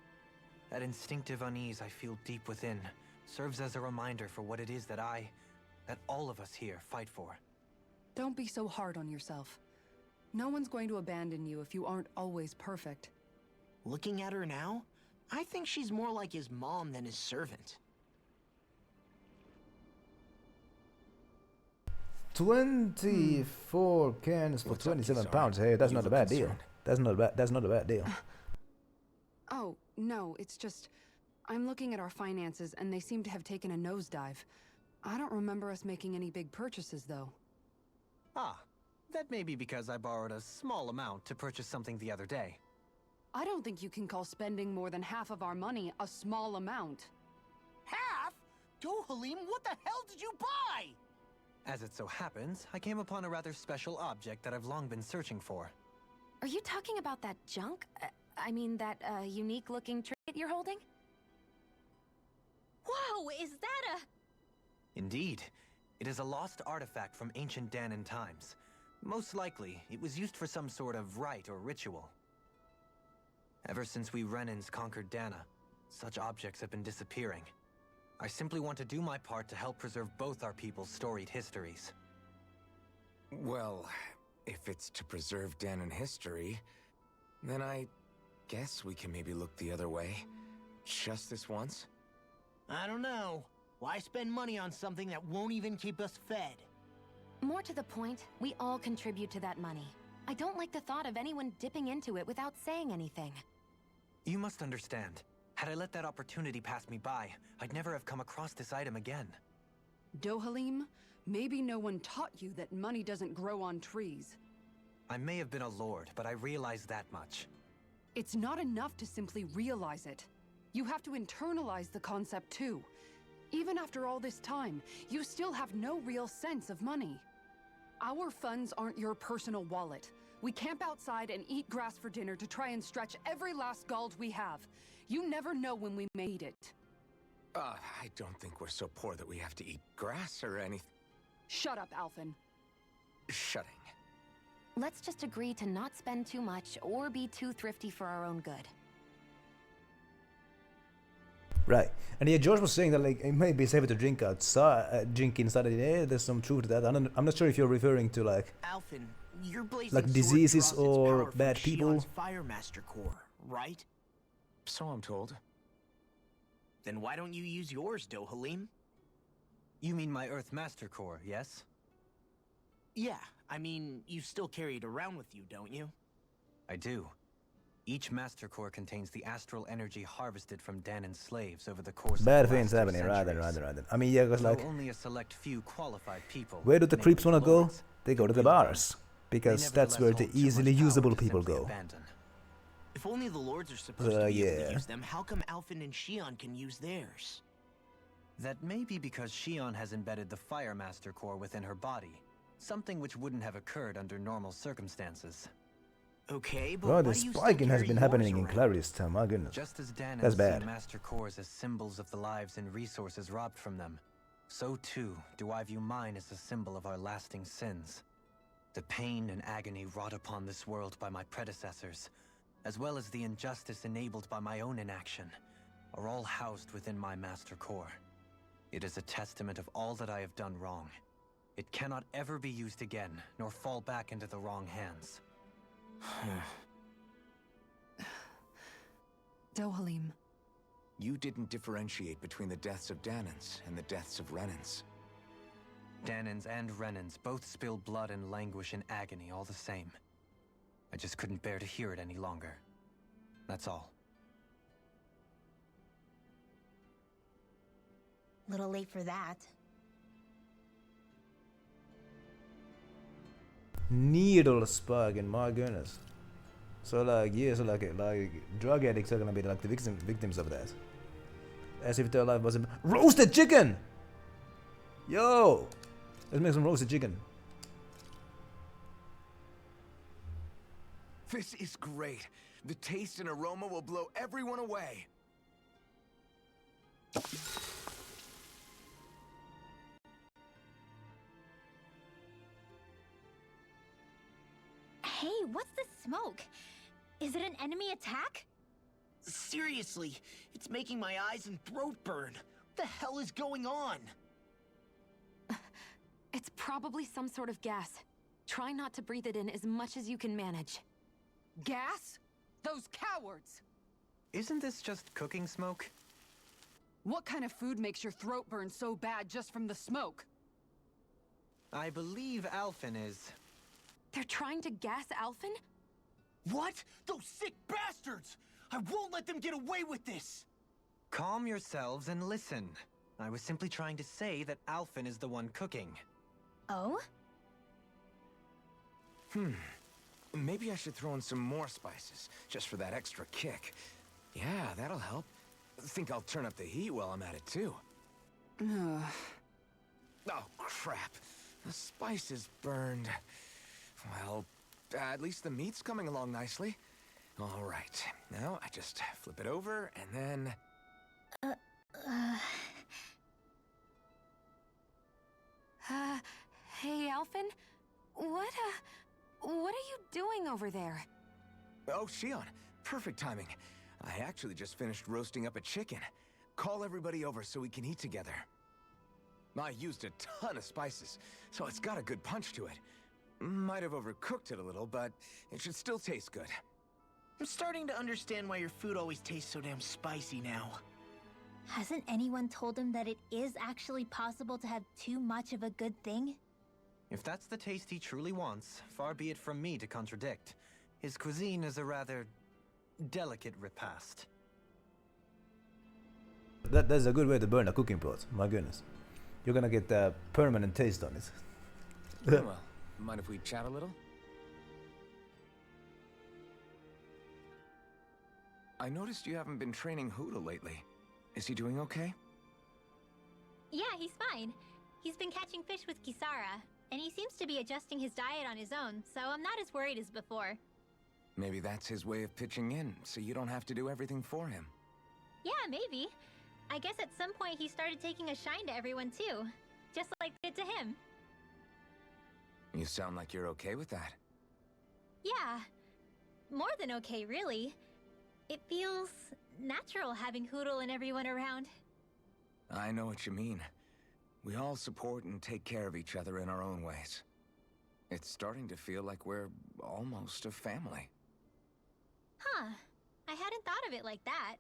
That instinctive unease I feel deep within serves as a reminder for what it is that all of us here fight for. Don't be so hard on yourself. No one's going to abandon you if you aren't always perfect. Looking at her now, I think she's more like his mom than his servant. 24 cans for What's up, 27 Kizar? pounds. Hey, that's You not a look bad deal. concerned. That's not a bad deal. Oh, no, it's just... I'm looking at our finances and they seem to have taken a nosedive. I don't remember us making any big purchases, though. Ah, that may be because I borrowed a small amount to purchase something the other day. I don't think you can call spending more than half of our money a small amount. Half? Dohalim, what the hell did you buy? As it so happens, I came upon a rather special object that I've long been searching for. Are you talking about that junk? I mean, that unique-looking trinket you're holding? Whoa, is that a... Indeed. It is a lost artifact from ancient Danan times. Most likely, it was used for some sort of rite or ritual. Ever since we Renans conquered Dana, such objects have been disappearing. I simply want to do my part to help preserve both our people's storied histories. Well, if it's to preserve Danan history, then I guess we can maybe look the other way. Just this once? I don't know. Why spend money on something that won't even keep us fed? More to the point, we all contribute to that money. I don't like the thought of anyone dipping into it without saying anything. You must understand. Had I let that opportunity pass me by, I'd never have come across this item again. Dohalim, maybe no one taught you that money doesn't grow on trees. I may have been a lord, but I realize that much. It's not enough to simply realize it. You have to internalize the concept too. Even after all this time, you still have no real sense of money. Our funds aren't your personal wallet. We camp outside and eat grass for dinner to try and stretch every last gold we have. You never know when we may need it. I don't think we're so poor that we have to eat grass or anything. Shut up, Alphen. Shutting. Let's just agree to not spend too much or be too thrifty for our own good. Right. And yeah, George was saying that like it may be safer to drink outside, drink inside. Yeah, there's some truth to that. I'm not sure if you're referring to like Alphen, your blazing like sword diseases draws its or power from bad people. Shion's Firemaster Core, right? So I'm told. Then why don't you use yours, Dohalim? You mean my Earth Master Core, yes? Yeah, I mean, you still carry it around with you, don't you? I do. Each Master Core contains the astral energy harvested from Danan's slaves over the course of Bad the things last happening, two right centuries. then. I mean, yeah, because Though like, only a select few qualified people. where do the named creeps want to go? lords, They go to the wield them. bars. They Because that's where the nevertheless hold too easily much power usable to people simply go. abandon. If only the lords are supposed to be able yeah. to use them, how come Alphen and Shion can use theirs? That may be because Shion has embedded the Fire Master Core within her body, something which wouldn't have occurred under normal circumstances. Okay, but Bro, why the do you still spiking has carry been yours happening in around? Clary's town, my goodness. Just as That's Danans bad. see Master Cores as symbols of the lives and resources robbed from them, so too do I view mine as a symbol of our lasting sins. The pain and agony wrought upon this world by my predecessors, as well as the injustice enabled by my own inaction, are all housed within my Master Core. It is a testament of all that I have done wrong. It cannot ever be used again, nor fall back into the wrong hands. Dohalim, You didn't differentiate between the deaths of Danans and the deaths of Renans. Danans and Renans both spill blood and languish in agony all the same. I just couldn't bear to hear it any longer. That's all. Little late for that. Needle spiking, my goodness. So like, yeah, so like drug addicts are gonna be like the victims of that. As if their life was a roasted chicken. Yo, let's make some roasted chicken. This is great. The taste and aroma will blow everyone away. Hey, what's the smoke? Is it an enemy attack? Seriously, it's making my eyes and throat burn. What the hell is going on? It's probably some sort of gas. Try not to breathe it in as much as you can manage. Gas? Those cowards! Isn't this just cooking smoke? What kind of food makes your throat burn so bad just from the smoke? I believe Alphen is. They're trying to gas Alphen? What? Those sick bastards! I won't let them get away with this! Calm yourselves and listen. I was simply trying to say that Alphen is the one cooking. Oh? Maybe I should throw in some more spices, just for that extra kick. Yeah, that'll help. Think I'll turn up the heat while I'm at it, too. Oh, crap. The spices burned. Well, at least the meat's coming along nicely. All right. Now, I just flip it over, and then... Hey, Alphen? What are you doing over there? Oh, Shion. Perfect timing. I actually just finished roasting up a chicken. Call everybody over so we can eat together. I used a ton of spices, so it's got a good punch to it. Might have overcooked it a little, but it should still taste good. I'm starting to understand why your food always tastes so damn spicy now. Hasn't anyone told him that it is actually possible to have too much of a good thing? If that's the taste he truly wants, far be it from me to contradict. His cuisine is a rather delicate repast. That's a good way to burn a cooking pot. My goodness, you're gonna get a permanent taste on it. Well, mind if we chat a little? I noticed you haven't been training Hoodle lately. Is he doing okay? Yeah, he's fine. He's been catching fish with Kisara, and he seems to be adjusting his diet on his own, so I'm not as worried as before. Maybe that's his way of pitching in, so you don't have to do everything for him. Yeah, maybe. I guess at some point he started taking a shine to everyone too, just like they did to him. You sound like you're okay with that. Yeah, more than okay, really. It feels natural having Hoodle and everyone around. I know what you mean. We all support and take care of each other in our own ways. It's starting to feel like we're almost a family. Huh. I hadn't thought of it like that.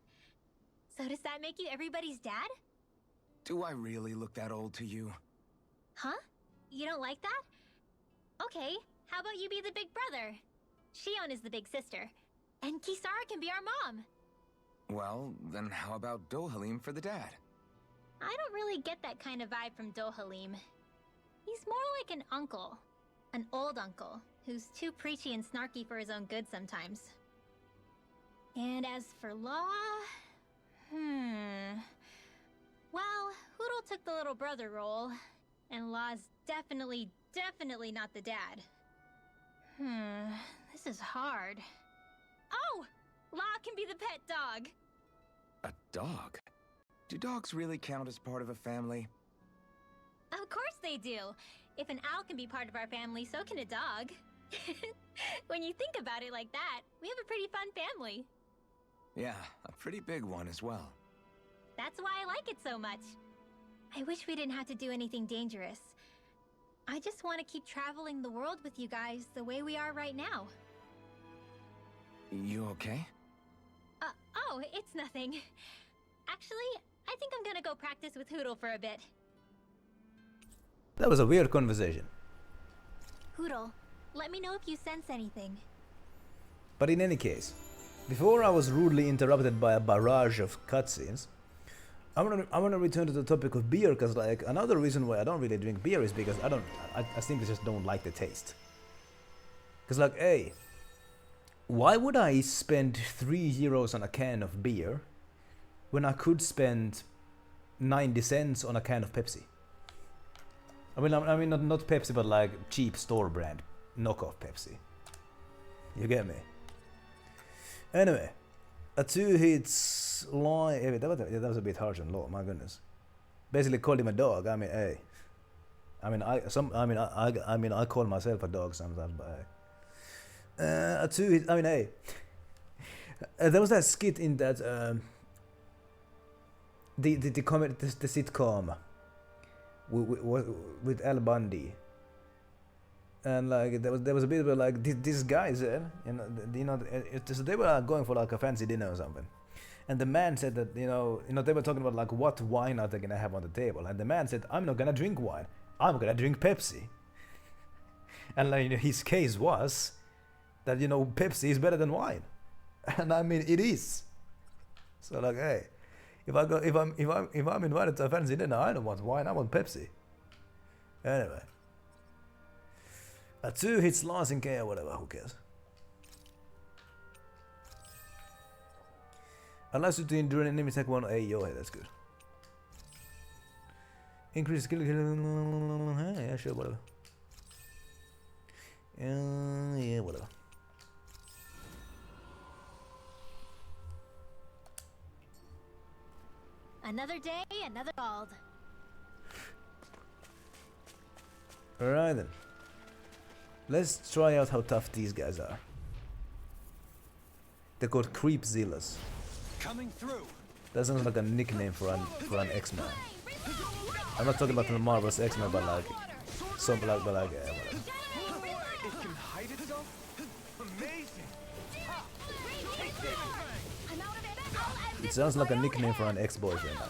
So does that make you everybody's dad? Do I really look that old to you? Huh? You don't like that? Okay, how about you be the big brother? Shion is the big sister. And Kisara can be our mom. Well, then how about Dohalim for the dad? I don't really get that kind of vibe from Dohalim. He's more like an uncle. An old uncle, who's too preachy and snarky for his own good sometimes. And as for Law... Well, Hoodle took the little brother role, and Law's definitely not the dad. This is hard. Oh! Law can be the pet dog! A dog? Do dogs really count as part of a family? Of course they do! If an owl can be part of our family, so can a dog. When you think about it like that, we have a pretty fun family. Yeah, a pretty big one as well. That's why I like it so much. I wish we didn't have to do anything dangerous. I just want to keep traveling the world with you guys the way we are right now. You okay? Oh, it's nothing. Actually, I think I'm gonna go practice with Hoodle for a bit. That was a weird conversation. Hoodle, let me know if you sense anything. But in any case, before I was rudely interrupted by a barrage of cutscenes, I wanna return to the topic of beer, because like another reason why I don't really drink beer is because I simply just don't like the taste. Because like, hey, why would I spend €3 on a can of beer when I could spend 90 cents on a can of Pepsi? I mean not Pepsi, but like cheap store brand knockoff Pepsi. You get me? Anyway, a 2 hits line. That was a bit harsh and low. My goodness. Basically called him a dog. I mean, hey. I call myself a dog sometimes, but hey. A 2 hits. I mean, hey. There was that skit in that the sitcom with Al Bundy, and like there was a bit of like this guy said, so they were going for like a fancy dinner or something, and the man said that they were talking about like what wine are they gonna have on the table, and the man said, I'm not gonna drink wine, I'm gonna drink Pepsi. And like his case was that Pepsi is better than wine, and I mean it is. So like, hey, if I'm invited to a fancy dinner, I don't want wine, I want Pepsi. Anyway, a 2 hits Lars in K or whatever, who cares? Allows you to endure an enemy attack 1 AO, hey, that's good. Increase skill, yeah, sure, whatever. Yeah, whatever. Another day, another gold. Alright then. Let's try out how tough these guys are. They're called Creepzillas. Coming through. That sounds like a nickname for an X-Man. I'm not talking about the Marvel's X-Men, but like something like whatever. It can hide itself? Amazing! It sounds like a nickname for an ex-boyfriend. I'll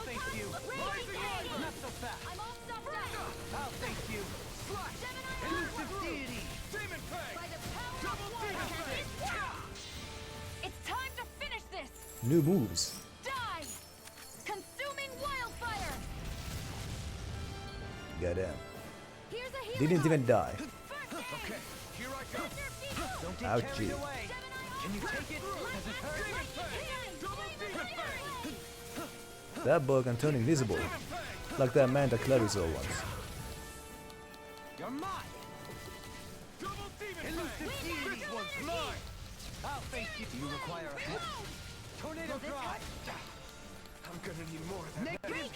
thank you. Not so fast. I'll thank you. Elusive deity. Demon Fang! Double Demon Fang! It's time to finish this! New moves. Die! Consuming wildfire! Goddamn. Here's a healing Didn't even die. Okay, here I go. Don't get Ouchie. carried away. Can you take it? Does it hurt? That bug can turn invisible. Like that man that Clary saw once. You're mine. Elusive deity. This one's mine! I'll thank you. Do you require a help? Tornado drive. I'm gonna need more of that. Negative.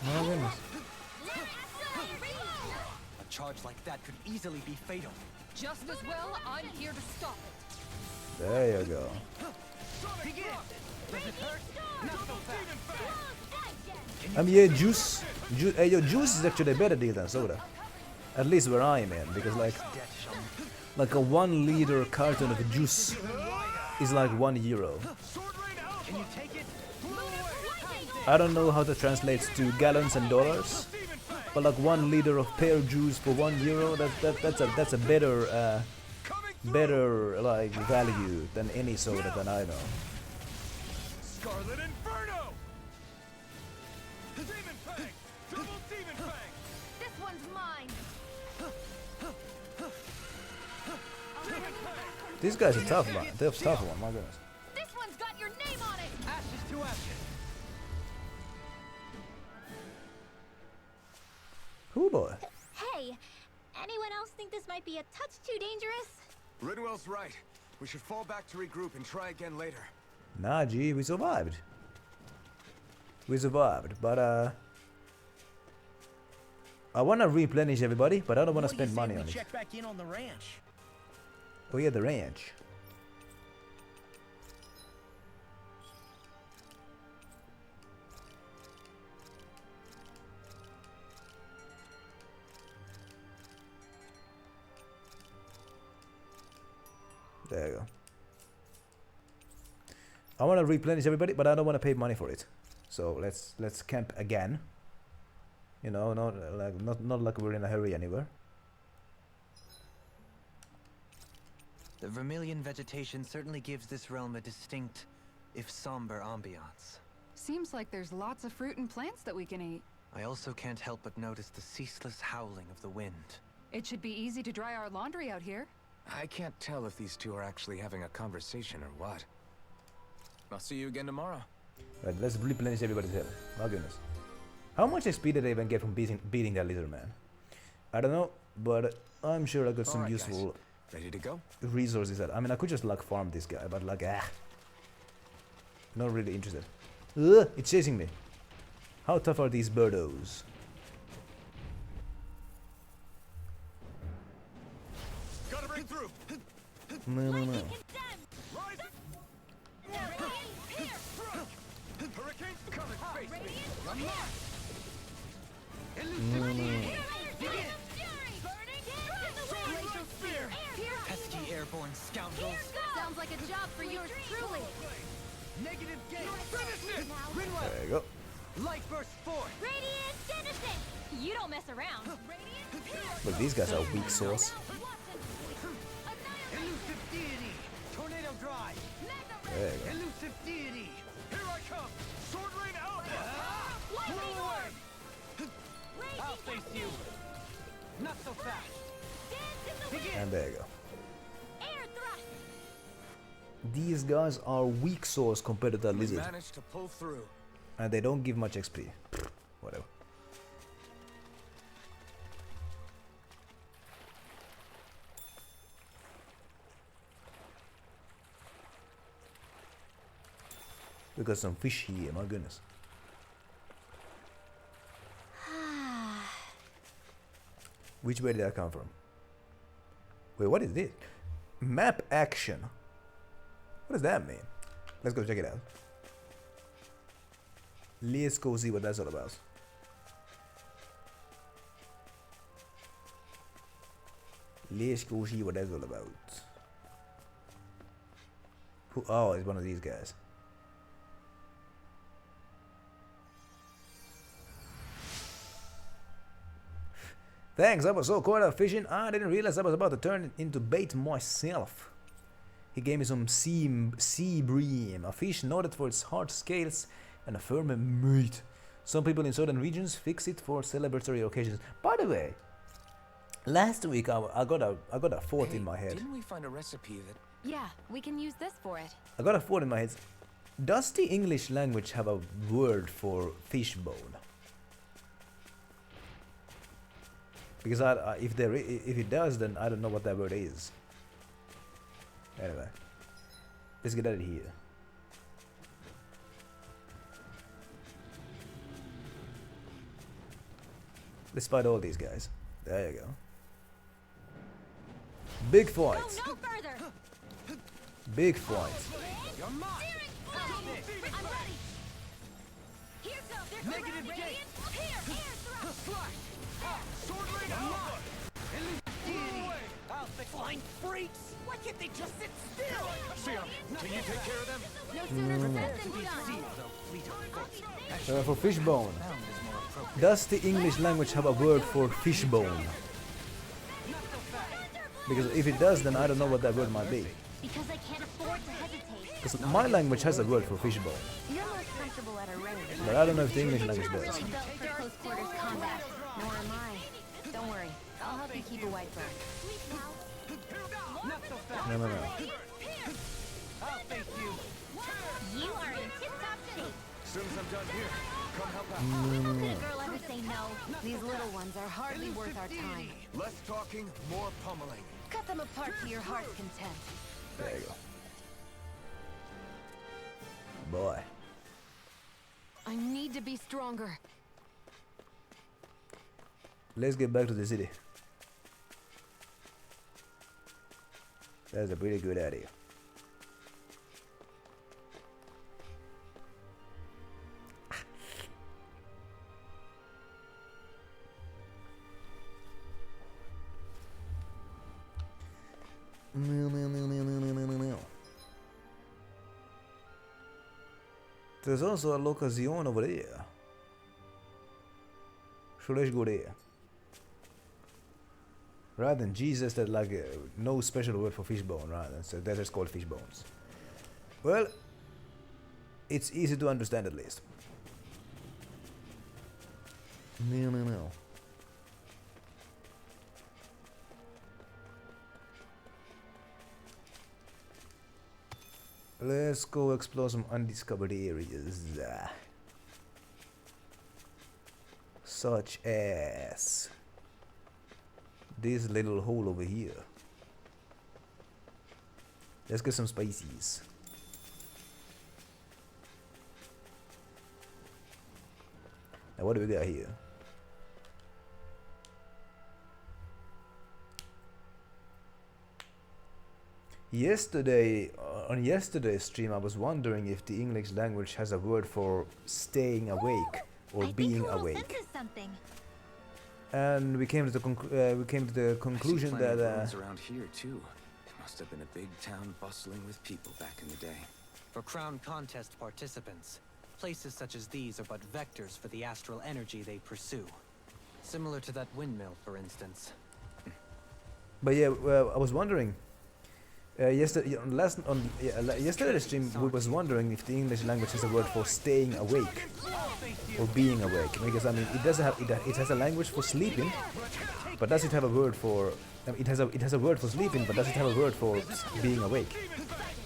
My goodness. A charge like that could easily be fatal. Just as well, I'm here to stop it. There you go. Begin. Does it hurt? Not so fast. I mean, yeah, juice. Juice is actually a better deal than soda. At least where I'm in, because like a 1 liter carton of juice is like €1. Can you take it? I don't know how that translates to gallons and dollars, but like 1 liter of pear juice for €1, that's a better like value than any soda that I know. Scarlet Inferno! Demon Fang! Double Demon Fang! This one's mine! These guys are tough, man. They're tough one, my goodness. This one's got your name on it! Ashes to ashes. Cool boy. Hey, anyone else think this might be a touch too dangerous? Ridwell's right. We should fall back to regroup and try again later. Nah, gee, we survived. But I wanna replenish everybody, but I don't wanna spend money on it. Check back in on the ranch. Oh yeah, the ranch. There you go. I want to replenish everybody, but I don't want to pay money for it. So let's camp again. Not like we're in a hurry anywhere. The vermilion vegetation certainly gives this realm a distinct, if somber, ambiance. Seems like there's lots of fruit and plants that we can eat. I also can't help but notice the ceaseless howling of the wind. It should be easy to dry our laundry out here. I can't tell if these two are actually having a conversation or what. I'll see you again tomorrow. Right, let's replenish everybody's health. My goodness. How much XP did I even get from beating that lizard man? I don't know, but I'm sure I got some Alright, useful guys. Ready to go? resources. I mean, I could just like farm this guy, but like, not really interested. Ugh, it's chasing me. How tough are these birdos? Gotta break through! No. Hurricane's coming, face me! Pesky airborne scoundrels. Sounds like a job for yours truly. Negative gate. There Rinwell. you go. Light burst forth. Radiant Citizen! You don't mess around. But these guys are weak sauce. Elusive deity. Tornado drive. There you go. Elusive deity. Here I come! Sword rain out! Roll away. I'll face you. Not so fast. Begin. And there you go. Air thrust! These guys are weak sauce compared to the We lizard. managed to pull through. And they don't give much XP. Whatever. We got some fish here, my goodness. Which way did that come from? Wait, what is this? Map action. What does that mean? Let's go check it out. Let's go see what that's all about. Let's go see what that's all about. Who? Oh, it's one of these guys. Thanks, I was so caught up fishing, I didn't realize I was about to turn into bait myself. He gave me some sea bream, a fish noted for its hard scales and a firm meat. Some people in certain regions fix it for celebratory occasions. By the way, last week I got a thought in my head. Didn't we find a recipe that... Yeah, we can use this for it. I got a thought in my head. Does the English language have a word for fishbone? Because if it does, then I don't know what that word is. Anyway, let's get out of here. Let's fight all these guys. There you go. Big fight. Go no further! Big fight. You're mine. I'm ready! Here goes! There's Negative the gate. radiant! Here! Air thrust! Sword rain out. Elusive deity. I'll fix flying freaks. Why can't they just sit still? Sion, can you take care of them? No sooner said than done! See, though, fleet of foot. For fishbone. Sound is more appropriate. Does the English language have a word for fishbone? Because if it does, then I don't know what that word might be. Because I can't afford to hesitate. Because my language has a word for fishbone, You're most comfortable at a range. but I don't know if the English language does. Really built for close quarters combat. Nor am I. Don't worry, I'll help you keep a white bird. Not so fast. No. I'll face you. You are in tip-top shape. As soon as I'm done here, come help out. How could a girl ever say no? These little ones are hardly worth our time. Less talking, more pummeling. Cut them apart to your heart's content. There you go. Boy. I need to be stronger. Let's get back to the city. That's a pretty good idea. There's also a location over there. So let's go there. Right then, Jesus, that like no special word for fishbone, right? So that's just called fishbones. Well, it's easy to understand at least. No. Let's go explore some undiscovered areas. Such as this little hole over here. Let's get some spices. Now what do we got here? Yesterday, on yesterday's stream, I was wondering if the English language has a word for staying awake or being awake. Something. And we came to the conclusion that around here too. It must have been a big town bustling with people back in the day. For Crown Contest participants, places such as these are but vectors for the astral energy they pursue. Similar to that windmill, for instance. But yeah, I was wondering. Yesterday's stream, we was wondering if the English language has a word for staying awake or being awake. Because I mean, it doesn't have it has a language for sleeping, but does it have a word for? I mean, it has a word for sleeping, but does it have a word for being awake?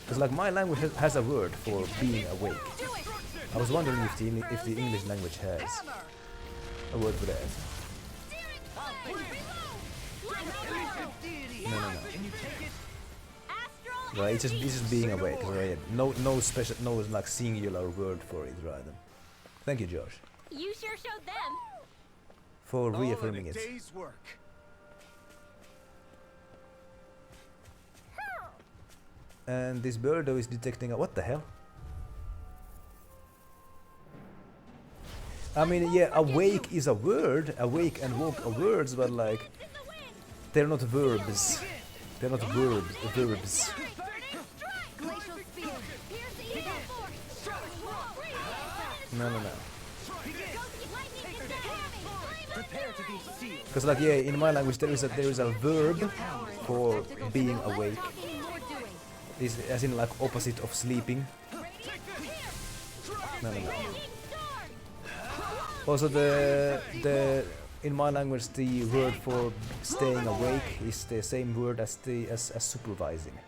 Because like my language has a word for being awake. I was wondering if the English language has a word for that. No. Right, it's just being awake, right? No special, no like singular word for it, right? Thank you, Josh, You sure showed them. for reaffirming it. Day's work. And this birdo is detecting a what the hell? I mean, yeah, awake is a word. Awake and woke are words, but like they're not verbs. They're not verbs. Glacial spear. Here's the eagle force. No. Prepare to be sealed. Because like yeah, in my language there is a verb for being awake. Is as in like opposite of sleeping. No. Also the in my language the word for staying awake is the same word as supervising.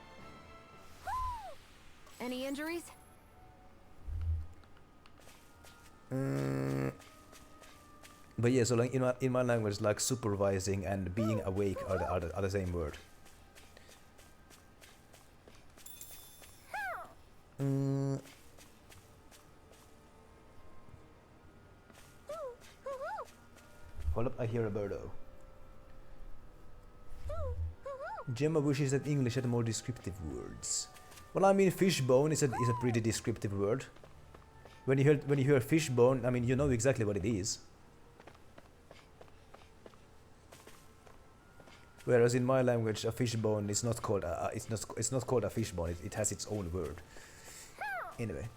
Any injuries? But yeah, so like in my language, like supervising and being awake are the same word. Hold up, I hear a birdo. Gemma wishes that English had more descriptive words. Well, I mean, fishbone is a pretty descriptive word. When you hear fishbone, I mean, you know exactly what it is. Whereas in my language, a fishbone is not called it's not called a fishbone. It has its own word. Anyway,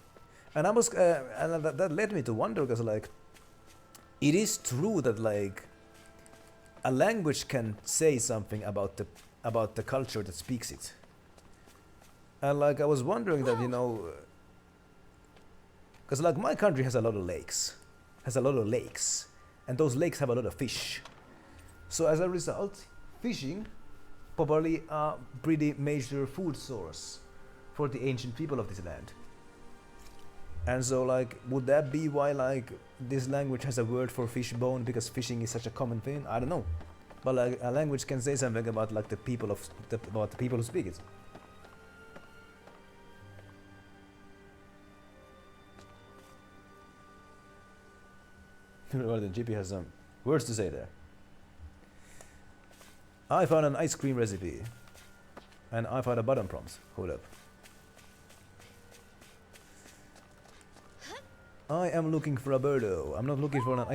and I was and that led me to wonder because like, it is true that like a language can say something about the culture that speaks it. And like I was wondering that, you know, because like my country has a lot of lakes, and those lakes have a lot of fish. So as a result, fishing probably a pretty major food source for the ancient people of this land. And so like, would that be why like this language has a word for fishbone, because fishing is such a common thing? I don't know, but like a language can say something about like the people who speak it. Well, the GP has some words to say there. I found an ice cream recipe, and I found a button prompt. Hold up. I am looking for a birdo. I'm not looking for an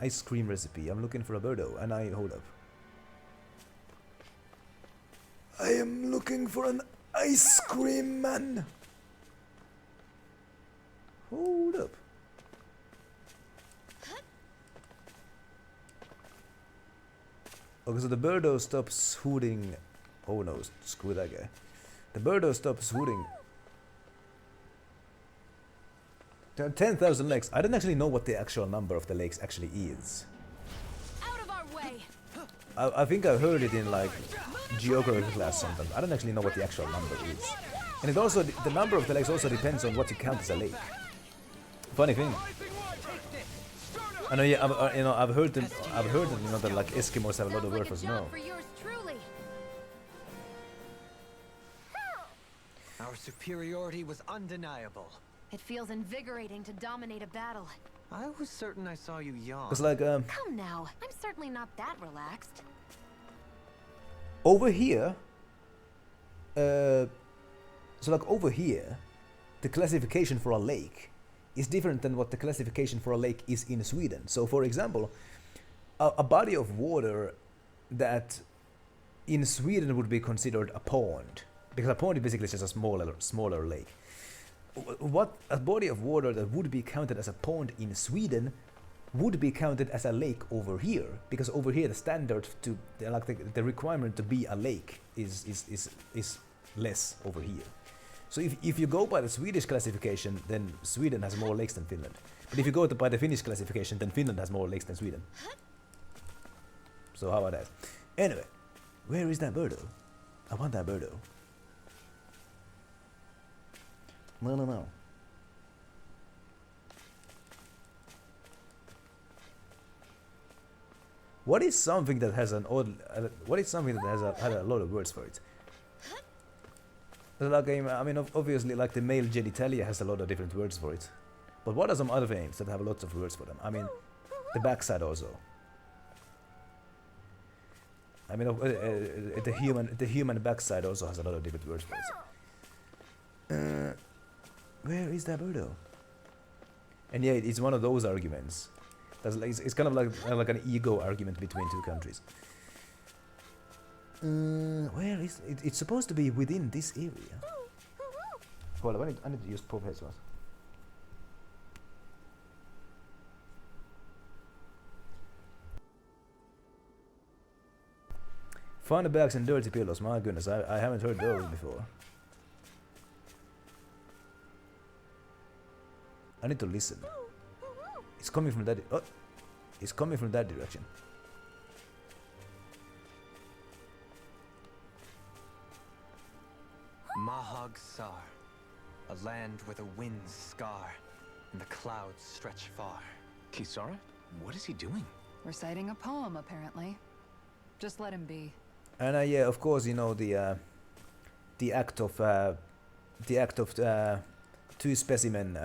ice cream recipe. I'm looking for a birdo, and I hold up. I am looking for an ice cream man. Hold up. Okay, so the birdo stops hooting. Oh no, screw that guy. The birdo stops hooting. 10,000 lakes. I don't actually know what the actual number of the lakes actually is. Out of our way. I think I heard it in like geography class sometimes. I don't actually know what the actual number is. And it also, the number of the lakes also depends on what you count as a lake. Funny thing. I know, yeah, I've heard that, you know, that like Eskimos have a lot of words for snow. Our superiority was undeniable. It feels invigorating to dominate a battle. I was certain I saw you yawn. Cause like Come now, I'm certainly not that relaxed. over here, So like over here, the classification for a lake is different than what the classification for a lake is in Sweden. So for example, a body of water that in Sweden would be considered a pond, because a pond is basically just a smaller lake. What a body of water that would be counted as a pond in Sweden would be counted as a lake over here, because over here the standard to like the requirement to be a lake is less over here. So if you go by the Swedish classification, then Sweden has more lakes than Finland. But if you go by the Finnish classification, then Finland has more lakes than Sweden. So how about that? Anyway, where is that birdo? I want that birdo. No. What is something that has an odd? What is something that has had a lot of words for it? Like I mean, obviously, like the male genitalia has a lot of different words for it. But what are some other things that have lots of words for them? I mean, the backside also. I mean, the human backside also has a lot of different words for it. Where is that birdo? And yeah, it's one of those arguments. That's like it's kind of like an ego argument between two countries. Where is it? It's supposed to be within this area. Hold on, I need to use pop headshots. Funny bags and dirty pillows. My goodness, I haven't heard those before. I need to listen. It's coming from that. Oh, it's coming from that direction. Mahag Sar, a land where the winds scar and the clouds stretch far. Kisara? What is he doing? Reciting a poem, apparently. Just let him be. And yeah, of course, you know the act of two specimen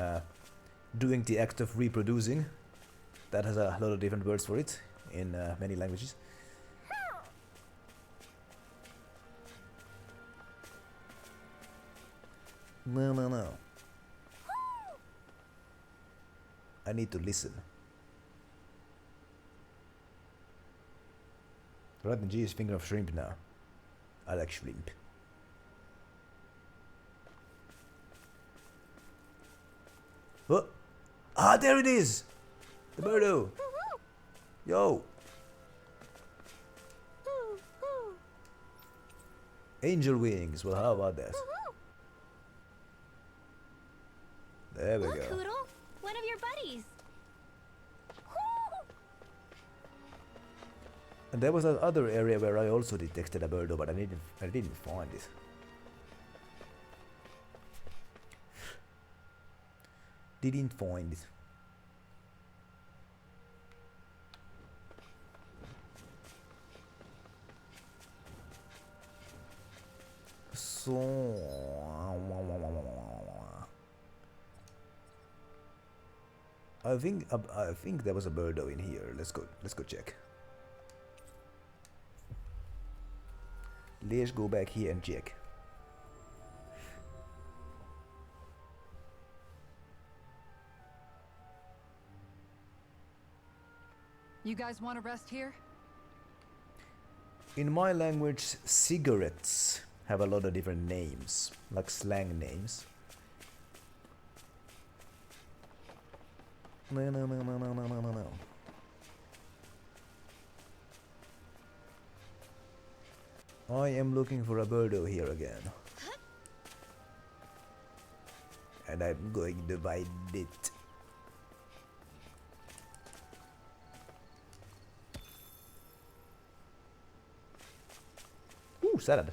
doing the act of reproducing. That has a lot of different words for it in many languages. No. I need to listen. Right in G is finger of shrimp now. I like shrimp. Oh! Ah, there it is! The birdo! Yo! Angel wings. Well, how about that? There we Look, go. Poodle, one of your buddies. And there was that other area where I also detected a birdo, but I didn't find it. Didn't find it. So I think there was a birdo in here. Let's go check. Let's go back here and check. You guys want to rest here? In my language, cigarettes have a lot of different names, like slang names. No. I am looking for a birdo here again. And I'm going to find it. Ooh, salad.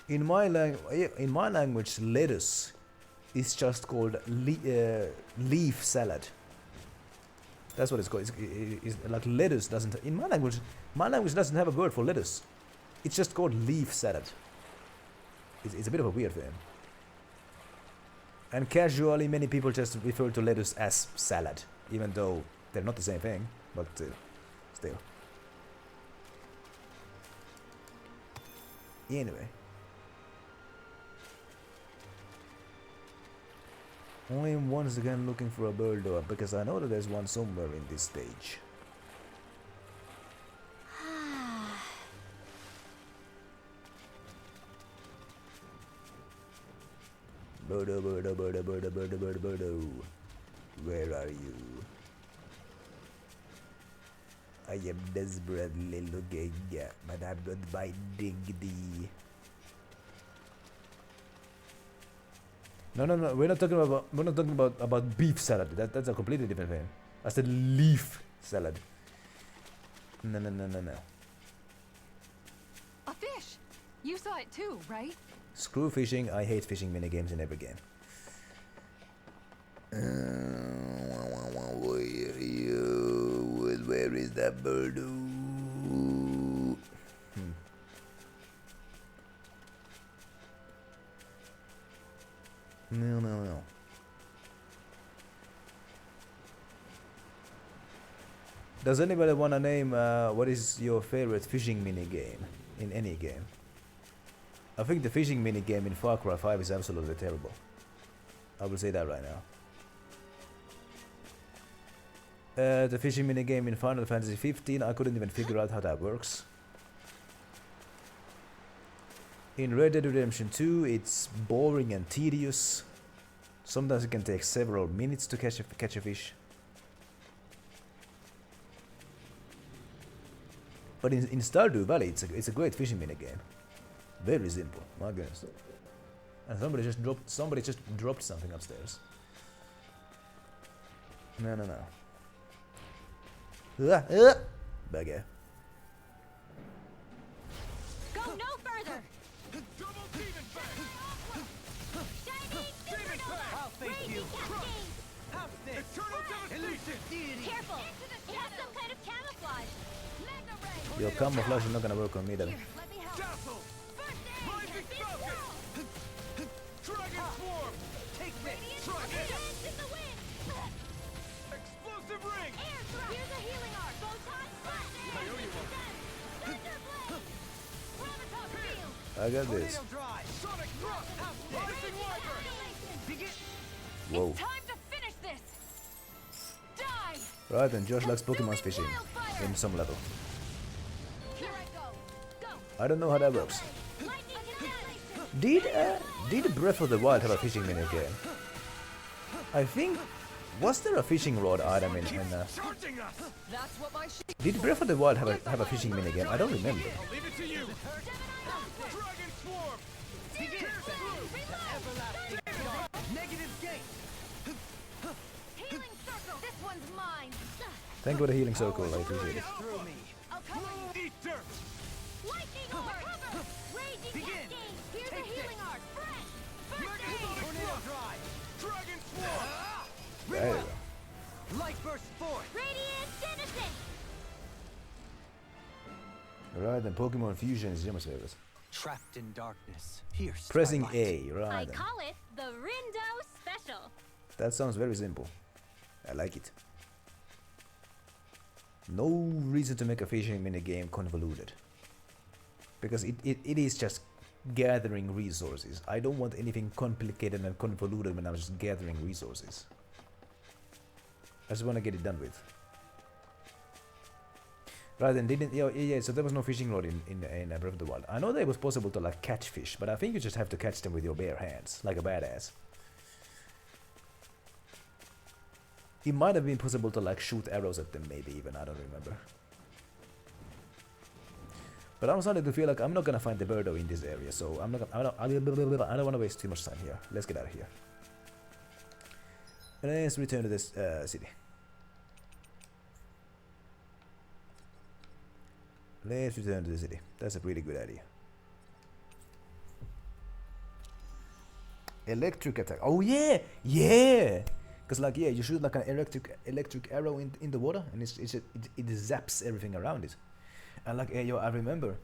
In my language, lettuce is just called leaf salad. That's what it's called. It's like lettuce doesn't. In my language doesn't have a word for lettuce. It's just called leaf salad. It's a bit of a weird thing. And casually, many people just refer to lettuce as salad, even though they're not the same thing. But still. Anyway. I'm once again looking for a bird door because I know that there's one somewhere in this stage. Birdo, birdo, birdo, birdo, birdo, birdo, birdo. Where are you? I am desperately looking, but I'm not finding thee. No, we're not talking about beef salad. That's a completely different thing. I said leaf salad. No. A fish! You saw it too, right? Screw fishing. I hate fishing minigames in every game. Where is that bird? No. Does anybody want to name what is your favorite fishing minigame in any game? I think the fishing minigame in Far Cry 5 is absolutely terrible. I will say that right now. The fishing minigame in Final Fantasy 15, I couldn't even figure out how that works. In Red Dead Redemption 2, it's boring and tedious. Sometimes it can take several minutes to catch a fish. But in Stardew Valley, it's a great fishing minigame. Very simple, my goodness. And somebody just dropped something upstairs. No. Bugger. Go no further! Double demon back! Shining Demon back! I'll face you! cascade! How's this? Eternal devastation! Careful! It has some kind of camouflage! Magna ray! Your camouflage is not gonna work on me then. Let me help! Dazzle! First aid! Rising Be Falcon! strong! Dragon Swarm! Take this! Try it! Hands in the wind! Explosive ring! Air thrust! Here's a healing arc! Photon blast! Thunder blade! Prometheus field! I got this. Tornado drive! Sonic thrust! Rising Wyvern! Begin! Whoa. Time to finish this! Die! Right, and Josh likes Pokemon fishing Wildfire! in some level. Here I go! Go! I don't know how that works. Lightning annihilation! Did Breath of the Wild have a fishing minigame? I think. Was there a fishing rod item in? Charging us! That's what my sheep. Did Breath of the Wild have a fishing minigame? I don't remember. I'll leave it to you! Dragon Swarm! Begin! Everlasting dark! Negative gate! Healing circle! This one's mine! Thank you for the healing circle. I appreciate it. Through me! I'll cover you! Eat dirt! Lightning orb! Cover! Raging Begin. cascade! Here's Take a healing this. arc! Fresh! First aid! Tornado drive! Dragon Swarm! There you go. Light burst forth! Radiant denizen! Right, and Pokemon Fusion is Gemma's favorite. Trapped in darkness. Pierced Pressing by light. A, right. I Then. call it the Rindo Special. That sounds very simple. I like it. No reason to make a fishing minigame convoluted. Because it is just gathering resources. I don't want anything complicated and convoluted when I'm just gathering resources. I just want to get it done with. Right, then yeah, so there was no fishing rod in Breath of the Wild. I know that it was possible to like catch fish, but I think you just have to catch them with your bare hands, like a badass. It might have been possible to like shoot arrows at them, maybe even, I don't remember. But I'm starting to feel like I'm not gonna find the birdo in this area, so I'm not gonna, I don't want to waste too much time here. Let's get out of here. Let's return to this city. Let's return to the city. That's a pretty good idea. Electric attack. Oh yeah, yeah. Cause like you shoot like an electric arrow in the water, and it zaps everything around it. And like I remember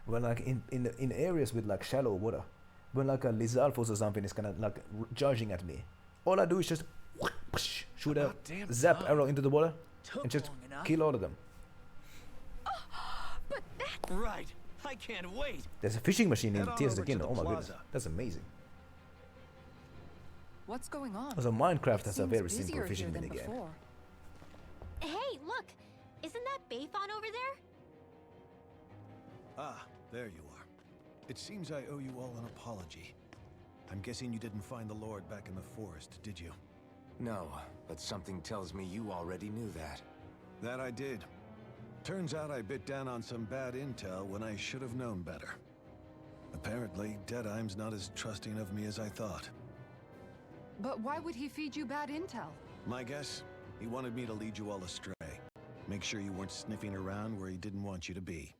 when like in areas with like shallow water, when like a Lizalfos or something is kind of like charging at me, all I do is just shoot a zap arrow into the water and just kill all of them. Right. I can't wait. There's a fishing machine in Head on Tears of the over to Kingdom. the Oh my goodness, plaza. that's amazing. What's going on? Also, Minecraft has a Seems very busier simple fishing here than minigame. before. Hey, look! Isn't that Bayfon over there? Ah, there you are. It seems I owe you all an apology. I'm guessing you didn't find the Lord back in the forest, did you? No, but something tells me you already knew that. That I did. Turns out I bit down on some bad intel when I should have known better. Apparently, Deadeye's not as trusting of me as I thought. But why would he feed you bad intel? My guess? He wanted me to lead you all astray. Make sure you weren't sniffing around where he didn't want you to be.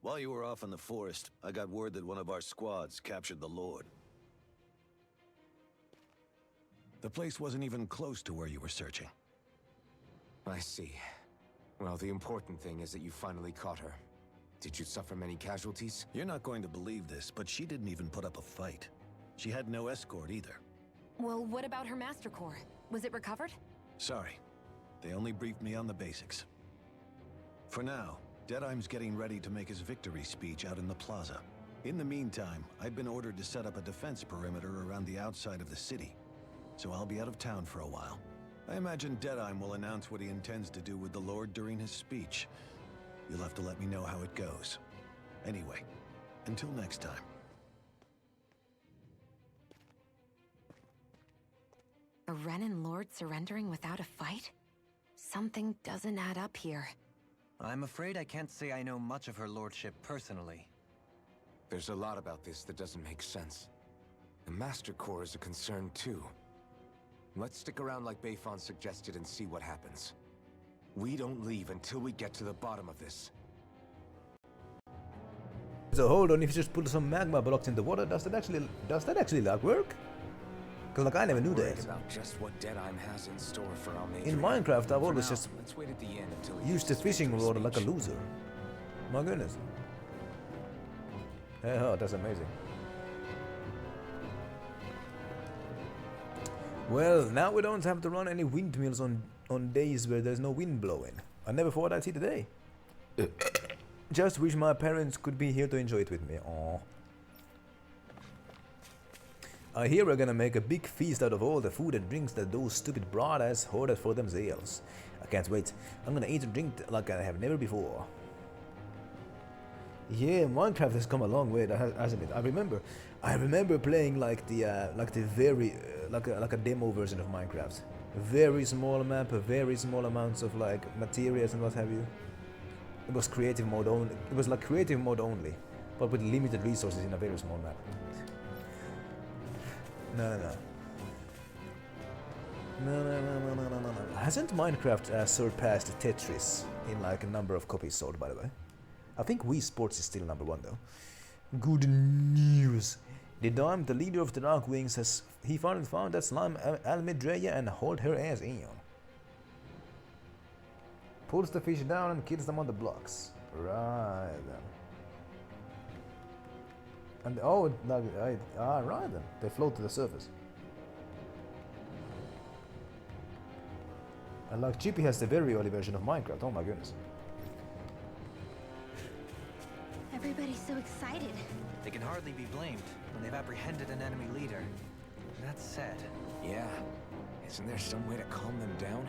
While you were off in the forest, I got word that one of our squads captured the Lord. The place wasn't even close to where you were searching. I see. Well, the important thing is that you finally caught her. Did you suffer many casualties? You're not going to believe this, but she didn't even put up a fight. She had no escort either. Well, what about her Master Core? Was it recovered? Sorry. They only briefed me on the basics. For now, Deadeye's getting ready to make his victory speech out in the plaza. In the meantime, I've been ordered to set up a defense perimeter around the outside of the city. So I'll be out of town for a while. I imagine Deadeye will announce what he intends to do with the Lord during his speech. You'll have to let me know how it goes. Anyway, until next time. A Renin Lord surrendering without a fight? Something doesn't add up here. I'm afraid I can't say I know much of her lordship personally. There's a lot about this that doesn't make sense. The Master Core is a concern too. Let's stick around like Bayfon suggested and see what happens. We don't leave until we get to the bottom of this. So hold on, if you just put some magma blocks in the water, does that actually like work? Because like I never knew Worried that. about just what Deadeye has in store for our major. In Minecraft, I've For always now, just let's wait at the end until he used gives the his fishing victory rod like a speech. loser. My goodness. Oh, that's amazing. Well, now we don't have to run any windmills on days where there's no wind blowing. I never thought I'd see the day. Just wish my parents could be here to enjoy it with me. Aww. I hear we're gonna make a big feast out of all the food and drinks that those stupid broad-ass hoarded for themselves. I can't wait. I'm gonna eat and drink like I have never before. Yeah, Minecraft has come a long way, hasn't it? I remember playing like a demo version of Minecraft. Very small map, very small amounts of like materials and what have you. It was creative mode only. It was like creative mode only, but with limited resources in a very small map. No. Hasn't Minecraft surpassed Tetris in like a number of copies sold, by the way? I think Wii Sports is still #1 though. Good news! The Dime, the leader of the Dark Wings, he finally found that slime Almedreya and hauled her ass in. Pulls the fish down and kills them on the blocks. Right then. And oh, right then. They float to the surface. And like Chippy has the very early version of Minecraft. Oh my goodness. Everybody's so excited. They can hardly be blamed when they've apprehended an enemy leader. That said, Yeah. Isn't there some way to calm them down?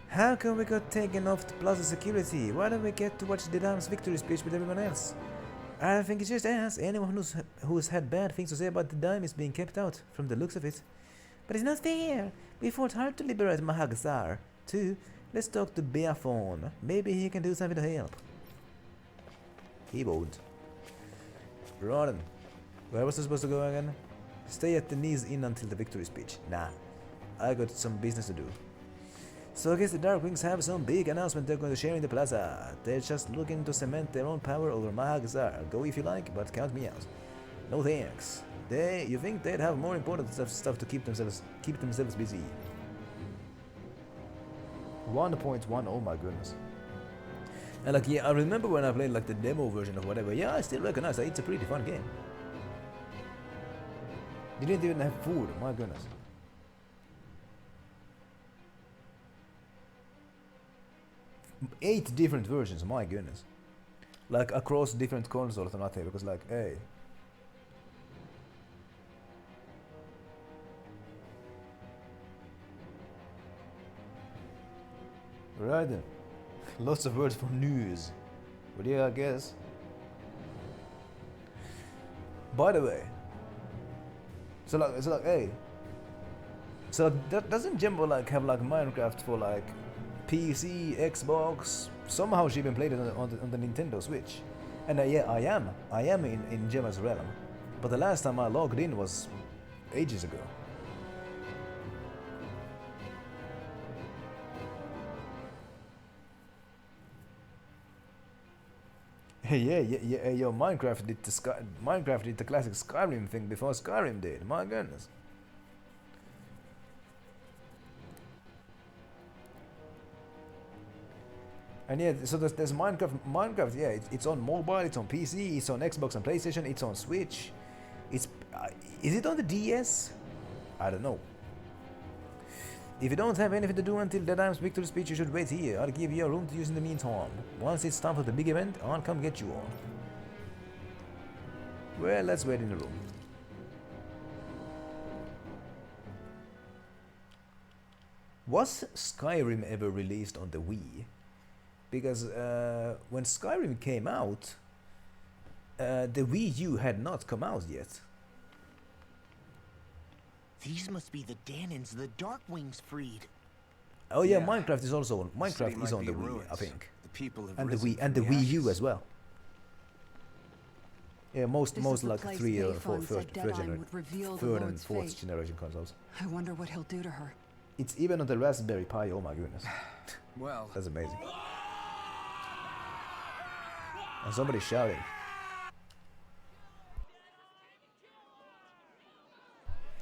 How come we got taken off the Plaza security? Why don't we get to watch the Dime's victory speech with everyone else? I think it's just us. Anyone who's had bad things to say about the Dime is being kept out, from the looks of it. But it's not fair. We fought hard to liberate Mahagazar. Too. Let's talk to Beafon. Maybe he can do something to help. He won't. Rotten. Where was I supposed to go again? Stay at the Knees Inn until the victory speech. Nah. I got some business to do. So I guess the Dark Wings have some big announcement they're going to share in the plaza. They're just looking to cement their own power over Mahagazar. Go if you like, but count me out. No thanks. You think they'd have more important stuff to keep themselves busy? 1.1, oh my goodness. And like, yeah, I remember when I played like the demo version of whatever. Yeah, I still recognize that it's a pretty fun game. Didn't even have food, my goodness. 8 different versions, my goodness. Like across different consoles or nothing, because like, hey. Right then. Lots of words for news. But yeah, I guess. By the way. So like, hey. So doesn't Jimbo like have like Minecraft for like PC, Xbox? Somehow she even played it on the Nintendo Switch. And yeah, I am in Gemma's realm. But the last time I logged in was ages ago. Yeah, yo, Minecraft did the classic Skyrim thing before Skyrim did. My goodness. And yeah, so there's Minecraft. Minecraft, yeah, it's on mobile, it's on PC, it's on Xbox and PlayStation, it's on Switch. It's is it on the DS? I don't know. If you don't have anything to do until the time's victory speech, you should wait here. I'll give you a room to use in the meantime. Once it's time for the big event, I'll come get you all. Well, let's wait in the room. Was Skyrim ever released on the Wii? Because when Skyrim came out, the Wii U had not come out yet. These must be the Danons the Darkwings freed. Oh yeah, Minecraft is also on. Minecraft is on the Wii, I think, and the Wii U as well. Yeah, most like 3 or 4 third and fourth generation consoles. I wonder what he'll do to her. It's even on the Raspberry Pi. Oh my goodness. Well, that's amazing. And somebody's shouting.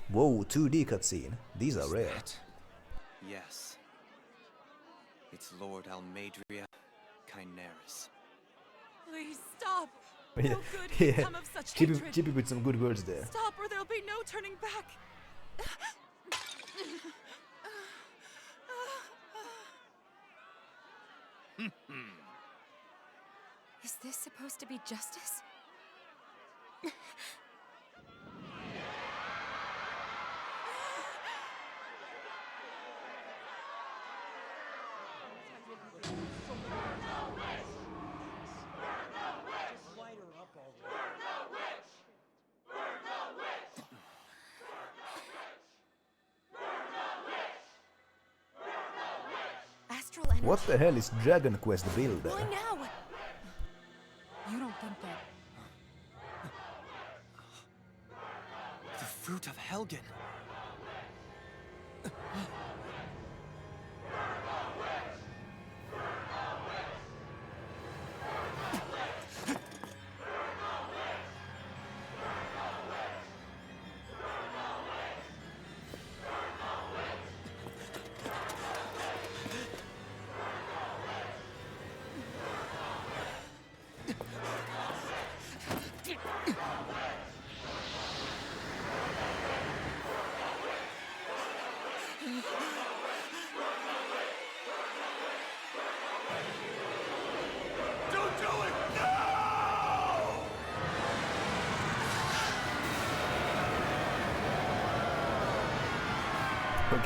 Whoa, 2D cutscene. These are rare. Yes. It's Lord Almadria Kynaris. Please stop. Yeah, No good can yeah. come of such hatred. Chippy with some good words there. Stop or there'll be no turning back. Is this supposed to be justice? Astral energy. What the hell is Dragon Quest Builder? Why now? You don't think that... The fruit of Helgen.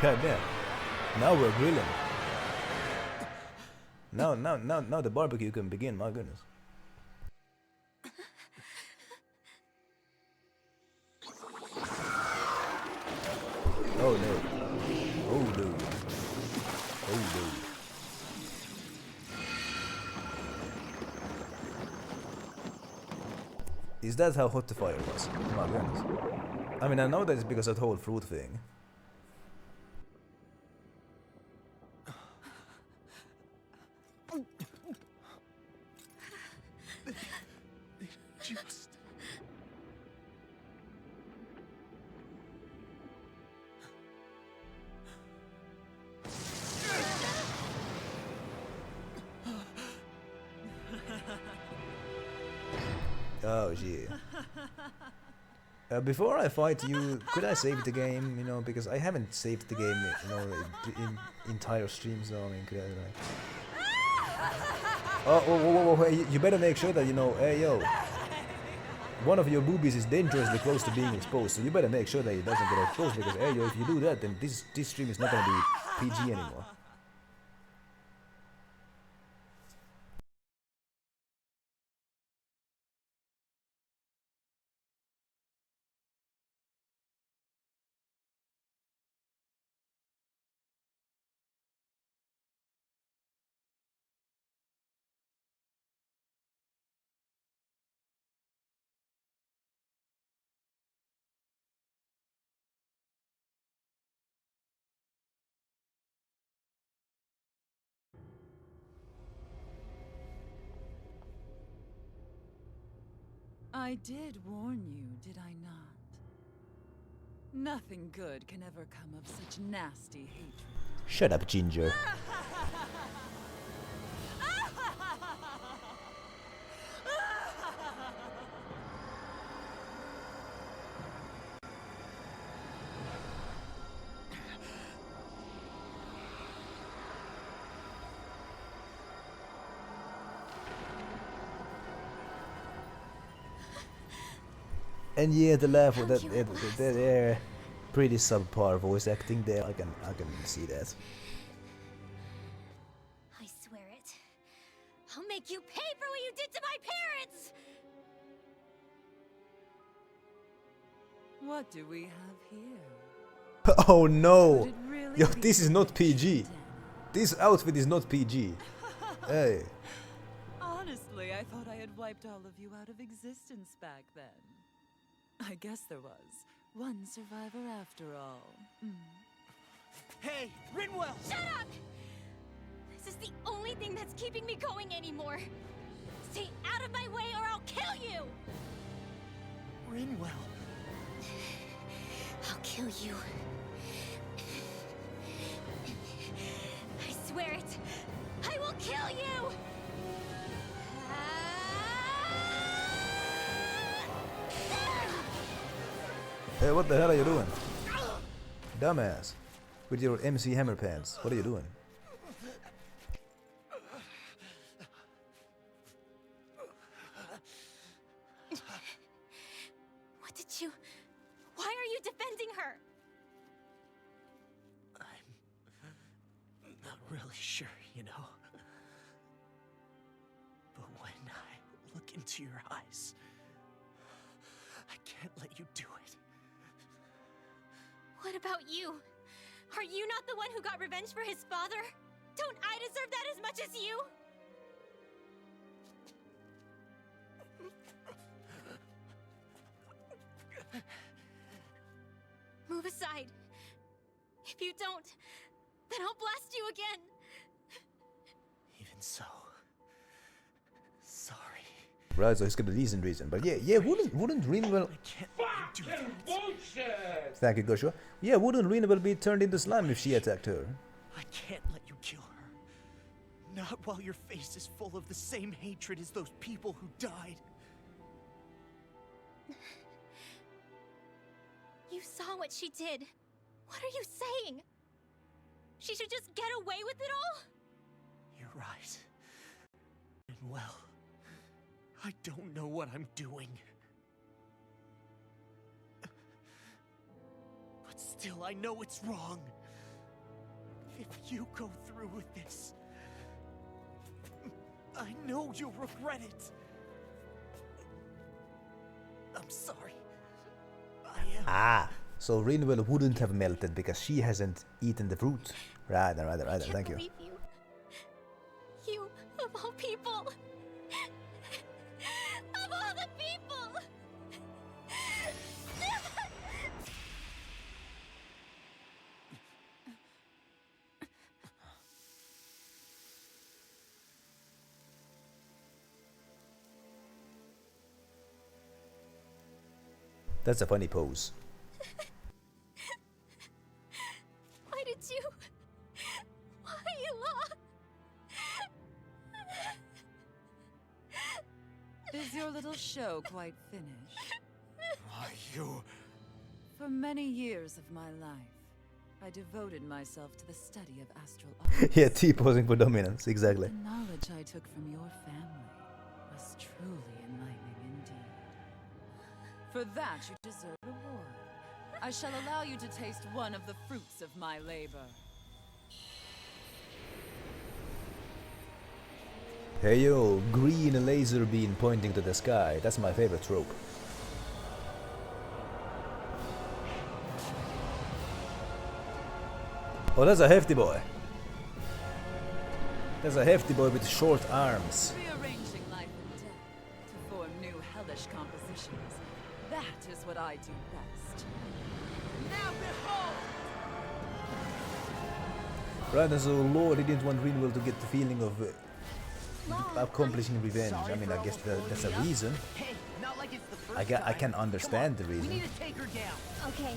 God damn. Now we're grilling. Now the barbecue can begin, my goodness. Oh no. Oh no. Oh no. Is that how hot the fire was? My goodness. I mean, I know that it's because of the whole fruit thing. Oh shit. Before I fight you, could I save the game? You know, because I haven't saved the game, you know, in entire streams. So I mean, could I like? Oh, hey, you better make sure that you know, hey yo, one of your boobies is dangerously close to being exposed, so you better make sure that it doesn't get exposed, because hey yo, if you do that, then this stream is not gonna be PG anymore. I did warn you, did I not? Nothing good can ever come of such nasty hatred. Shut up, Ginger. And yeah, the laugh with that pretty subpar voice acting there. I can see that. I swear it. I'll make you pay for what you did to my parents! What do we have here? Oh no! Could it really Yo, be this is not PG. Danny? This outfit is not PG. Hey. Honestly, I thought I had wiped all of you out of existence back then. I guess there was one survivor after all. Hey, Rinwell! Shut up! This is the only thing that's keeping me going anymore. Stay out of my way or I'll kill you! Rinwell. I'll kill you. I swear it. I will kill you! Hey, what the hell are you doing? Dumbass. With your MC Hammer pants. What are you doing? What did you... Why are you defending her? I'm not really sure, you know. But when I look into your eyes, I can't let you do it. What about you? Are you not the one who got revenge for his father? Don't I deserve that as much as you? Move aside. If you don't, then I'll blast you again. Even so, sorry. Right, so he's got a decent reason. But yeah, wouldn't Rinwell... Do that. Thank you, Joshua. Yeah, wouldn't Rinwell be turned into slime if she attacked her? I can't let you kill her. Not while your face is full of the same hatred as those people who died. You saw what she did. What are you saying? She should just get away with it all? You're right. And well, I don't know what I'm doing. But still, I know it's wrong. If you go through with this, I know you'll regret it. I'm sorry. I am. Ah, so Rinwell wouldn't have melted because she hasn't eaten the fruit. Right, thank you. You, of all people. Of all the people. That's a funny pose. Why did you? Why, Ela? Is your little show quite finished? Why, you... For many years of my life, I devoted myself to the study of astral arts. Yeah, T-posing for dominance, exactly. The knowledge I took from your family was truly enlightening indeed. For that, you deserve a reward. I shall allow you to taste one of the fruits of my labor. Hey yo, green laser beam pointing to the sky. That's my favorite trope. Oh, that's a hefty boy. There's a hefty boy with short arms. Rearranging life and death to form new hellish compositions. That is what I do best. Now behold! Right, and so Lord didn't want Greenwell to get the feeling of accomplishing revenge. I mean, I guess that's a reason. Hey, not like it's the first I can time. understand the We reason. need to take her down. Okay.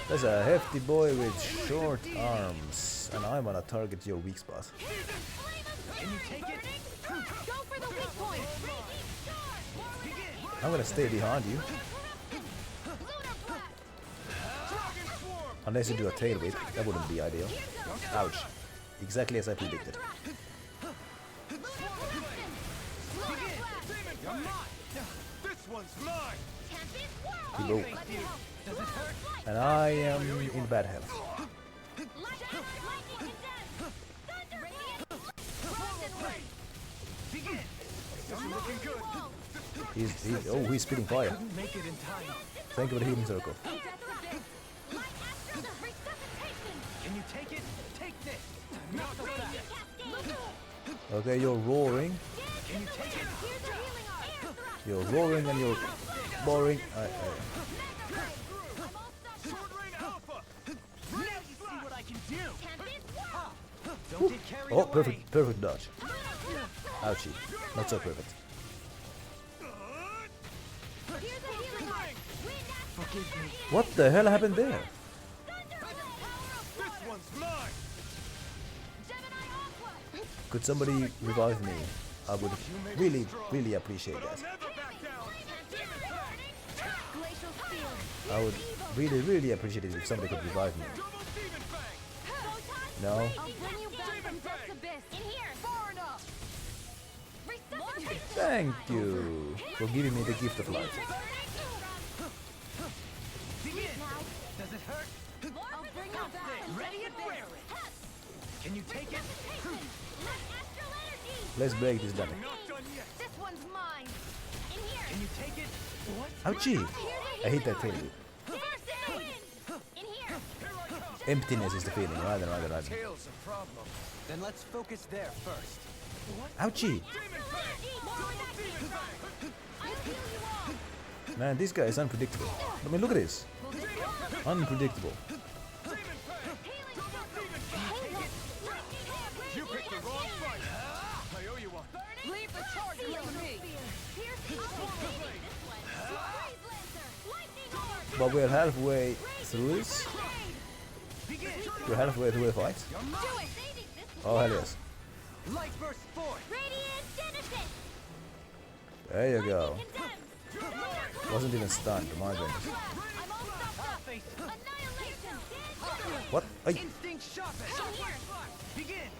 There's a hefty boy with short arms, and I wanna target your weak spot. Can you take it? Go for the weak point. I'm gonna stay behind you. Unless you do a tail whip, that wouldn't be ideal. Ouch. Exactly as I predicted. This one's mine! He broke. And I am in bad health. He's spitting fire. Make it in time. Thank you for the healing circle. Can you take it? Take this. Not so fast. Okay, you're roaring. Can you take it? You're roaring and you're boring. Now you see what I can do. Don't get carried Oh, away. perfect dodge. Ouchie. Not so perfect. Forgive me. What the hell happened there? This one's mine! Could somebody revive me? I would really, really appreciate that. I would really, really appreciate it if somebody could revive me. No? I'll bring you back from Death's abyss. In here. Far enough. Resuscitate. Thank you for giving me the gift of life. Does it hurt? I'll bring you back. Ready and wear it. Can you take it? Astral energy. Let's break this down. Not done yet. This one's mine. In here. Can you take it? What? Ouchie! I hate that tail whip. First in the wind. In here. Emptiness is the feeling, rather. Tail's a problem. Then let's focus there first. Ouchie! More of that deep rock. I'll heal you all. Man, this guy is unpredictable. I mean, look at this. Unpredictable. You picked the wrong fight! I owe you one. Leave the charges to me! But we're halfway through this. We're halfway through the fight. Oh, hell yes. Light burst forth. Radiant Genesis. There you go. Wasn't even stunned, my goodness. I'm all stopped up. Annihilation. What? Ay. Instinct sharpen. In here. Begin.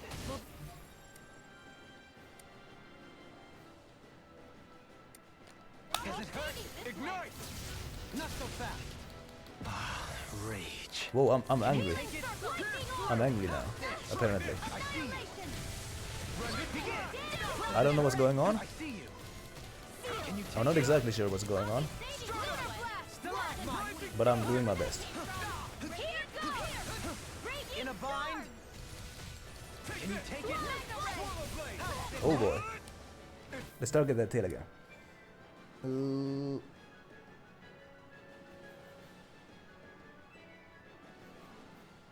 Does it hurt? Ignite! Not so fast. Rage. Whoa, I'm angry. Take it. I'm angry now, apparently. I see you. Begin. I don't know what's going on. I see you. Can you I'm not exactly sure what's going on, Stalagmite. but I'm doing my best. In a bind. Can you take it? Oh boy. Let's target that tail again.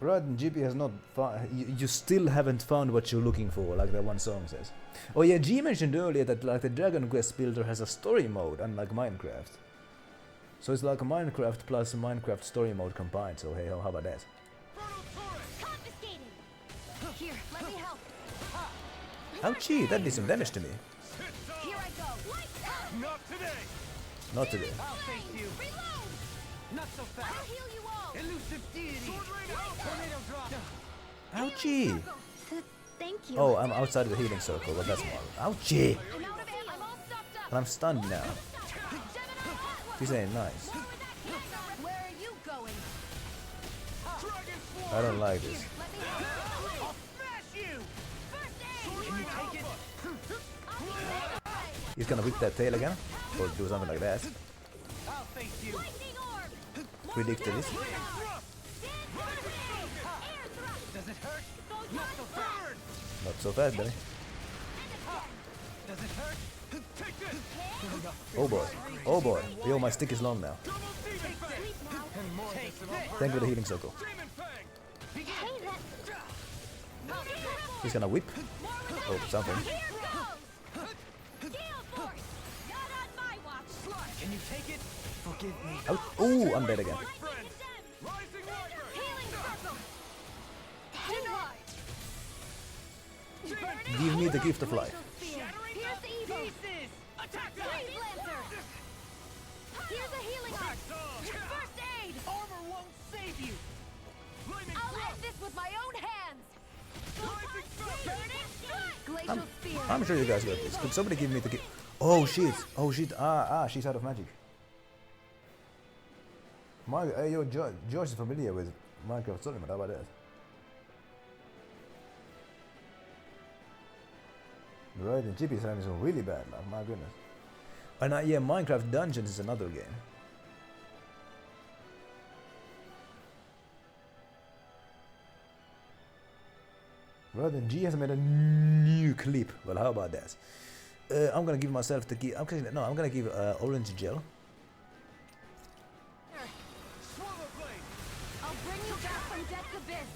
Right, and GP has not found. You still haven't found what you're looking for, like that one song says. Oh yeah, G mentioned earlier that like the Dragon Quest builder has a story mode, unlike Minecraft. So it's like a Minecraft plus a Minecraft story mode combined. So hey, how about that? Confiscated. Here, let me help. Ouchie, that did some damage to me. Here I go. Not today! Not today. I'll face you. Not so fast. I'll heal you all. Elusive deity. Tornado drop. Ouchie! Thank you. Oh, I'm outside of the healing circle, but that's more. Ouchie! I'm out of ammo. I'm all stopped up. And I'm stunned now. This ain't nice. Where are you going? I don't like this. Let me help. I'll smash you. First aid. Can you take it? He's gonna whip that tail again, or do something like that. I'll face you. Lightning orb. Ridiculous. Does it hurt? Not so fast. Not so fast, buddy. Does it hurt? Take this. Oh boy. Oh boy. Yo, my stick is long now. Thank you for the healing circle. He's gonna whip. Oh, something. Here goes. Gale force. Not on my watch. Can you take it? Forgive me. Ouch. Oh, I'm dead again. Healing circle. Denied. Give me the gift of life. Here's the evil. Pieces. Attack Freeze Lancer. Here's a healing arc. First aid. Armor won't save you. I'll end this with my own hands. Glacial spear. I'm sure you guys got this. Could somebody give me the gift? Oh shit. Oh shit. She's out of magic. Hey, yo, George is familiar with Minecraft story mode. How about that? Right, and Chippy's having some really bad luck, my goodness. And yeah, Minecraft Dungeons is another game. Right, and G has made a new clip. Well, how about that? I'm gonna give myself the gift. I'm gonna give orange gel. I'll bring you back from death's abyss.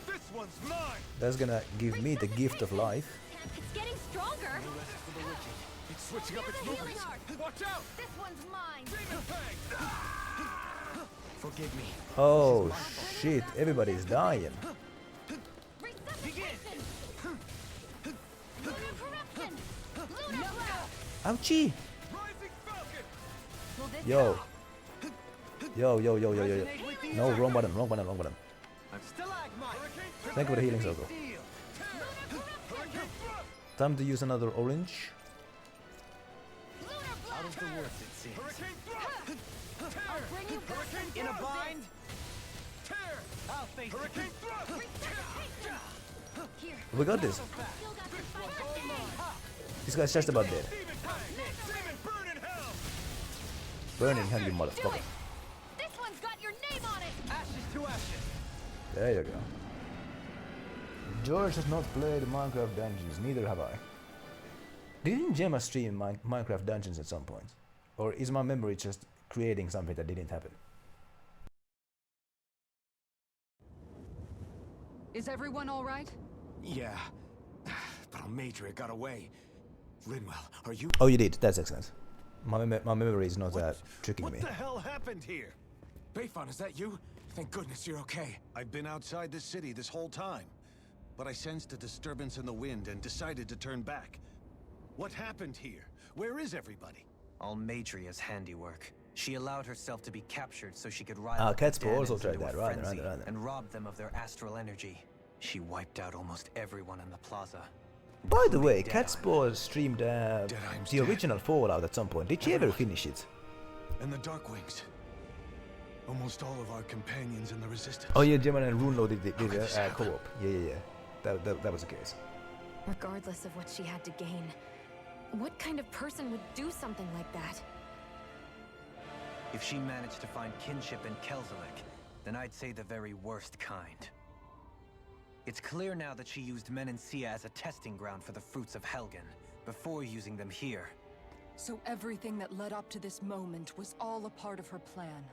This one's mine. That's gonna give me the gift of life. It's getting stronger. It's switching up Here's its a healing movements. arc. Watch out. This one's mine. Demon Fang. Forgive me. Oh shit! Everybody's dying. Resuscitation. Lunar corruption. Lunar blast. Ouchie! Rising Falcon. Will this Yo. Yo. No, wrong button. Stalagmite. Thank you for the healing circle. Steel. Time to use another orange. Lunar Out of blast. the woods, it seems. Hurricane thrust. I'll bring you back from In a death's bind. Tear. I'll face Hurricane thrust. Resuscitation. Here. We got this. Still got this fight. This guy's just about dead. Demon Fang. Demon burn in hell. Burning hell, you Do motherfucker. it. This one's got your name on it. Ashes to ashes. There you go. George has not played Minecraft Dungeons, neither have I. Didn't Gemma stream Minecraft Dungeons at some point? Or is my memory just creating something that didn't happen? Is everyone all right? Yeah, but Almadria got away. Linwell, are you? Oh, you did. That's excellent. My memory is not tricking me. What the hell happened here? Bayfon, is that you? Thank goodness you're okay. I've been outside the city this whole time, but I sensed a disturbance in the wind and decided to turn back. What happened here? Where is everybody? Almadria's handiwork. She allowed herself to be captured so she could rile up the Catspaw also Dahnans tried into a that, right, frenzy right. and rob them of their astral energy. She wiped out almost everyone in the plaza. By the way, including Catspaw streamed the original Fallout at some point. Did she ever finish it? And the Darkwings. Almost all of our companions in the Resistance. Oh yeah, Gemma and Runo did co-op. Yeah. That was the case. Regardless of what she had to gain, what kind of person would do something like that? If she managed to find kinship in Kelzelik, then I'd say the very worst kind. It's clear now that she used Menancia as a testing ground for the fruits of Helgen, before using them here. So everything that led up to this moment was all a part of her plan.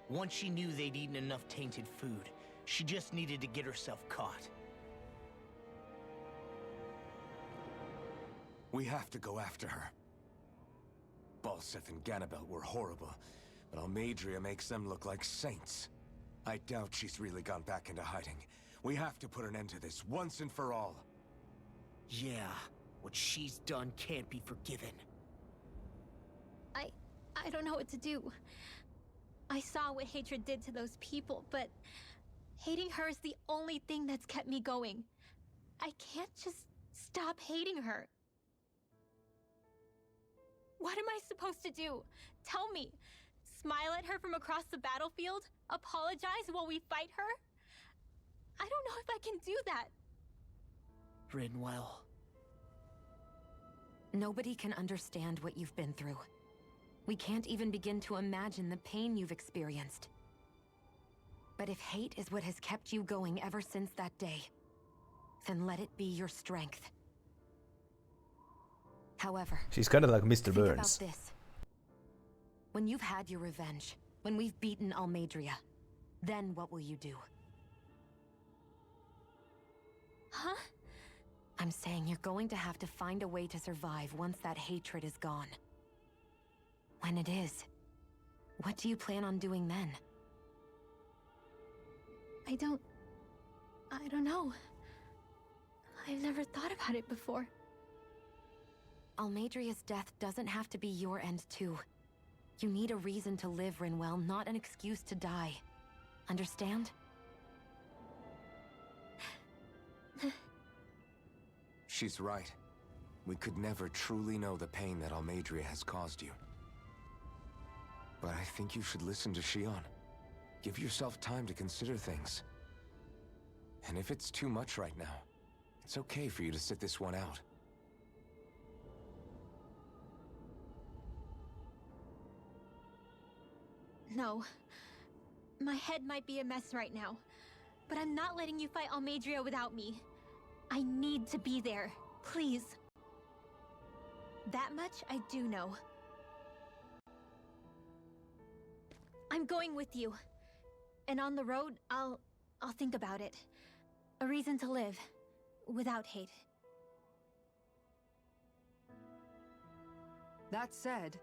Once she knew they'd eaten enough tainted food, she just needed to get herself caught. We have to go after her. Balseth and Ganabelt were horrible, but Almadria makes them look like saints. I doubt she's really gone back into hiding. We have to put an end to this once and for all. Yeah, what she's done can't be forgiven. I don't know what to do. I saw what hatred did to those people, but hating her is the only thing that's kept me going. I can't just stop hating her. What am I supposed to do? Tell me. Smile at her from across the battlefield? Apologize while we fight her? I don't know if I can do that. Rinwell. Nobody can understand what you've been through. We can't even begin to imagine the pain you've experienced. But if hate is what has kept you going ever since that day, then let it be your strength. However, she's kind of like Mr. think Burns. about this. When you've had your revenge, when we've beaten Almadria, then what will you do? Huh? I'm saying you're going to have to find a way to survive once that hatred is gone. When it is, what do you plan on doing then? I don't know. I've never thought about it before. Almadria's death doesn't have to be your end too. You need a reason to live, Rinwell, not an excuse to die. Understand? She's right. We could never truly know the pain that Almadria has caused you. But I think you should listen to Shion. Give yourself time to consider things. And if it's too much right now, it's okay for you to sit this one out. No. My head might be a mess right now, but I'm not letting you fight Almadria without me. I need to be there. Please. That much I do know. I'm going with you. And on the road, I'll think about it. A reason to live. Without hate. That said,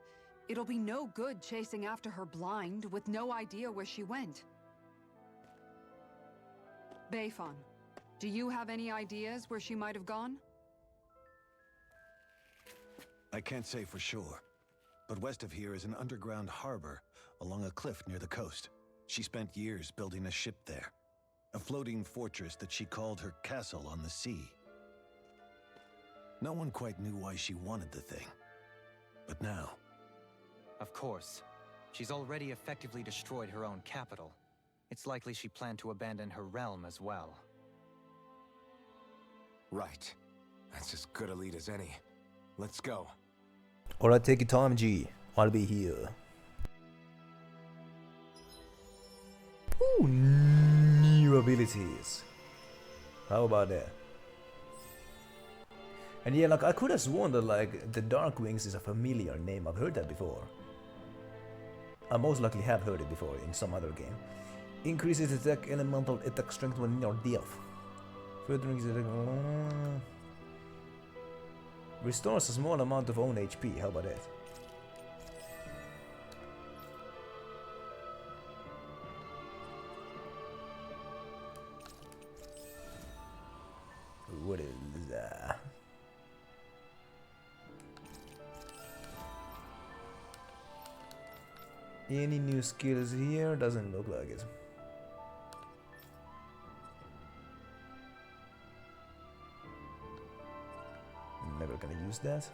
it'll be no good chasing after her blind with no idea where she went. Beifan, do you have any ideas where she might have gone? I can't say for sure, but west of here is an underground harbor along a cliff near the coast. She spent years building a ship there, a floating fortress that she called her castle on the sea. No one quite knew why she wanted the thing, but now... Of course. She's already effectively destroyed her own capital. It's likely she planned to abandon her realm as well. Right. That's as good a lead as any. Let's go. Alright, take your time, G. I'll be here. Ooh, new abilities. How about that? And yeah, like I could have sworn that like the Dark Wings is a familiar name. I've heard that before. I most likely have heard it before in some other game. Increases attack elemental attack strength when near death. Further increases restores a small amount of own HP. How about that? What is that? Any new skills here? Doesn't look like it. Never gonna use that.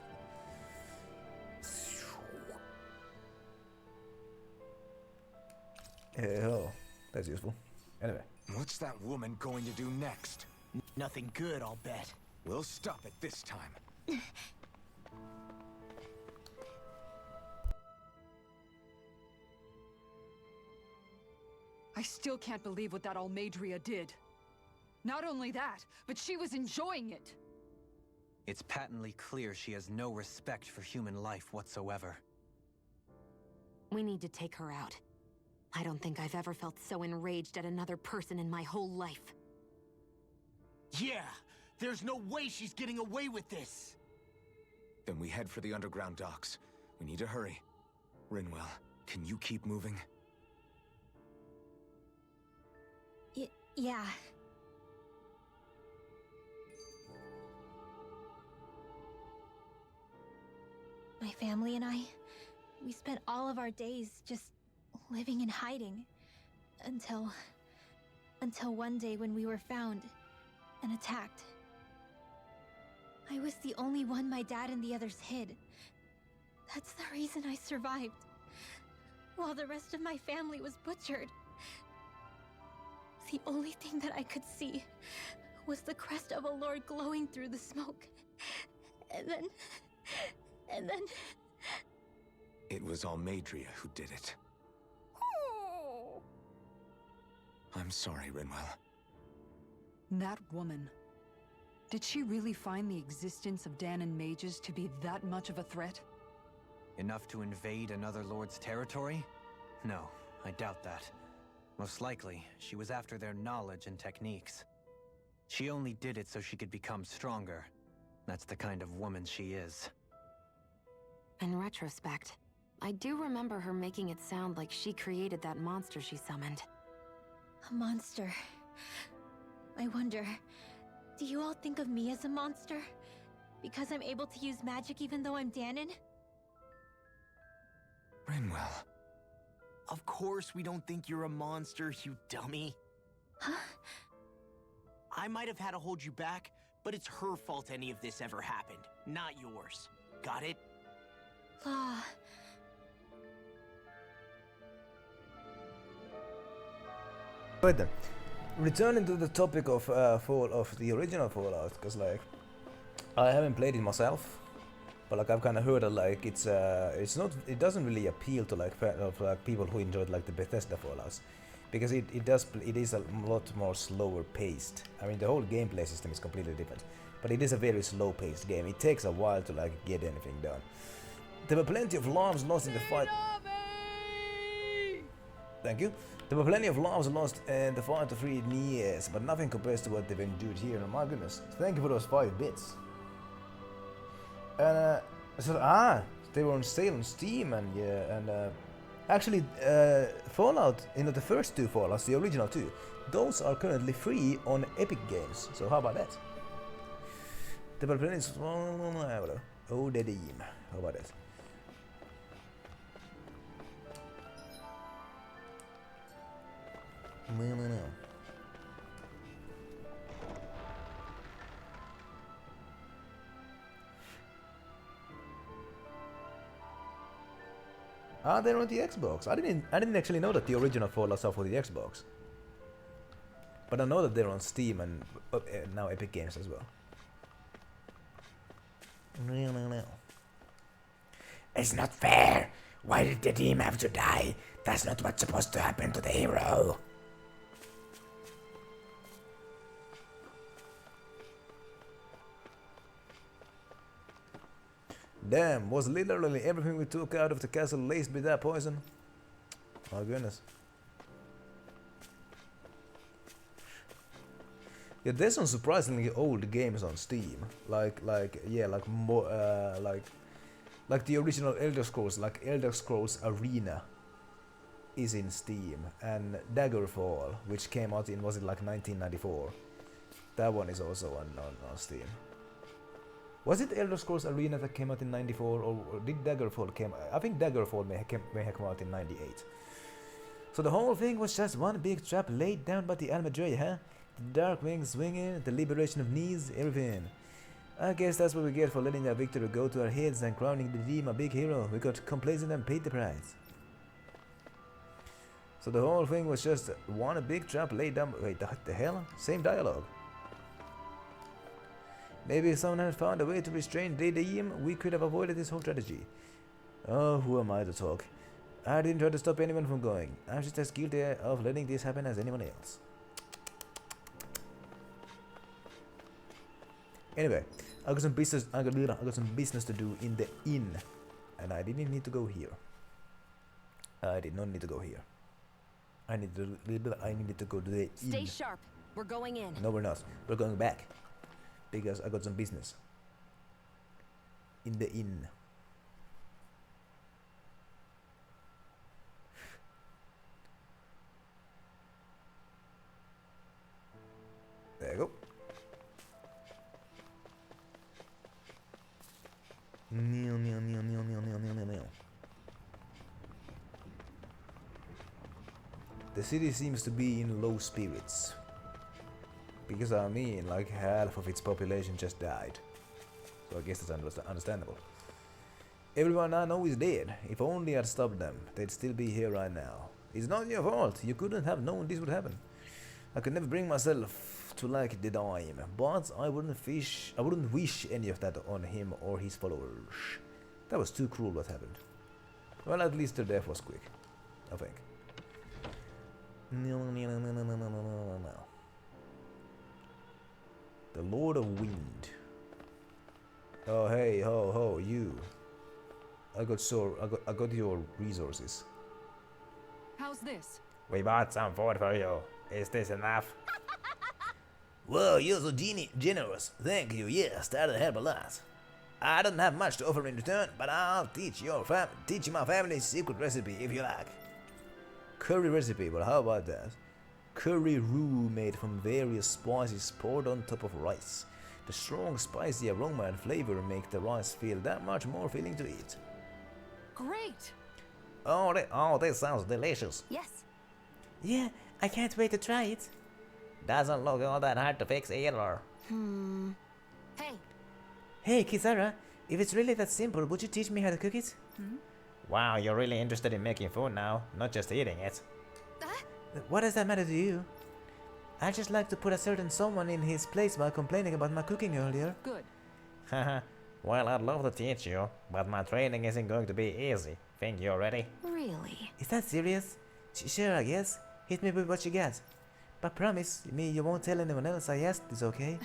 Oh, that's useful. Anyway. What's that woman going to do next? Nothing good, I'll bet. We'll stop it this time. I still can't believe what that Almadria did. Not only that, but she was enjoying it. It's patently clear she has no respect for human life whatsoever. We need to take her out. I don't think I've ever felt so enraged at another person in my whole life. Yeah! There's no way she's getting away with this! Then we head for the underground docks. We need to hurry. Rinwell, can you keep moving? Yeah. My family and I, we spent all of our days just living in hiding. Until one day when we were found and attacked. I was the only one my dad and the others hid. That's the reason I survived. While the rest of my family was butchered. The only thing that I could see was the crest of a lord glowing through the smoke. And then... It was Almadria who did it. I'm sorry, Rinwell. That woman. Did she really find the existence of Danon mages to be that much of a threat? Enough to invade another lord's territory? No, I doubt that. Most likely, she was after their knowledge and techniques. She only did it so she could become stronger. That's the kind of woman she is. In retrospect, I do remember her making it sound like she created that monster she summoned. A monster. I wonder, do you all think of me as a monster? Because I'm able to use magic even though I'm Danon? Rinwell. Of course we don't think you're a monster, you dummy. Huh? I might have had to hold you back, but it's her fault any of this ever happened, not yours. Got it? Law. Right then, returning to the topic of the original Fallout, because like I haven't played it myself, but like I've kind of heard that like it doesn't really appeal to like people who enjoyed like the Bethesda Fallouts, because it is a lot more slower paced. I mean the whole gameplay system is completely different, but it is a very slow paced game. It takes a while to like get anything done. There were plenty of lives lost in the fight. Thank you. There were plenty of lives lost in the fight of 3 years, but nothing compares to what they've endured here. Oh my goodness. Thank you for those 5 bits. And they were on sale on Steam, and yeah, and actually Fallout, the first 2 Fallouts, the original 2, those are currently free on Epic Games. So how about that? There were plenty of oh the team. How about that? No. Ah, they're on the Xbox. I didn't actually know that the original Fallout are for the Xbox. But I know that they're on Steam and now Epic Games as well. No. It's not fair. Why did the team have to die? That's not what's supposed to happen to the hero. Damn, was literally everything we took out of the castle laced with that poison? Oh goodness. Yeah, there's some surprisingly old games on Steam. Like the original Elder Scrolls, like Elder Scrolls Arena is in Steam, and Daggerfall, which came out in, was it like 1994? That one is also on Steam. Was it Elder Scrolls Arena that came out in 94, or did Daggerfall came? I think Daggerfall may have come out in 98. So the whole thing was just one big trap laid down by the Almadrea, huh? The dark wings swinging, the liberation of knees, everything. I guess that's what we get for letting that victory go to our heads and crowning the team a big hero. We got complacent and paid the price. So the whole thing was just one big trap laid down. Wait, what the hell? Same dialogue. Maybe if someone had found a way to restrain the team, we could have avoided this whole tragedy. Oh, who am I to talk? I didn't try to stop anyone from going. I'm just as guilty of letting this happen as anyone else. Anyway, I got some business. I got some business to do in the inn, and I didn't need to go here. I did not need to go here. I needed to go to the inn. Stay sharp. We're going in. No, we're not. We're going back because I got some business in the inn. There you go. The city seems to be in low spirits. Because I mean, like half of its population just died. So I guess that's understandable. Everyone I know is dead. If only I'd stopped them, they'd still be here right now. It's not your fault. You couldn't have known this would happen. I could never bring myself to like the dime, but I wouldn't wish any of that on him or his followers. That was too cruel what happened. Well, at least their death was quick, I think. No. The Lord of Wind. Oh hey, ho, you. I got your resources. How's this? We bought some food for you. Is this enough? Whoa, you're so generous. Thank you, yes, that'll help a lot. I don't have much to offer in return, but I'll teach you my family's secret recipe if you like. Curry recipe, but how about that? Curry roux made from various spices poured on top of rice. The strong spicy aroma and flavor make the rice feel that much more filling to eat. Great! Oh, this sounds delicious. Yes. Yeah, I can't wait to try it. Doesn't look all that hard to fix either. Hey. Hey, Kizara, if it's really that simple, would you teach me how to cook it? Wow, you're really interested in making food now, not just eating it. What does that matter to you? I just like to put a certain someone in his place by complaining about my cooking earlier. Good. Haha, well, I'd love to teach you, but my training isn't going to be easy. Think you're ready? Really? Is that serious? Sure, I guess. Hit me with what you got. But promise me you won't tell anyone else I asked this, okay?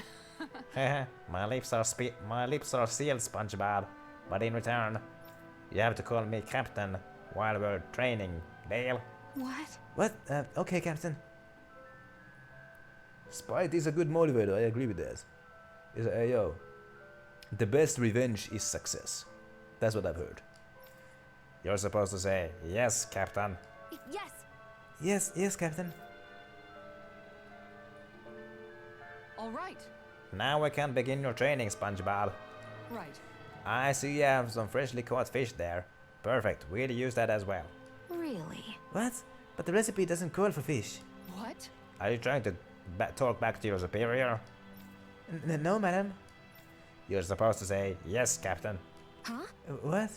Haha, my lips are sealed, SpongeBob. But in return, you have to call me Captain while we're training, deal? What? What? Okay, Captain. Spite is a good motivator, I agree with that. Hey, yo, the best revenge is success. That's what I've heard. You're supposed to say, yes, Captain. Yes. Yes, Captain. All right. Now we can begin your training, SpongeBob. Right. I see you have some freshly caught fish there. Perfect, we'll use that as well. Really? What? But the recipe doesn't call for fish. What? Are you trying to talk back to your superior? No, madam. You're supposed to say, yes, Captain. Huh? What?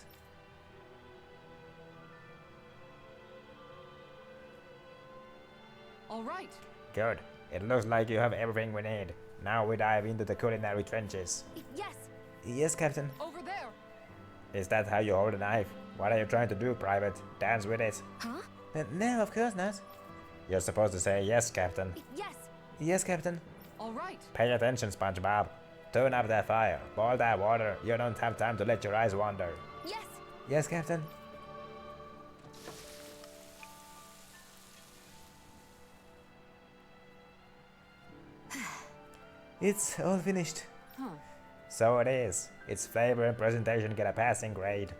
All right. Good. It looks like you have everything we need. Now we dive into the culinary trenches. Yes. Yes, Captain. Over there. Is that how you hold a knife? What are you trying to do, Private? Dance with it? Huh? No, of course not. You're supposed to say yes, Captain. Yes. Yes, Captain. All right. Pay attention, SpongeBob. Turn up that fire. Boil that water. You don't have time to let your eyes wander. Yes. Yes, Captain. It's all finished. Huh. So it is. Its flavor and presentation get a passing grade.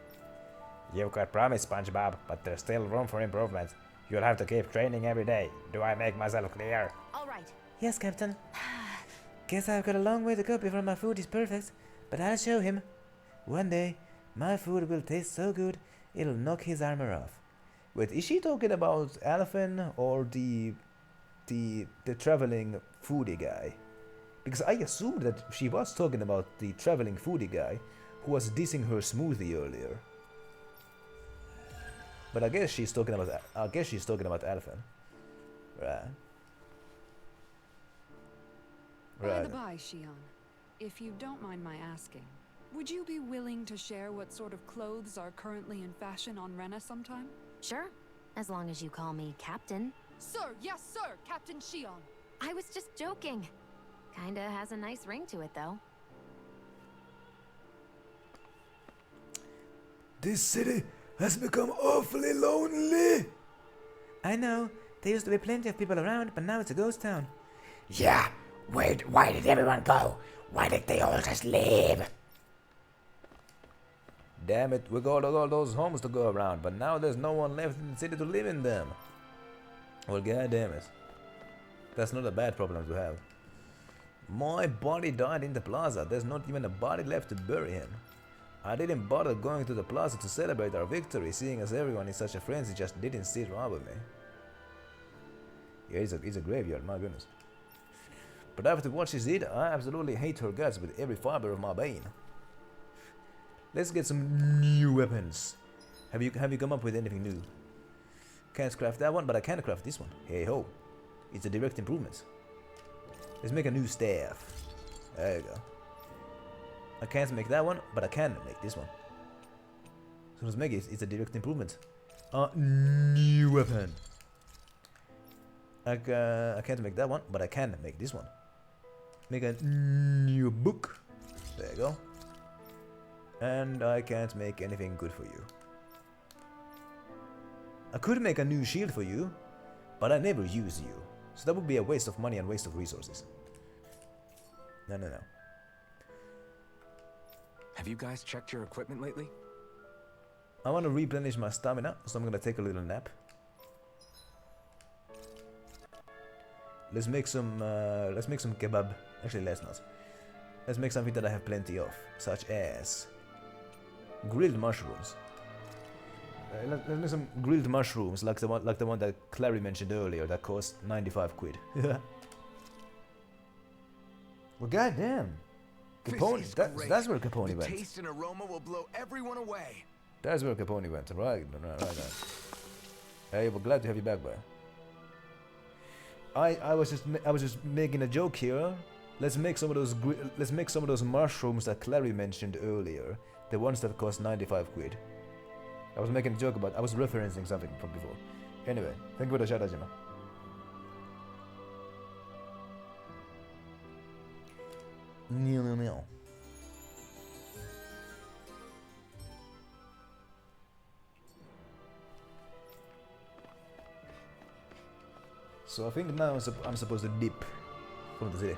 You've got promise, SpongeBob, but there's still room for improvement. You'll have to keep training every day. Do I make myself clear? All right. Yes, Captain. Guess I've got a long way to go before my food is perfect, but I'll show him. One day, my food will taste so good, it'll knock his armor off. Wait, is she talking about Alphen or the traveling foodie guy? Because I assumed that she was talking about the traveling foodie guy who was dissing her smoothie earlier. But I guess she's talking about Alphen. Right. By the by, Shion, if you don't mind my asking, would you be willing to share what sort of clothes are currently in fashion on Rena sometime? Sure. As long as you call me Captain. Sir, yes, sir, Captain Shion. I was just joking. Kinda has a nice ring to it, though. This city has become awfully lonely. I know. There used to be plenty of people around, but now it's a ghost town. Yeah. Wait, why did everyone go? Why did they all just leave? Damn it, we got all those homes to go around, but now there's no one left in the city to live in them. Well, god damn it. That's not a bad problem to have. My body died in the plaza. There's not even a body left to bury him. I didn't bother going to the plaza to celebrate our victory, seeing as everyone in such a frenzy just didn't sit right with me. Yeah, it's a graveyard, my goodness. But after what she did, I absolutely hate her guts with every fiber of my being. Let's get some new weapons. Have you come up with anything new? Can't craft that one, but I can craft this one. Hey ho. It's a direct improvement. Let's make a new staff. There you go. I can't make that one, but I can make this one. So let's make it. It's a direct improvement. A new weapon. I can't make that one, but I can make this one. Make a new book. There you go. And I can't make anything good for you. I could make a new shield for you, but I never use you. So that would be a waste of money and waste of resources. No. Have you guys checked your equipment lately? I want to replenish my stamina, so I'm gonna take a little nap. Let's make some kebab. Actually, let's not. Let's make something that I have plenty of, such as grilled mushrooms. Let's make some grilled mushrooms, like the one that Clary mentioned earlier, that cost 95 quid. Well, goddamn, Capone. That's where Capone went. The taste and aroma will blow everyone away. That's where Capone went. Right. Hey, we're glad to have you back, boy. I was just making a joke here. Let's make some of those mushrooms that Clary mentioned earlier, the ones that cost 95 quid. I was making a joke about. I was referencing something from before. Anyway, thank you for the shout out, Jima. No. So I think now I'm supposed to dip from the city.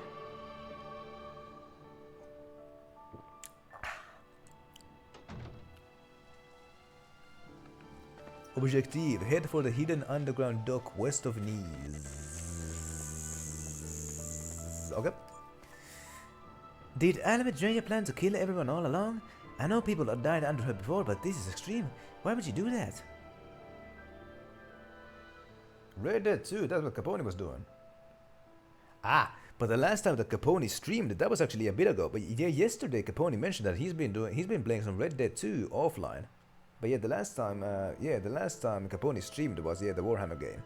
Objective: head for the hidden underground dock west of Nice. Okay. Did Almedreya plan to kill everyone all along? I know people have died under her before, but this is extreme. Why would you do that? Red Dead 2, that's what Capone was doing. Ah, but the last time that Capone streamed, that was actually a bit ago. But yeah, yesterday Capone mentioned that he's been playing some Red Dead 2 offline. But yeah, the last time Capone streamed was the Warhammer game.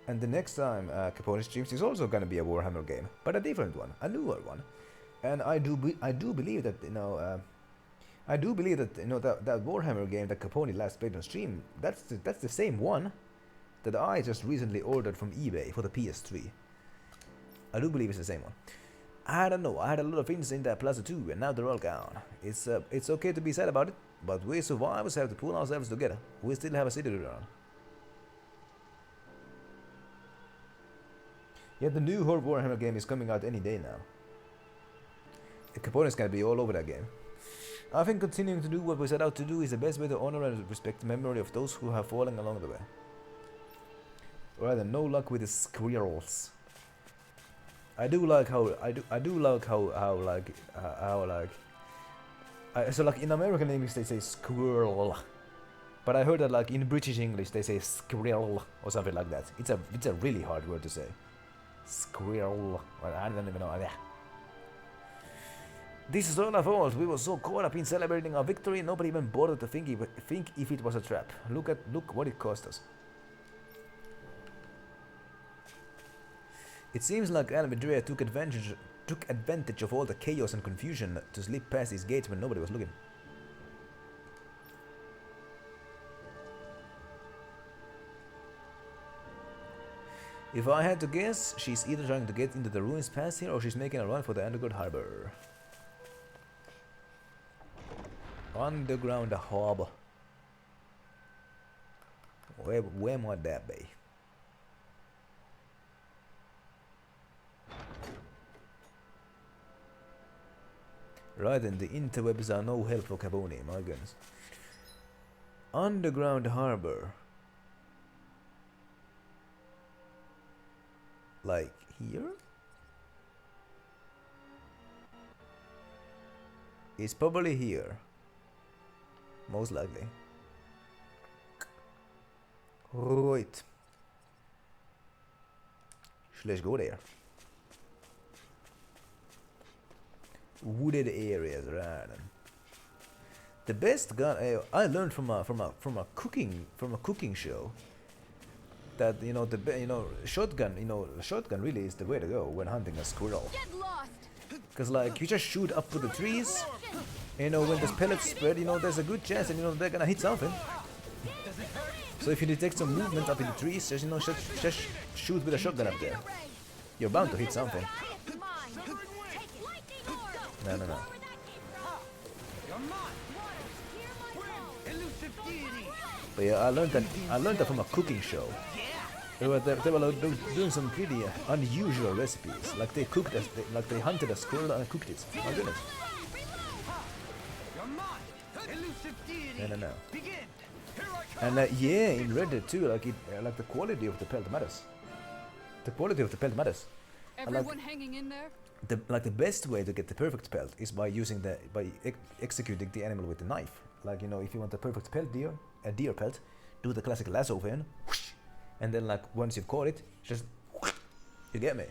And the next time Capone streams is also gonna be a Warhammer game, but a different one, a newer one. And I do believe that that Warhammer game that Capone last played on stream, that's the same one that I just recently ordered from eBay for the PS3. I do believe it's the same one. I don't know. I had a lot of things in that Plaza 2, and now they're all gone. It's okay to be sad about it, but we survivors have to pull ourselves together. We still have a city to run. Yeah, the new Horde Warhammer game is coming out any day now. Capone's gonna be all over that game. I think continuing to do what we set out to do is the best way to honor and respect the memory of those who have fallen along the way. Rather, no luck with the squirrels. I do like how so like in American English they say squirrel, but I heard that like in British English they say squirrel or something like that. It's a really hard word to say. Squirrel. Well, I don't even know. Yeah. This is all our fault. We were so caught up in celebrating our victory, nobody even bothered to think if it was a trap. Look what it cost us. It seems like Almedreya took advantage of all the chaos and confusion to slip past these gates when nobody was looking. If I had to guess, she's either trying to get into the ruins past here or she's making a run for the underground harbor. Underground harbor. Where might that be? Right, and the interwebs are no help for Capone, my goodness. Underground harbor. Like here? It's probably here. Most likely. Right. So let's go there. Wooded areas, right? The best gun I learned from a cooking show that shotgun really is the way to go when hunting a squirrel. Cause like you just shoot up to the trees, when the pellets spread, there's a good chance that they're gonna hit something. So if you detect some movement up in the trees, just shoot with a shotgun up there. You're bound to hit something. No. But yeah, I learned that from a cooking show. They were doing some pretty unusual recipes. Like they hunted a squirrel and cooked it. My goodness. No. And yeah, in Red Dead too, like the quality of the pelt matters. The quality of the pelt matters. Everyone hanging in there? The best way to get the perfect pelt is by executing the animal with the knife. Like if you want the perfect pelt a deer pelt, do the classic lasso fin, whoosh, and then like once you've caught it, just whoosh, you get me.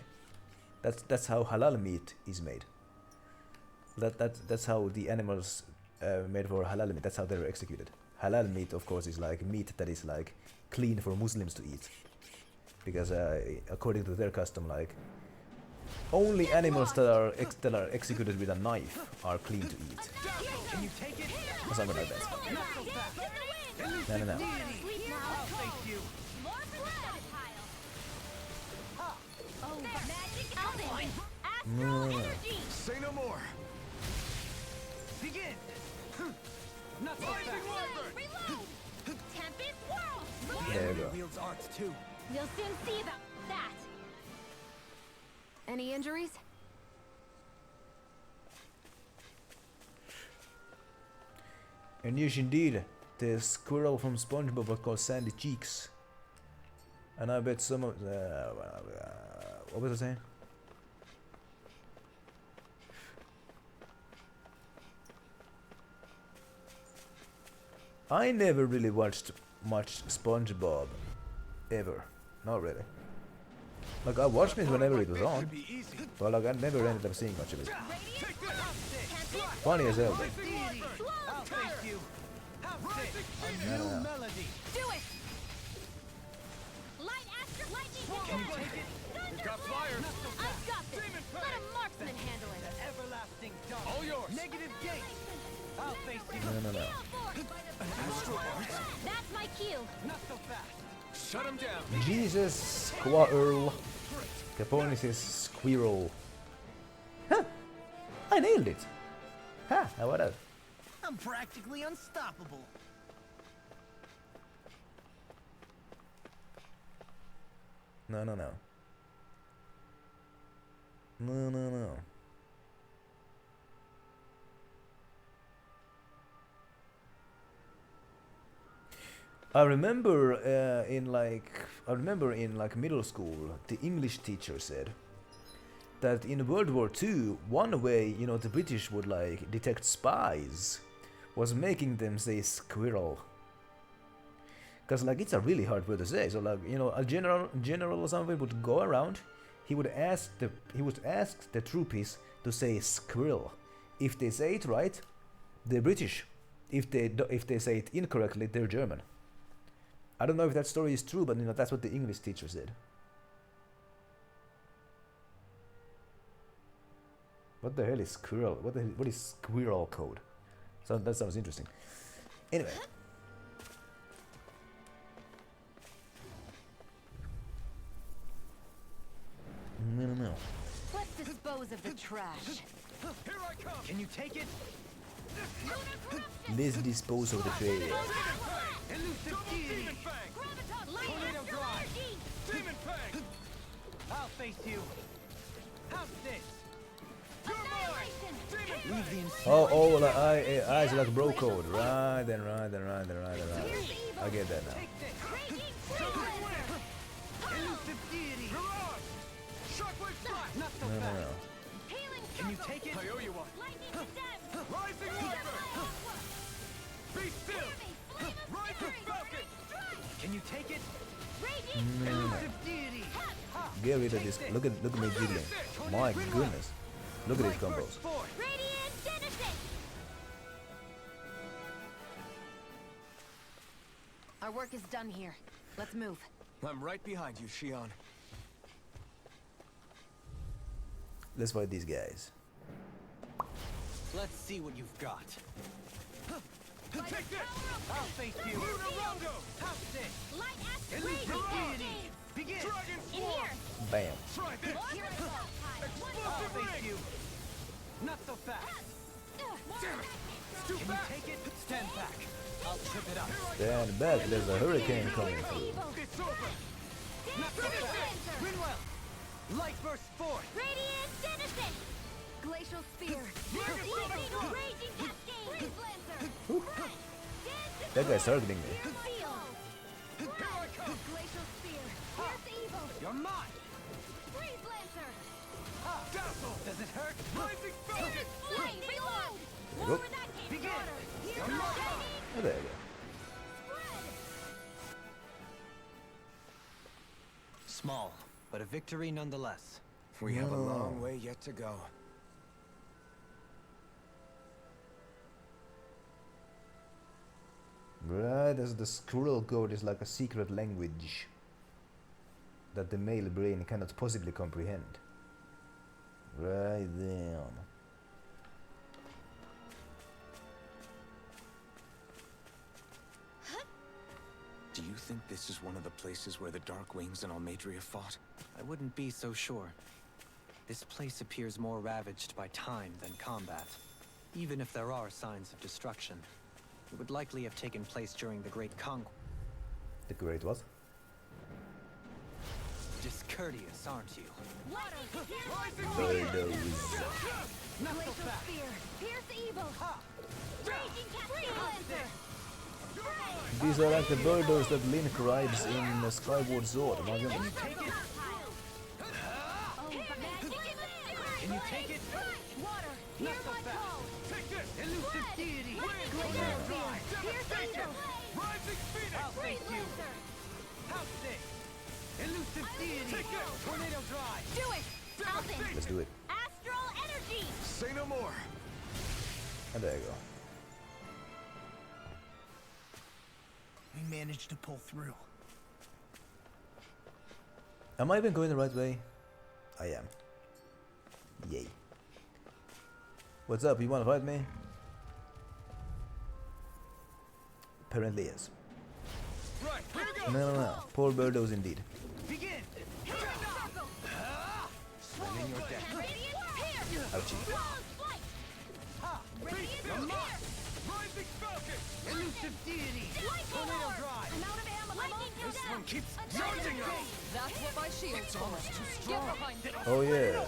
That's how halal meat is made. That's how the animals made for halal meat. That's how they were executed. Halal meat, of course, is like meat that is like clean for Muslims to eat, because according to their custom, like only animals that are executed with a knife are clean to eat. Or something like that. No. No. Say no more. Begin. Not so fast. Reload. Tempest whirl. There you go. Wields arts too. We'll soon see about that. Any injuries? And yes, indeed, the squirrel from SpongeBob was called Sandy Cheeks. And I bet some of what was I saying? I never really watched much SpongeBob, ever. Not really. Like I watched it whenever it was on, but like I never ended up seeing much of it. Funny as hell, though. No. Do it. Light astral lightning ball. We've got flyers. I've got this. Let a marksman handle it. Everlasting dog. All yours. Negative gate. I'll face you. No. That's my cue. Not so fast. Shut him down. Jesus, squirrel. Capone says squirrel. Huh! I nailed it. Ha! How about that? I'm practically unstoppable. No. No. I remember in middle school, the English teacher said that in World War II, one way the British would like detect spies was making them say squirrel. Cause like it's a really hard word to say. So like a general or something would go around. He would ask the troopies to say squirrel. If they say it right, they're British. If they say it incorrectly, they're German. I don't know if that story is true, but that's what the English teacher said. What the hell is squirrel? What is squirrel code? So that sounds interesting. Anyway. No. Let's dispose of the trash. Here I come. Can you take it? Let's dispose of the trash. Elusive deity. Tornado drive. Demon fang. I'll face you. How's this? Leave the insane. Oh, like eyes like bro code. Right then. I get that now. Elusive deity. Shockwave flash. Not so fast. No. Can you take it? I owe you one. Rising Warfare. Be still. Rising Falcon. Can you take it? Get rid of this. Look at me jiggling. My goodness. Look at these combos. Radiant Genesis! Our work is done here. Let's move. I'm right behind you, Shion. Let's fight these guys. Let's see what you've got. Take this! I'll face you. House this! Light Ash Radiant Deity! Begin. In here! Bam. Try this! I'll face you. Not so fast. Damn it! Can you take it? Stand back. I'll trip it up. Stand back. There's a hurricane coming through. It's over. Not so fast. Rinwell. Light burst forth. Radiant Genesis! Glacial Spear. Raging Cascade! Freeze Lancer! That guy's targeting me. Glacial Spear. Pierce Evil. You're mine. Freeze Lancer! Dazzle. Does it hurt? Rising Falcon! Flame! Reload! There you go. Begin. You're Oh, there you go. Small, but a victory nonetheless. We have a long way yet to go. Right, as the squirrel code is like a secret language that the male brain cannot possibly comprehend. Right then. Do you think this is one of the places where the Dark Wings and Almadria fought? I wouldn't be so sure. This place appears more ravaged by time than combat. Even if there are signs of destruction, it would likely have taken place during the Great Conquest. The great what? Discourteous, aren't you? Bulldoze. Glacial Spear! Pierce Evil! Raging Cascade! These are like the birdos that Link rides in Skyward Sword. My goodness. Can you take it? Water! Not so fast. Take this! Elusive deity! Glacial Spear! Pierce Evil! Rising Phoenix! I'll face you! House this! Elusive deity! Tornado drive! Do it! Alvin! Let's do it. Astral Energy! Say no more. And there you go. We managed to pull through. Am I even going the right way? I am. Yay. What's up? You wanna fight me? Apparently yes. Right, here we go! No. Poor birdos indeed. Begin! Swim in your deck. Ouchie. Rising Falcon! Elusive deity! Tornado drive! I'm out of ammo! This one keeps charging us. That's what my shield's for. Get behind me. Oh yeah.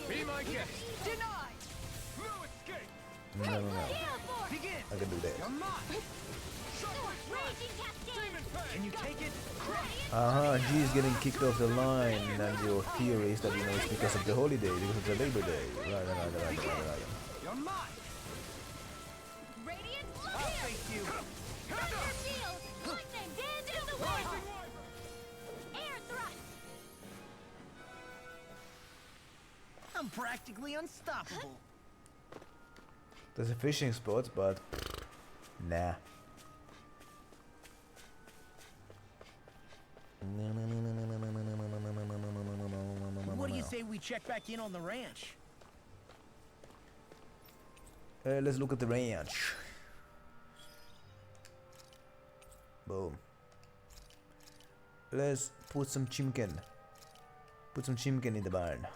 Be my guest! Denied. No escape! No. Begin! I can do that. You're mine! Raging Cascade! Can you take it? G is getting kicked off the line, and your theory is that it's because of the holiday, because of the Labor Day. Right. You're mine! Radiant I'll face you! Thunder Shield! Lightning! Dance in the wind! Air Thrust! I'm practically unstoppable. There's a fishing spot, but nah. What do you say we check back in on the ranch? Let's look at the ranch. Boom. Let's put some chimkin. Put some chimkin in the barn.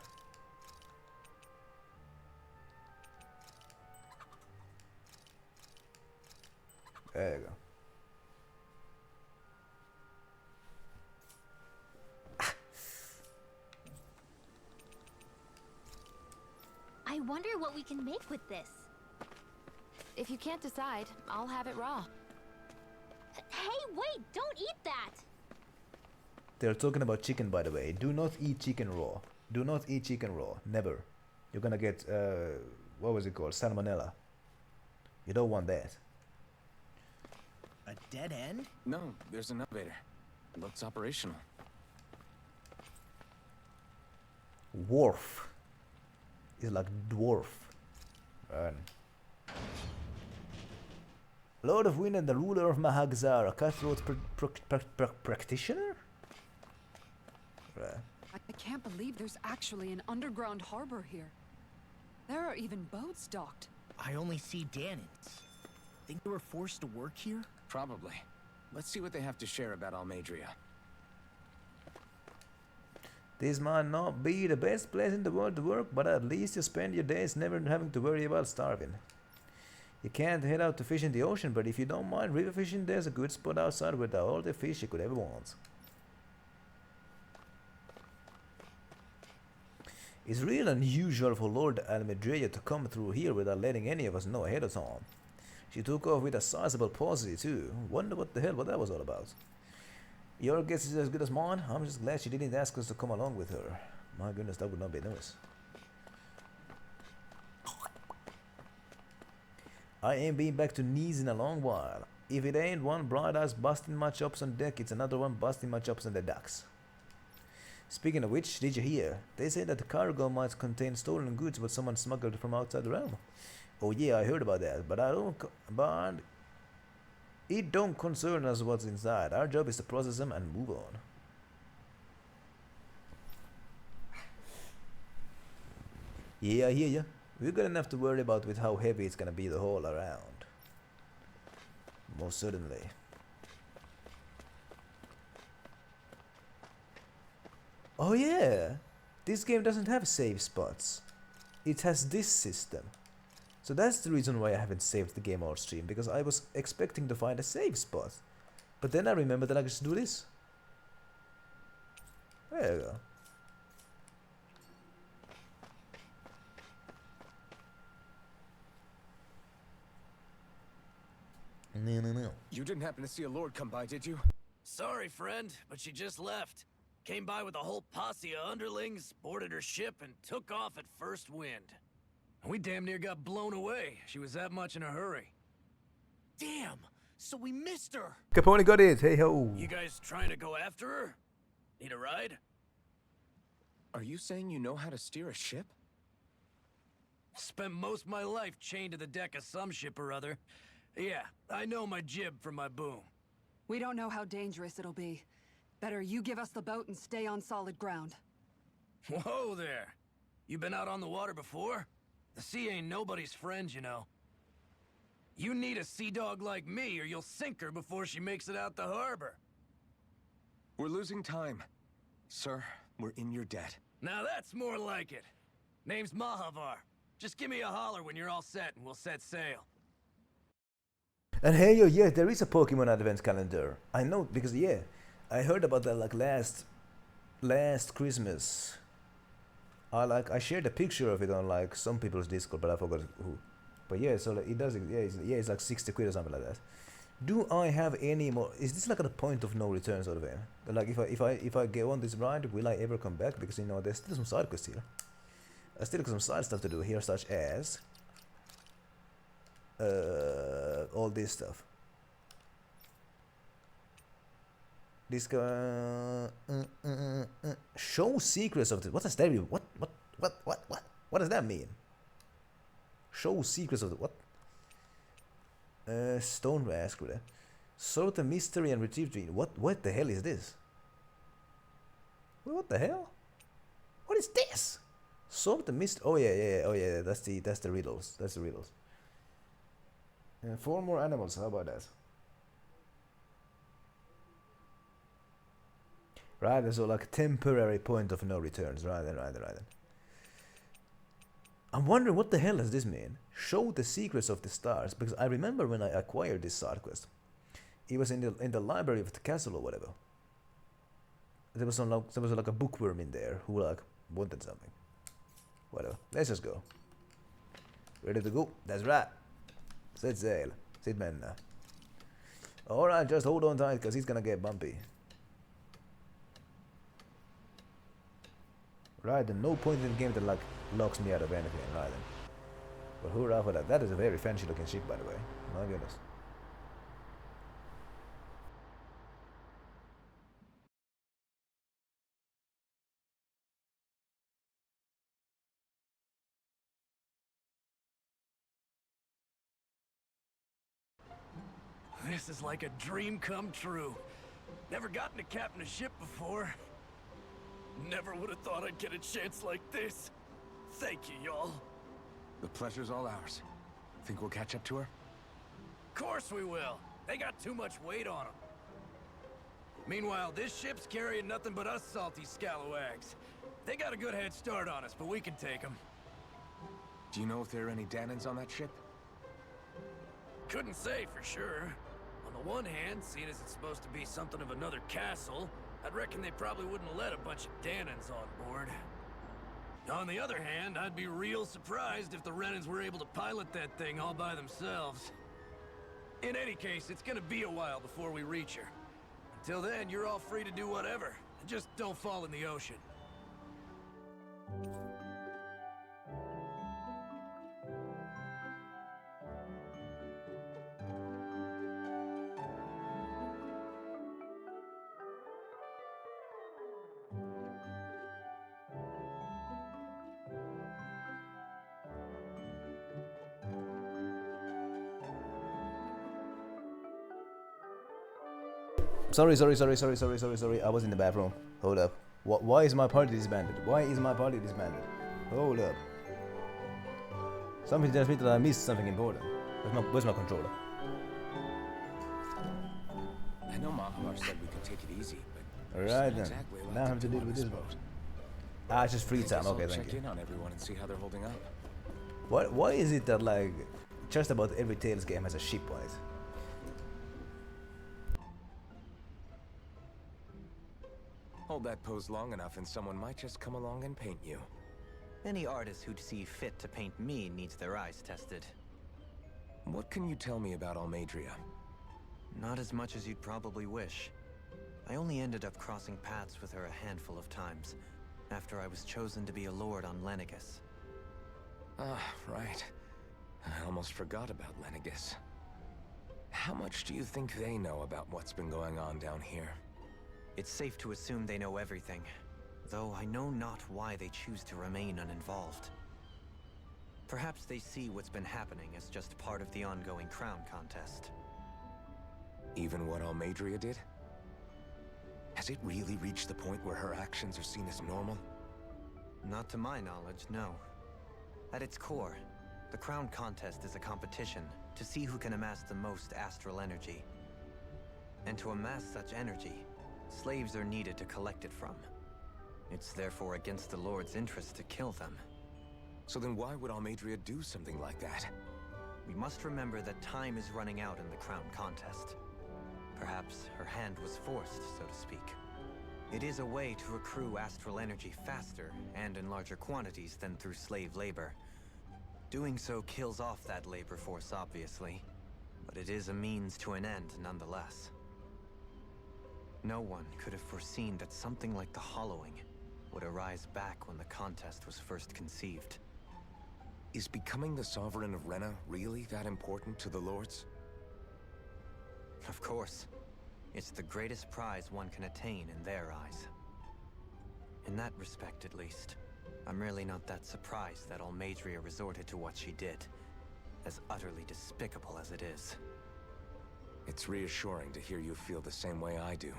There you go. I wonder what we can make with this. If you can't decide, I'll have it raw. Hey, wait! Don't eat that! They're talking about chicken, by the way. Do not eat chicken raw. Do not eat chicken raw. Never. You're gonna get, what was it called? Salmonella. You don't want that. A dead end? No, there's an elevator. Looks operational. Wharf. It's like dwarf. Right. Lord of Wind and the ruler of Mahagzar, a cutthroat practitioner? Right. I can't believe there's actually an underground harbor here. There are even boats docked. I only see Danans. Think they were forced to work here? Probably. Let's see what they have to share about Almadria. This might not be the best place in the world to work, but at least you spend your days never having to worry about starving. You can't head out to fish in the ocean, but if you don't mind river fishing, there's a good spot outside with all the fish you could ever want. It's real unusual for Lord Almadrea to come through here without letting any of us know ahead of time. She took off with a sizable posse too. Wonder what the hell that was all about. Your guess is as good as mine. I'm just glad she didn't ask us to come along with her. My goodness, that would not be nice. I ain't been back to knees in a long while. If it ain't one bright ass busting my chops on deck, it's another one busting my chops on the docks. Speaking of which, did you hear? They say that the cargo might contain stolen goods what someone smuggled from outside the realm. Oh yeah, I heard about that, but it don't concern us what's inside. Our job is to process them and move on. Yeah, I hear ya. We've got enough to worry about with how heavy it's gonna be the whole around. Most certainly. Oh yeah! This game doesn't have save spots. It has this system. So that's the reason why I haven't saved the game out stream, because I was expecting to find a save spot. But then I remembered that I could just do this. There you go. No. You didn't happen to see a lord come by, did you? Sorry, friend, but she just left. Came by with a whole posse of underlings, boarded her ship, and took off at first wind. We damn near got blown away. She was that much in a hurry. Damn! So we missed her! Capone got it, hey ho! You guys trying to go after her? Need a ride? Are you saying you know how to steer a ship? Spent most of my life chained to the deck of some ship or other. Yeah, I know my jib from my boom. We don't know how dangerous it'll be. Better you give us the boat and stay on solid ground. Whoa there! You been out on the water before? The sea ain't nobody's friend, you know. You need a sea dog like me, or you'll sink her before she makes it out the harbor. We're losing time. Sir, we're in your debt. Now that's more like it. Name's Mahavar. Just give me a holler when you're all set, and we'll set sail. And hey yo, yeah, there is a Pokemon Advent Calendar. I know, because yeah, I heard about that like last Christmas. I shared a picture of it on like some people's Discord, but I forgot who. But yeah, so like, it does. Yeah, it's like 60 quid or something like that. Do I have any more? Is this like a point of no return sort of thing? Like if I go on this ride, will I ever come back? Because you know there's still some side quests here. I still got some side stuff to do here, such as all this stuff. This show secrets of the. What does that mean? What does that mean? Show secrets of the what? Stone mask. Sort the mystery and retrieve dream. What the hell is this? What the hell? What is this? Sort the mystery. Oh yeah. That's the riddles. That's the riddles. 4 more animals. How about that? Right, so like temporary point of no returns. Right then. I'm wondering what the hell does this mean? Show the secrets of the stars, because I remember when I acquired this side quest, it was in the library of the castle or whatever. There was like a bookworm in there who like wanted something. Whatever. Let's just go. Ready to go? That's right. Set sail. Sit men now. Alright, just hold on tight because he's gonna get bumpy. Right, and no point in the game that like locks me out of anything, right then. But hurrah for that. That is a very fancy looking ship, by the way. My goodness. This is like a dream come true. Never gotten to captain a ship before. Never would have thought I'd get a chance like this. Thank you, y'all. The pleasure's all ours. Think we'll catch up to her? Course we will. They got too much weight on them. Meanwhile, this ship's carrying nothing but us salty scalawags. They got a good head start on us, but we can take them. Do you know if there are any Danans on that ship? Couldn't say for sure. On the one hand, seeing as it's supposed to be something of another castle, I'd reckon they probably wouldn't let a bunch of Danans on board. On the other hand, I'd be real surprised if the Renans were able to pilot that thing all by themselves. In any case, it's gonna be a while before we reach her. Until then, you're all free to do whatever. Just don't fall in the ocean. Sorry. I was in the bathroom. Hold up. Why is my party disbanded? Hold up. Something tells me that I missed something important. Where's my controller? I know Mahamar said we could take it easy, but Alright then. exactly like Now I have to deal with this boat. Ah, it's just free time. Okay, thank check you. in on everyone and see how they're holding up. Why is it that like just about every Tales game has a shipwise? Hold that pose long enough and someone might just come along and paint you. Any artist who'd see fit to paint me needs their eyes tested. What can you tell me about Almadria? Not as much as you'd probably wish. I only ended up crossing paths with her a handful of times, after I was chosen to be a lord on Lenegus. Ah, right. I almost forgot about Lenegus. How much do you think they know about what's been going on down here? It's safe to assume they know everything, though I know not why they choose to remain uninvolved. Perhaps they see what's been happening as just part of the ongoing crown contest. Even what Almadria did? Has it really reached the point where her actions are seen as normal? Not to my knowledge, no. At its core, the crown contest is a competition to see who can amass the most astral energy. And to amass such energy, slaves are needed to collect it from. It's therefore against the Lord's interest to kill them. So then why would Almadria do something like that? We must remember that time is running out in the crown contest. Perhaps her hand was forced, so to speak. It is a way to accrue astral energy faster and in larger quantities than through slave labor. Doing so kills off that labor force, obviously, but it is a means to an end nonetheless. No one could have foreseen that something like the Hollowing would arise back when the contest was first conceived. Is becoming the Sovereign of Rena really that important to the Lords? Of course. It's the greatest prize one can attain in their eyes. In that respect, at least, I'm really not that surprised that Almadria resorted to what she did, as utterly despicable as it is. It's reassuring to hear you feel the same way I do.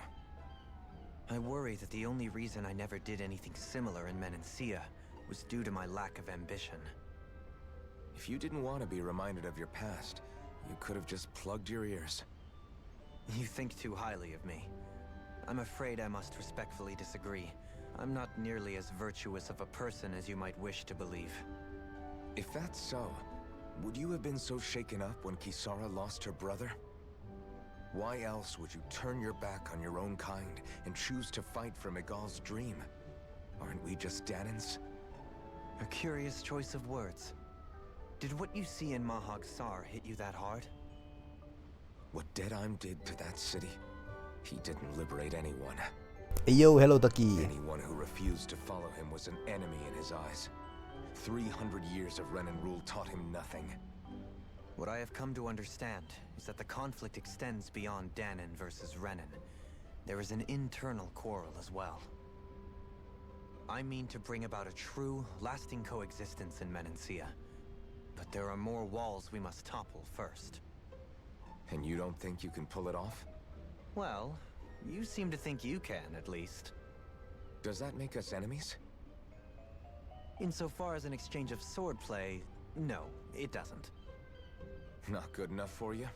I worry that the only reason I never did anything similar in Menancia was due to my lack of ambition. If you didn't want to be reminded of your past, you could have just plugged your ears. You think too highly of me. I'm afraid I must respectfully disagree. I'm not nearly as virtuous of a person as you might wish to believe. If that's so, would you have been so shaken up when Kisara lost her brother? Why else would you turn your back on your own kind and choose to fight for Miguel's dream? Aren't we just Danans? A curious choice of words. Did what you see in Mahag Sar hit you that hard? What Deadheim did to that city, he didn't liberate anyone. Hey yo, hello Taki. Anyone who refused to follow him was an enemy in his eyes. 300 years of Renan rule taught him nothing. What I have come to understand is that the conflict extends beyond Danan versus Renan. There is an internal quarrel as well. I mean to bring about a true, lasting coexistence in Menancia. But there are more walls we must topple first. And you don't think you can pull it off? Well, you seem to think you can, at least. Does that make us enemies? Insofar as an exchange of swordplay, no, it doesn't. Not good enough for you?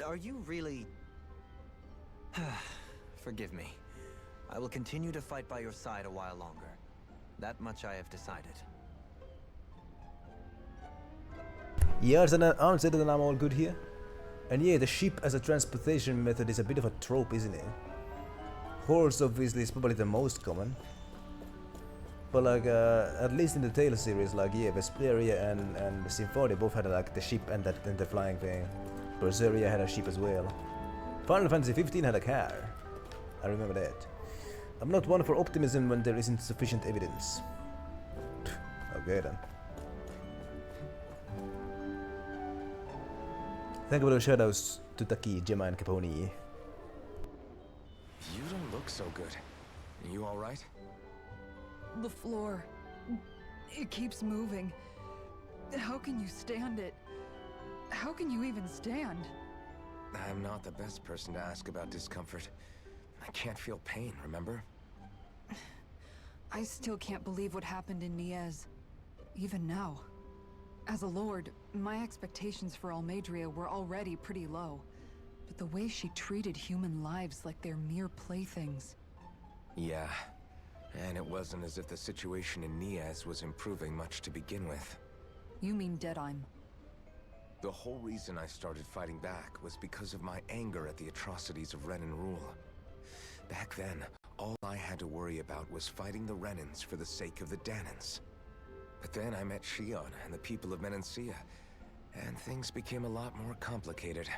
Are you really... Forgive me. I will continue to fight by your side a while longer. That much I have decided. Yeah, then I'm said that I'm all good here. And yeah, the ship as a transportation method is a bit of a trope, isn't it? Horse obviously is probably the most common. But like, at least in the Tale series, like yeah, Vesperia and Symphonia both had like the ship and the flying thing. Berseria had a ship as well. Final Fantasy 15 had a car. I remember that. I'm not one for optimism when there isn't sufficient evidence. Okay then. Thank you for the shadows to Taki, Gemma and Caponi. You don't look so good. Are you alright? The floor. It keeps moving. How can you stand it? How can you even stand? I'm not the best person to ask about discomfort. I can't feel pain, remember? I still can't believe what happened in Niez. Even now. As a lord, my expectations for Almadria were already pretty low. But the way she treated human lives like they're mere playthings. Yeah. And it wasn't as if the situation in Niez was improving much to begin with. You mean Deadheim? The whole reason I started fighting back was because of my anger at the atrocities of Renin rule. Back then, all I had to worry about was fighting the Renins for the sake of the Danans. But then I met Shion and the people of Menancia, and things became a lot more complicated.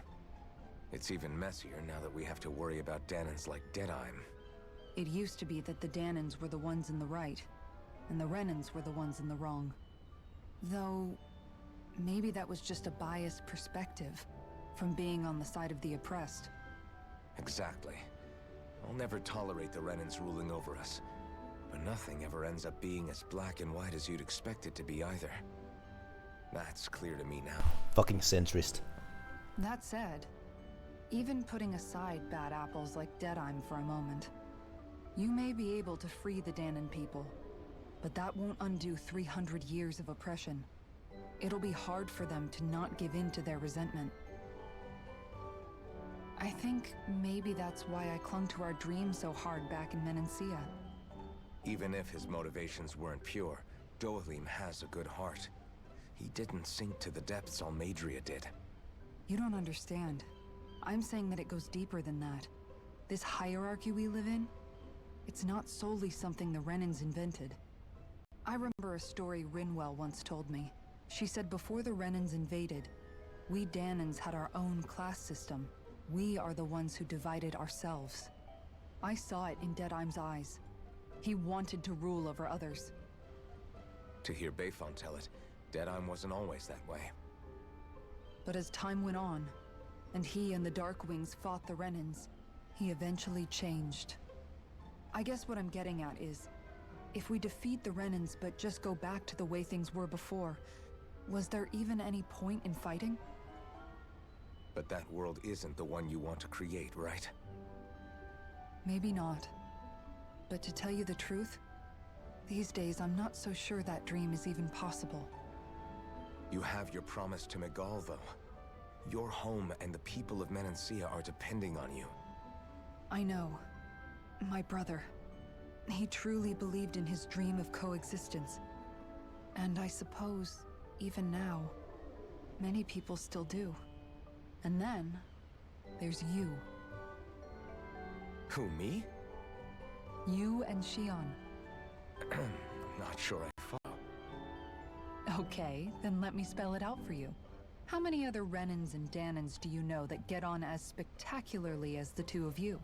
It's even messier now that we have to worry about Danans like Deadheim. It used to be that the Danans were the ones in the right, and the Renins were the ones in the wrong. Though, maybe that was just a biased perspective, from being on the side of the oppressed. Exactly. I'll never tolerate the Renins ruling over us. But nothing ever ends up being as black and white as you'd expect it to be either. That's clear to me now. Fucking centrist. That said, even putting aside bad apples like Deadheim for a moment, you may be able to free the Danan people, but that won't undo 300 years of oppression. It'll be hard for them to not give in to their resentment. I think maybe that's why I clung to our dream so hard back in Menancia. Even if his motivations weren't pure, Dohalim has a good heart. He didn't sink to the depths Almadria did. You don't understand. I'm saying that it goes deeper than that. This hierarchy we live in, it's not solely something the Renins invented. I remember a story Rinwell once told me. She said before the Renins invaded, we Danans had our own class system. We are the ones who divided ourselves. I saw it in Deadheim's eyes. He wanted to rule over others. To hear Bayfon tell it, Deadheim wasn't always that way. But as time went on, and he and the Darkwings fought the Renins, he eventually changed. I guess what I'm getting at is, if we defeat the Renins but just go back to the way things were before, was there even any point in fighting? But that world isn't the one you want to create, right? Maybe not. But to tell you the truth, these days I'm not so sure that dream is even possible. You have your promise to Megal, though. Your home and the people of Menancia are depending on you. I know. My brother. He truly believed in his dream of coexistence. And I suppose, even now, many people still do. And then, there's you. Who, me? You and Shion. Not sure I follow. Okay, then let me spell it out for you. How many other Renins and Danans do you know that get on as spectacularly as the two of you?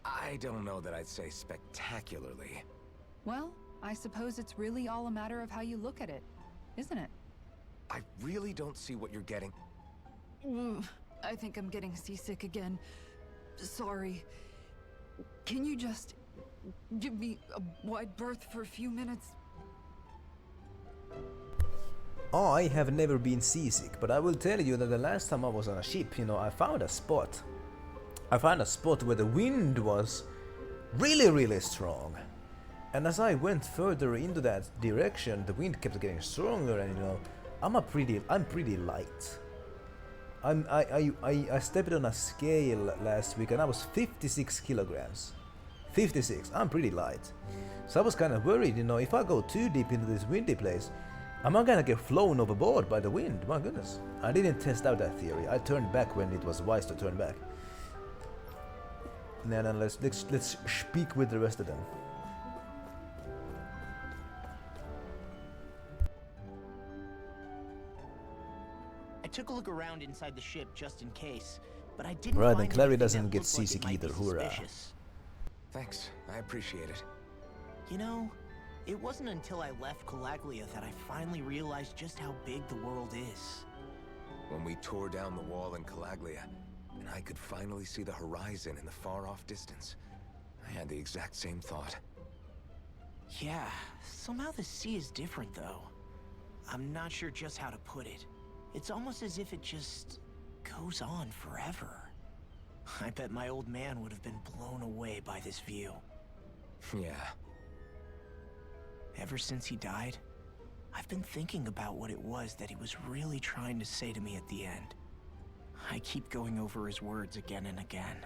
I don't know that I'd say spectacularly. Well, I suppose it's really all a matter of how you look at it, isn't it? I really don't see what you're getting. I think I'm getting seasick again. Sorry. Can you just give me a wide berth for a few minutes? I have never been seasick, but I will tell you that the last time I was on a ship, you know, I found a spot. I found a spot where the wind was really strong. And as I went further into that direction, the wind kept getting stronger, and you know, I'm pretty light. I stepped on a scale last week and I was 56 kilograms. 56, I'm pretty light. So I was kind of worried, you know, if I go too deep into this windy place, am I gonna get flown overboard by the wind? My goodness. I didn't test out that theory. I turned back when it was wise to turn back. Now then, let's speak with the rest of them. I took a look around inside the ship just in case, but I didn't Right, find and Clary anything doesn't that get looked like it seasick might be either, hurrah. suspicious. Thanks, I appreciate it. You know, it wasn't until I left Calaglia that I finally realized just how big the world is. When we tore down the wall in Calaglia, and I could finally see the horizon in the far-off distance, I had the exact same thought. Yeah, somehow the sea is different though. I'm not sure just how to put it. It's almost as if it just goes on forever. I bet my old man would have been blown away by this view. Yeah. Ever since he died, I've been thinking about what it was that he was really trying to say to me at the end. I keep going over his words again and again.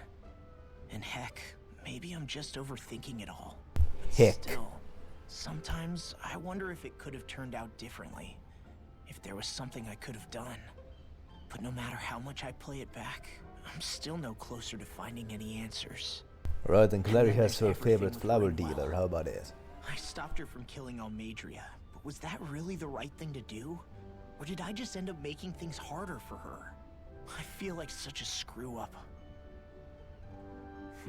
And heck, maybe I'm just overthinking it all. But still, sometimes I wonder if it could have turned out differently. If there was something I could have done. But no matter how much I play it back, I'm still no closer to finding any answers. Right, and Clary has her favorite flower dealer, how about it? I stopped her from killing Almadria, but was that really the right thing to do? Or did I just end up making things harder for her? I feel like such a screw-up.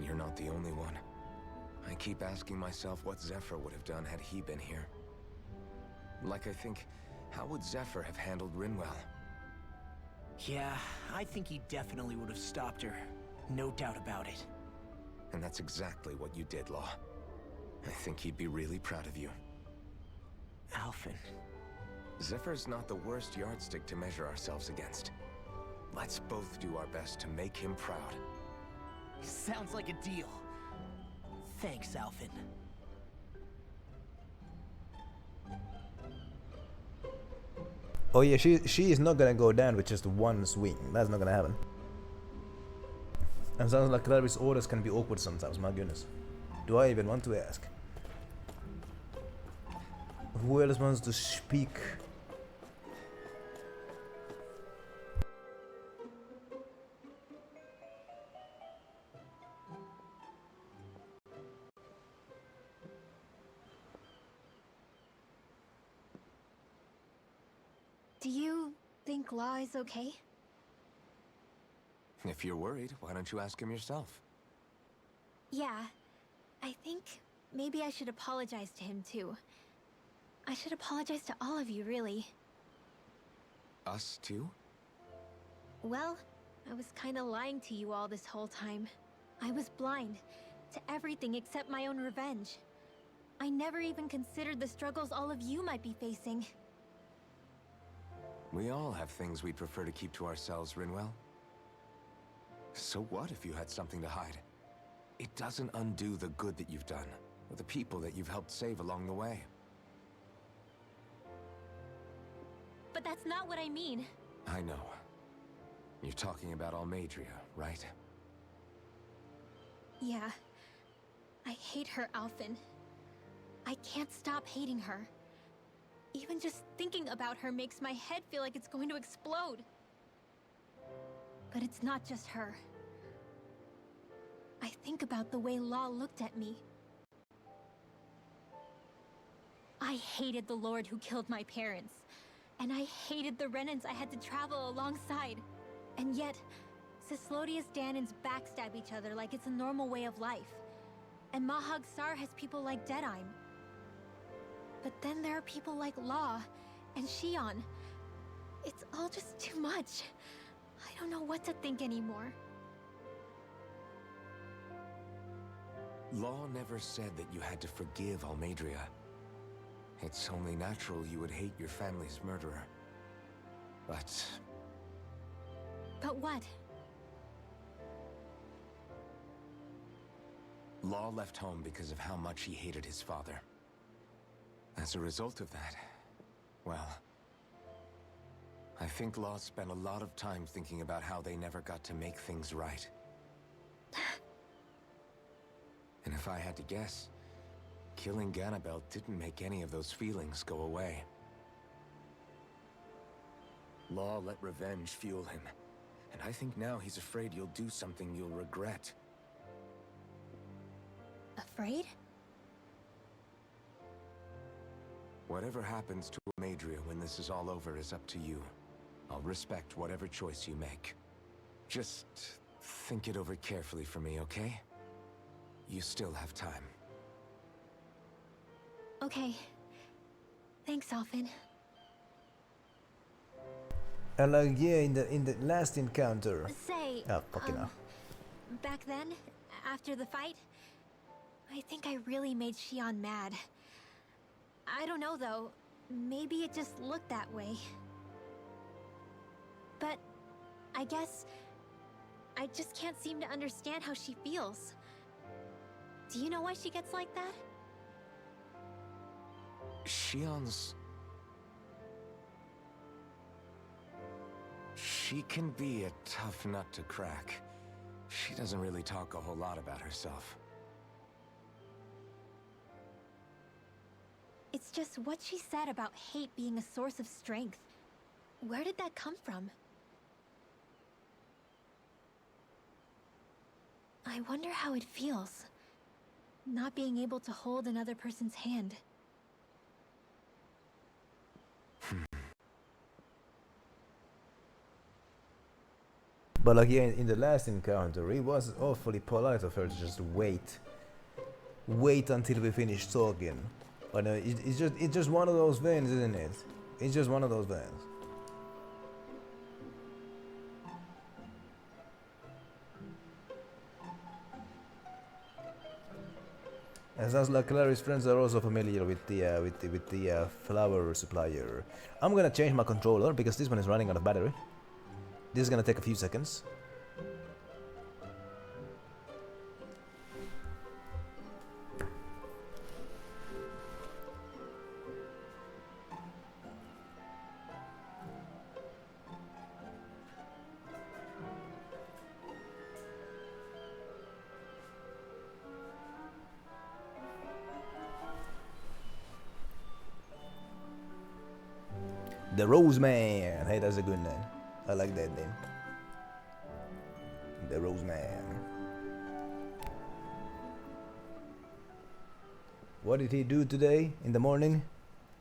You're not the only one. I keep asking myself what Zephyr would have done had he been here. Like I think, how would Zephyr have handled Rinwell? Yeah, I think he definitely would have stopped her. No doubt about it. And that's exactly what you did, Law. I think he'd be really proud of you. Alphen. Zephyr's not the worst yardstick to measure ourselves against. Let's both do our best to make him proud. Sounds like a deal. Thanks, Alphen. Oh yeah, she is not gonna go down with just one swing. That's not gonna happen. And sounds like Clary's orders can be awkward sometimes, my goodness. Do I even want to ask? Who else wants to speak? Do you think Law is okay? If you're worried, why don't you ask him yourself? Yeah. I think maybe I should apologize to him too. I should apologize to all of you, really. Us too? Well, I was kinda lying to you all this whole time. I was blind to everything except my own revenge. I never even considered the struggles all of you might be facing. We all have things we'd prefer to keep to ourselves, Rinwell. So what if you had something to hide? It doesn't undo the good that you've done, or the people that you've helped save along the way. But that's not what I mean. I know. You're talking about Almadria, right? Yeah. I hate her, Alphen. I can't stop hating her. Even just thinking about her makes my head feel like it's going to explode. But it's not just her. I think about the way Law looked at me. I hated the Lord who killed my parents. And I hated the Renans I had to travel alongside. And yet, Cislodius Danans backstab each other like it's a normal way of life. And Mahag Sar has people like Deadime. But then there are people like Law and Shion. It's all just too much. I don't know what to think anymore. Law never said that you had to forgive Almadria. It's only natural you would hate your family's murderer. But But what? Law left home because of how much he hated his father. As a result of that, well, I think Law spent a lot of time thinking about how they never got to make things right. And if I had to guess, killing Ganabel didn't make any of those feelings go away. Law let revenge fuel him, and I think now he's afraid you'll do something you'll regret. Afraid? Whatever happens to Amadria when this is all over is up to you. I'll respect whatever choice you make. Just think it over carefully for me, okay? You still have time. Okay. Thanks, Alphen. And like, yeah, in the last encounter. Say, Oh, fucking hell. back then, after the fight, I think I really made Shion mad. I don't know though, maybe it just looked that way. But I guess I just can't seem to understand how she feels. Do you know why she gets like that? Shion's... She can be a tough nut to crack. She doesn't really talk a whole lot about herself. It's just what she said about hate being a source of strength. Where did that come from? I wonder how it feels, not being able to hold another person's hand. But like, yeah, in the last encounter, it was awfully polite of her to just wait until we finish talking. But it's just one of those things, isn't it? It's just one of those things. It sounds like Clary's friends are also familiar with the flower supplier. I'm gonna change my controller because this one is running out of battery. This is gonna take a few seconds. The Rose Man. Hey, that's a good name. I like that name. The Rose Man. What did he do today in the morning?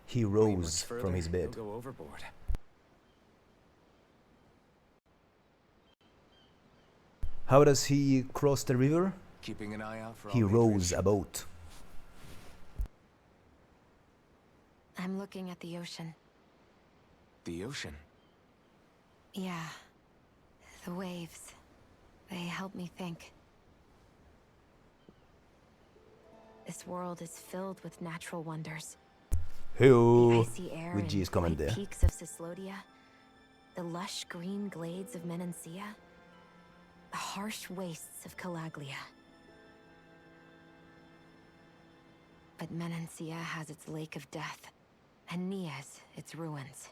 He rose from his bed. Go overboard. How does he cross the river? Keeping an eye out for He all rows a boat. I'm looking at the ocean. The ocean? Yeah. The waves. They help me think. This world is filled with natural wonders. The Who? icy air With and G's coming white there. peaks of Cyslodia. The lush green glades of Menancia. The harsh wastes of Calaglia. But Menancia has its lake of death, and Nias its ruins.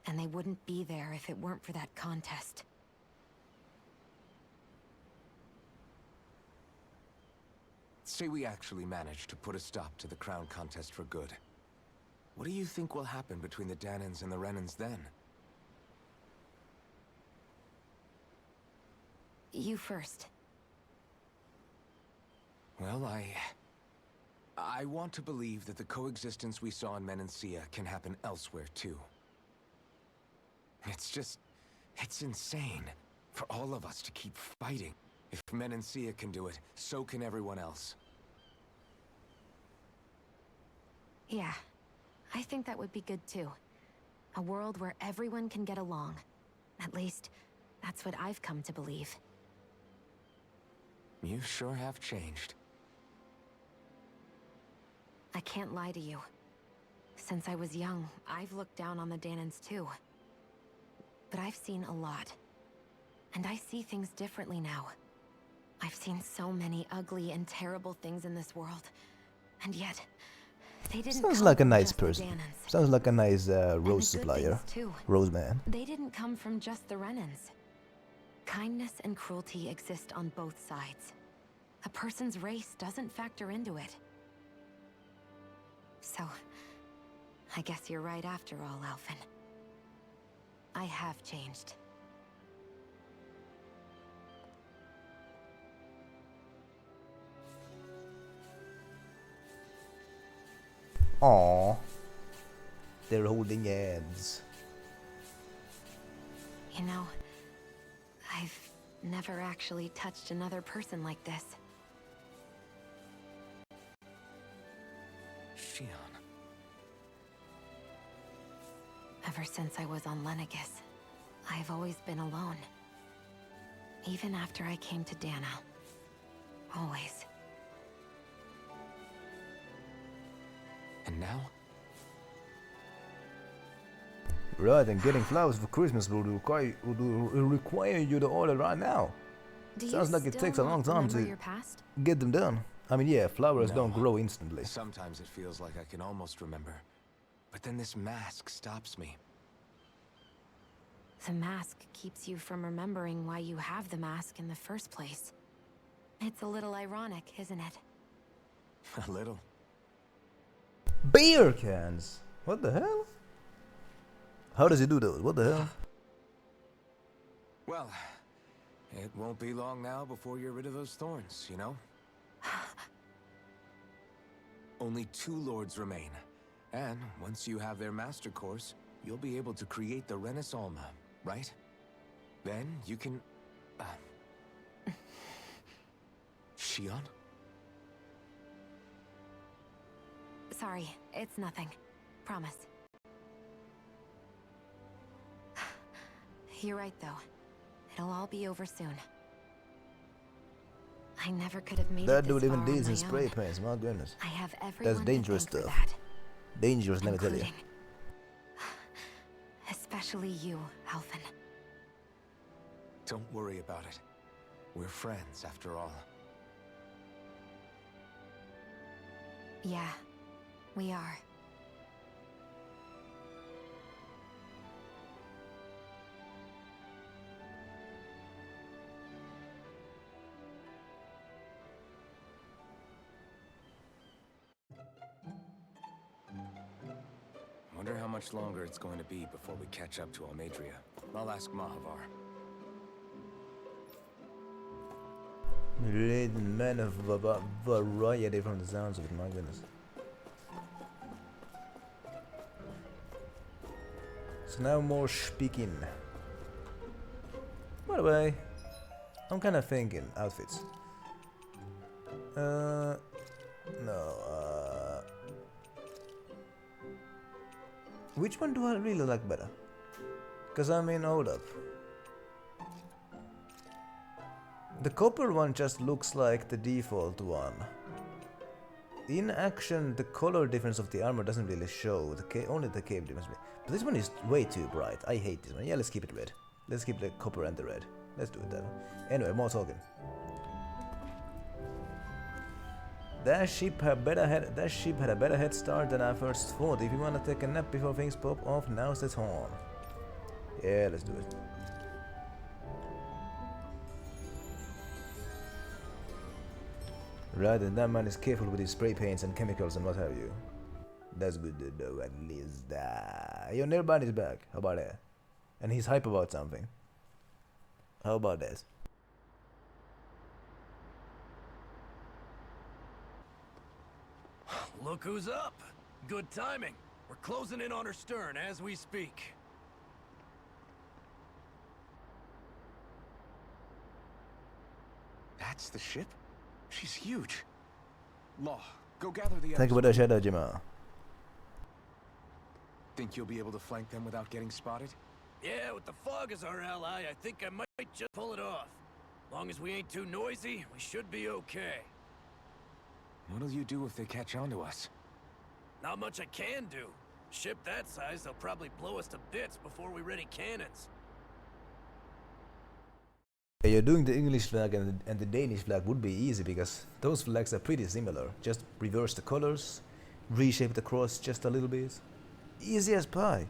And they wouldn't be there if it weren't for that contest. Say we actually managed to put a stop to the crown contest for good. What do you think will happen between the Danans and the Renans then? You first. Well, I want to believe that the coexistence we saw in Menancia can happen elsewhere too. It's insane for all of us to keep fighting. If Menancia can do it, so can everyone else. Yeah, I think that would be good too. A world where everyone can get along. At least, that's what I've come to believe. You sure have changed. I can't lie to you. Since I was young, I've looked down on the Danans too. But I've seen a lot. And I see things differently now. I've seen so many ugly and terrible things in this world. And yet, they didn't Sounds come like a from nice just the person. Danans. Sounds like a nice And the rose good supplier. things, too. Rose man. They didn't come from just the Renans. Kindness and cruelty exist on both sides. A person's race doesn't factor into it. So, I guess you're right after all, Alphen. I have changed. Aww. They're holding hands. You know, I've never actually touched another person like this. Shion. Ever since I was on Lenegis, I've always been alone. Even after I came to Dana. Always. And now? Right, and getting flowers for Christmas will require you to order right now. Sounds like it takes a long time to get them done. I mean, yeah, flowers don't grow instantly. Sometimes it feels like I can almost remember. But then this mask stops me. The mask keeps you from remembering why you have the mask in the first place. It's a little ironic, isn't it? A little. Beer cans! What the hell? How does he do those? What the hell? Well, it won't be long now before you're rid of those thorns, you know? Only 2 lords remain. And once you have their master course, you'll be able to create the Renaissance, right? Then you can... Shion? Sorry, it's nothing. Promise. You're right, though. It'll all be over soon. I never could have made that it dude this even far on deals in my spray own. paints, my goodness. I have everyone That's to dangerous thank for stuff. that, Dangerous, let me tell you. including especially you, Alphen. Don't worry about it. We're friends, after all. Yeah, we are. Wonder how much longer it's going to be before we catch up to Almadria. I'll ask Mahavar. Laden man of variety from the sounds of it, my goodness. So now more speaking. By the way, I'm kind of thinking outfits. No, which one do I really like better? Cause I mean, hold up. The copper one just looks like the default one. In action, the color difference of the armor doesn't really show. Only the cape difference. But this one is way too bright. I hate this one. Yeah, let's keep it red. Let's keep the copper and the red. Let's do it that way. Anyway, more talking. That ship had a better head start than I first thought. If you wanna take a nap before things pop off, now's the time. Yeah, let's do it. Right, and that man is careful with his spray paints and chemicals and what have you. That's good to know, at least. Your nearby is back. How about that? And he's hype about something. How about that? Look who's up. Good timing. We're closing in on her stern as we speak. That's the ship? She's huge. Law, go gather the Thank you for the shadow, Jima. Think you'll be able to flank them without getting spotted? Yeah, with the fog as our ally, I think I might just pull it off. Long as we ain't too noisy, we should be okay. What'll you do if they catch on to us? Not much I can do. Ship that size, they'll probably blow us to bits before we ready cannons. Yeah, doing the English flag and the Danish flag would be easy because those flags are pretty similar. Just reverse the colors, reshape the cross just a little bit. Easy as pie.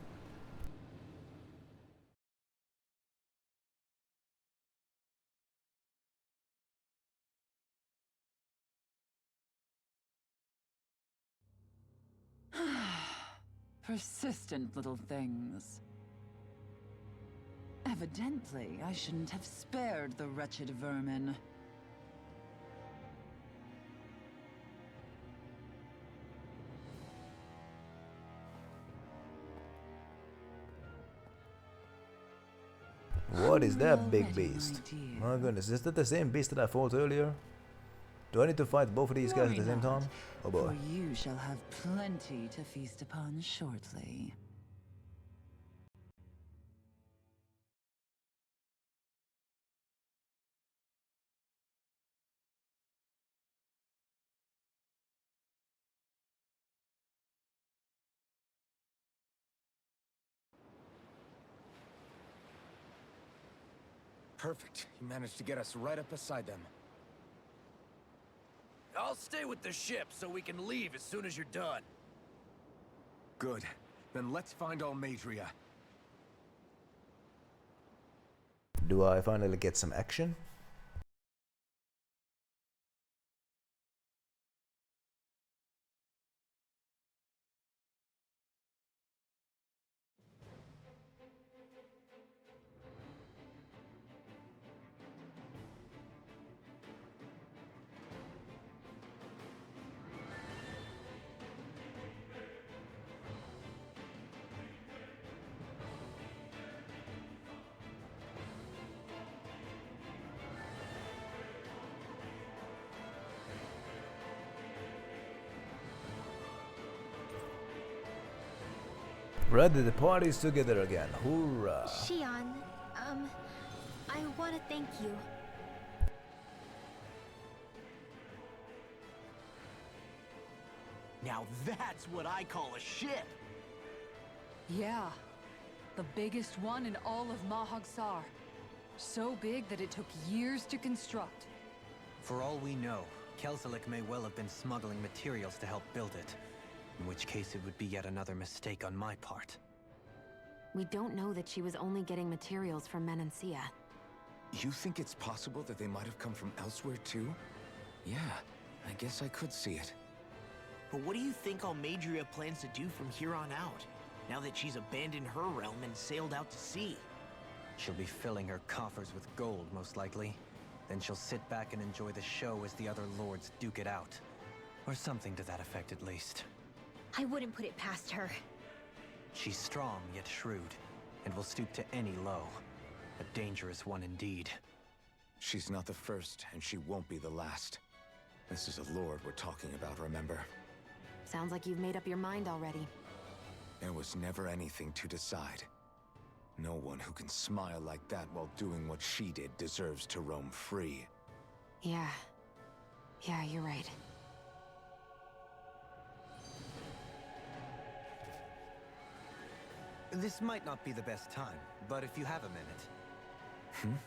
Persistent little things. Evidently, I shouldn't have spared the wretched vermin. What is that big beast? My goodness, is that the same beast that I fought earlier? Do I need to fight both of these guys at the same time? Oh boy. For you shall have plenty to feast upon shortly. Perfect. You managed to get us right up beside them. I'll stay with the ship so we can leave as soon as you're done. Good. Then let's find Almadria. Do I finally get some action? Ready, the party's together again. Hoorah! Shion, I want to thank you. Now that's what I call a ship! Yeah. The biggest one in all of Mahagsar. So big that it took years to construct. For all we know, Kelzelik may well have been smuggling materials to help build it. In which case it would be yet another mistake on my part. We don't know that she was only getting materials from Menancia. You think it's possible that they might have come from elsewhere too? Yeah, I guess I could see it. But what do you think Almadria plans to do from here on out, now that she's abandoned her realm and sailed out to sea? She'll be filling her coffers with gold, most likely. Then she'll sit back and enjoy the show as the other lords duke it out. Or something to that effect, at least. I wouldn't put it past her. She's strong, yet shrewd, and will stoop to any low. A dangerous one indeed. She's not the first, and she won't be the last. This is a lord we're talking about, remember? Sounds like you've made up your mind already. There was never anything to decide. No one who can smile like that while doing what she did deserves to roam free. Yeah, you're right. This might not be the best time, but if you have a minute...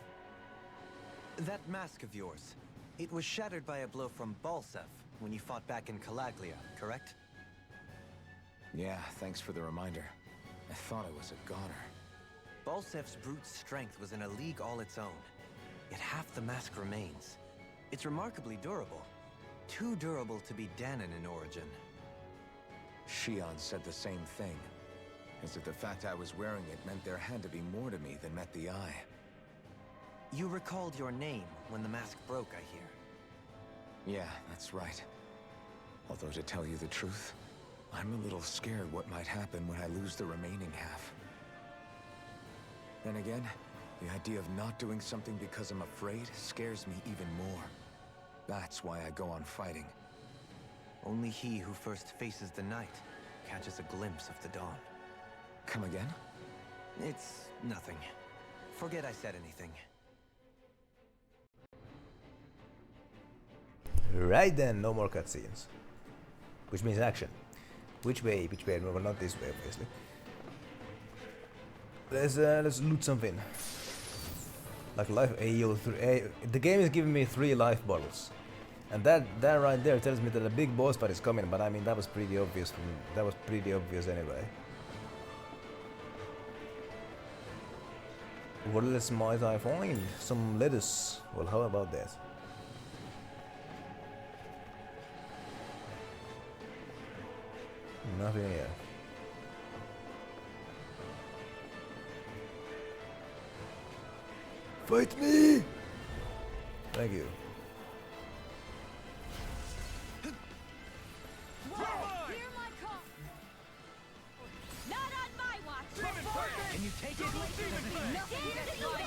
That mask of yours, it was shattered by a blow from Balsef when you fought back in Calaglia, correct? Yeah, thanks for the reminder. I thought I was a goner. Balsef's brute strength was in a league all its own. Yet half the mask remains. It's remarkably durable. Too durable to be Danon in origin. Shion said the same thing. As if the fact I was wearing it meant there had to be more to me than met the eye. You recalled your name when the mask broke, I hear. Yeah, that's right. Although to tell you the truth, I'm a little scared what might happen when I lose the remaining half. Then again, the idea of not doing something because I'm afraid scares me even more. That's why I go on fighting. Only he who first faces the night catches a glimpse of the dawn. Come again? It's nothing. Forget I said anything. Right then, no more cutscenes. Which means action. Which way? Which way? No, well, not this way, obviously. Let's loot something. Like life AO3. The game is giving me 3 life bottles, and that right there tells me that a big boss fight is coming. But I mean, that was pretty obvious. That was pretty obvious anyway. What else might I find? Some lettuce. Well, how about that? Nothing here. Fight me! Thank you. Hear my call. Not on my watch. Can you take it? Nothing gets by me.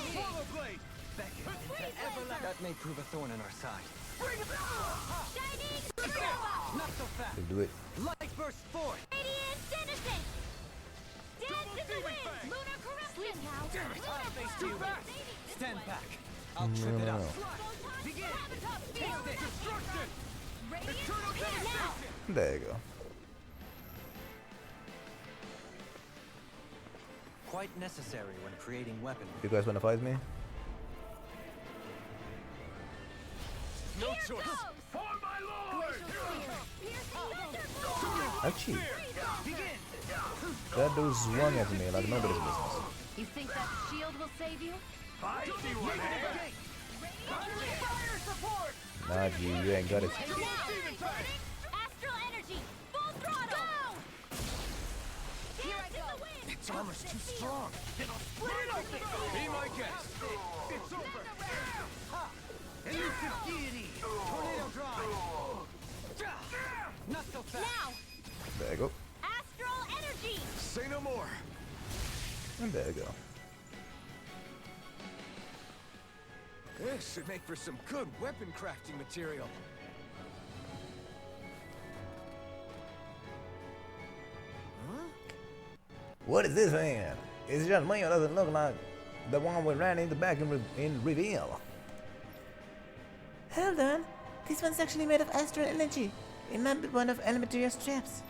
That may prove a thorn in our side. Shining supernova. Not so fast. We'll do it. Light burst forth. Radiant citizen. Dance in the wind. Lunar corruption. Lunar blast. Stand back. I'll trip it out. Begin. Taste it. Destruction. Radiant now. There you go. Quite necessary when creating weaponry. You guys wanna fight me? No choice. For my lord. Actually, that dude's swung at me like nobody's business. You think that shield will save you? Nah, G, you ain't got it. Astral energy. Full throttle. Here I go. Its armor's too strong. Then I'll split it open. Be my guest. It's over. Elusive deity. Tornado drive. Not so fast. Now. There you go. Astral energy. Say no more. And there you go. This should make for some good weapon crafting material. What is this man? It's just me or doesn't look like the one we ran into back in reveal. Hold on. This one's actually made of astral energy. It might be one of Elementar's traps.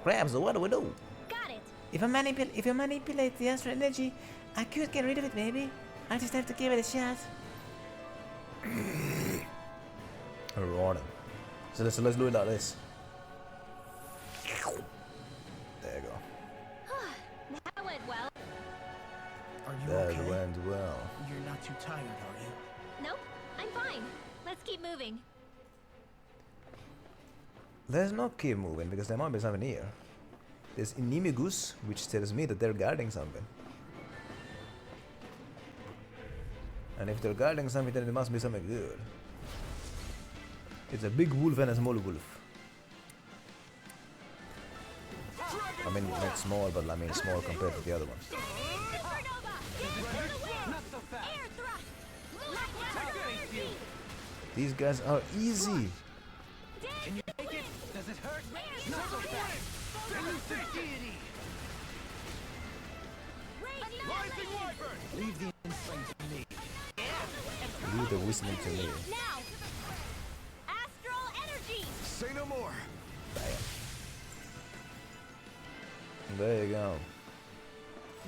Crabs, what do we do? Got it. If you manipulate the astral energy, I could get rid of it maybe. I just have to give it a shot. Alright. So let's do it like this. There you go. That went well. Are you That okay? went well. You're not too tired, are you? Nope. I'm fine. Let's keep moving. Let's not keep moving because there might be something here. There's Inimigus, which tells me that they're guarding something. And if they're guarding something, then it must be something good. It's a big wolf and a small wolf. I mean, not small, but I mean small compared to the other ones. These guys are easy. Can you take it? Does it hurt? Not so fast. Elusive deity. Leave the instinct to me. Leave the whistling to me. Now. Astral energy. Say no more. There you go.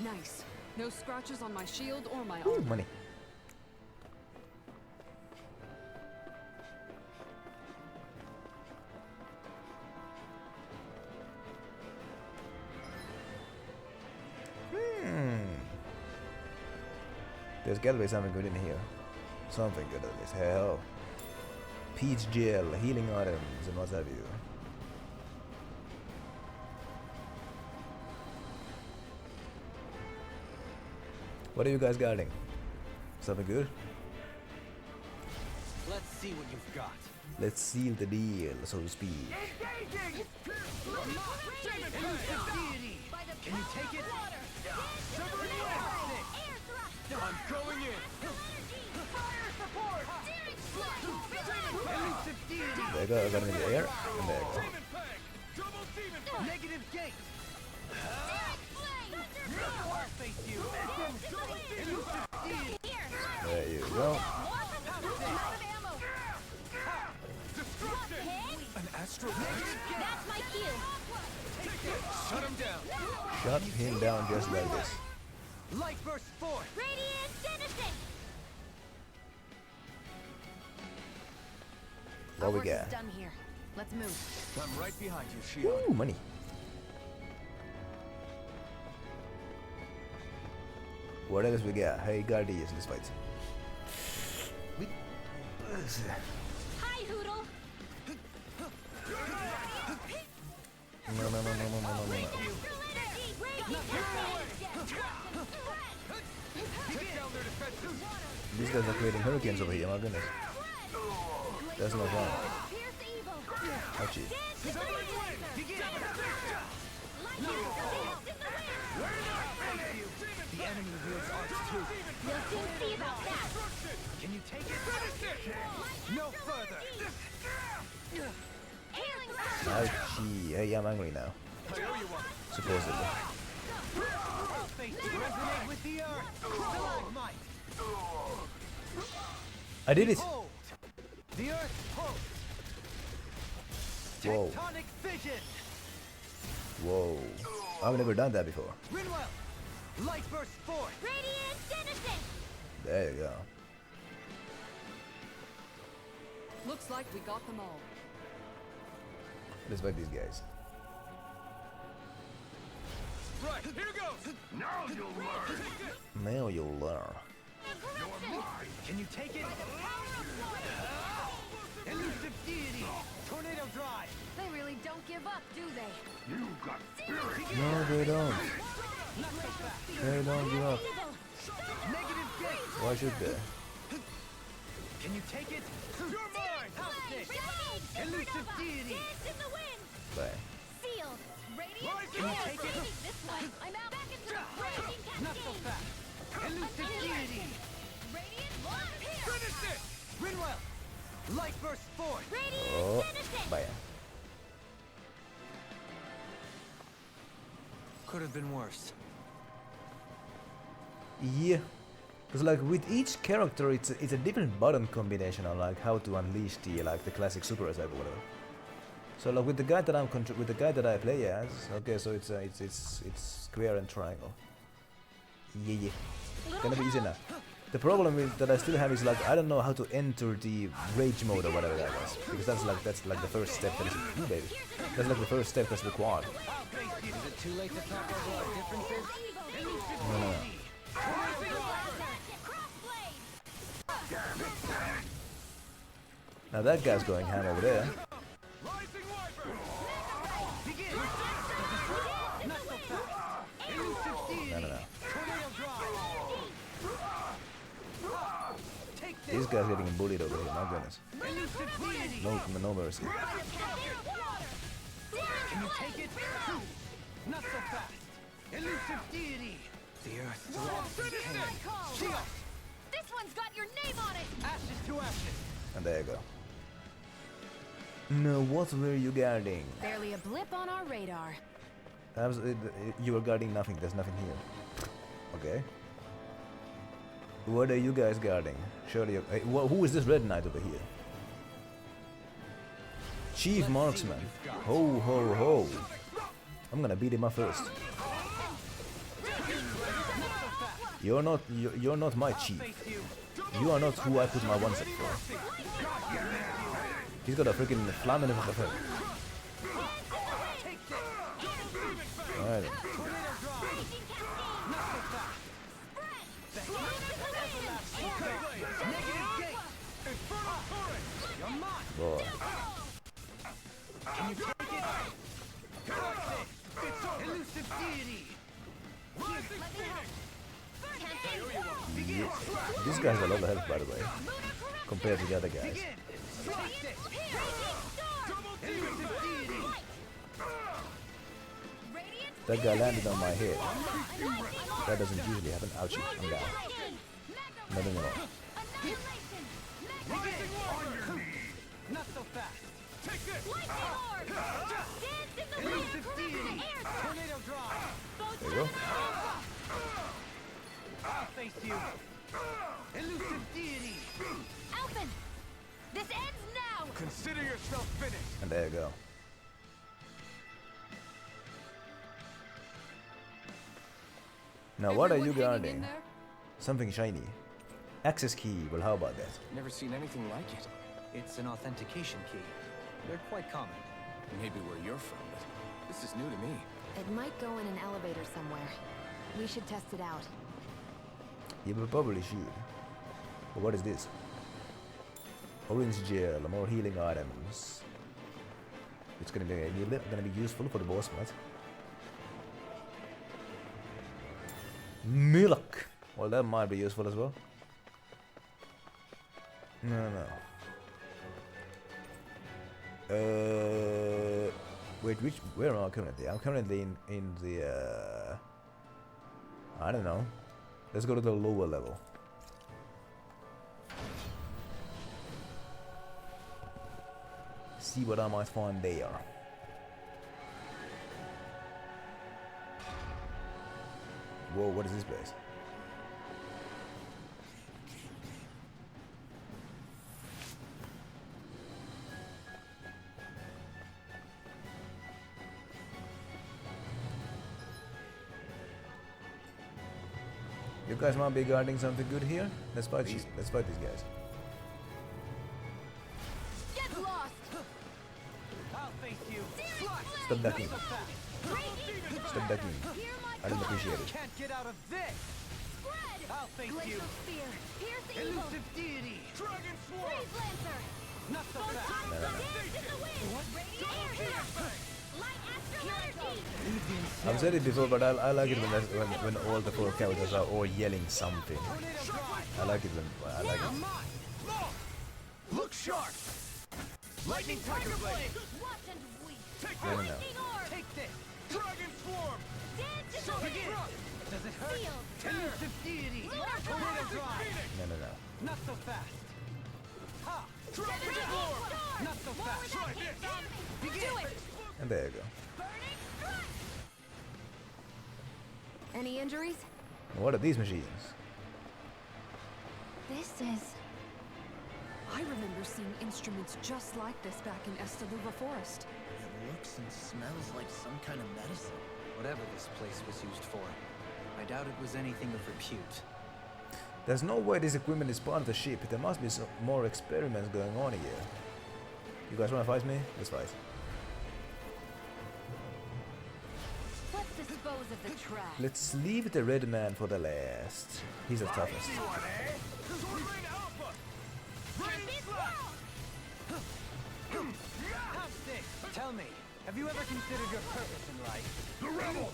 Nice. No scratches on my shield or my Ooh, armor. money. There's gotta be something good in here. Something good at least. Hell. Peach gel, healing items, and what have you. What are you guys guarding? Something good? Let's see what you've got. Let's seal the deal, so to speak. Engaging! Can you take it? I'm going in. Fire support. Elusive deity. There you go, I got him in the air, and there you go. Negative gate. Face you. Elusive deity. There you go. An astral. That's my cue. Shut him down just like this. Light burst forth! Radiant citizen! What we Work got? is done here. Let's move. I'm right behind you, Shion. Ooh, money. What else we got? Hey, Guardians, let's fight. Hi, Hoodle! No. These guys are creating hurricanes over here, my goodness. That's not fun. Ouchie. The enemy wields arts too. We'll soon see about that! Can you take it? No further! Healing Ouchie. Hey, I'm angry now. Supposedly. I'll face you. Resonate with the earth! Stalagmite! I did it! Behold! The earth pulse! Whoa. Tectonic fission! Whoa. I've never done that before. Rinwell! Light burst forth! Radiant citizen! There you go. Looks like we got them all. Let's fight these guys. Right, here goes! Now you'll learn! Now you'll learn. Can you take it? Elusive deity! Tornado drive! They really don't give up, do they? You got spirit! No, they don't. Not so fast! They don't give up. Negative gate! Why should they? Can you take it? You're mine! House stick! Elusive deity! Bye. Sealed! Radiant Can you take it? this one! I'm out back into the raging Not so cascade! fast! Elusive deity! Radiant launch here! Finish it! Rinwell! Light burst forth! Radiant Oh, citizen! bye. Could have been worse. Yeah. Because like with each character it's a different button combination on like how to unleash the classic super attack or whatever. So like with the guy that with the guy that I play as, okay, so it's square and triangle. Yeah. Gonna be easy enough. The problem that I still have is like I don't know how to enter the rage mode or whatever that is, because that's like the first step that is ooh, baby. That's like the first step that's required. Is it too late to talk over our differences? No. Now that guy's going ham over there. No. This guy's getting bullied over here, my goodness. No mercy. Can you take it? Not so fast! Elusive deity! The earth throbbs in pain. Shield! This one's got your name on it! Ashes to ashes! And there you go. No, what were you guarding? Barely a blip on our radar. You were guarding nothing, there's nothing here. Okay. What are you guys guarding? Surely, who is this red knight over here? Chief Marksman. Ho ho ho. I'm gonna beat him up first. You're not my chief. You are not who I put my one set for. He's got a freaking flam in his head. Alright then. Boy. Can you take it? Elusive deity! Yeah. This guy's a lot of health, by the way, compared to the other guys. That guy landed on my head. That doesn't usually happen. Ouchie, I'm down. Not anymore. Not so fast! Take this! Elusive deity! Tornado drive! There you go. I'll face you! Elusive deity! Alphen! This ends now! Consider yourself finished! And there you go. Now what are you Everyone hanging in guarding? there? Something shiny. Access key. Well, how about that? Never seen anything like it. It's an authentication key. They're quite common. Maybe where you're from, but this is new to me. It might go in an elevator somewhere. We should test it out. You probably should. But what is this? Orange gel, more healing items. It's gonna be useful for the boss fight. Milk. Well, that might be useful as well. No. Wait, where am I currently? I'm currently in the I don't know. Let's go to the lower level. See what I might find there. Whoa, what is this place? You guys might be guarding something good here. Let's fight these guys. Get lost! I'll face you. Stop ducking. Stop ducking. I don't appreciate it. Can't get out of this. I'll face you. Glacial Spear! Pierce evil! Elusive deity. Dragon Freeze Lancer! Not so fast. Dance in the wind! Radiant Air Dash! Light Astral Energy! I've said it before, but I like it when all the four characters are all yelling something. I like it when I like it. Look sharp! Lightning Tiger Blade! Watch and weep! No. Lightning Orb! Take this. Dragon Swarm! Dance in the wind! Does it hurt? Sealed! Elusive deity. Lunar Tornado Power! drive. No. Not so fast. Ha! Dragon Radiant Storm! Storm! Not so More fast. without hit! Begin. Do it! And there you go. Burning Strike! Any injuries? What are these machines? This is... I remember seeing instruments just like this back in Estaluva Forest. It looks and smells like some kind of medicine. Whatever this place was used for, I doubt it was anything of repute. There's no way this equipment is part of the ship. There must be some more experiments going on here. You guys wanna fight me? Let's fight. Let's dispose of the trash. Let's leave the red man for the last. He's the toughest. How's this? Tell me, have you ever considered your purpose in life? The rebel!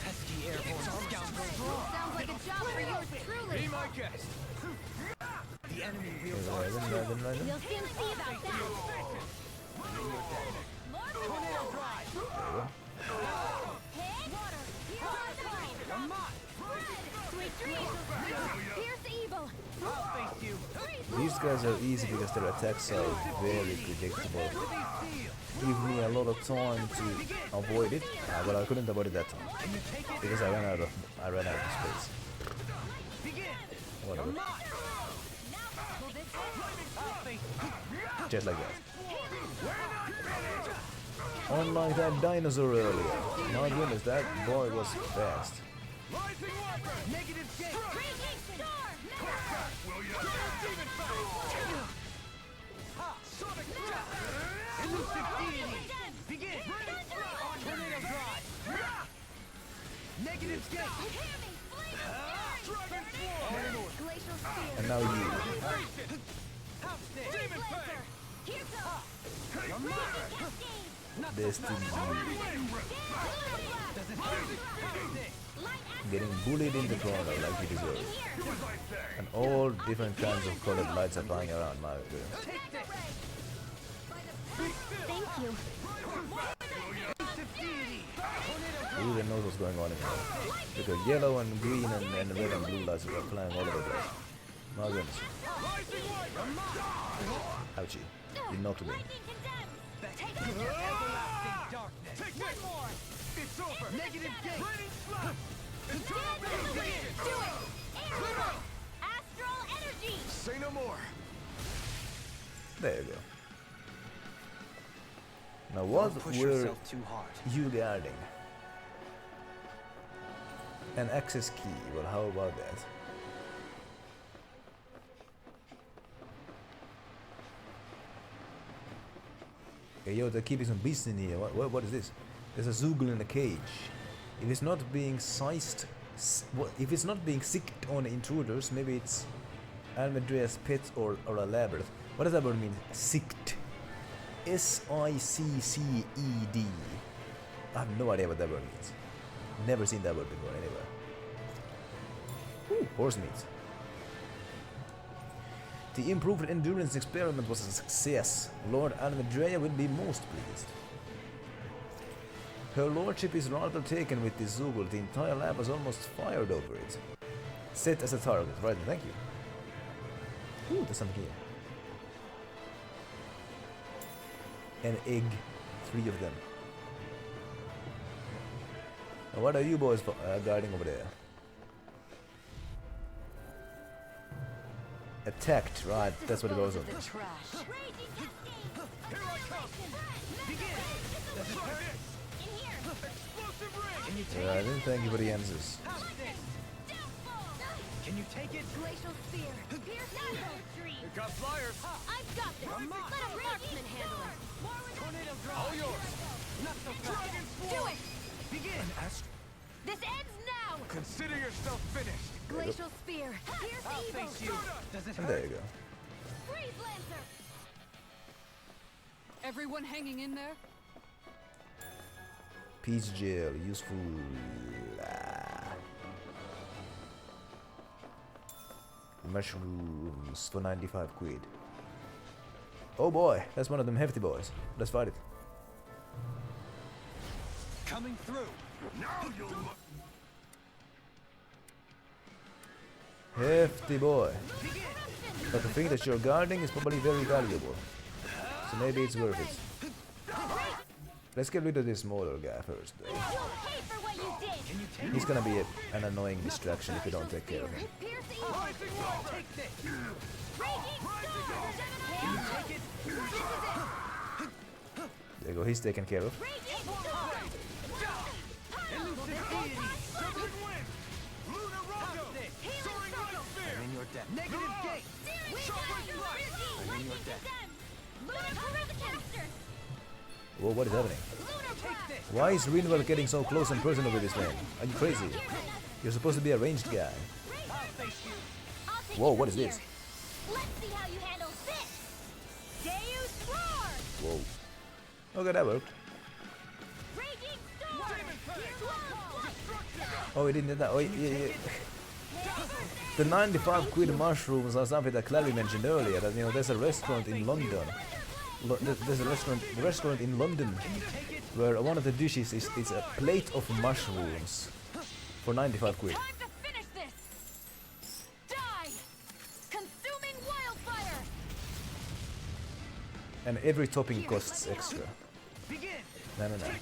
Pesky airborne scoundrels. Sounds like a job for yours truly. Be my guest! The enemy wields We'll We'll soon see about that. tornado drive. Hit! Water! Fire! Sweet dreams! Pierce evil! I'll face you. These guys are easy because their attacks are very predictable. Give me a lot of time to avoid it, but I couldn't avoid it that time because I ran out of space. Whatever. Just like that. Unlike that dinosaur earlier. My goodness, that boy was fast. Negative gate. Raging storm! Ha! Sonic death. Elusive deity. Begin. Tornado drive. Negative gate. Glacial Spear! And now you. How's this? Freeze Lancer! Here goes! You're mine. Not so Destiny. Does it hurt? How's this? Getting bullied in the corner like you deserve. And all different kinds of colored lights are flying around, my goodness. Take this. Thank you. Elusive deity. Tornado Who even knows what's going on in here? Because yellow and green and red and blue lights are flying all over the place. My goodness. Ouchie. You knocked me. Everlasting darkness. Take this! It's over! Negative gate. Do it! Air! Astral Energy! Say no more! There you go. Now what Don't push were yourself too hard. you guarding? An access key. Well, how about that? Hey, yo, they're keeping some beasts in here. What is this? There's a Zoogle in a cage. If it's not being sized, if it's not being sicked on intruders, maybe it's Almedrea's pet or a labyrinth. What does that word mean? Sicked. S-I-C-C-E-D. I have no idea what that word means. Never seen that word before anywhere. Ooh, horse meat. The improved endurance experiment was a success. Lord Almedrea will be most pleased. Her lordship is rather taken with this Zoogle. The entire lab was almost fired over it. Set as a target. Right, thank you. Ooh, there's something here. An egg. 3 of them. And what are you boys guarding over there? Attacked, right, that's what it goes on. I didn't thank you for the answers. Can you take it? Glacial spear. Pierce retreat. We got flyers. I've got this. Let a marksman handle it. Tornado drive. All yours. Not so fast. Do it. Begin. This ends now. Consider yourself finished. Glacial spear. Pierce I'll evil. face you. Does it And hurt? there you go. Freeze lancer. Everyone hanging in there? Peach gel, useful. Mushrooms for 95 quid. Oh boy, that's one of them hefty boys. Let's fight it. Coming through. Now you'll look. Hefty boy. But the thing that you're guarding is probably very valuable. So maybe it's worth it. Let's get rid of this smaller guy first. Though. You'll pay for what you did. He's gonna be an annoying distraction if you don't take care of him. Pierce evil. Take this. Raging storm. Can you take it? There you go, he's taken care of. Raging storm. Elusive deity. Serpent wind. Luna Rondo. Soaring light spear. I'm in your debt. Negative gate. I'm in your debt. Lunar cover the caster. Whoa, what is happening? Lunar breath. Why is Rinwell getting so close and personal with this man? Are you crazy? You're supposed to be a ranged guy. I'll take Whoa, it what from is this? here. Let's see how you handle this. Deus roar. Whoa. Okay, that worked. Raging storm. Oh, he didn't do that. Oh, yeah. The 95 quid mushrooms are something that Clary mentioned earlier. That, you know, there's a restaurant in London. There's a restaurant in London where one of the dishes is a plate of mushrooms for 95 quid. Time to finish this. Die. Consuming wildfire. And every topping costs extra. Begin. No. Demon Fang.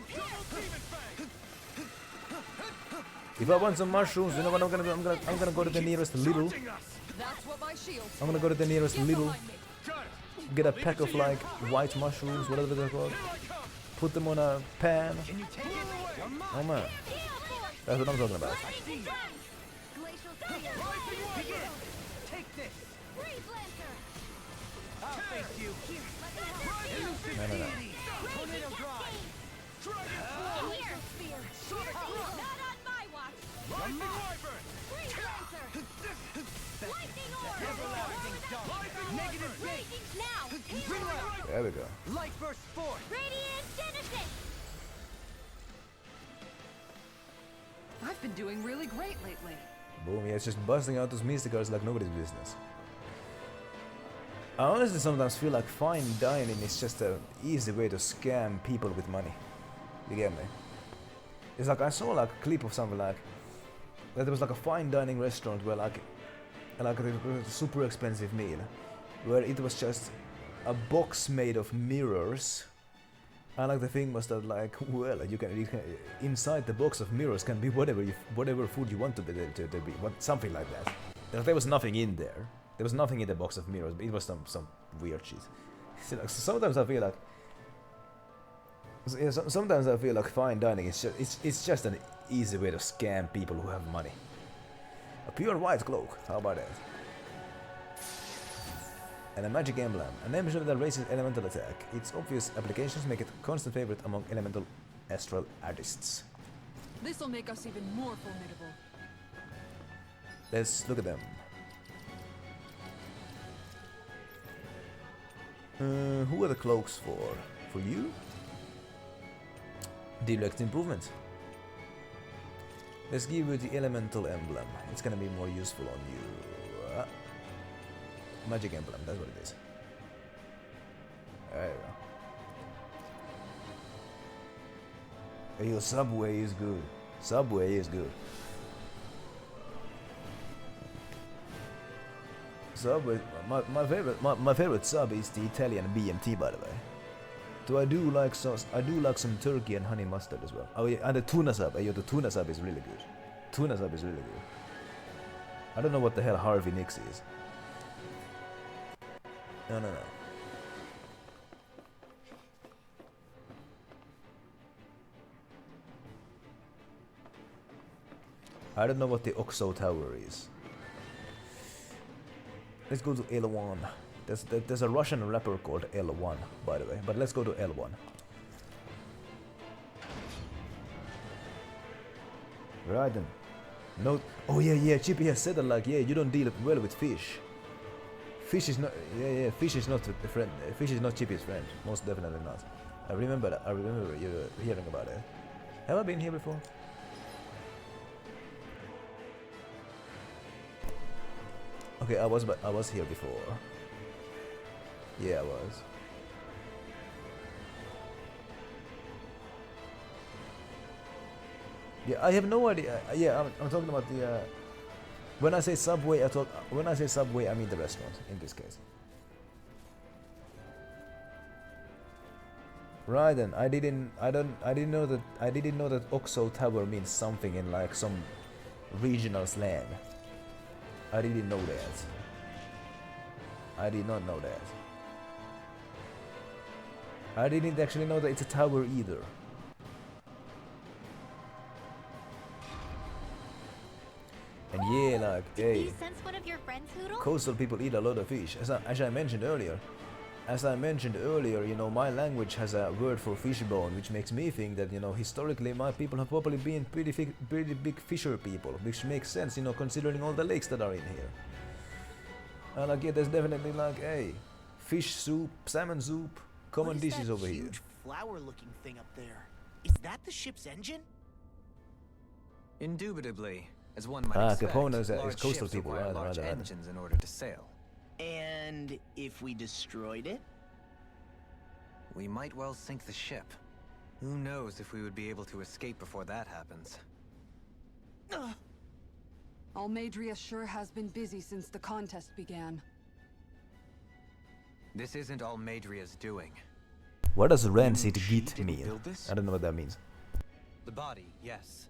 Double Demon Fang. If I want some mushrooms, you know what I'm gonna do? I'm gonna go to the nearest Lidl. That's what my shield. I'm gonna go to the nearest Lidl, Got it. get a pack of like white mushrooms, whatever they're called. Put them on a pan. Can you take it? You're mine. Oh man, that's what I'm talking about. Glacial spear. Begin. Take this. Freeze lancer. I'll face you. Elusive No. deity. Tornado drive. Here. Spear. Not on my watch. Rising Wyvern. Freeze lancer. Lightning orb. Everlasting dog. Negative gate. Raging now. There we go. Light burst forth. Radiant genesis. I've been doing really great lately. Boom, yeah, it's just busting out those mysticals like nobody's business. I honestly sometimes feel like fine dining is just an easy way to scam people with money. You get me? It's like I saw like a clip of something like that there was like a fine dining restaurant where like it was a super expensive meal where it was just a box made of mirrors. And like the thing was that like, well, you can inside the box of mirrors can be whatever food you want to be, something like that. There was nothing in there. There was nothing in the box of mirrors, but it was some weird shit. So, like, sometimes I feel like Sometimes I feel like fine dining is it's just an easy way to scam people who have money. A pure white cloak, how about that? And a magic emblem, an emblem that raises elemental attack. Its obvious applications make it a constant favorite among elemental astral artists. This'll make us even more formidable. Let's look at them. Who are the cloaks for? For you? Direct improvement. Let's give you the elemental emblem. It's gonna be more useful on you. Magic emblem, that's what it is. There you go. Your Subway is good. Subway is good. Subway, my favorite sub is the Italian BMT, by the way. So I do like some turkey and honey mustard as well. Oh yeah, and the tuna sub. The tuna sub is really good. Tuna sub is really good. I don't know what the hell Harvey Nicks is. No. I don't know what the Oxo Tower is. Let's go to L1. There's a Russian rapper called L1, by the way, but let's go to L1. Right then. No. Oh yeah. Chippy has said that, like, yeah, you don't deal well with fish. Fish is not. Yeah. Fish is not a friend. Fish is not Chippy's friend. Most definitely not. I remember that. I remember you hearing about it. Have I been here before? Okay, I was here before. Yeah, I was. Yeah, I have no idea. Yeah, I'm talking about the. When I say Subway, I mean the restaurant in this case. Right then, I didn't know that Oxo Tower means something in like some regional slang. I didn't know that. I did not know that. I didn't actually know that it's a tower either. And yeah, like, hey, Did you sense one of your friends, Hoodle? coastal people eat a lot of fish. As I mentioned earlier, you know, my language has a word for fish bone, which makes me think that, you know, historically my people have probably been pretty big fisher people, which makes sense, you know, considering all the lakes that are in here. And like, yeah, there's definitely like, hey, fish soup, salmon soup, common dishes over here. What is that huge flower-looking thing up there? Is that the ship's engine? Indubitably, as one might expect, Kirkkovene is large coastal ships people, require right. large engines in order to sail. And if we destroyed it? We might well sink the ship. Who knows if we would be able to escape before that happens. Almadria sure has been busy since the contest began. This isn't Almadria's doing. What does rancid git mean? I don't know what that means. The body, yes.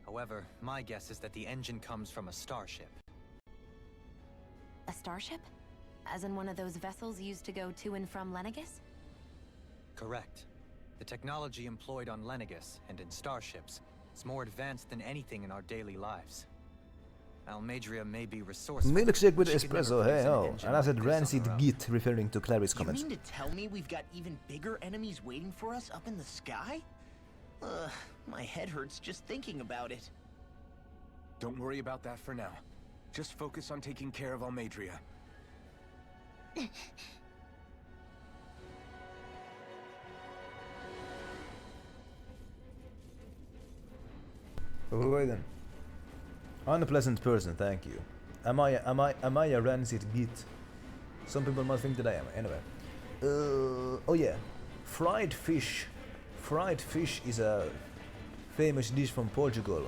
However, my guess is that the engine comes from a starship. A starship? As in one of those vessels used to go to and from Lenegis? Correct. The technology employed on Lenegis and in starships is more advanced than anything in our daily lives. Almadria may be resourceful. Milkshake with but she could espresso, never hey produce an oh. engine And I like said this on rancid her own. git, referring to Clary's You comments. mean to tell me we've got even bigger enemies waiting for us up in the sky? My head hurts just thinking about it. Don't worry about that for now. Just focus on taking care of Almadria. Wait then. Unpleasant person, thank you. Am I a rancid git? Some people might think that I am. Anyway. Oh yeah. Fried fish. Fried fish is a famous dish from Portugal.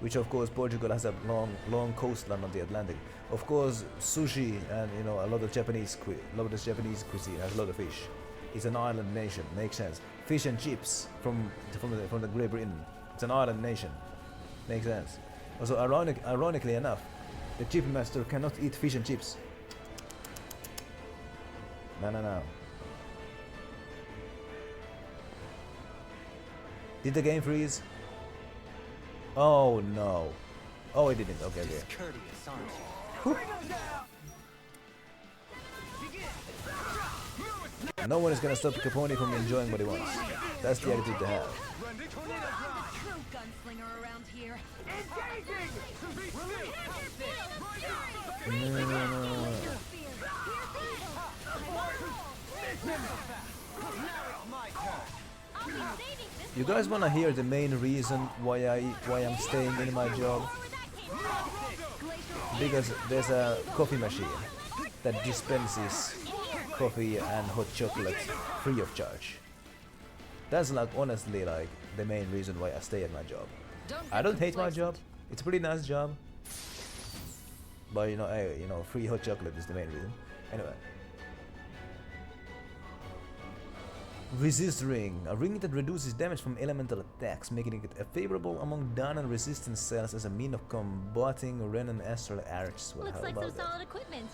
Which of course Portugal has a long coastline on the Atlantic. Of course sushi and, you know, a lot of Japanese cuisine has a lot of fish. It's an island nation, makes sense. Fish and chips from the Great Britain. It's an island nation. Makes sense. Also, ironically enough, the chip master cannot eat fish and chips. No. Did the game freeze? Oh no. Oh, it didn't. Okay, okay. Discourteous, aren't you? No one is gonna stop Kirkkovene from enjoying what he wants. That's the attitude to have. True gunslinger around here. No. You guys wanna hear the main reason why I'm staying in my job? Because there's a coffee machine that dispenses coffee and hot chocolate free of charge. That's like honestly like the main reason why I stay at my job. I don't hate my job. It's a pretty nice job. But you know, free hot chocolate is the main reason. Anyway. Resist ring. A ring that reduces damage from elemental attacks, making it favorable among down and resistance cells as a mean of combating Ren and Astral arcs. Well, Looks like some solid equipment.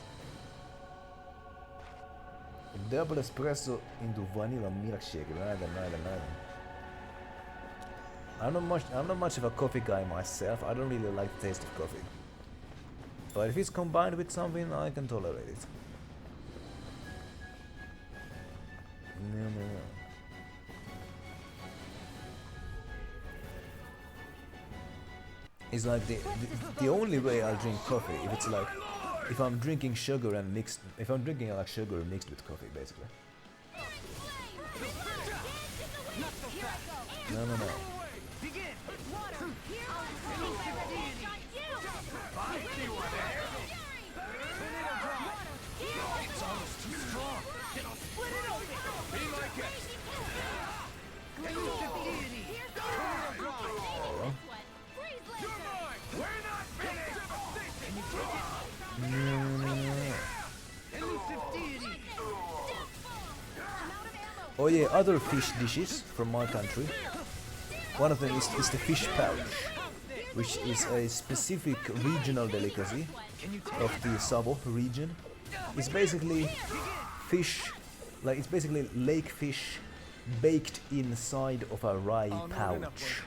Double espresso into vanilla milkshake. Neither. I'm not much of a coffee guy myself. I don't really like the taste of coffee. But if it's combined with something, I can tolerate it. No. It's like the only way I'll drink coffee if it's like if I'm drinking sugar and mixed if I'm drinking like sugar mixed with coffee basically. No. Oh yeah, other fish dishes from my country. One of them is the fish pouch, which is a specific regional delicacy of the Savo region. It's basically fish, like it's basically lake fish baked inside of a rye pouch.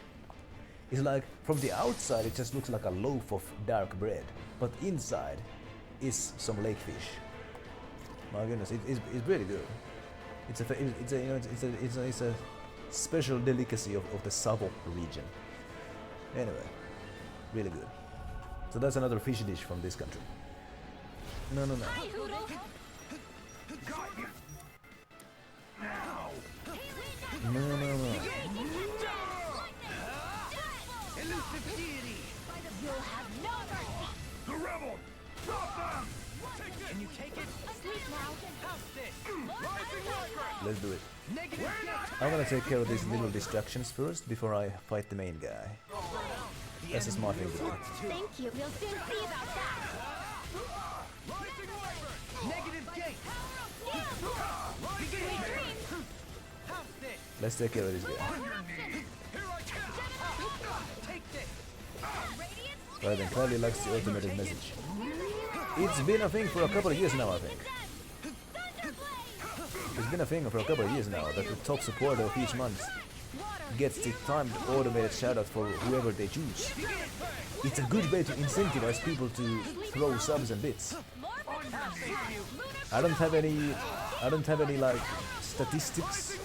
It's like from the outside it just looks like a loaf of dark bread, but inside is some lake fish. My goodness, it's really good. It's a special delicacy of the Savo region. Anyway, really good. So that's another fish dish from this country. No. Now. No. You'll have no mercy. The rebel! Stop them! Can you take it? Asleep now. Let's do it. I'm gonna take care of these little distractions first before I fight the main guy. That's a smart thing to do. Thank you. We'll soon see about that. Negative gate! Let's take care of this guy. Right then, Kylie likes the automated message. It's been a thing for a couple of years now, I think. It's been a thing for a couple of years now that the top supporter of each month gets the timed automated shoutout for whoever they choose. It's a good way to incentivize people to throw subs and bits. I don't have any like statistics.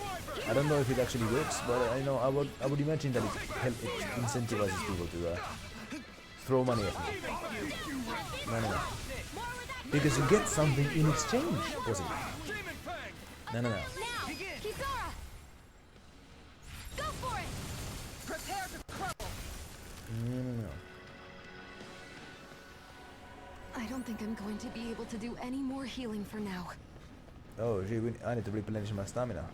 I don't know if it actually works, but I know I would imagine that it incentivizes people to throw money at me. No. Because you get something in exchange, wasn't it? No. Now, Kisara. Go for it. Prepare to crumble. No. I don't think I'm going to be able to do any more healing for now. Oh, gee, I need to replenish my stamina.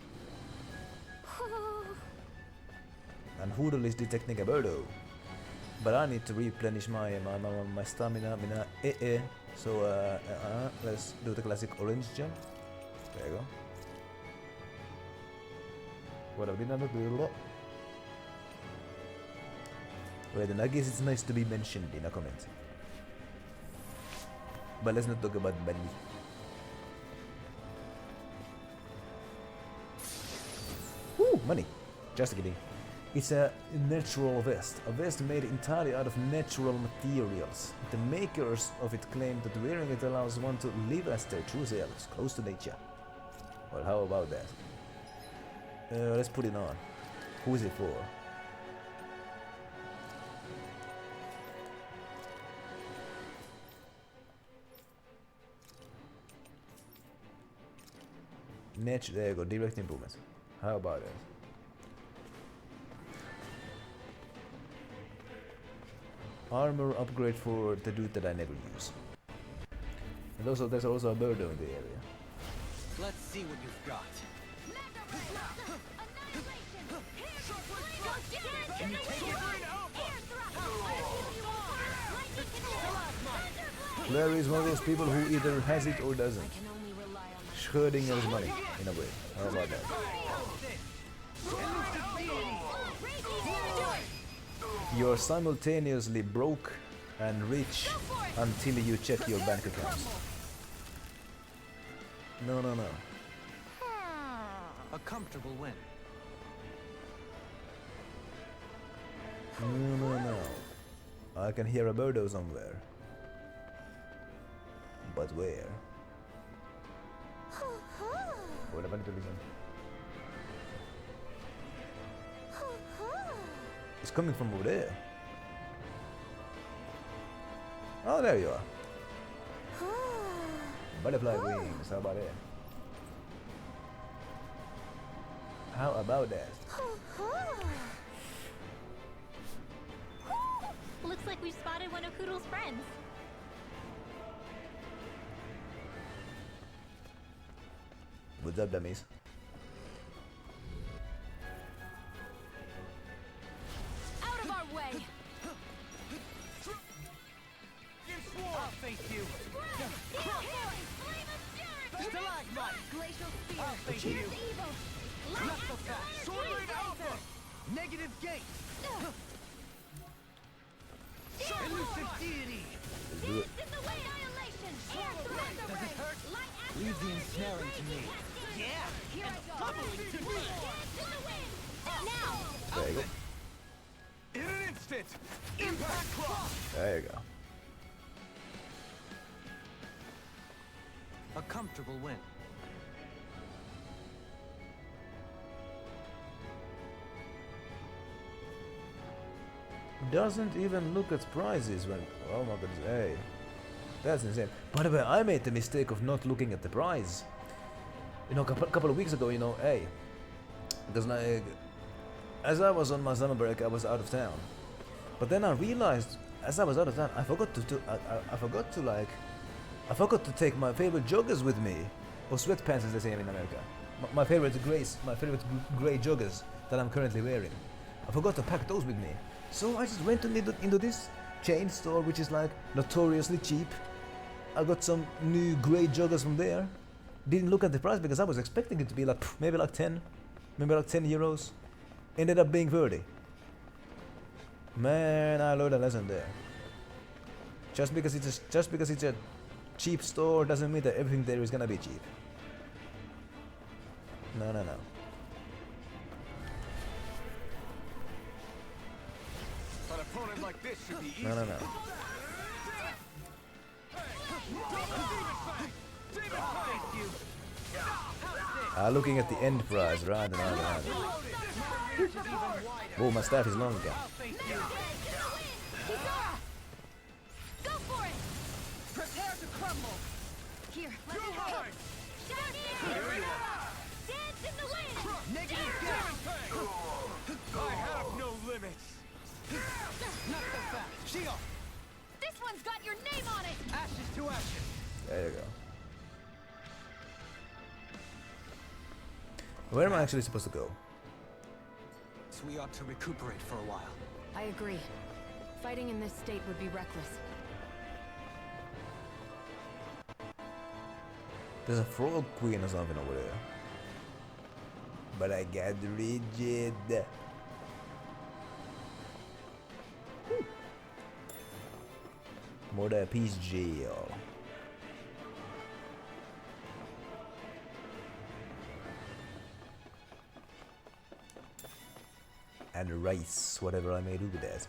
And Hoodle is detecting a birdo. But I need to replenish my stamina. So let's do the classic orange jump. There you go. What have we done? Wait, then I guess it's nice to be mentioned in a comment. But let's not talk about Bunny. Woo, money. Just kidding. It's a natural vest, a vest made entirely out of natural materials. The makers of it claim that wearing it allows one to live as their true selves, close to nature. Well, how about that? Let's put it on. Who is it for? There you go, direct improvements. How about it? Armor upgrade for the dude that I never use. And also, there's also a birdo in the area. Let's see what you've got. Can you take it? Larry is one of those people who either has it or doesn't. Schrödinger's money, in a way. How about that? You're simultaneously broke and rich until you check your bank accounts. No. A comfortable win. No. I can hear a birdo somewhere. But where? What about the reason? It's coming from over there. Oh, there you are. Butterfly wings, how about it? How about that? Looks like we've spotted one of Poodle's friends. What's up, dummies? Out of our way! I'll face you. Stalagmite. Glacial spear! I'll face you. Evil! Not so fast. Sword Blade Alpha! Negative gate. Elusive deity. Let's do it. In the way! Annihilation! Air Thunder Does it hurt? Light Leave the ensnaring to me. Yeah! Here I go! Dance in the wind! Now! There you go. In an instant! Impact Cross! There you go. A comfortable win. Doesn't even look at prizes when... Oh my goodness, hey. That's insane. By the way, I made the mistake of not looking at the prize. You know, a couple of weeks ago, you know, hey. Because like... As I was on my summer break, I was out of town. But then I realized, as I was out of town, I forgot to take my favorite joggers with me. Or sweatpants as they say in America. My favorite grey joggers that I'm currently wearing. I forgot to pack those with me. So I just went into this chain store, which is like notoriously cheap. I got some new grey joggers from there. Didn't look at the price because I was expecting it to be like maybe like 10 euros. Ended up being 30. Man, I learned a lesson there. Just because it's a cheap store doesn't mean that everything there is gonna be cheap. No. An opponent like this should be easy. No. Looking at the end prize, right. Oh, my staff is long again. Go for it! Prepare to crumble! Here, let me help! Shout in! Dance in the wind! Negative gate. I have no limits. Not so fast. Shield. This one's got your name on it! Ashes to ashes. There you go. Where am I actually supposed to go? So we ought to recuperate for a while. I agree. Fighting in this state would be reckless. There's a frog queen or something over there. But I got rigid. More than a peace jail. and rice, whatever I may do with that.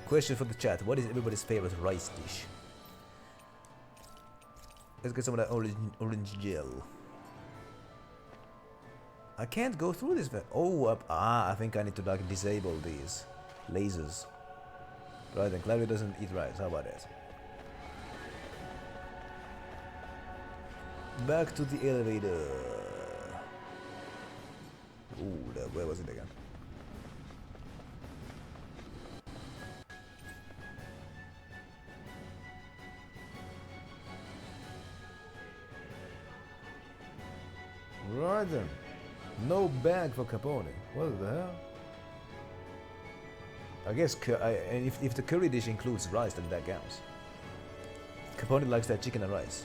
Question for the chat: what is everybody's favorite rice dish? Let's get some of that orange gel. I can't go through this. Oh, I think I need to like disable these lasers. Right, then Clary doesn't eat rice. How about that? Back to the elevator. Ooh, where was it again? Right then. No bag for Capone. What the hell? I guess if the curry dish includes rice, then that counts. Capone likes that chicken and rice.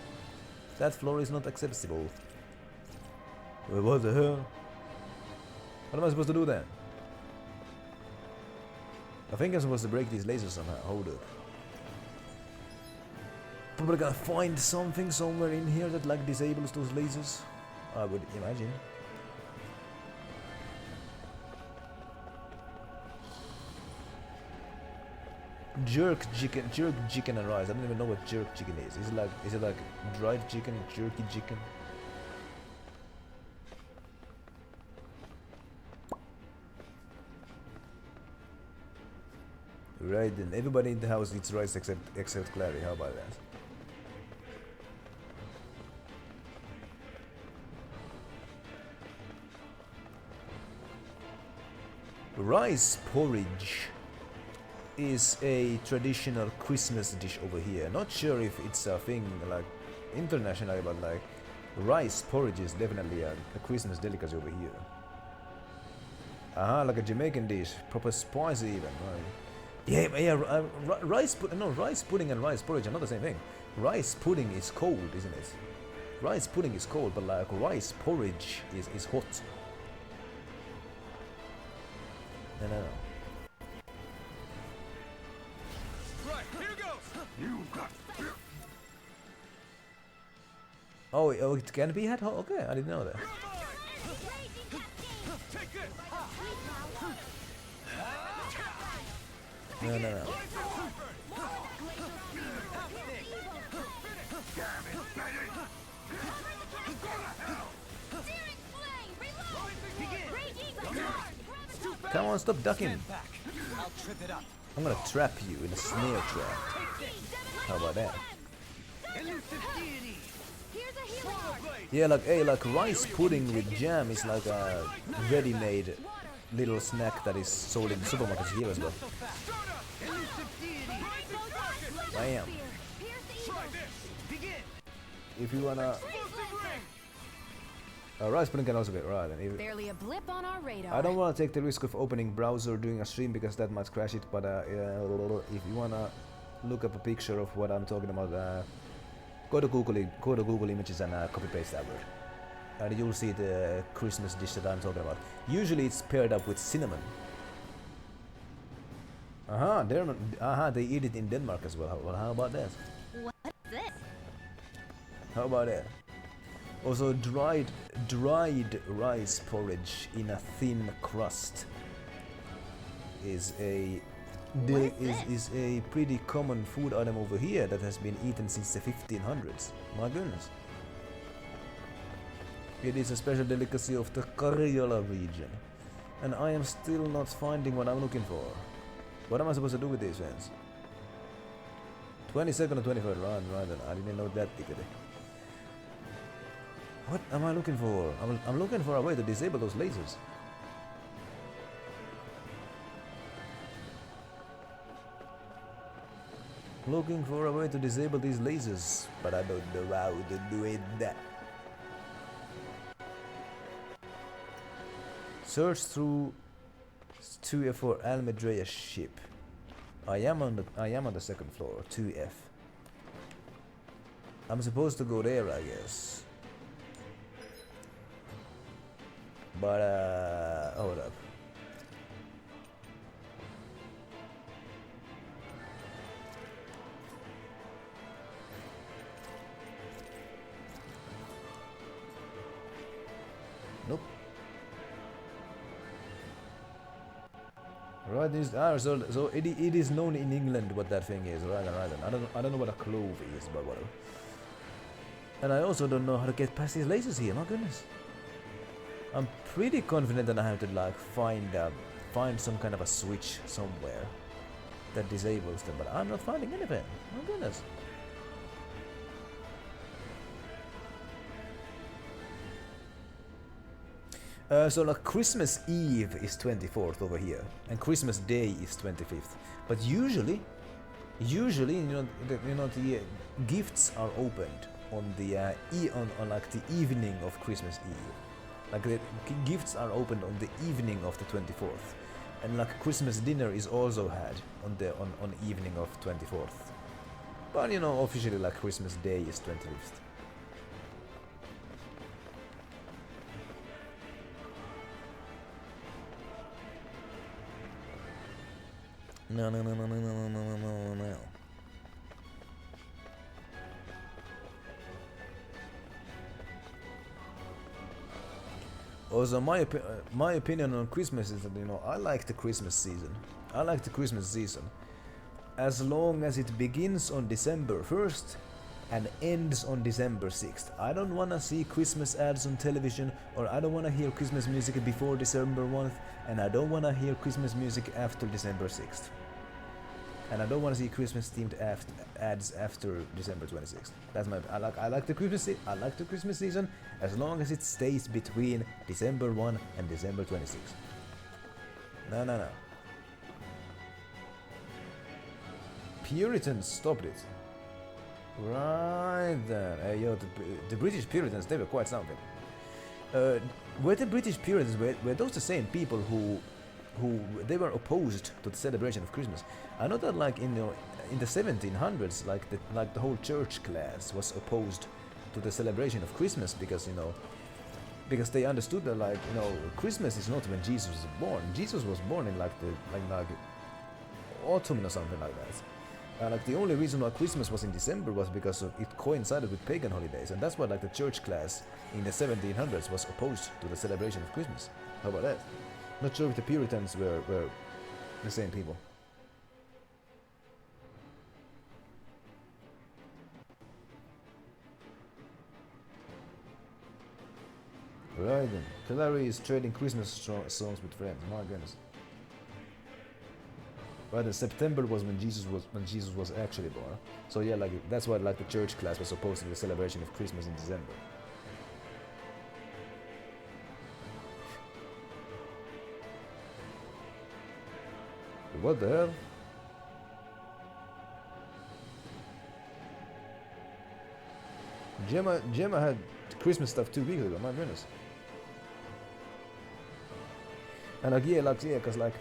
That floor is not accessible. Wait, what the hell? What am I supposed to do then? I think I'm supposed to break these lasers somehow. Hold up. Probably gonna find something somewhere in here that like disables those lasers. I would imagine. Jerk chicken and rice. I don't even know what jerk chicken is. Is it like dried chicken, jerky chicken? Right then, everybody in the house eats rice except Clary. How about that? Rice porridge is a traditional Christmas dish over here. Not sure if it's a thing like internationally, but like rice porridge is definitely a Christmas delicacy over here. Like a Jamaican dish, proper spicy even. Right? Yeah. Rice pudding and rice porridge are not the same thing. Rice pudding is cold, isn't it? Rice pudding is cold, but like rice porridge is hot. No. Right, here goes. You got. Oh, it can be hot. Okay, I didn't know that. No. Come on, stop ducking. I'm gonna trap you in a snare trap. How about that? Yeah, like rice pudding with jam is like a ready-made little snack that is sold in supermarkets here as well. I am. If you wanna... rice pudding can also be right. Barely a blip on our radar. I don't want to take the risk of opening browser during a stream because that might crash it, but if you wanna look up a picture of what I'm talking about, go to Google Images and copy paste that word. And you'll see the Christmas dish that I'm talking about. Usually it's paired up with cinnamon. They eat it in Denmark as well. Well, how about that? What is this? How about that? Also, dried rice porridge in a thin crust is a pretty common food item over here that has been eaten since the 1500s. My goodness. It is a special delicacy of the Karjala region, and I am still not finding what I'm looking for. What am I supposed to do with these fans? 22nd or 23rd, right, I didn't know that tickety. What am I looking for? I'm looking for a way to disable those lasers. Looking for a way to disable these lasers, but I don't know how to do it. Search through 2F for Almedrea's ship. I am on the second floor, 2F. I'm supposed to go there, I guess. But hold up. Nope. Right, so it is known in England what that thing is, right? I don't know what a clove is, but whatever. And I also don't know how to get past these lasers here. My goodness, I'm pretty confident that I have to like find some kind of a switch somewhere that disables them, but I'm not finding anything. My goodness. So like Christmas Eve is 24th over here, and Christmas Day is 25th. But usually the gifts are opened on the on like the evening of Christmas Eve. Like the gifts are opened on the evening of the 24th, and like Christmas dinner is also had on the on evening of 24th. But you know, officially like Christmas Day is 25th. No. Also, my opinion on Christmas is that, you know, I like the Christmas season. As long as it begins on December 1st and ends on December 6th. I don't wanna see Christmas ads on television, or I don't wanna hear Christmas music before December 1st, and I don't wanna hear Christmas music after December 6th. And I don't want to see Christmas themed ads after December 26th. That's my. I like the Christmas season as long as it stays between December 1 and December 26th. No. Puritans stopped it. Right then. Yo, the British Puritans, they were quite something. Were the British Puritans, were those the same people who they were opposed to the celebration of Christmas? I know that like in the 1700s, like the whole church class was opposed to the celebration of Christmas because they understood that like, you know, Christmas is not when Jesus was born. Jesus was born in like autumn or something like that. Like the only reason why Christmas was in December was because it coincided with pagan holidays, and that's why like the church class in the 1700s was opposed to the celebration of Christmas. How about that? Not sure if the Puritans were the same people. Right then. Calary is trading Christmas songs with friends. My goodness. Right then, September was when Jesus was actually born. So yeah, like that's why like the church class was opposed to the celebration of Christmas in December. What the hell? Gemma had Christmas stuff 2 weeks ago, my goodness. And like yeah, cause like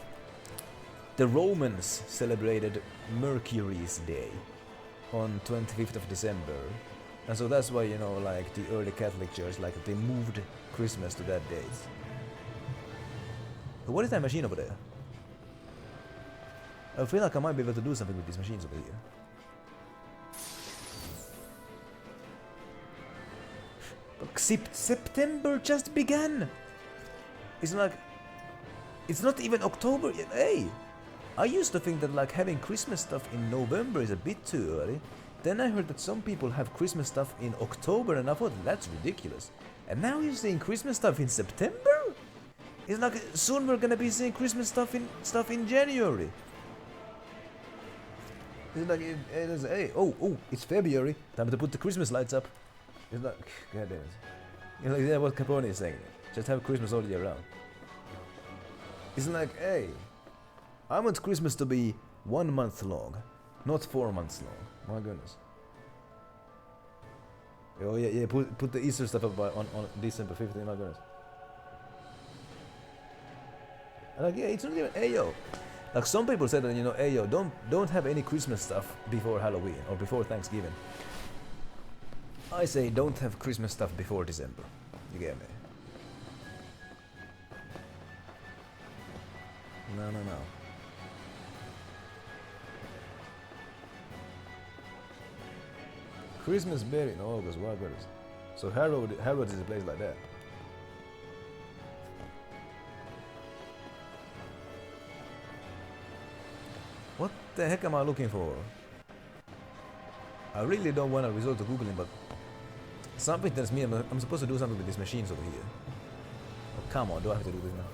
the Romans celebrated Mercury's Day on 25th of December. And so that's why, you know, like the early Catholic Church, like they moved Christmas to that date. What is that machine over there? I feel like I might be able to do something with these machines over here. But September just began! It's like... It's not even October yet, hey! I used to think that like having Christmas stuff in November is a bit too early. Then I heard that some people have Christmas stuff in October, and I thought that's ridiculous. And now you're seeing Christmas stuff in September? It's like soon we're gonna be seeing Christmas stuff in January. It's like, hey, it's February, time to put the Christmas lights up. It's like, god damn it. You know, like that's what Capone is saying. Just have Christmas all year round. It's like, hey, I want Christmas to be 1 month long, not 4 months long. My goodness. Oh yeah, put the Easter stuff up on December 15th, my goodness. And like, yeah, it's not even, hey yo. Like some people said that, you know, hey yo, don't have any Christmas stuff before Halloween or before Thanksgiving. I say don't have Christmas stuff before December. You get me? No. Christmas berry in August, what goodness. So Harrods is a place like that. What the heck am I looking for? I really don't want to resort to Googling, but something tells me I'm supposed to do something with these machines over here. Oh, come on, do I have to do this now?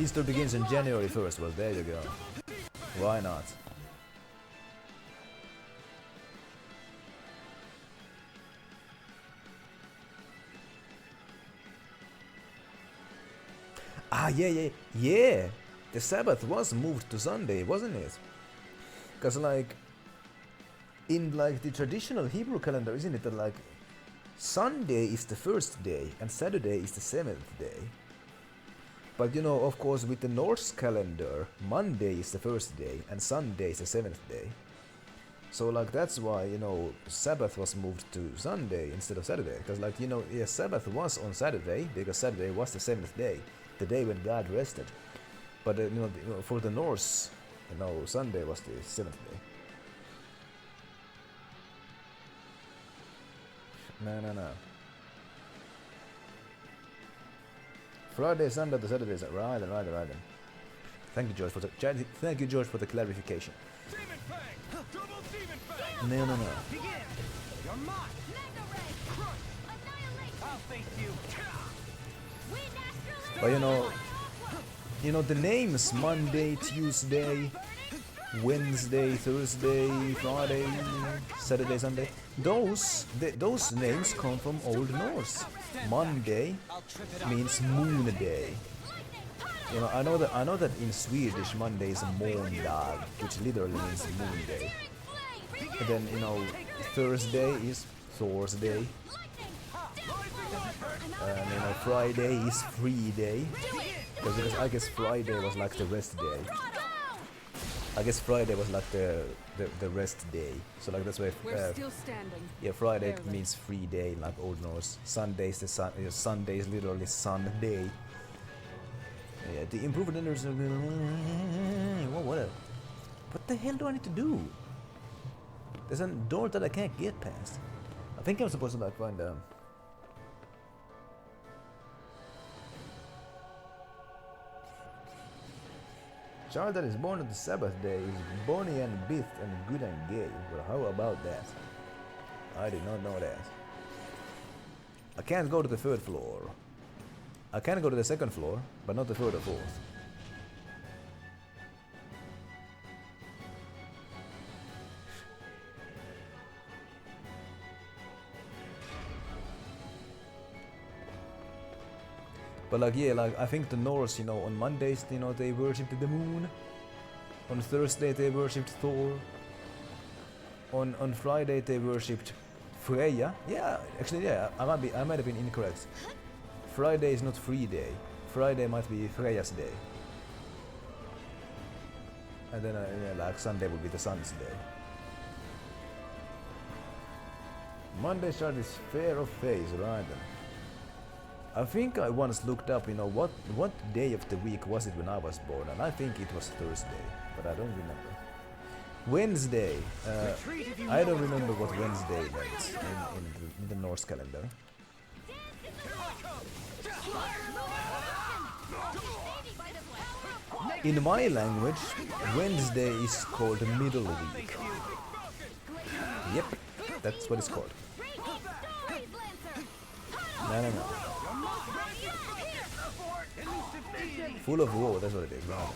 Easter begins on January 1st. Well, there you go. Why not? Ah, yeah. The Sabbath was moved to Sunday, wasn't it? Because like, in like the traditional Hebrew calendar, isn't it that like Sunday is the first day and Saturday is the seventh day? But you know, of course, with the Norse calendar, Monday is the first day and Sunday is the seventh day. So like that's why, you know, Sabbath was moved to Sunday instead of Saturday. Because like, you know, yeah, Sabbath was on Saturday because Saturday was the seventh day, the day when God rested. But you know, for the Norse, you know, Sunday was the seventh day. No. Friday, Sunday, the Saturdays. Right. Thank you, George, for the clarification. No. Begin! You're mine! Crush! I'll face you! But you know the names Monday, Tuesday, Wednesday, Thursday, Friday, Saturday, Sunday. Those names come from Old Norse. Monday means moon day. You know, I know that in Swedish Monday is måndag, which literally means moon day. And then you know Thursday is Thor's day. And you know Friday is free day. Because I guess Friday was like the rest day. I guess Friday was like the rest day. So like that's why still standing. Yeah, Friday means free day like Old Norse. Sunday is the Sunday is literally sun day. Yeah, the improved energy. What the hell do I need to do? There's a door that I can't get past. I think I'm supposed to like find child that is born on the Sabbath day is bonny and bithed and good and gay. Well, how about that? I did not know that. I can't go to the third floor. I can go to the second floor, but not the third or fourth. But like yeah, like I think the Norse, you know, on Mondays, you know, they worshipped the moon. On Thursday they worshipped Thor. On Friday they worshipped Freya. Yeah, actually yeah, I might have been incorrect. Friday is not free day. Friday might be Freya's day. And then yeah, like Sunday would be the sun's day. Monday's chart is fair of face, right then. I think I once looked up, you know, what day of the week was it when I was born, and I think it was Thursday, but I don't remember. Wednesday. I don't remember what Wednesday meant in the Norse calendar. In my language, Wednesday is called middle week. Yep, that's what it's called. No. Full of war, that's what it is, right?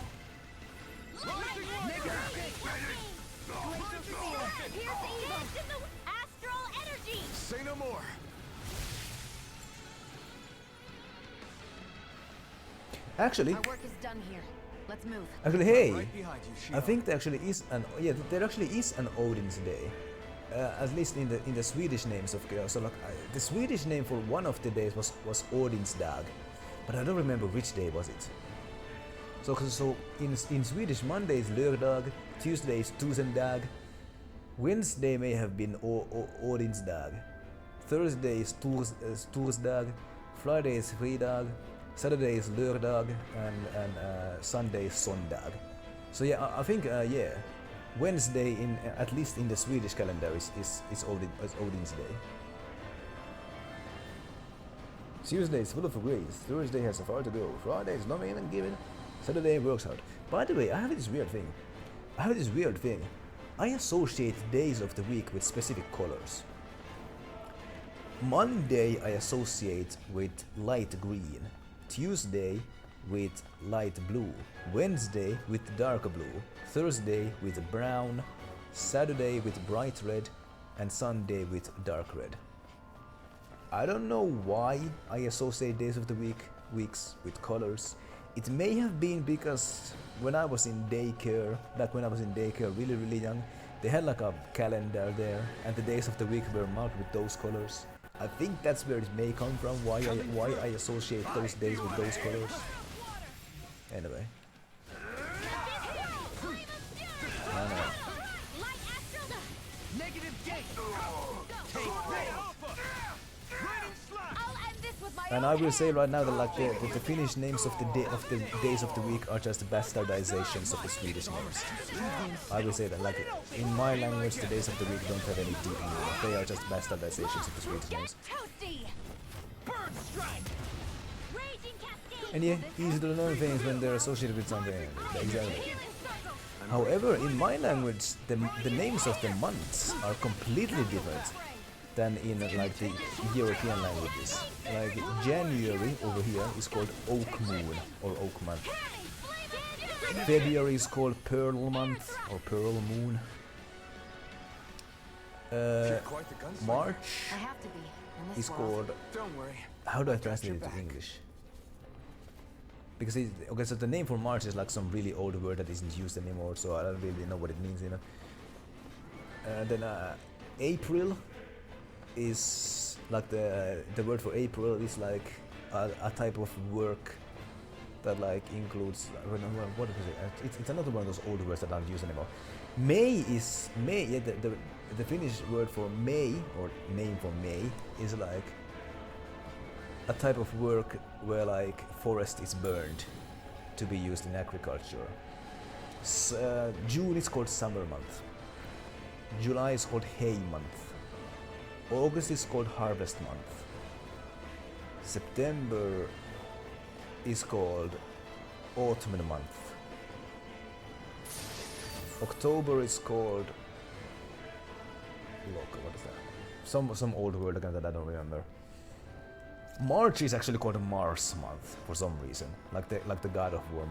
Say no more. Actually, Our work is done here. Let's move. Actually, hey, I think there actually is an Odin's Day. At least in the Swedish names of so like the Swedish name for one of the days was Odin's Dag, but I don't remember which day was it. So in Swedish, Monday is Lördag, Tuesday is Tusendag, Wednesday may have been Odin's Dag, Thursday is Torsdag, Friday is Fridag, Saturday is Lördag, and Sunday is Sondag. So yeah, I think yeah, Wednesday at least in the Swedish calendar is Odin's Day. Tuesday is full of grace, Thursday has a far to go, Friday is loving and giving, Saturday works hard. By the way, I have this weird thing. I associate days of the week with specific colors. Monday I associate with light green. Tuesday with light blue. Wednesday with dark blue. Thursday with brown. Saturday with bright red. And Sunday with dark red. I don't know why I associate days of the weeks with colors. It may have been because when I was in daycare, really young, they had like a calendar there, and the days of the week were marked with those colors. I think that's where it may come from, why I associate those days with those colors. Anyway. I know. And I will say right now that like the Finnish names of the days of the week are just bastardizations of the Swedish names. I will say that like in my language the days of the week don't have any deep meaning. They are just bastardizations of the Swedish names. And yeah, easy to learn things when they're associated with something. Exactly. However, in my language, the names of the months are completely different than in like the European languages. Like January over here is called Oak Moon or Oak Month. February is called Pearl Month or Pearl Moon. March is called... How do I translate it to English? Because okay, so the name for March is like some really old word that isn't used anymore, so I don't really know what it means, you know. Then April is like the word for April is like a type of work that like includes what is it? It's another one of those old words that aren't used anymore. May. Yeah, the Finnish word for May or name for May is like a type of work where like forest is burned to be used in agriculture. June is called summer month. July is called hay month. August is called harvest month. September is called autumn month. October is called... Look, what is that? Some old word again that I don't remember. March is actually called Mars month for some reason, like the god of war,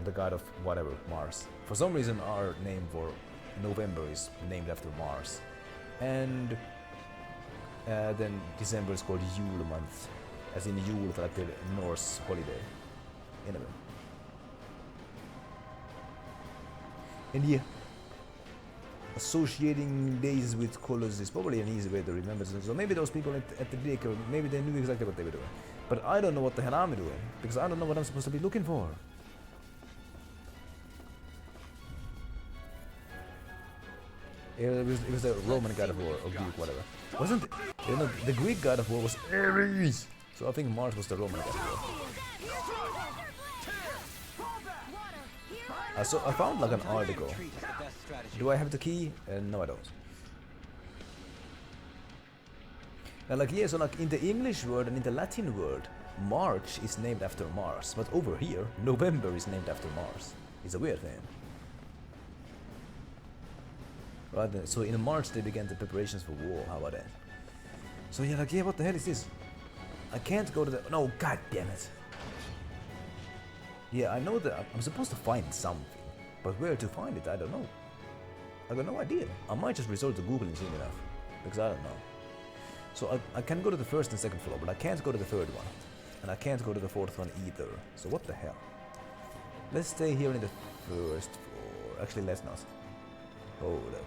the god of whatever, Mars. For some reason, our name for November is named after Mars, and then December is called Yule month, as in Yule, like the Norse holiday. Anyway, and yeah, associating days with colors is probably an easy way to remember. So maybe those people at the daycare, maybe they knew exactly what they were doing. But I don't know what the hell I'm doing, because I don't know what I'm supposed to be looking for. It was the Roman god of war, or Greek, whatever. Wasn't it? You know, the Greek god of war was Ares! So I think Mars was the Roman god of war. So I found like an article. Do I have the key? No, I don't. Like yeah, so like in the English word and in the Latin word, March is named after Mars, but over here, November is named after Mars. It's a weird thing. Right, so in March they began the preparations for war. How about that? So yeah, like yeah, what the hell is this? I can't go to the... No, god damn it. Yeah, I know that I'm supposed to find something, but where to find it, I don't know. I got no idea. I might just resort to Googling soon enough, because I don't know. So I can go to the first and second floor, but I can't go to the third one. And I can't go to the fourth one either. So what the hell? Let's stay here in the first floor. Actually, let's not. Hold up.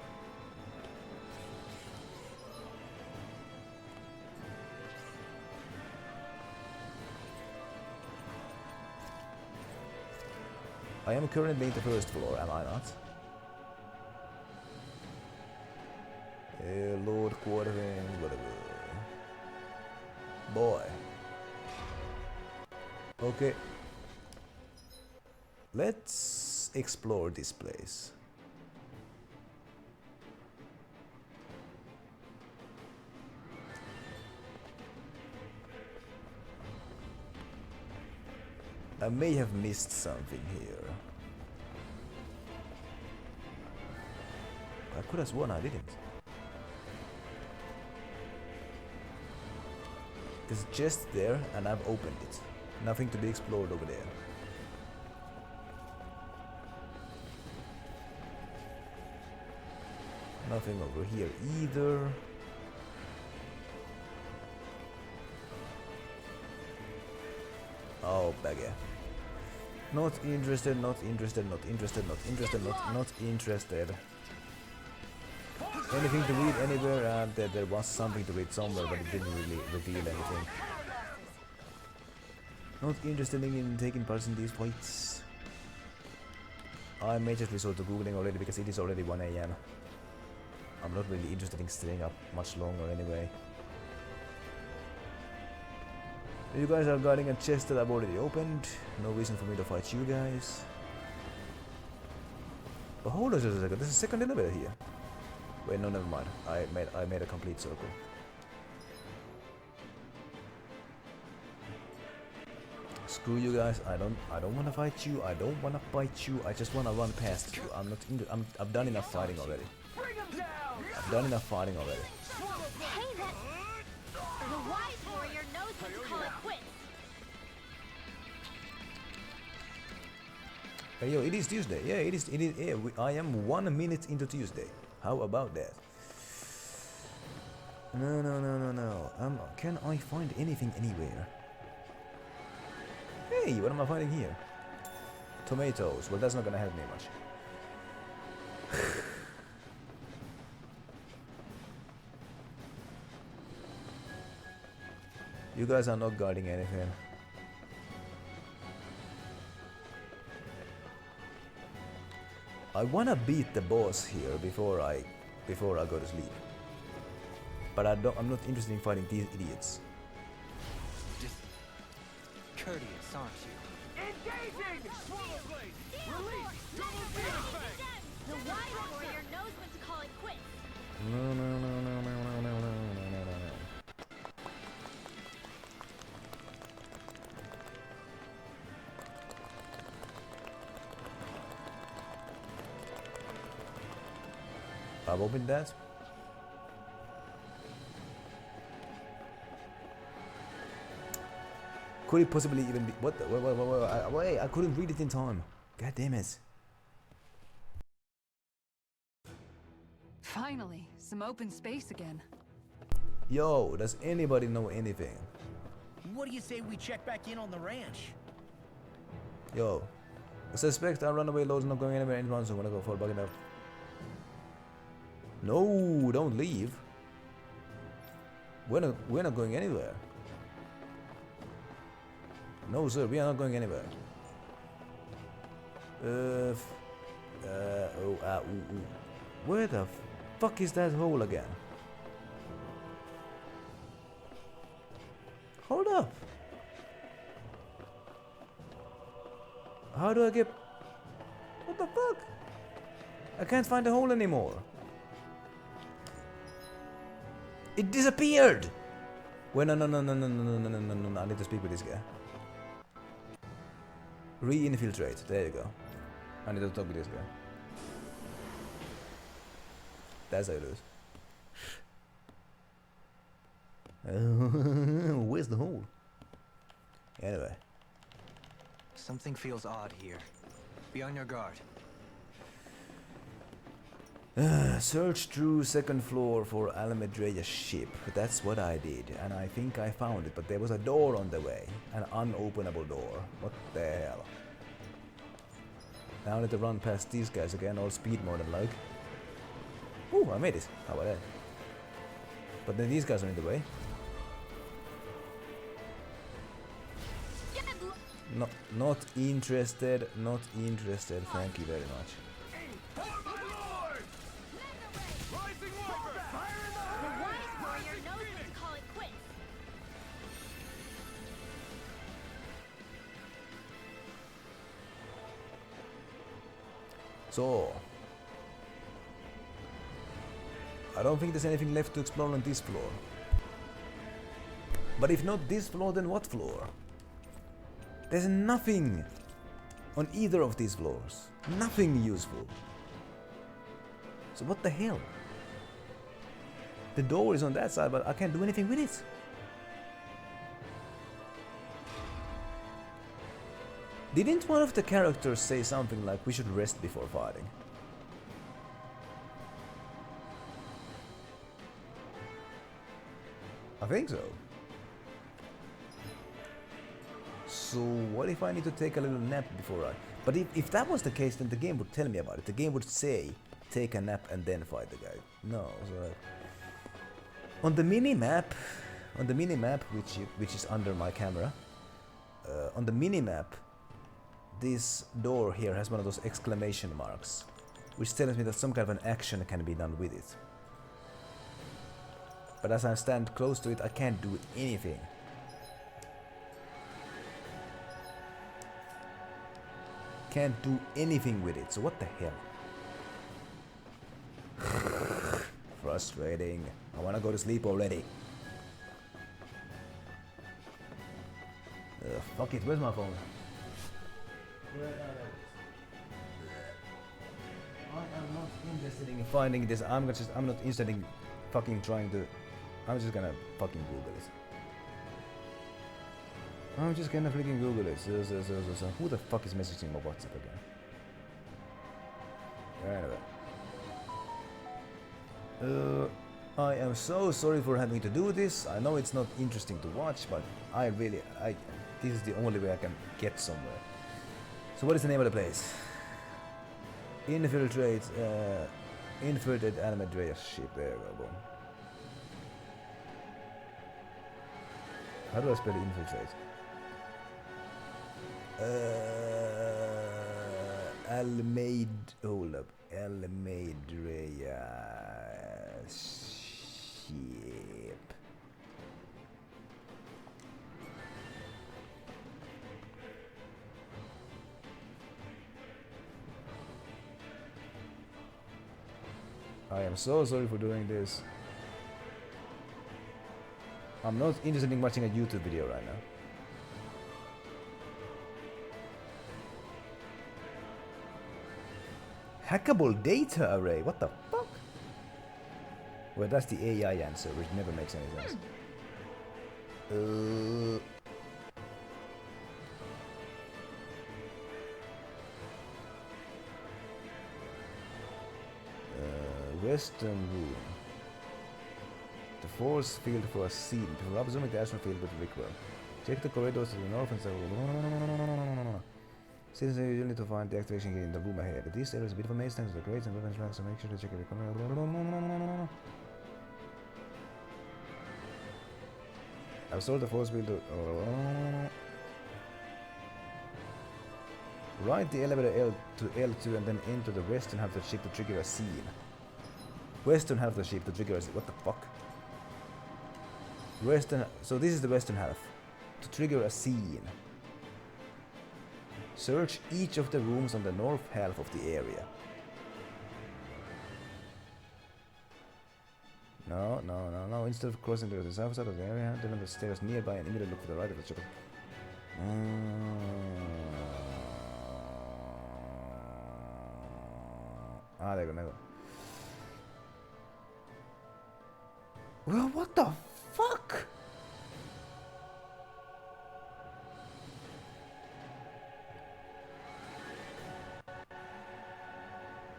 I am currently in the first floor, am I not? Lord Quartering, whatever. Boy. Okay. Let's explore this place. I may have missed something here. I could have sworn I didn't. There's a chest there and I've opened it. Nothing to be explored over there. Nothing over here either. Oh, bagger. Not interested, not interested, not interested, not interested, not interested. Anything to read anywhere? There was something to read somewhere, but it didn't really reveal anything. Not interested in taking part in these fights. I may just resort to googling already because it is already 1 AM. I'm not really interested in staying up much longer anyway. You guys are guarding a chest that I've already opened. No reason for me to fight you guys. But hold on just a second, there's a second elevator here. Wait, no, never mind. I made a complete circle. Screw you guys. I don't want to fight you. I don't want to fight you. I just want to run past you. I've done enough fighting already. I've done enough fighting already. Hey, that... The wise warrior knows when to call it quits. Hey, yo, it is Tuesday. Yeah, it is. Yeah, I am 1 minute into Tuesday. How about that? No. Can I find anything anywhere? Hey, what am I finding here? Tomatoes. Well, that's not gonna help me much. You guys are not guarding anything. I wanna beat the boss here before I go to sleep. But I'm not interested in fighting these idiots. Just courteous, aren't you? Engaging! Swallow blade! Release! Double flashbang! The wise warrior knows when to call it quits. No. I've opened that. Could it possibly even be... What the... Wait, I couldn't read it in time. God damn it. Finally, some open space again. Yo, does anybody know anything? What do you say we check back in on the ranch? Yo, I suspect our runaway load's not going anywhere anytime soon. I'm gonna go fall back enough. No, don't leave. We're not going anywhere. No, sir, we are not going anywhere. Where the fuck is that hole again? Hold up. How do I get... What the fuck? I can't find the hole anymore. It disappeared! Wait, no, I need to speak with this guy. Re-infiltrate, there you go. I need to talk with this guy. That's how it is. Where's the hole? Anyway. Something feels odd here. Be on your guard. Search through second floor for Almedrea's ship. That's what I did, and I think I found it, but there was a door on the way. An unopenable door. What the hell? Now I need to run past these guys again, all speed more than like. Ooh, I made it. How about that? But then these guys are in the way. No, not interested, not interested, thank you very much. So, I don't think there's anything left to explore on this floor. But if not this floor, then what floor? There's nothing on either of these floors. Nothing useful. So what the hell? The door is on that side, but I can't do anything with it. Didn't one of the characters say something like we should rest before fighting? I think so. So what if I need to take a little nap before I... But if that was the case, then the game would tell me about it. The game would say, take a nap and then fight the guy. No, so... On the mini-map, which is under my camera, on the mini-map, this door here has one of those exclamation marks, which tells me that some kind of an action can be done with it. But as I stand close to it, I can't do anything. Can't do anything with it, so what the hell? Frustrating. I wanna go to sleep already. Fuck it, where's my phone? I am not interested in finding this. I'm not interested in fucking trying to... I'm just gonna fucking Google it. I'm just gonna freaking Google it. So. Who the fuck is messaging my WhatsApp again? Anyway. I am so sorry for having to do this. I know it's not interesting to watch, but this is the only way I can get somewhere. So what is the name of the place? Infiltrate, infiltrated Almedreya ship. There you go, boom. How do I spell infiltrate? Hold up. Almedreya ship. I am so sorry for doing this. I'm not interested in watching a YouTube video right now. Hackable data array? What the fuck? Well, that's the AI answer, which never makes any sense. Western room. The force field for a scene. Before observing the astral field with recoil. Check the corridors to the north and south. No. Since you need to find the activation key in the room ahead. This area is a bit of a maze thanks to the grades and weapons ranks, so make sure to check every corner. No. Absorb the force field to... Ride the elevator L to L2 and then enter the western half of the ship to trigger a scene. Western half of the ship to trigger a scene. What the fuck? Western... So this is the western half. To trigger a scene. Search each of the rooms on the north half of the area. No. Instead of crossing to the south side of the area, turn on the stairs nearby and immediately look to the right of the ship. There you go. Well, what the fuck?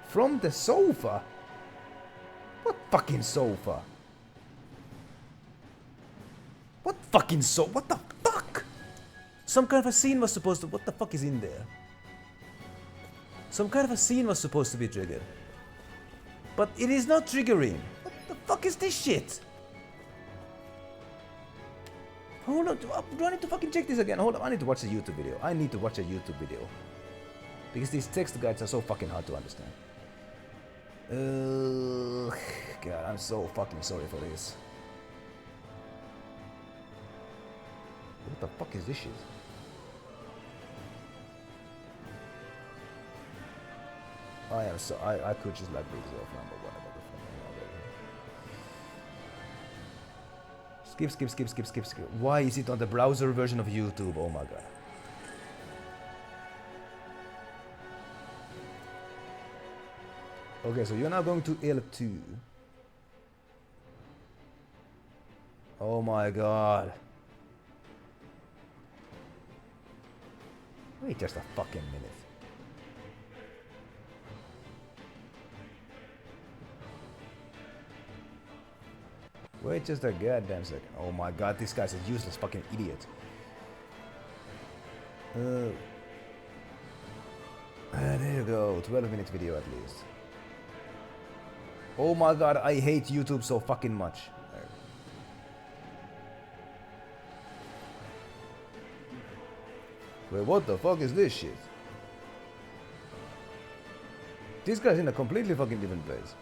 From the sofa? What fucking sofa? What fucking sofa? What the fuck? Some kind of a scene was supposed to... What the fuck is in there? Some kind of a scene was supposed to be triggered. But it is not triggering. What the fuck is this shit? Hold on, do I need to fucking check this again? Hold on, I need to watch a YouTube video. I need to watch a YouTube video. Because these text guides are so fucking hard to understand. God, I'm so fucking sorry for this. What the fuck is this shit? I am so... I could just like read this off now, but whatever the fuck. Skip. Why is it on the browser version of YouTube? Oh my god. Okay, so you're now going to L2. Oh my god. Wait just a fucking minute. Wait just a goddamn second. Oh my god, this guy's a useless fucking idiot. There you go, 12-minute video at least. Oh my god, I hate YouTube so fucking much. Wait, what the fuck is this shit? This guy's in a completely fucking different place.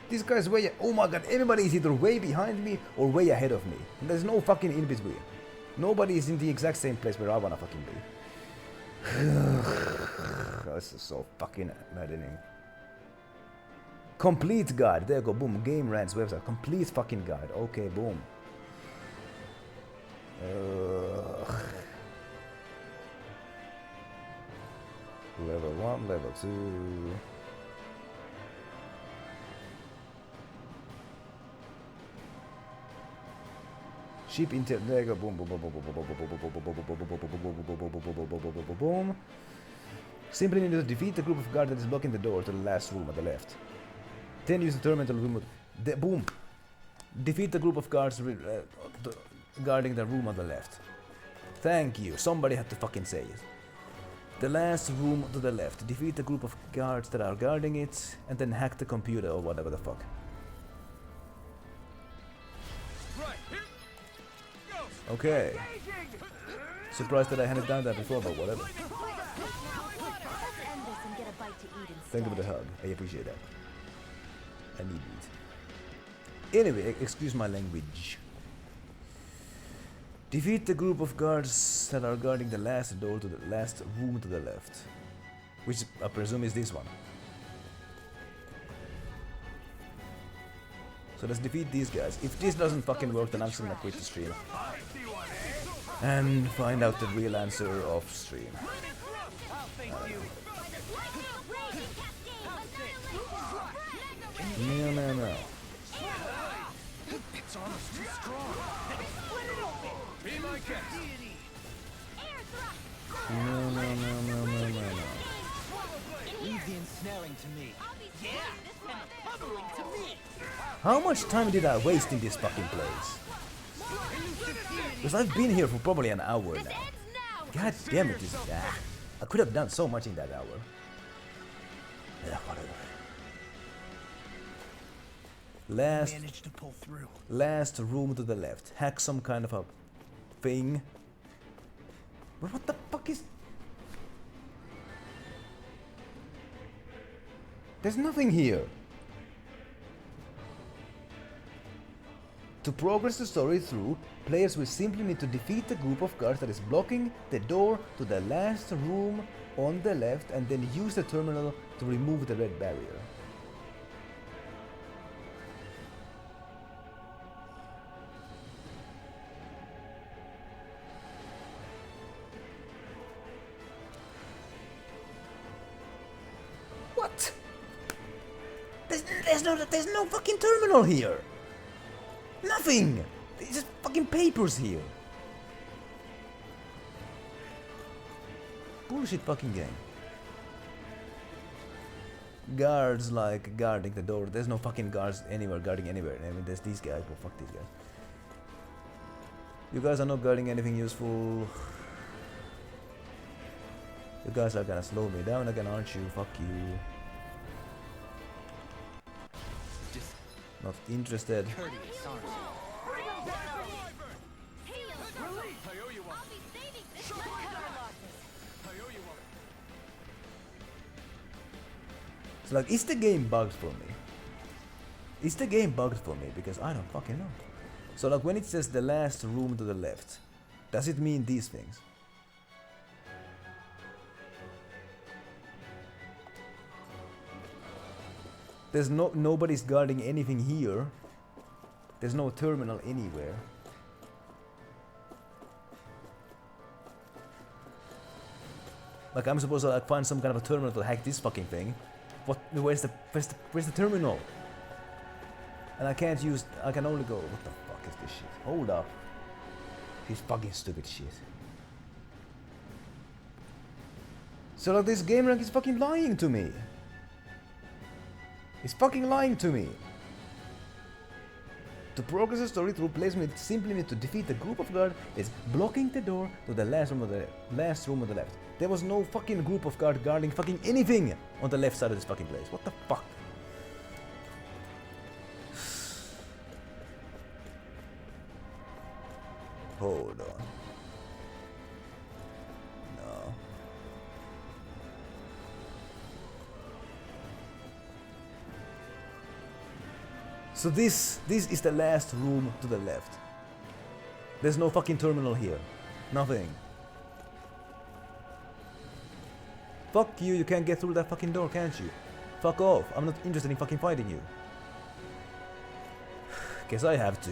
This guy's way... Oh my god, everybody is either way behind me or way ahead of me. There's no fucking in between. Nobody is in the exact same place where I wanna fucking be. This is so fucking maddening. Complete guide. There you go. Boom. Game Rant's website. Complete fucking guide. Okay, boom. Level 1, level 2. Ship intel. There you go. Boom, boom, boom, boom, boom, boom, boom, boom, boom, boom. Simply need to defeat the group of guards that is blocking the door to the last room at the left. Then use the terminal remote. Boom. Defeat the group of guards guarding the room on the left. Thank you. Somebody had to fucking say it. The last room to the left. Defeat the group of guards that are guarding it, and then hack the computer or whatever the fuck. Okay. Surprised that I handed down that before, but whatever. Thank you for the hug. I appreciate that. I need it. Anyway, excuse my language. Defeat the group of guards that are guarding the last door to the last room to the left. Which I presume is this one. So let's defeat these guys. If this doesn't fucking work, then I'm just gonna quit the stream. And find out the real answer off stream. No. It's almost too strong. Be my guest. No. Leave the ensnaring to me. How much time did I waste in this fucking place? Because I've been here for probably an hour now. God damn it, I could have done so much in that hour. Yeah, whatever. Managed to pull through. Last room to the left. Hack some kind of a thing. But what the fuck is... There's nothing here. To progress the story through, players will simply need to defeat the group of guards that is blocking the door to the last room on the left and then use the terminal to remove the red barrier. What? There's no fucking terminal here. Nothing! There's just fucking papers here. Bullshit fucking game. Guards like guarding the door. There's no fucking guards anywhere guarding anywhere. I mean, there's these guys, but fuck these guys. You guys are not guarding anything useful. You guys are gonna slow me down again, aren't you? Fuck you. Not interested. It's like, is the game bugged for me? Is the game bugged for me? Because I don't fucking know. So like when it says the last room to the left, does it mean these things? There's nobody's guarding anything here. There's no terminal anywhere. Like I'm supposed to like find some kind of a terminal to hack this fucking thing. What? Where's the terminal? And I can't use. I can only go. What the fuck is this shit? Hold up. This fucking stupid shit. So like this game rank is fucking lying to me. It's fucking lying to me. To progress the story through placement, simply need to defeat the group of guards that's blocking the door to the last room on the left. There was no fucking group of guards guarding fucking anything on the left side of this fucking place. What the fuck? Hold on. No. So this is the last room to the left. There's no fucking terminal here. Nothing. Fuck you, you can't get through that fucking door, can't you? Fuck off, I'm not interested in fucking fighting you. Guess I have to.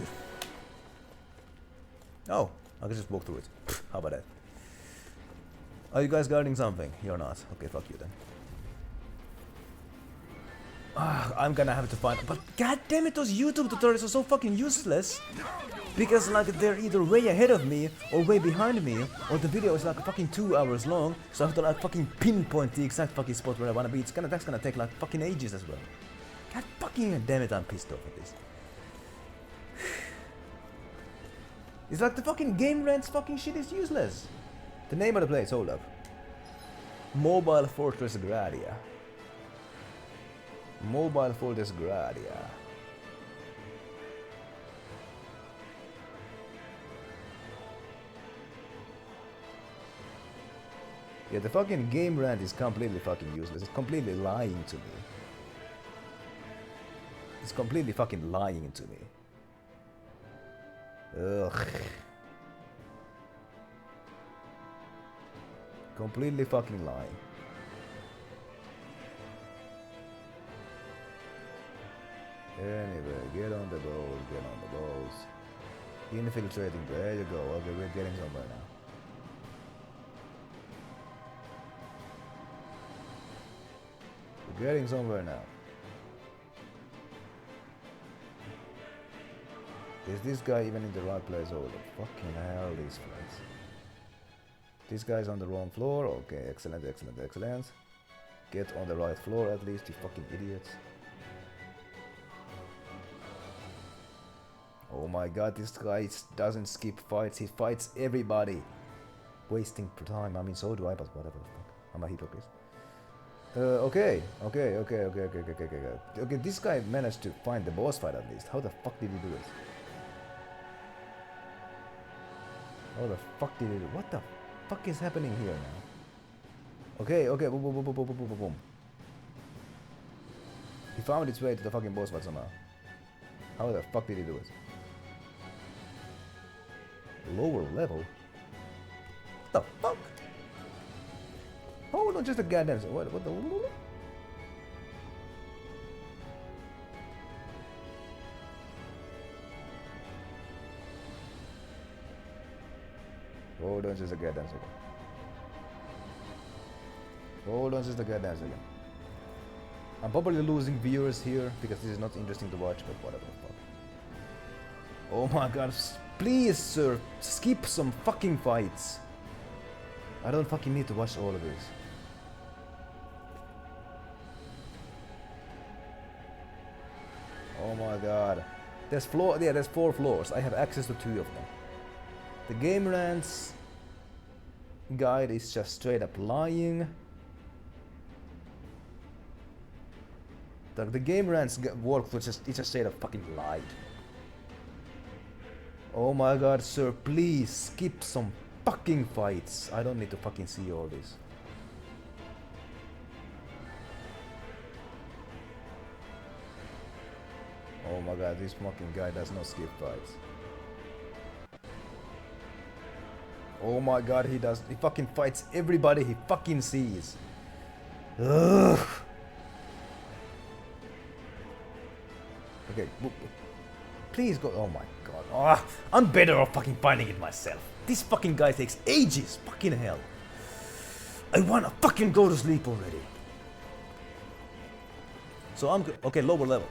Oh, I can just walk through it. How about that? Are you guys guarding something? You're not. Okay, fuck you then. I'm gonna have to find. But god damn it, those YouTube tutorials are so fucking useless. Because like they're either way ahead of me or way behind me, or the video is like fucking 2 hours long, so I have to like fucking pinpoint the exact fucking spot where I wanna be. That's gonna take like fucking ages as well. God fucking damn it, I'm pissed off at this. It's like the fucking game rants fucking shit is useless. The name of the place, hold up. Mobile Fortress Gradia. Mobile Fortress Gradia. Yeah, the fucking game rant is completely fucking useless. It's completely lying to me. It's completely fucking lying to me. Ugh. Completely fucking lying. Anyway, get on the balls, get on the balls. Infiltrating, there you go. Okay, we're getting somewhere now. We're getting somewhere now. Is this guy even in the right place? Oh, the fucking hell, these guys. This guy's on the wrong floor. Okay, excellent, excellent, excellent. Get on the right floor at least, you fucking idiots. Oh my god, this guy doesn't skip fights, he fights everybody. Wasting time, I mean so do I, but whatever the fuck. I'm a hypocrite. Okay, this guy managed to find the boss fight at least. How the fuck did he do it? How the fuck did he do it? What the fuck is happening here now? Okay, boom, boom, boom, boom, boom, boom, boom, boom. He found its way to the fucking boss fight somehow. How the fuck did he do it? Lower level? What the fuck? Hold on just a goddamn second. What the? Hold on just a goddamn second. Hold on just a goddamn second. I'm probably losing viewers here because this is not interesting to watch, but whatever the fuck. Oh my god, please sir, skip some fucking fights. I don't fucking need to watch all of this. Oh my god. There's 4 floors. I have access to 2 of them. The game rants guide is just straight up lying. The game rants walkthrough it's just straight up fucking lied. Oh my god, sir, please skip some fucking fights. I don't need to fucking see all this. Oh my god, this fucking guy does not skip fights. Oh my god, he does. He fucking fights everybody he fucking sees. Ugh. Okay, please go. Oh my god. Oh, I'm better off fucking finding it myself. This fucking guy takes ages. Fucking hell. I wanna fucking go to sleep already. So I'm okay, lower level.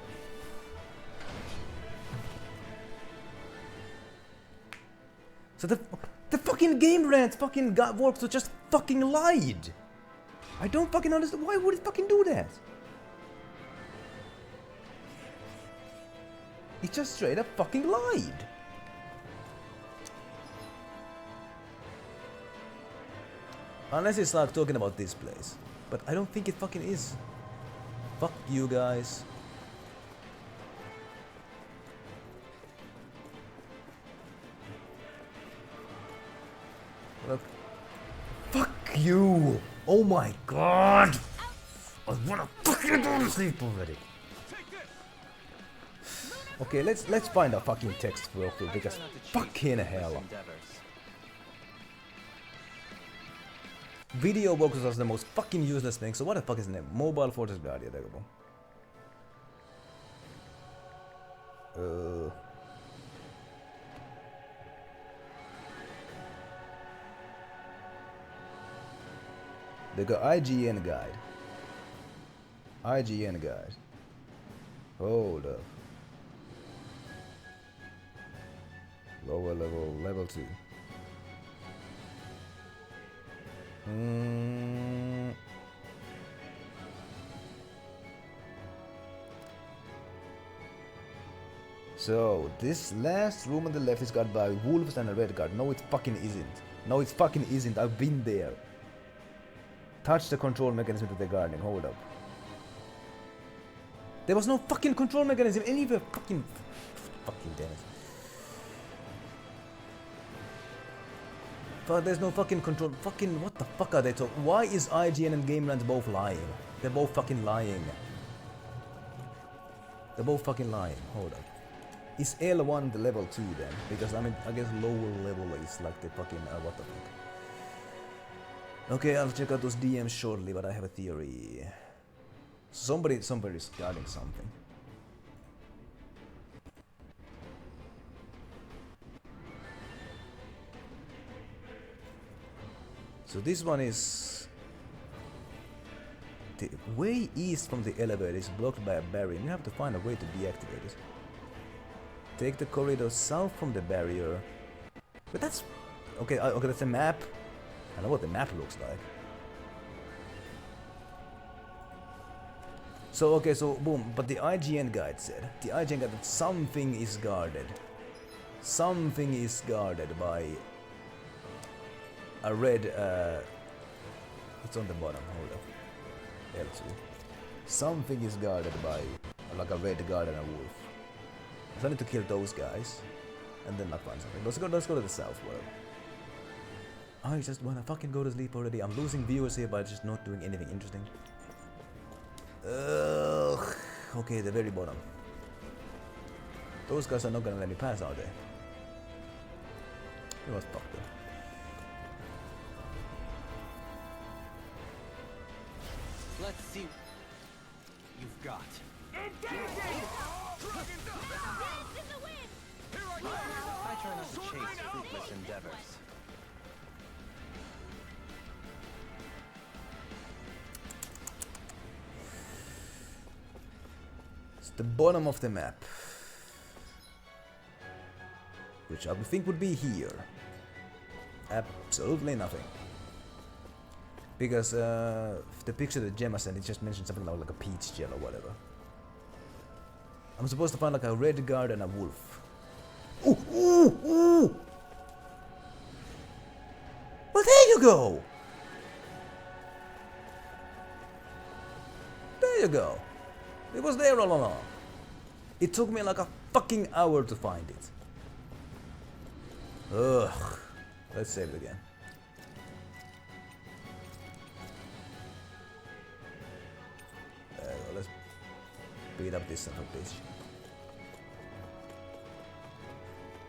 So the fucking game rant fucking got worked, so just fucking lied. I don't fucking understand. Why would it fucking do that? It just straight up fucking lied. Unless it's like talking about this place. But I don't think it fucking is. Fuck you guys. Look. Fuck you! Oh my god! I wanna fucking go to sleep already. Okay, let's find a fucking text real quick because fucking hell. Video vocals are the most fucking useless thing, so what the fuck is the name? Mobile Fortress Guardian, there we go. They got IGN guide. IGN guide. Hold up. Lower level, level 2. So, this last room on the left is guarded by wolves and a red guard. No, it fucking isn't. No, it fucking isn't. I've been there. Touch the control mechanism to the guarding. Hold up. There was no fucking control mechanism anywhere. Fucking damn it. But there's no fucking control. Fucking what the fuck are they talking? Why is IGN and Game Rant both lying? They're both fucking lying. They're both fucking lying. Hold up. Is L1 the level 2 then? Because I mean, I guess lower level is like the fucking what the fuck. Okay, I'll check out those DMs shortly, but I have a theory. Somebody's guarding something. So this one is the way east from the elevator is blocked by a barrier. You have to find a way to deactivate it. Take the corridor south from the barrier. But that's okay. Okay, that's a map. I know what the map looks like. So okay, so boom. But the IGN guide said that something is guarded. Something is guarded by a red. It's on the bottom. Hold up. L2. Something is guarded by like a red guard and a wolf. So I need to kill those guys, and then I'll find something. Let's go to the south world. I just wanna fucking go to sleep already. I'm losing viewers here by just not doing anything interesting. Ugh. Okay, the very bottom. Those guys are not gonna let me pass, are they? You must fuck them. Let's see you've got. I try not to chase fruitless endeavors. It's the bottom of the map, which I would think would be here. Absolutely nothing. Because the picture that Gemma sent, it just mentioned something about like a peach gel or whatever. I'm supposed to find like a red guard and a wolf. Ooh, ooh, ooh! Well, there you go! There you go. It was there all along. It took me like a fucking hour to find it. Ugh. Let's save it again. Let's beat up this son of a bitch.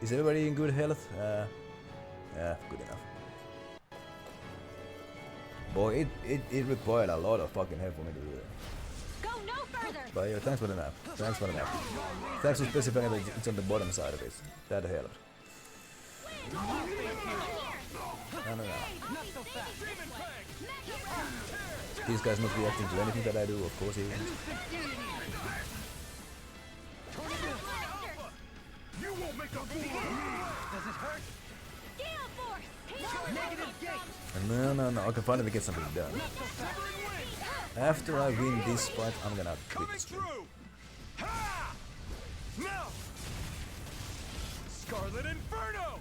Is everybody in good health? Yeah, good enough. Boy, it required a lot of fucking help for me to do that. Go no further. But yeah, thanks for the map. Thanks for the map. Thanks for specifying that it's on the bottom side of it. That helped. No. Not so fast. This guy's not reacting to anything that I do, of course he isn't. You won't make a fool of me! Does it hurt? No, I can finally get something done. After I win this fight, I'm gonna quit the stream. Now! Scarlet Inferno!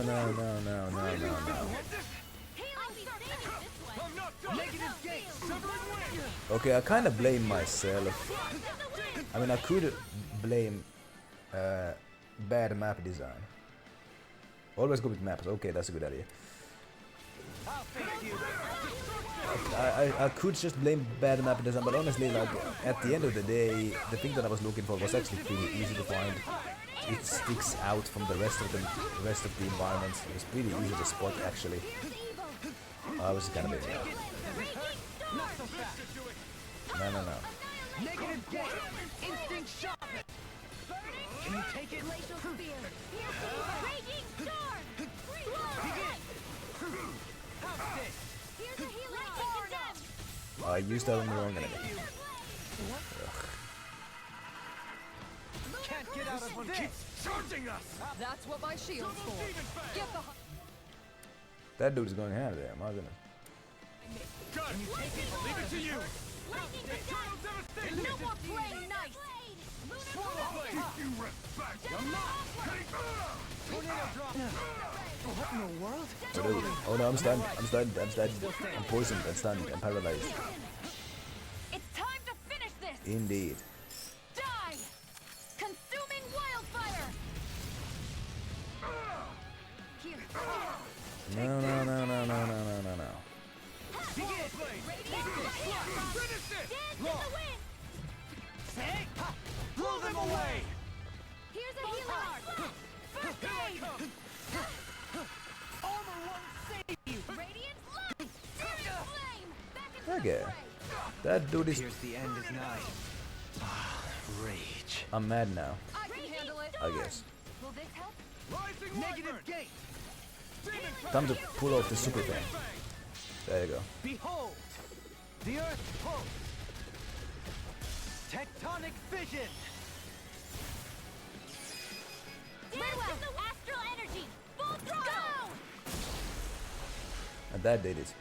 No. Okay, I kinda blame myself. I mean, I could blame bad map design. Always go with maps. Okay, that's a good idea. I could just blame bad map design, but honestly, like at the end of the day, the thing that I was looking for was actually pretty easy to find. It sticks out from the rest of the environments. It's pretty easy to spot actually. I was kind of busy. No. Negative gate! Instinct shot! Can you take it? Glacial spear. Raging storm. Here's a healing condemned. I used that on the wrong enemy. Can't get out of one keeps charging us! That's what my shield's for. Get the That dude is going ham there, my goodness. Gun! Leave it to you! No more playing nice. You respect! I'm not! Tornado drop! What in the world? Oh no, I'm stunned. I'm poisoned, I'm stunned, I'm paralyzed. It's time to finish this. Indeed. Die! Consuming wildfire. Here. No. Blow them away! Here's a healing art. First aid. Armor won't save you! Radiant light. Turning flame. Back into Okay. That dude is. Here's the end is nigh. Rage. I'm mad now, I can handle it. I guess. Will this help? Rising negative gate! Time to pull off the super thing. There you go. Behold! The Earth pulse! Tectonic vision! Farewell. Astral energy. Full throttle. And that did it.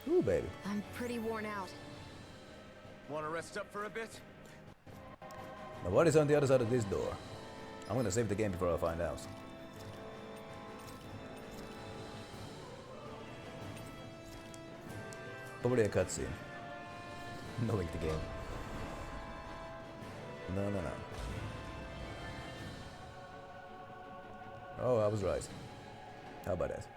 Ooh, baby. I'm pretty worn out. Wanna rest up for a bit? Now what is on the other side of this door? I'm gonna save the game before I find out. Probably a cutscene. Knowing the game. No. Oh, I was right. How about that?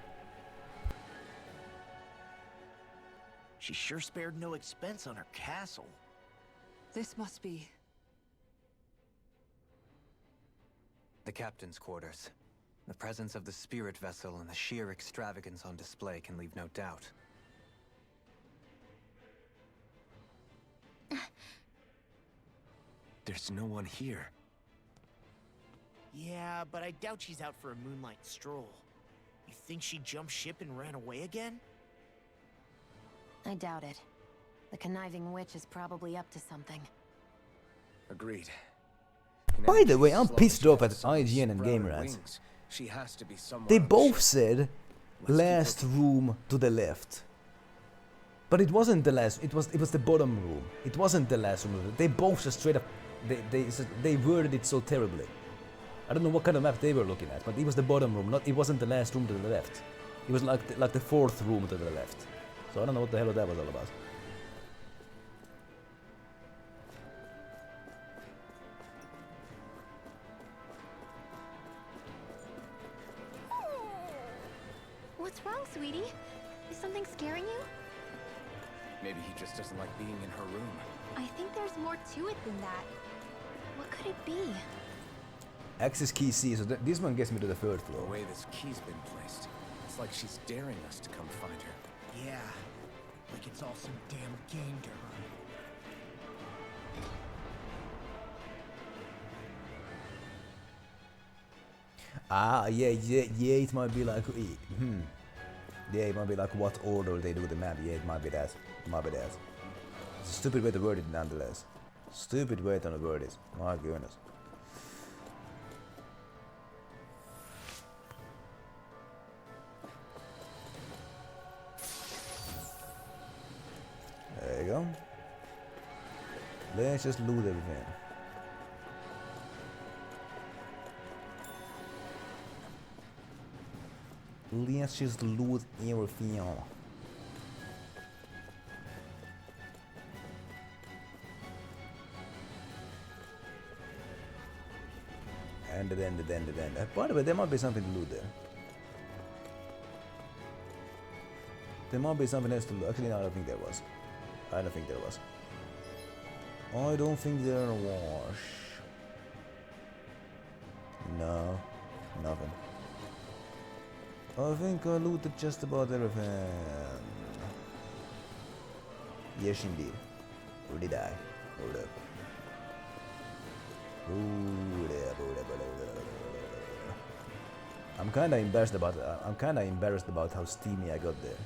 She sure spared no expense on her castle. This must be... The captain's quarters. The presence of the spirit vessel and the sheer extravagance on display can leave no doubt. There's no one here. Yeah, but I doubt she's out for a moonlight stroll. You think she jumped ship and ran away again? I doubt it. The conniving witch is probably up to something. Agreed. By the way, I'm pissed off at IGN and Game Rats. She has to be somewhere. They both said last room to the left. But it wasn't the last, it was the bottom room. It wasn't the last room. They both just straight up they worded it so terribly. I don't know what kind of map they were looking at, but it was the bottom room, it wasn't the last room to the left. It was like the fourth room to the left. So I don't know what the hell that was all about. What's wrong, sweetie? Is something scaring you? Maybe he just doesn't like being in her room. I think there's more to it than that. What could it be? Access key C, so this one gets me to the third floor. The way this key's been placed, it's like she's daring us to come find her. Yeah, like it's all some damn game to her. Ah, yeah, it might be like, Yeah, it might be like what order they do the map. Yeah, it might be that. It might be that. It's a stupid way to word it nonetheless. Stupid way to word it. My goodness. There you go. Let's just loot everything. Let's just loot everything. And then. By the way, there might be something to loot there. There might be something else to loot. Actually, no, I don't think there was. I don't think there was. I don't think there was. No, nothing. I think I looted just about everything. Yes, indeed. Or did I? Hold up. I'm kinda embarrassed about how steamy I got there.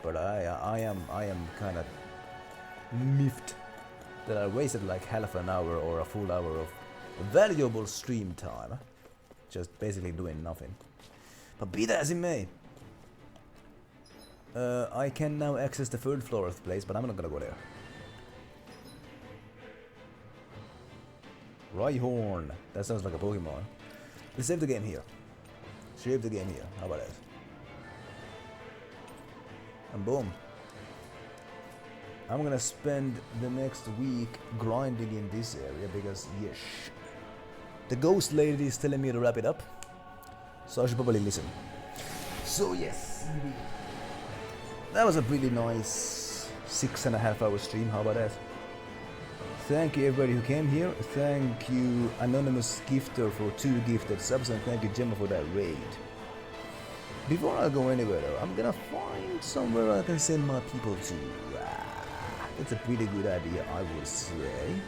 But I am kinda miffed that I wasted like half an hour or a full hour of valuable stream time just basically doing nothing. But be that as it may, I can now access the third floor of the place, but I'm not gonna go there. Rhyhorn. That sounds like a Pokemon. Let's save the game here. Save the game here. How about that? And boom. I'm gonna spend the next week grinding in this area because, yes, the ghost lady is telling me to wrap it up. So I should probably listen. So yes, indeed. That was a really nice 6.5 hour stream. How about that? Thank you everybody who came here. Thank you Anonymous Gifter for 2 gifted subs, and thank you Gemma for that raid. Before I go anywhere though, I'm gonna find somewhere I can send my people to. That's a pretty good idea, I would say.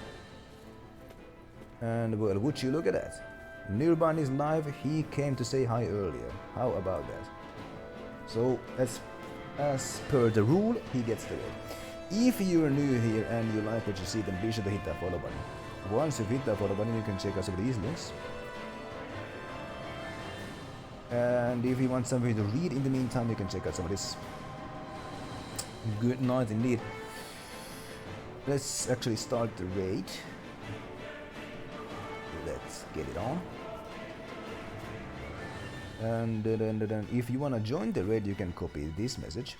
And well, would you look at that? Nirban is live. He came to say hi earlier. How about that? So as per the rule, he gets the raid. If you're new here and you like what you see, then be sure to hit that follow button. Once you hit that follow button, you can check out some of these links. And if you want something to read in the meantime, you can check out some of this. Good night indeed. Let's actually start the raid. Let's get it on. And then if you want to join the raid, you can copy this message.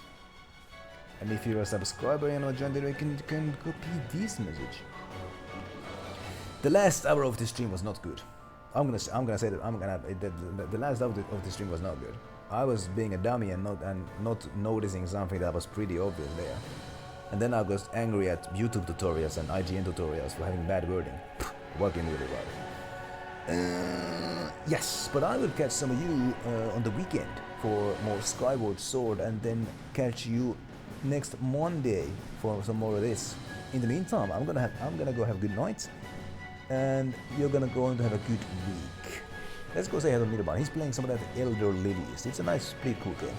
And if you're a subscriber and you want to join the raid, you can copy this message. The last hour of the stream was not good. I'm gonna say that the last hour of the stream was not good. I was being a dummy and not noticing something that was pretty obvious there. And then I was angry at YouTube tutorials and IGN tutorials for having bad wording. What can you do about it? Yes, but I will catch some of you on the weekend for more Skyward Sword, and then catch you next Monday for some more of this. In the meantime, I'm gonna go have a good night, and you're gonna go to have a good week. Let's go say hello to Nirban. He's playing some of that Elder Lilies. It's a nice, pretty cool game.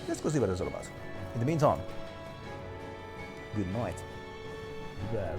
Let's go see what it's all about. In the meantime, good night. Bye.